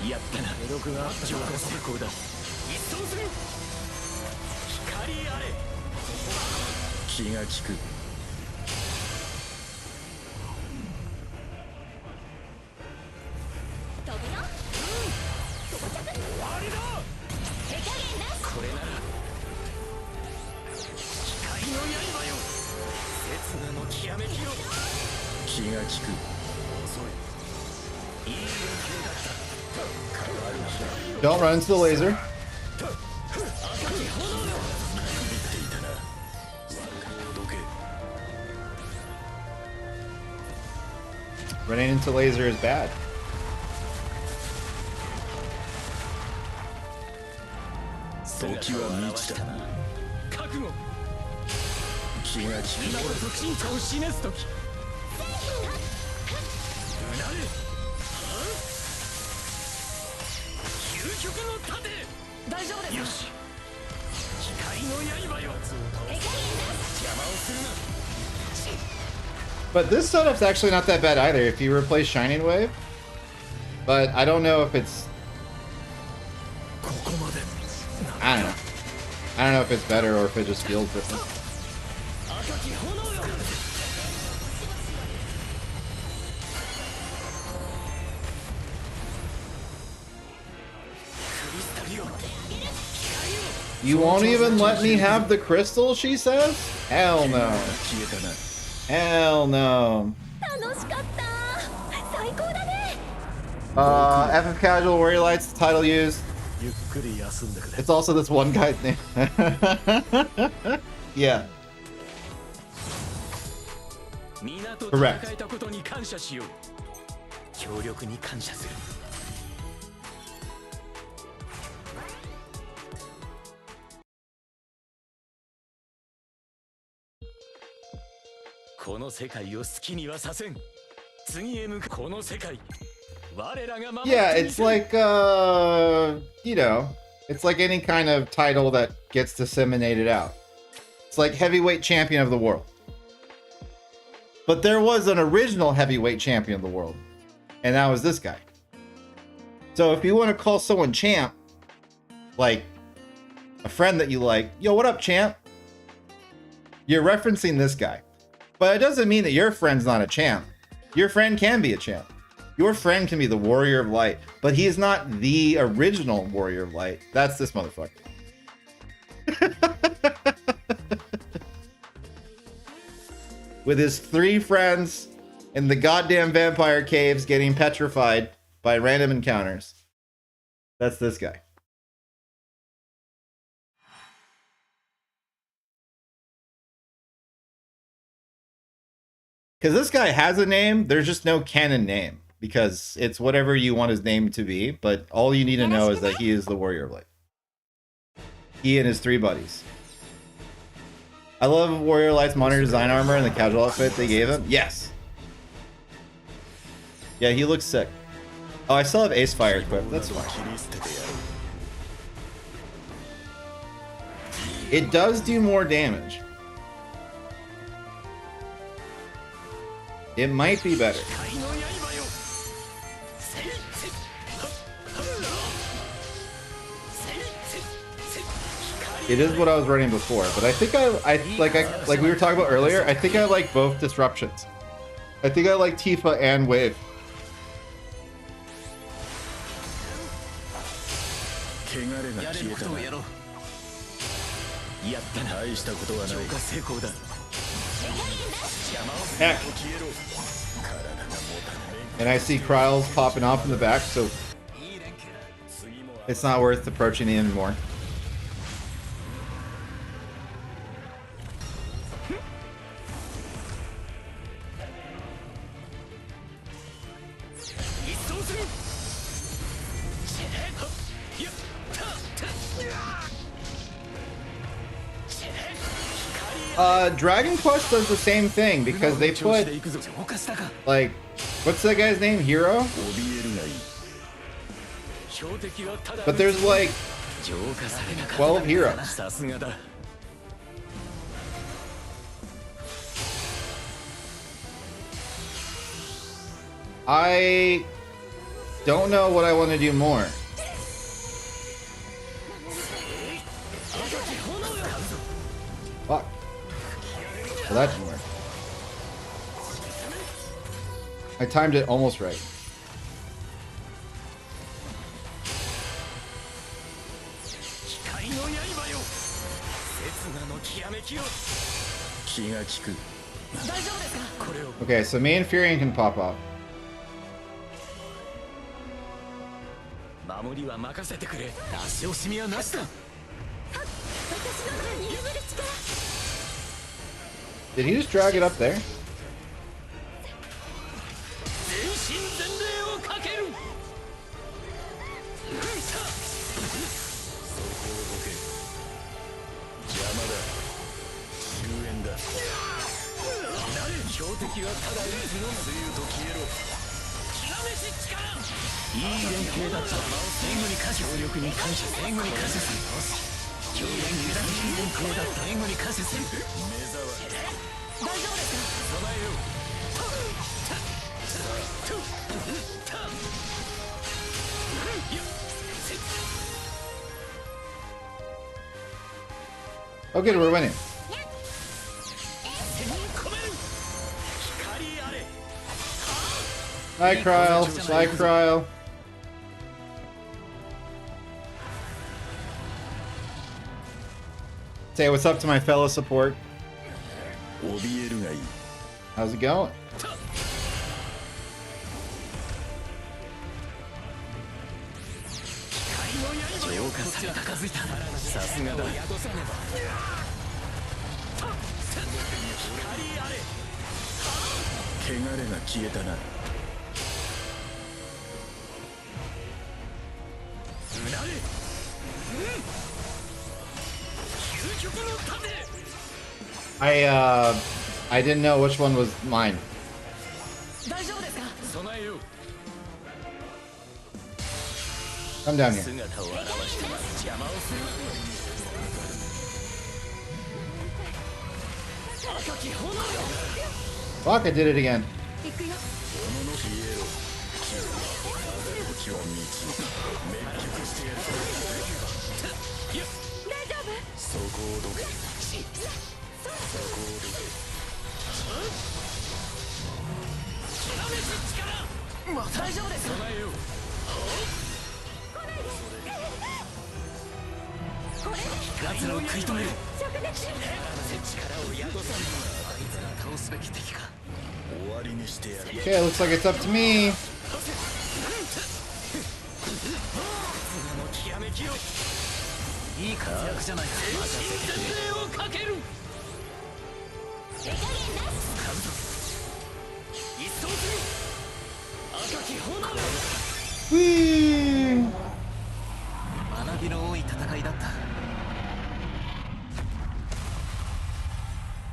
やったな。余力があった浄化成功だ。一掃する。光あれ。気が利く。飛ぶよ到着終わりだ手加減なしこれなら光の刃よ。刹那のきらめきよ。気が利く。遅い。いい連携だった。 Don't run into the laser. Running into laser is bad. 時は満ちた。覚悟。気が利く。今こそ進化を示す時。うなれ。究極の盾。大丈夫ですか。よし。光の刃よ。手加減なし邪魔をするな。 But this setup's actually not that bad either if you replace Shining Wave. But I don't know if it's... ここまで I don't know. I don't know if it's better or if it just feels different. 赤き炎よ。 You won't even let me have the crystal, she says? Hell no. 消えたな。 Hell no. 楽しかった最高だね FF Casual Warrior Lights, the title used. ゆっくり休んでくれ It's also this one guy's name. Yeah. 皆と Correct. 戦えたことに感謝しよう。協力に感謝する。この世界を好きにはさせん。次へ向くこの世界。我らが守 Yeah, it's like, you know, it's like any kind of title that gets disseminated out. It's like heavyweight champion of the world. But there was an original heavyweight champion of the world, and that was this guy. So if you want to call someone champ, like a friend that you like, yo, what up, champ? You're referencing this guy. But it doesn't mean that your friend's not a champ. Your friend can be a champ. Your friend can be the Warrior of Light, but he is not the original Warrior of Light. That's this motherfucker. With his 3 friends in the goddamn vampire caves getting petrified by random encounters. That's this guy. Because this guy has a name, there's just no canon name. Because it's whatever you want his name to be, but all you need to know is that he is the Warrior of Light. He and his 3 buddies. I love Warrior of Light's modern design armor and the casual outfit they gave him. Yes! Yeah, he looks sick. Oh, I still have Ace Fire equipped. That's fine. It does do more damage. It might be better. It is what I was running before, but I think like we were talking about earlier, I think I like both disruptions. I think I like Tifa and Wave. 汚れがやれるこ消えたな。とをやろう。やったな。大したことはない。浄化成功だ。 Heck. And I see Kryles popping off in the back, so it's not worth approaching him anymore. Dragon Quest does the same thing because they put, 浄化したか。 like, what's that guy's name? Hero? 怯えるがいい。 標的はただ But there's like 浄化されなかった。 12 heroes. さすがだ。 I don't know what I want to do more. Fuck. Well, that didn't work. I timed it almost right. 光の刃よ。刹那のきらめきよ。気が利く。大丈夫ですか。これを Okay, so me and Furion can pop off. 守りは任せてくれ。出し惜しみはなしだ。 Did he just drag it up there? 全身全霊をかける。邪魔だ。終焉だ。標的はただ一つのつゆと消えろ。極めし力。いい連携だった。援護に感謝。協力に感謝。援護に感謝する。協力に感謝。いい連携だった。援護に感謝する。目障り。大丈夫ですか。備えよう。 Oh, good, we're winning. Bye, Kryl. Bye, Kryl. Say what's up to my fellow support. 怯えるがいい。 How's it going? 浄化された。近づいた。さすがだ。汚れが消えたな。 I didn't know which one was mine. 大丈夫ですか。備えよう。 Come down here. 姿を現して邪魔をする。赤き炎よ。 Fuck, I did it again. 行くよ。消えろ。時は道。滅却してやる。大丈夫。そこをどけ。そこをどけ。 大丈夫です。備えよう。奴らを食い止める。力を宿さん。あいつが倒すべき敵か。終わりにしてやる。 Okay, looks like it's up to me. 極めきよ。いい活躍じゃないか。任せてくれ。をかける。手加減なし。使うぞ。一掃する。赤き炎よ。 Whee! 学びの多い戦いだった。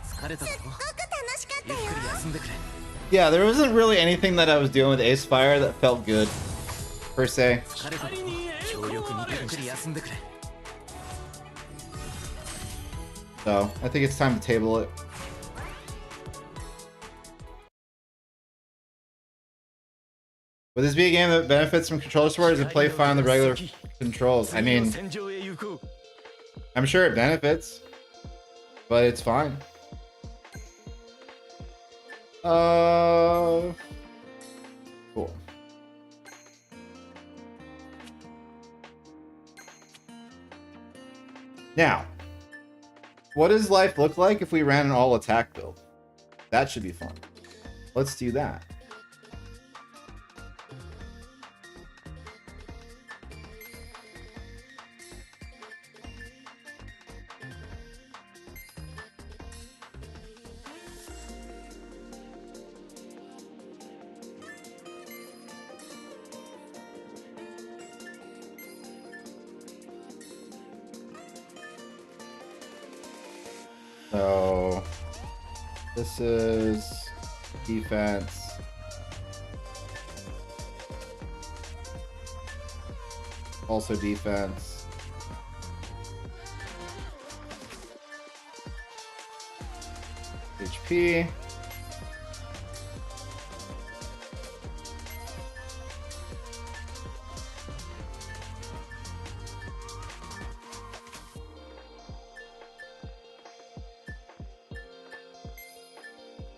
疲れたぞ。すっごく楽しかったゆっよ。くり休んでくれ。 Yeah, there wasn't really anything that I was doing with Ace Fire that felt good, per se. 疲れたぞ。協力にゆっくり休んでくれ。 So, I think it's time to table it. Would this be a game that benefits from controller support or does it play fine on the regular controls? I mean, 戦場へ行こう。 I'm sure it benefits, but it's fine. Cool. Now, what does life look like if we ran an all attack build? That should be fun. Let's do that. So this is defense. Also defense. HP.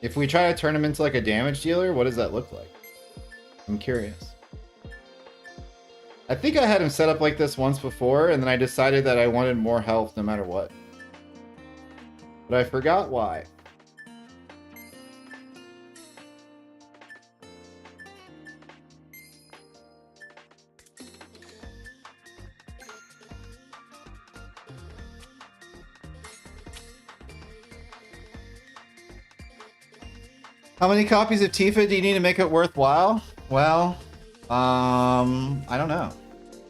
If we try to turn him into like a damage dealer, what does that look like? I'm curious. I think I had him set up like this once before, and then I decided that I wanted more health no matter what. But I forgot why. How many copies of Tifa do you need to make it worthwhile? Well, I don't know.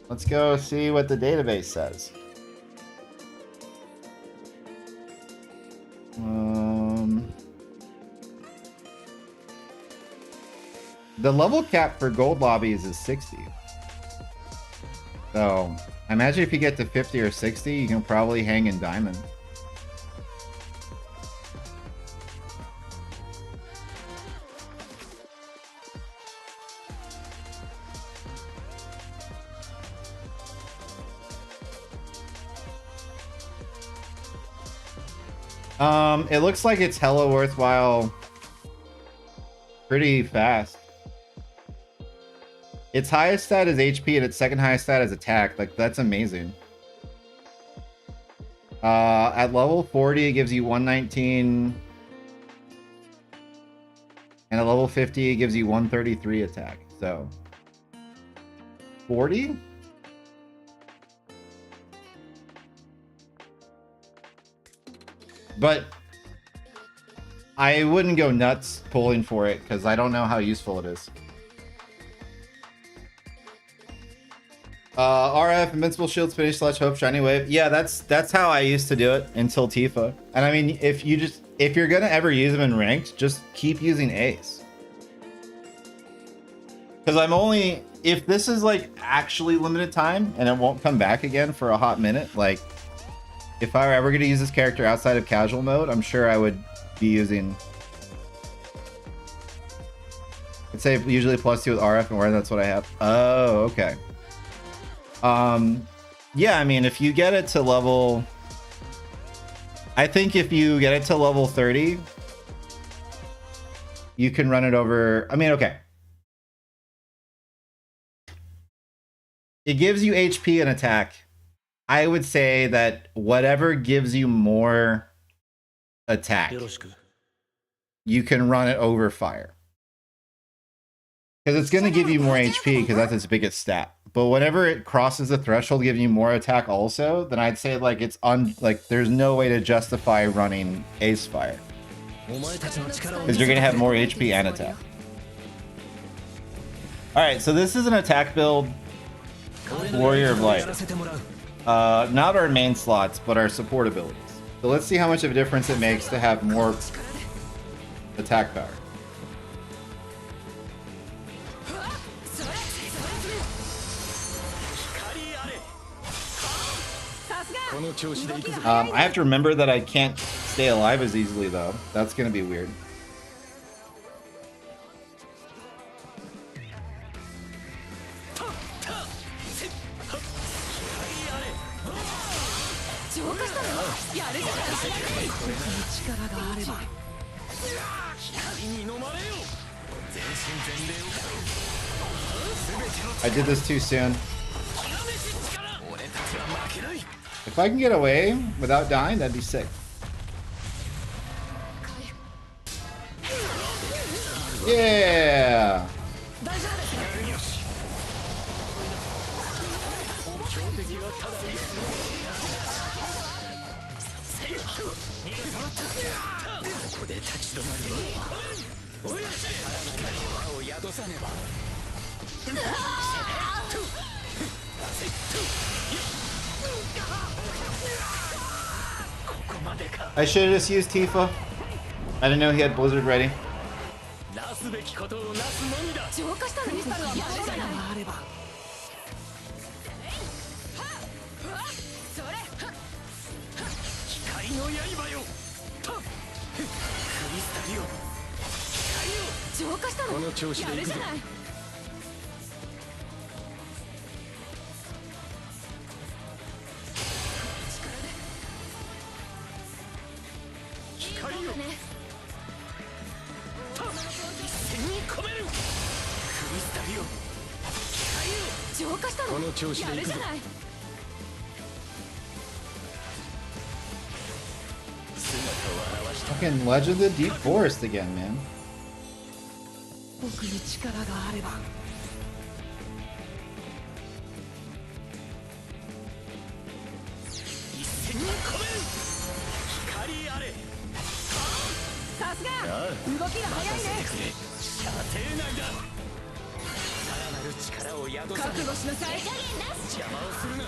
Let's go see what the database says. The level cap for gold lobbies is 60. So, I imagine if you get to 50 or 60, you can probably hang in diamond. It looks like it's hella worthwhile pretty fast. Its highest stat is HP and its second highest stat is attack. Like, that's amazing. At level 40, it gives you 119. And at level 50, it gives you 133 attack. So, 40? But I wouldn't go nuts pulling for it because I don't know how useful it is. RF, Invincible Shield, Finish, / Hope, Shiny Wave. Yeah, that's how I used to do it until Tifa. And I mean, if you're gonna ever use them in ranked, just keep using Ace. Because if this is like actually limited time and it won't come back again for a hot minute, like if I were ever gonna use this character outside of casual mode, I'm sure I would be using, I'd say usually +2 with RF and where that's what I have. Oh, okay. Yeah, I mean, if you get it to level, I think if you get it to level 30, you can run it over. I mean, okay. It gives you HP and attack. I would say that whatever gives you more attack, you can run it over fire. Because it's going to give you more HP because that's its biggest stat. But whenever it crosses the threshold giving you more attack also, then I'd say like like there's no way to justify running Ace Fire. Because you're going to have more HP and attack. Alright, so this is an attack build. Warrior of Light. Not our main slots, but our support abilities. So let's see how much of a difference it makes to have more attack power. I have to remember that I can't stay alive as easily though. That's gonna be weird. I did this too soon. If I can get away without dying, that'd be sick. Yeah. I should have just used Tifa. I didn't know he had Blizzard ready. なすべきことをなすのみだ。浄化したクリスタルは守らないあればそれ光の刃よ。とクリスタルよ。浄化したのこの調子でいくぞやるじゃない 光よ。と一戦に込める。クリスタルよ。浄化したのこの調子でいくぞやるじゃない Fucking Legend of the Deep Forest again, man. 僕に力があれば。一戦に込める。光あれ。さすが動きが早いね射程内だ。さらなる力を宿さ覚悟しなさい邪魔をするな。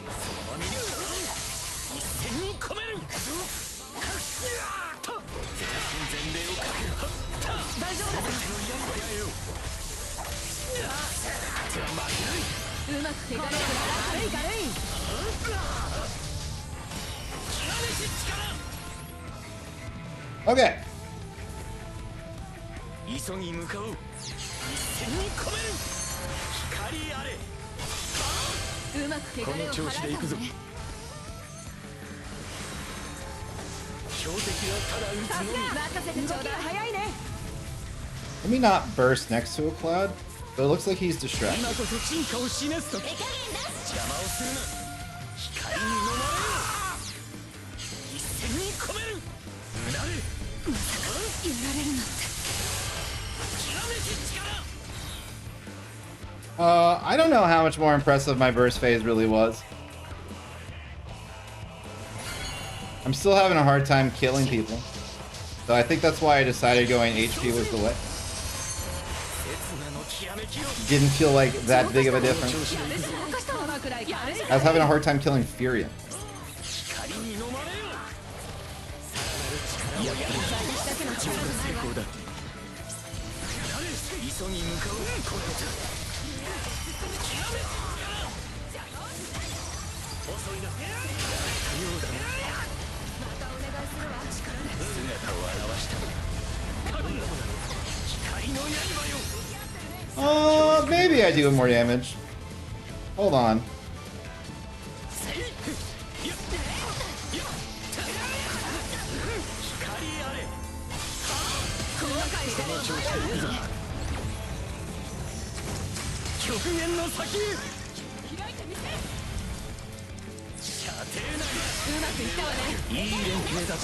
その身に一戦に込める。と全霊をかける。大丈夫だ手の刃やよ。うまく手軽く軽い軽い Okay. 急ぎ向かおう。一戦に込める。光あれ。うまく手この調軽を子で行くぞ。標的はただ撃つのみ。任せてちょうだい早いね Let me not burst next to a cloud, but it looks like he's 今 distracted. こそ進化を示すとき。邪魔をするな。光に飲まれよ。一戦に込める。うなれ。やられるなんて I don't know how much more impressive my burst phase really was. I'm still having a hard time killing people. So I think that's why I decided going HP was the way. Didn't feel like that big of a difference. 浄化したのくらいやるじゃ I was having a hard time killing Furion. 光に飲まれよ。だけの力じゃないわ急ぎ向かう。これじゃ。遅いな。やったようだな。またお願いするわ姿を現した。光の刃よ。 Maybe I do more damage. Hold on. 光あれ。後悔してる極限の先へ。開いてみせ射程内うまくいったわねだ。いい連携だった。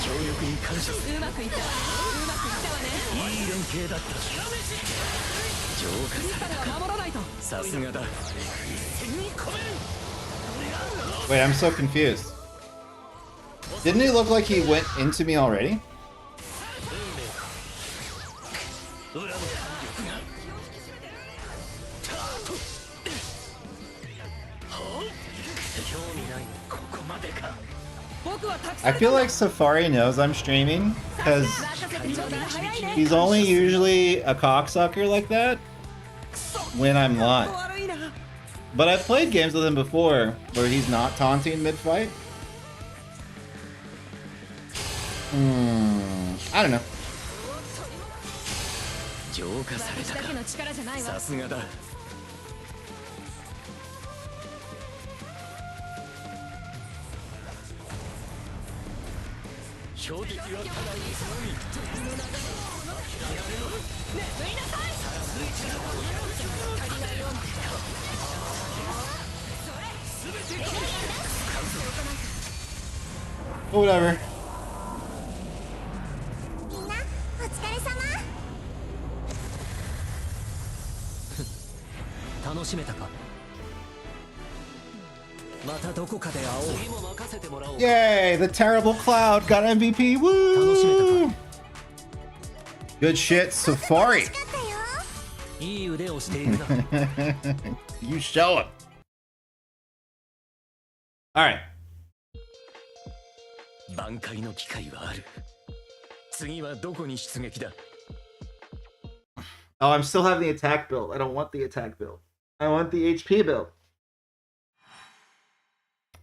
協力に感謝する。うまくいったわうまくいったわねいい連携だった。浄化された。守らないとさすがだ。一戦に込める。 Wait, I'm so confused. Didn't it look like he went into me already? 裏の力が。興味ない。ここまでか。僕はたく I feel like Safari knows I'm streaming because 任せてちょうだい早いね he's only usually a cocksucker like that when I'm live. 悪いな But I've played games with him before where he's not taunting mid-fight. I don't know. 浄化されたか。私だけの力じゃないわさすがだ。標的はただ一のみ。Whatever. みんなお疲れ様。楽しめたか。またどこかで会おう。次も任せてもらおう。 Yay! The terrible cloud got MVP. Woo! Good shit, Safari. 楽しかったよ。いい腕をしているな。 You show him. All right. 挽回の機会はある。次はどこに出撃だ。 Oh, I'm still having the attack build. I don't want the attack build. I want the HP build.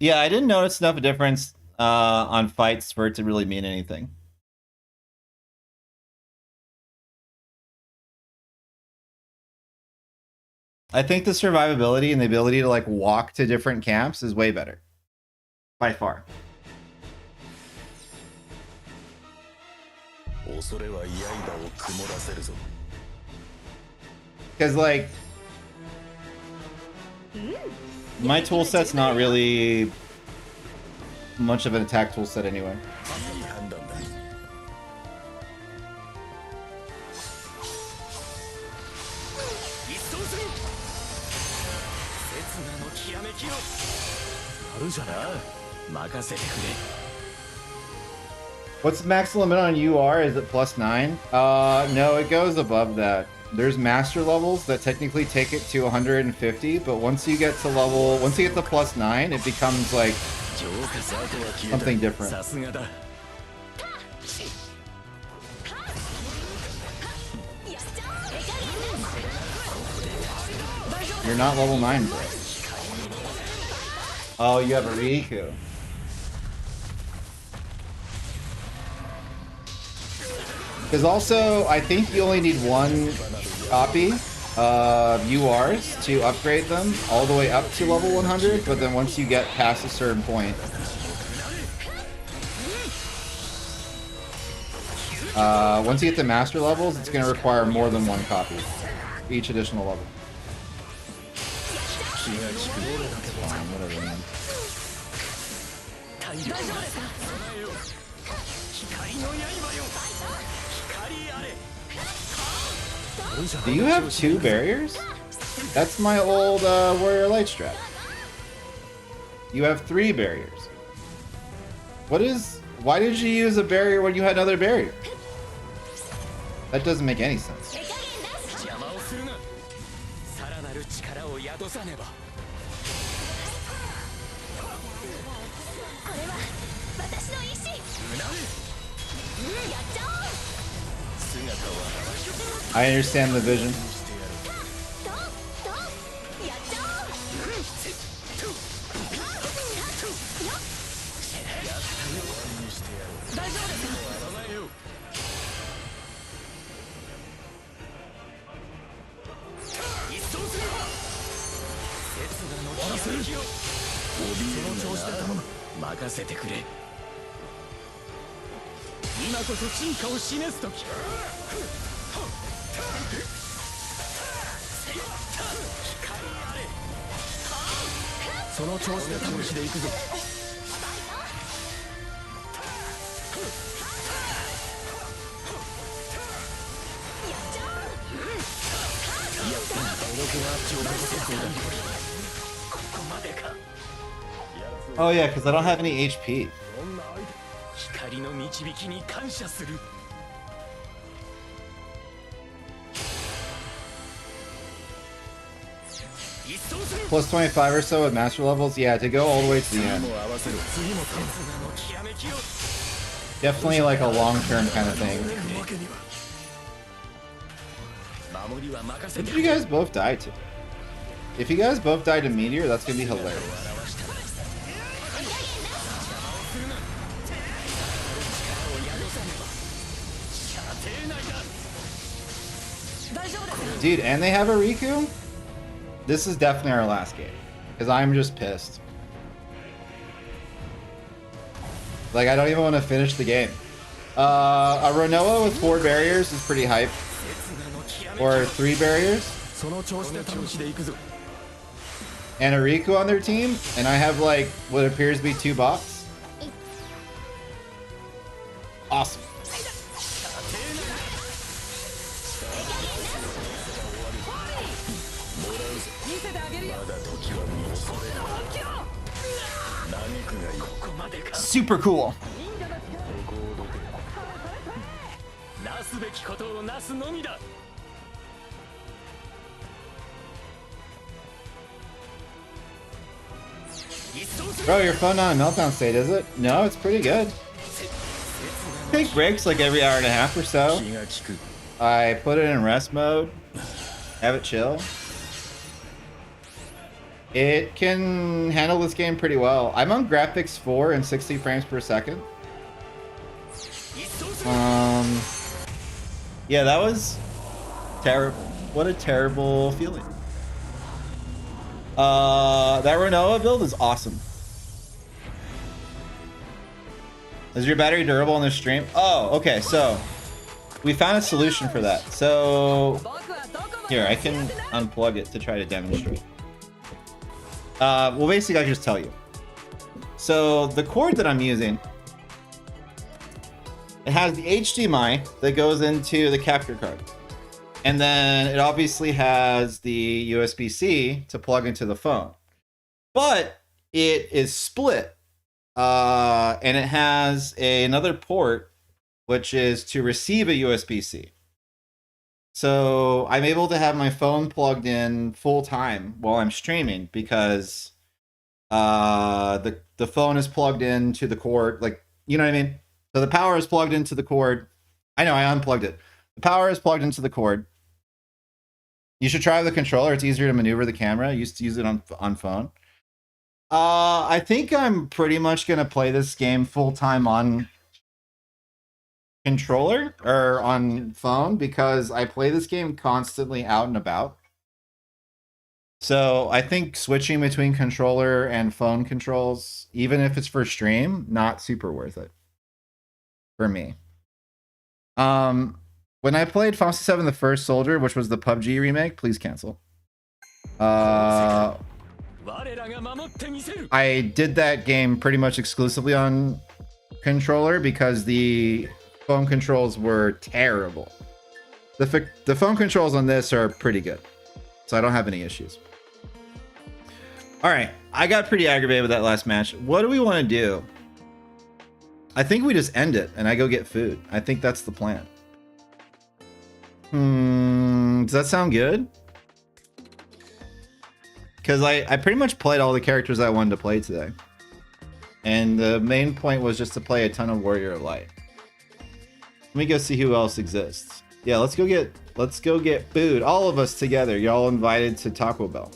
Yeah, I didn't notice enough of a difference on fights for it to really mean anything. I think the survivability and the ability to like walk to different camps is way better. By far. 恐れは刃を曇らせるぞ。 Because like my tool set's not really much of an attack tool set anyway. いい判断だ。一掃する。刹那のきらめきを。あるじゃな。任せてくれ。 What's the max limit on UR? Is it +9? No, it goes above that. There's master levels that technically take it to 150, but once you get to +9, it becomes like something different. さすがだ。 You're not level 9, bro. Oh, you have a Riku. Because also, I think you only need one copy of URs to upgrade them all the way up to level 100, but then once you get past a certain point, once you get to master levels, it's going to require more than one copy for each additional level. Whatever, man. Do you have 2 barriers? That's my old Warrior Light strat. You have 3 barriers. Why did you use a barrier when you had another barrier? That doesn't make any sense. 邪魔をするな。さらなる力を宿さねば。これは私の意志。やっちゃおう。 姿を現し I understand the vision. ドンドンやっちゃおう。大丈夫ですか。ないよ。一掃する。刹那のきらめきを。その調子だな。任せてくれ。今こそ進化を示す時。その調子で試しでいくぞ。Oh yeah, because I don't have any HP. 光の導きに感謝する。 Plus 25 or so at master levels? Yeah, to go all the way to the end. Definitely like a long-term kind of thing. What did you guys both die to? If you guys both died to Meteor, that's gonna be hilarious. Dude, and they have a Riku? This is definitely our last game. Because I'm just pissed. Like, I don't even want to finish the game. A Renoa with 4 barriers is pretty hype. Or 3 barriers. その調子で試しでいくぞ And a Riku on their team. And I have like what appears to be 2 bots. Awesome. Super cool. なすべきことをなすのみだ Bro, your phone not in meltdown state, is it? No, it's pretty good. Take breaks like every hour and a half or so. 気が利く I put it in rest mode. Have it chill. It can handle this game pretty well. I'm on graphics 4 and 60 frames per second. Yeah, that was terrible. What a terrible feeling. That Renoa build is awesome. Is your battery durable on this stream? Oh, okay, so we found a solution for that. So here, I can unplug it to try to demonstrate. Well, basically, I'll just tell you. So the cord that I'm using, it has the HDMI that goes into the capture card. And then it obviously has the USB-C to plug into the phone. But it is split. And it has another port, which is to receive a USB-C. So I'm able to have my phone plugged in full time while I'm streaming because the phone is plugged into the cord. Like, you know what I mean? So the power is plugged into the cord. I know, I unplugged it. The power is plugged into the cord. You should try the controller. It's easier to maneuver the camera. I used to use it on phone. I think I'm pretty much going to play this game full time on controller or on phone because I play this game constantly out and about. So I think switching between controller and phone controls, even if it's for stream, not super worth it for me. When I played Final Fantasy VII: The First Soldier, which was the PUBG remake, please cancel. I did that game pretty much exclusively on controller because the phone controls were terrible. The phone controls on this are pretty good, so I don't have any issues. All right, I got pretty aggravated with that last match. What do we want to do? I think we just end it and I go get food. I think that's the plan. Does that sound good? Because I pretty much played all the characters I wanted to play today. And the main point was just to play a ton of Warrior of Light. Let me go see who else exists. Yeah, let's go get food. All of us together. Y'all invited to Taco Bell.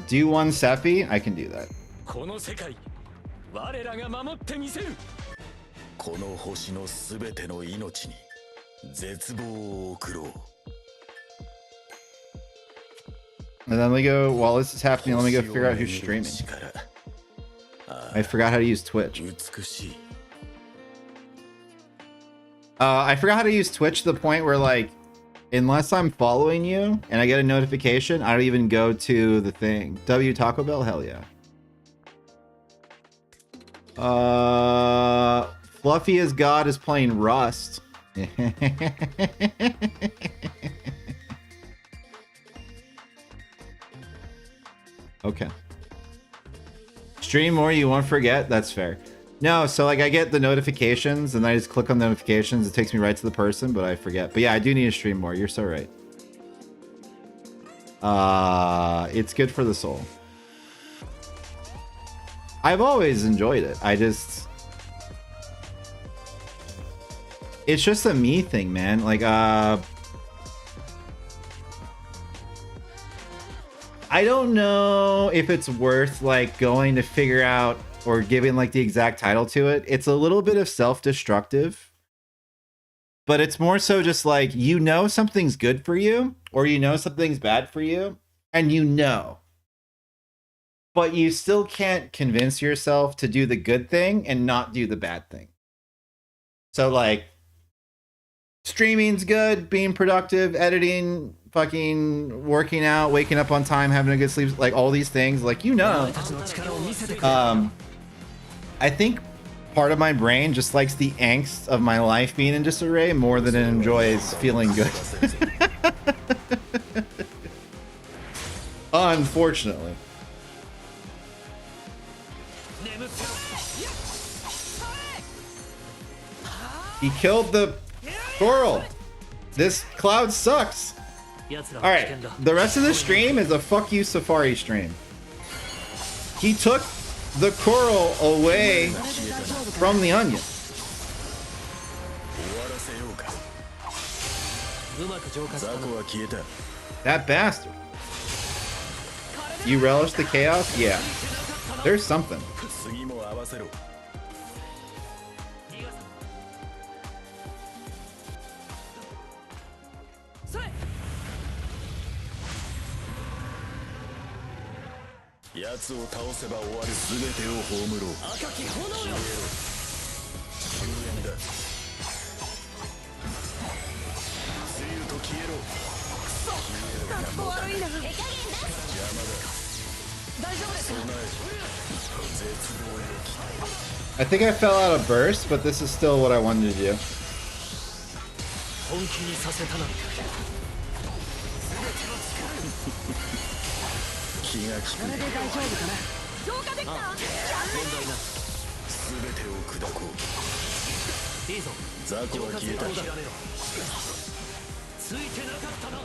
Do one Sephi? I can do that. この星のすべての命に絶望を送ろう And then we go, while this is happening, let me go figure out who's streaming. I forgot how to use Twitch. 美しい I forgot how to use Twitch to the point where, like, unless I'm following you and I get a notification, I don't even go to the thing. W Taco Bell? Hell yeah. Fluffy as God is playing Rust. Okay. Stream more, you won't forget? That's fair. No, so like I get the notifications and I just click on the notifications. It takes me right to the person, but I forget. But yeah, I do need to stream more. You're so right. It's good for the soul. I've always enjoyed it. It's just a me thing, man. Like, I don't know if it's worth like going to figure out or giving like the exact title to it. It's a little bit of self-destructive, but it's more so just like, you know, something's good for you or you know, something's bad for you and you know, but you still can't convince yourself to do the good thing and not do the bad thing. So like streaming's good, being productive, editing, fucking working out, waking up on time, having a good sleep, like all these things, like I think part of my brain just likes the angst of my life being in disarray more than it enjoys feeling good. Unfortunately. He killed the coral. This cloud sucks. Alright, the rest of the stream is a fuck you Safari stream. He took the coral away from the onion. That bastard. You relish the chaos? Yeah. There's something. 次も合わせろ 奴を倒せば終わる全てを葬ろう赤き炎よ終焉だつゆと消えろかっこ悪いな手加減だ邪魔だ大丈夫ですか絶望よ I think I fell out of burst, but this is still what I wanted to do. 本気にさせたな 気が利くこれで大丈夫かな浄化できた問題な全てを砕こういいぞ雑魚は消えた浄化するとやめろついてなかったな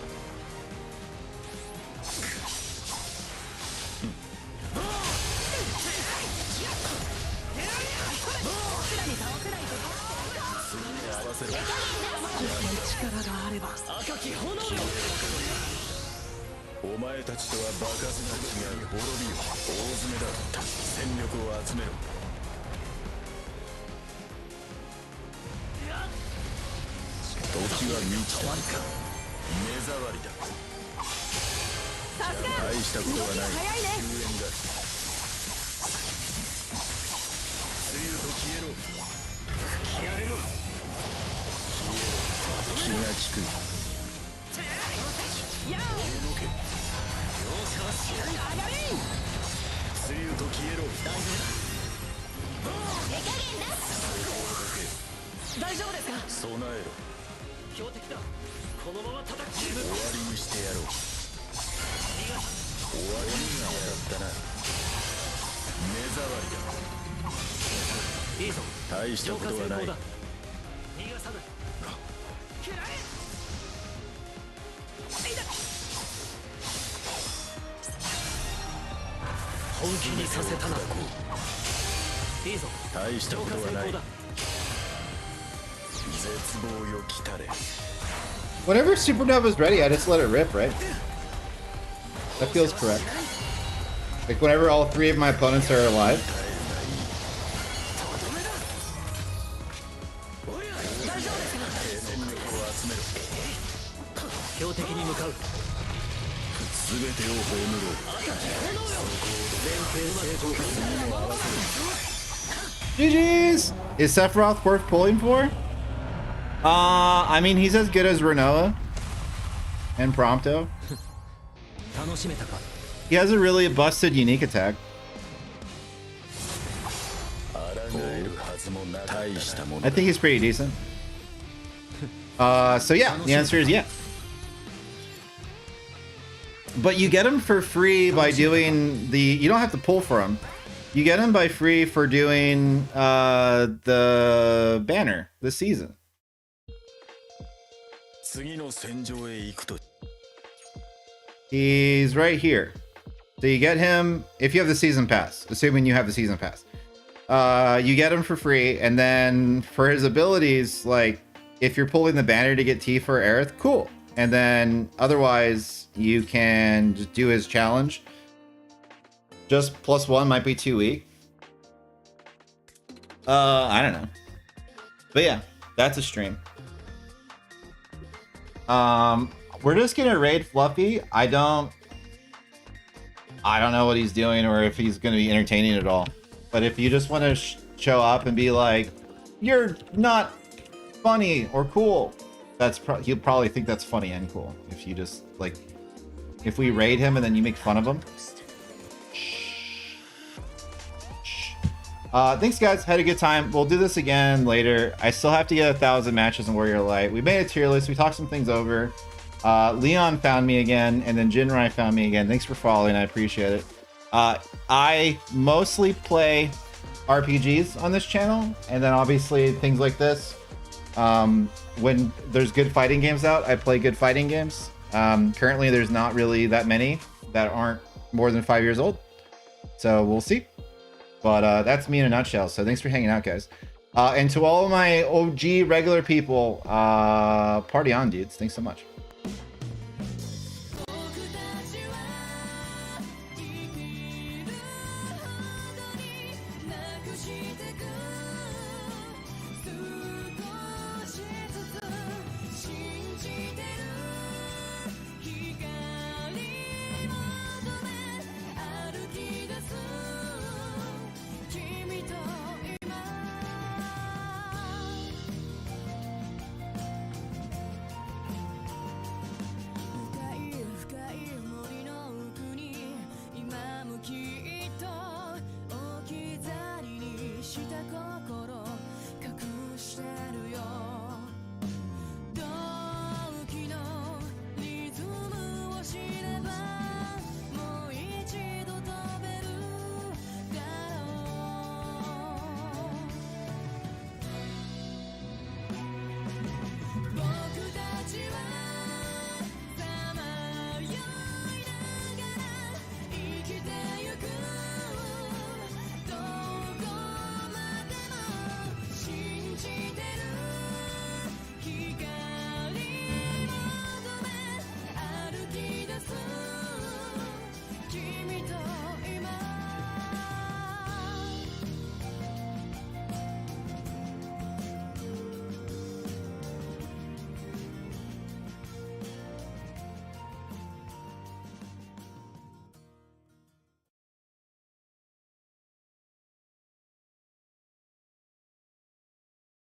お前たちとは場数が違う滅びよ大詰めだ戦力を集めろ時は満ちた目障りだ大したことはない終焉だつゆと消えろ消えろ気が利くつゆと消えろ大丈夫ですか備えろ標的だこのまま叩き終わりにしてやろう終わりにが当たったな目障りだいいぞ大したことはない逃がさない食らえ本気にさせたな。いいぞ。大したことはない。絶望よ来たれ。 Whenever Supernova's ready, I just let it rip, right? That feels correct. Like whenever all three of my opponents are alive. 標的に向かう。全てを葬ろう。 GG's! Is Sephiroth worth pulling for? I mean, he's as good as Renoa and Prompto. 楽しめたか。 He has a really busted unique attack. 抗えるはずもなかったな。大したものだ。 I think he's pretty decent. So yeah, the answer is yeah. But you get him for free by doing the... You don't have to pull for him. You get him by free for doing the banner this season. 次の戦場へ行くと。 He's right here. So you get him if you have the season pass, assuming you have the season pass. You get him for free, and then for his abilities, like if you're pulling the banner to get Tifa or Aerith, cool. And then otherwise, you can just do his challenge. Just +1 might be too weak. I don't know. But yeah, that's a stream. We're just gonna raid Fluffy. I don't know what he's doing or if he's gonna be entertaining at all. But if you just want to show up and be like, you're not funny or cool. He'll probably think that's funny and cool if you just like if we raid him and then you make fun of him. Thanks guys, had a good time. We'll do this again later. I still have to get 1,000 matches in Warrior Light. We made a tier list, we talked some things over. Leon found me again, and then Jinrai found me again. Thanks for following, I appreciate it. I mostly play RPGs on this channel, and then obviously things like this. When there's good fighting games out, I play good fighting games. Currently there's not really that many that aren't more than 5 years old, so we'll see. But that's me in a nutshell. So thanks for hanging out, guys. And to all of my OG regular people, party on, dudes. Thanks so much.僕たちは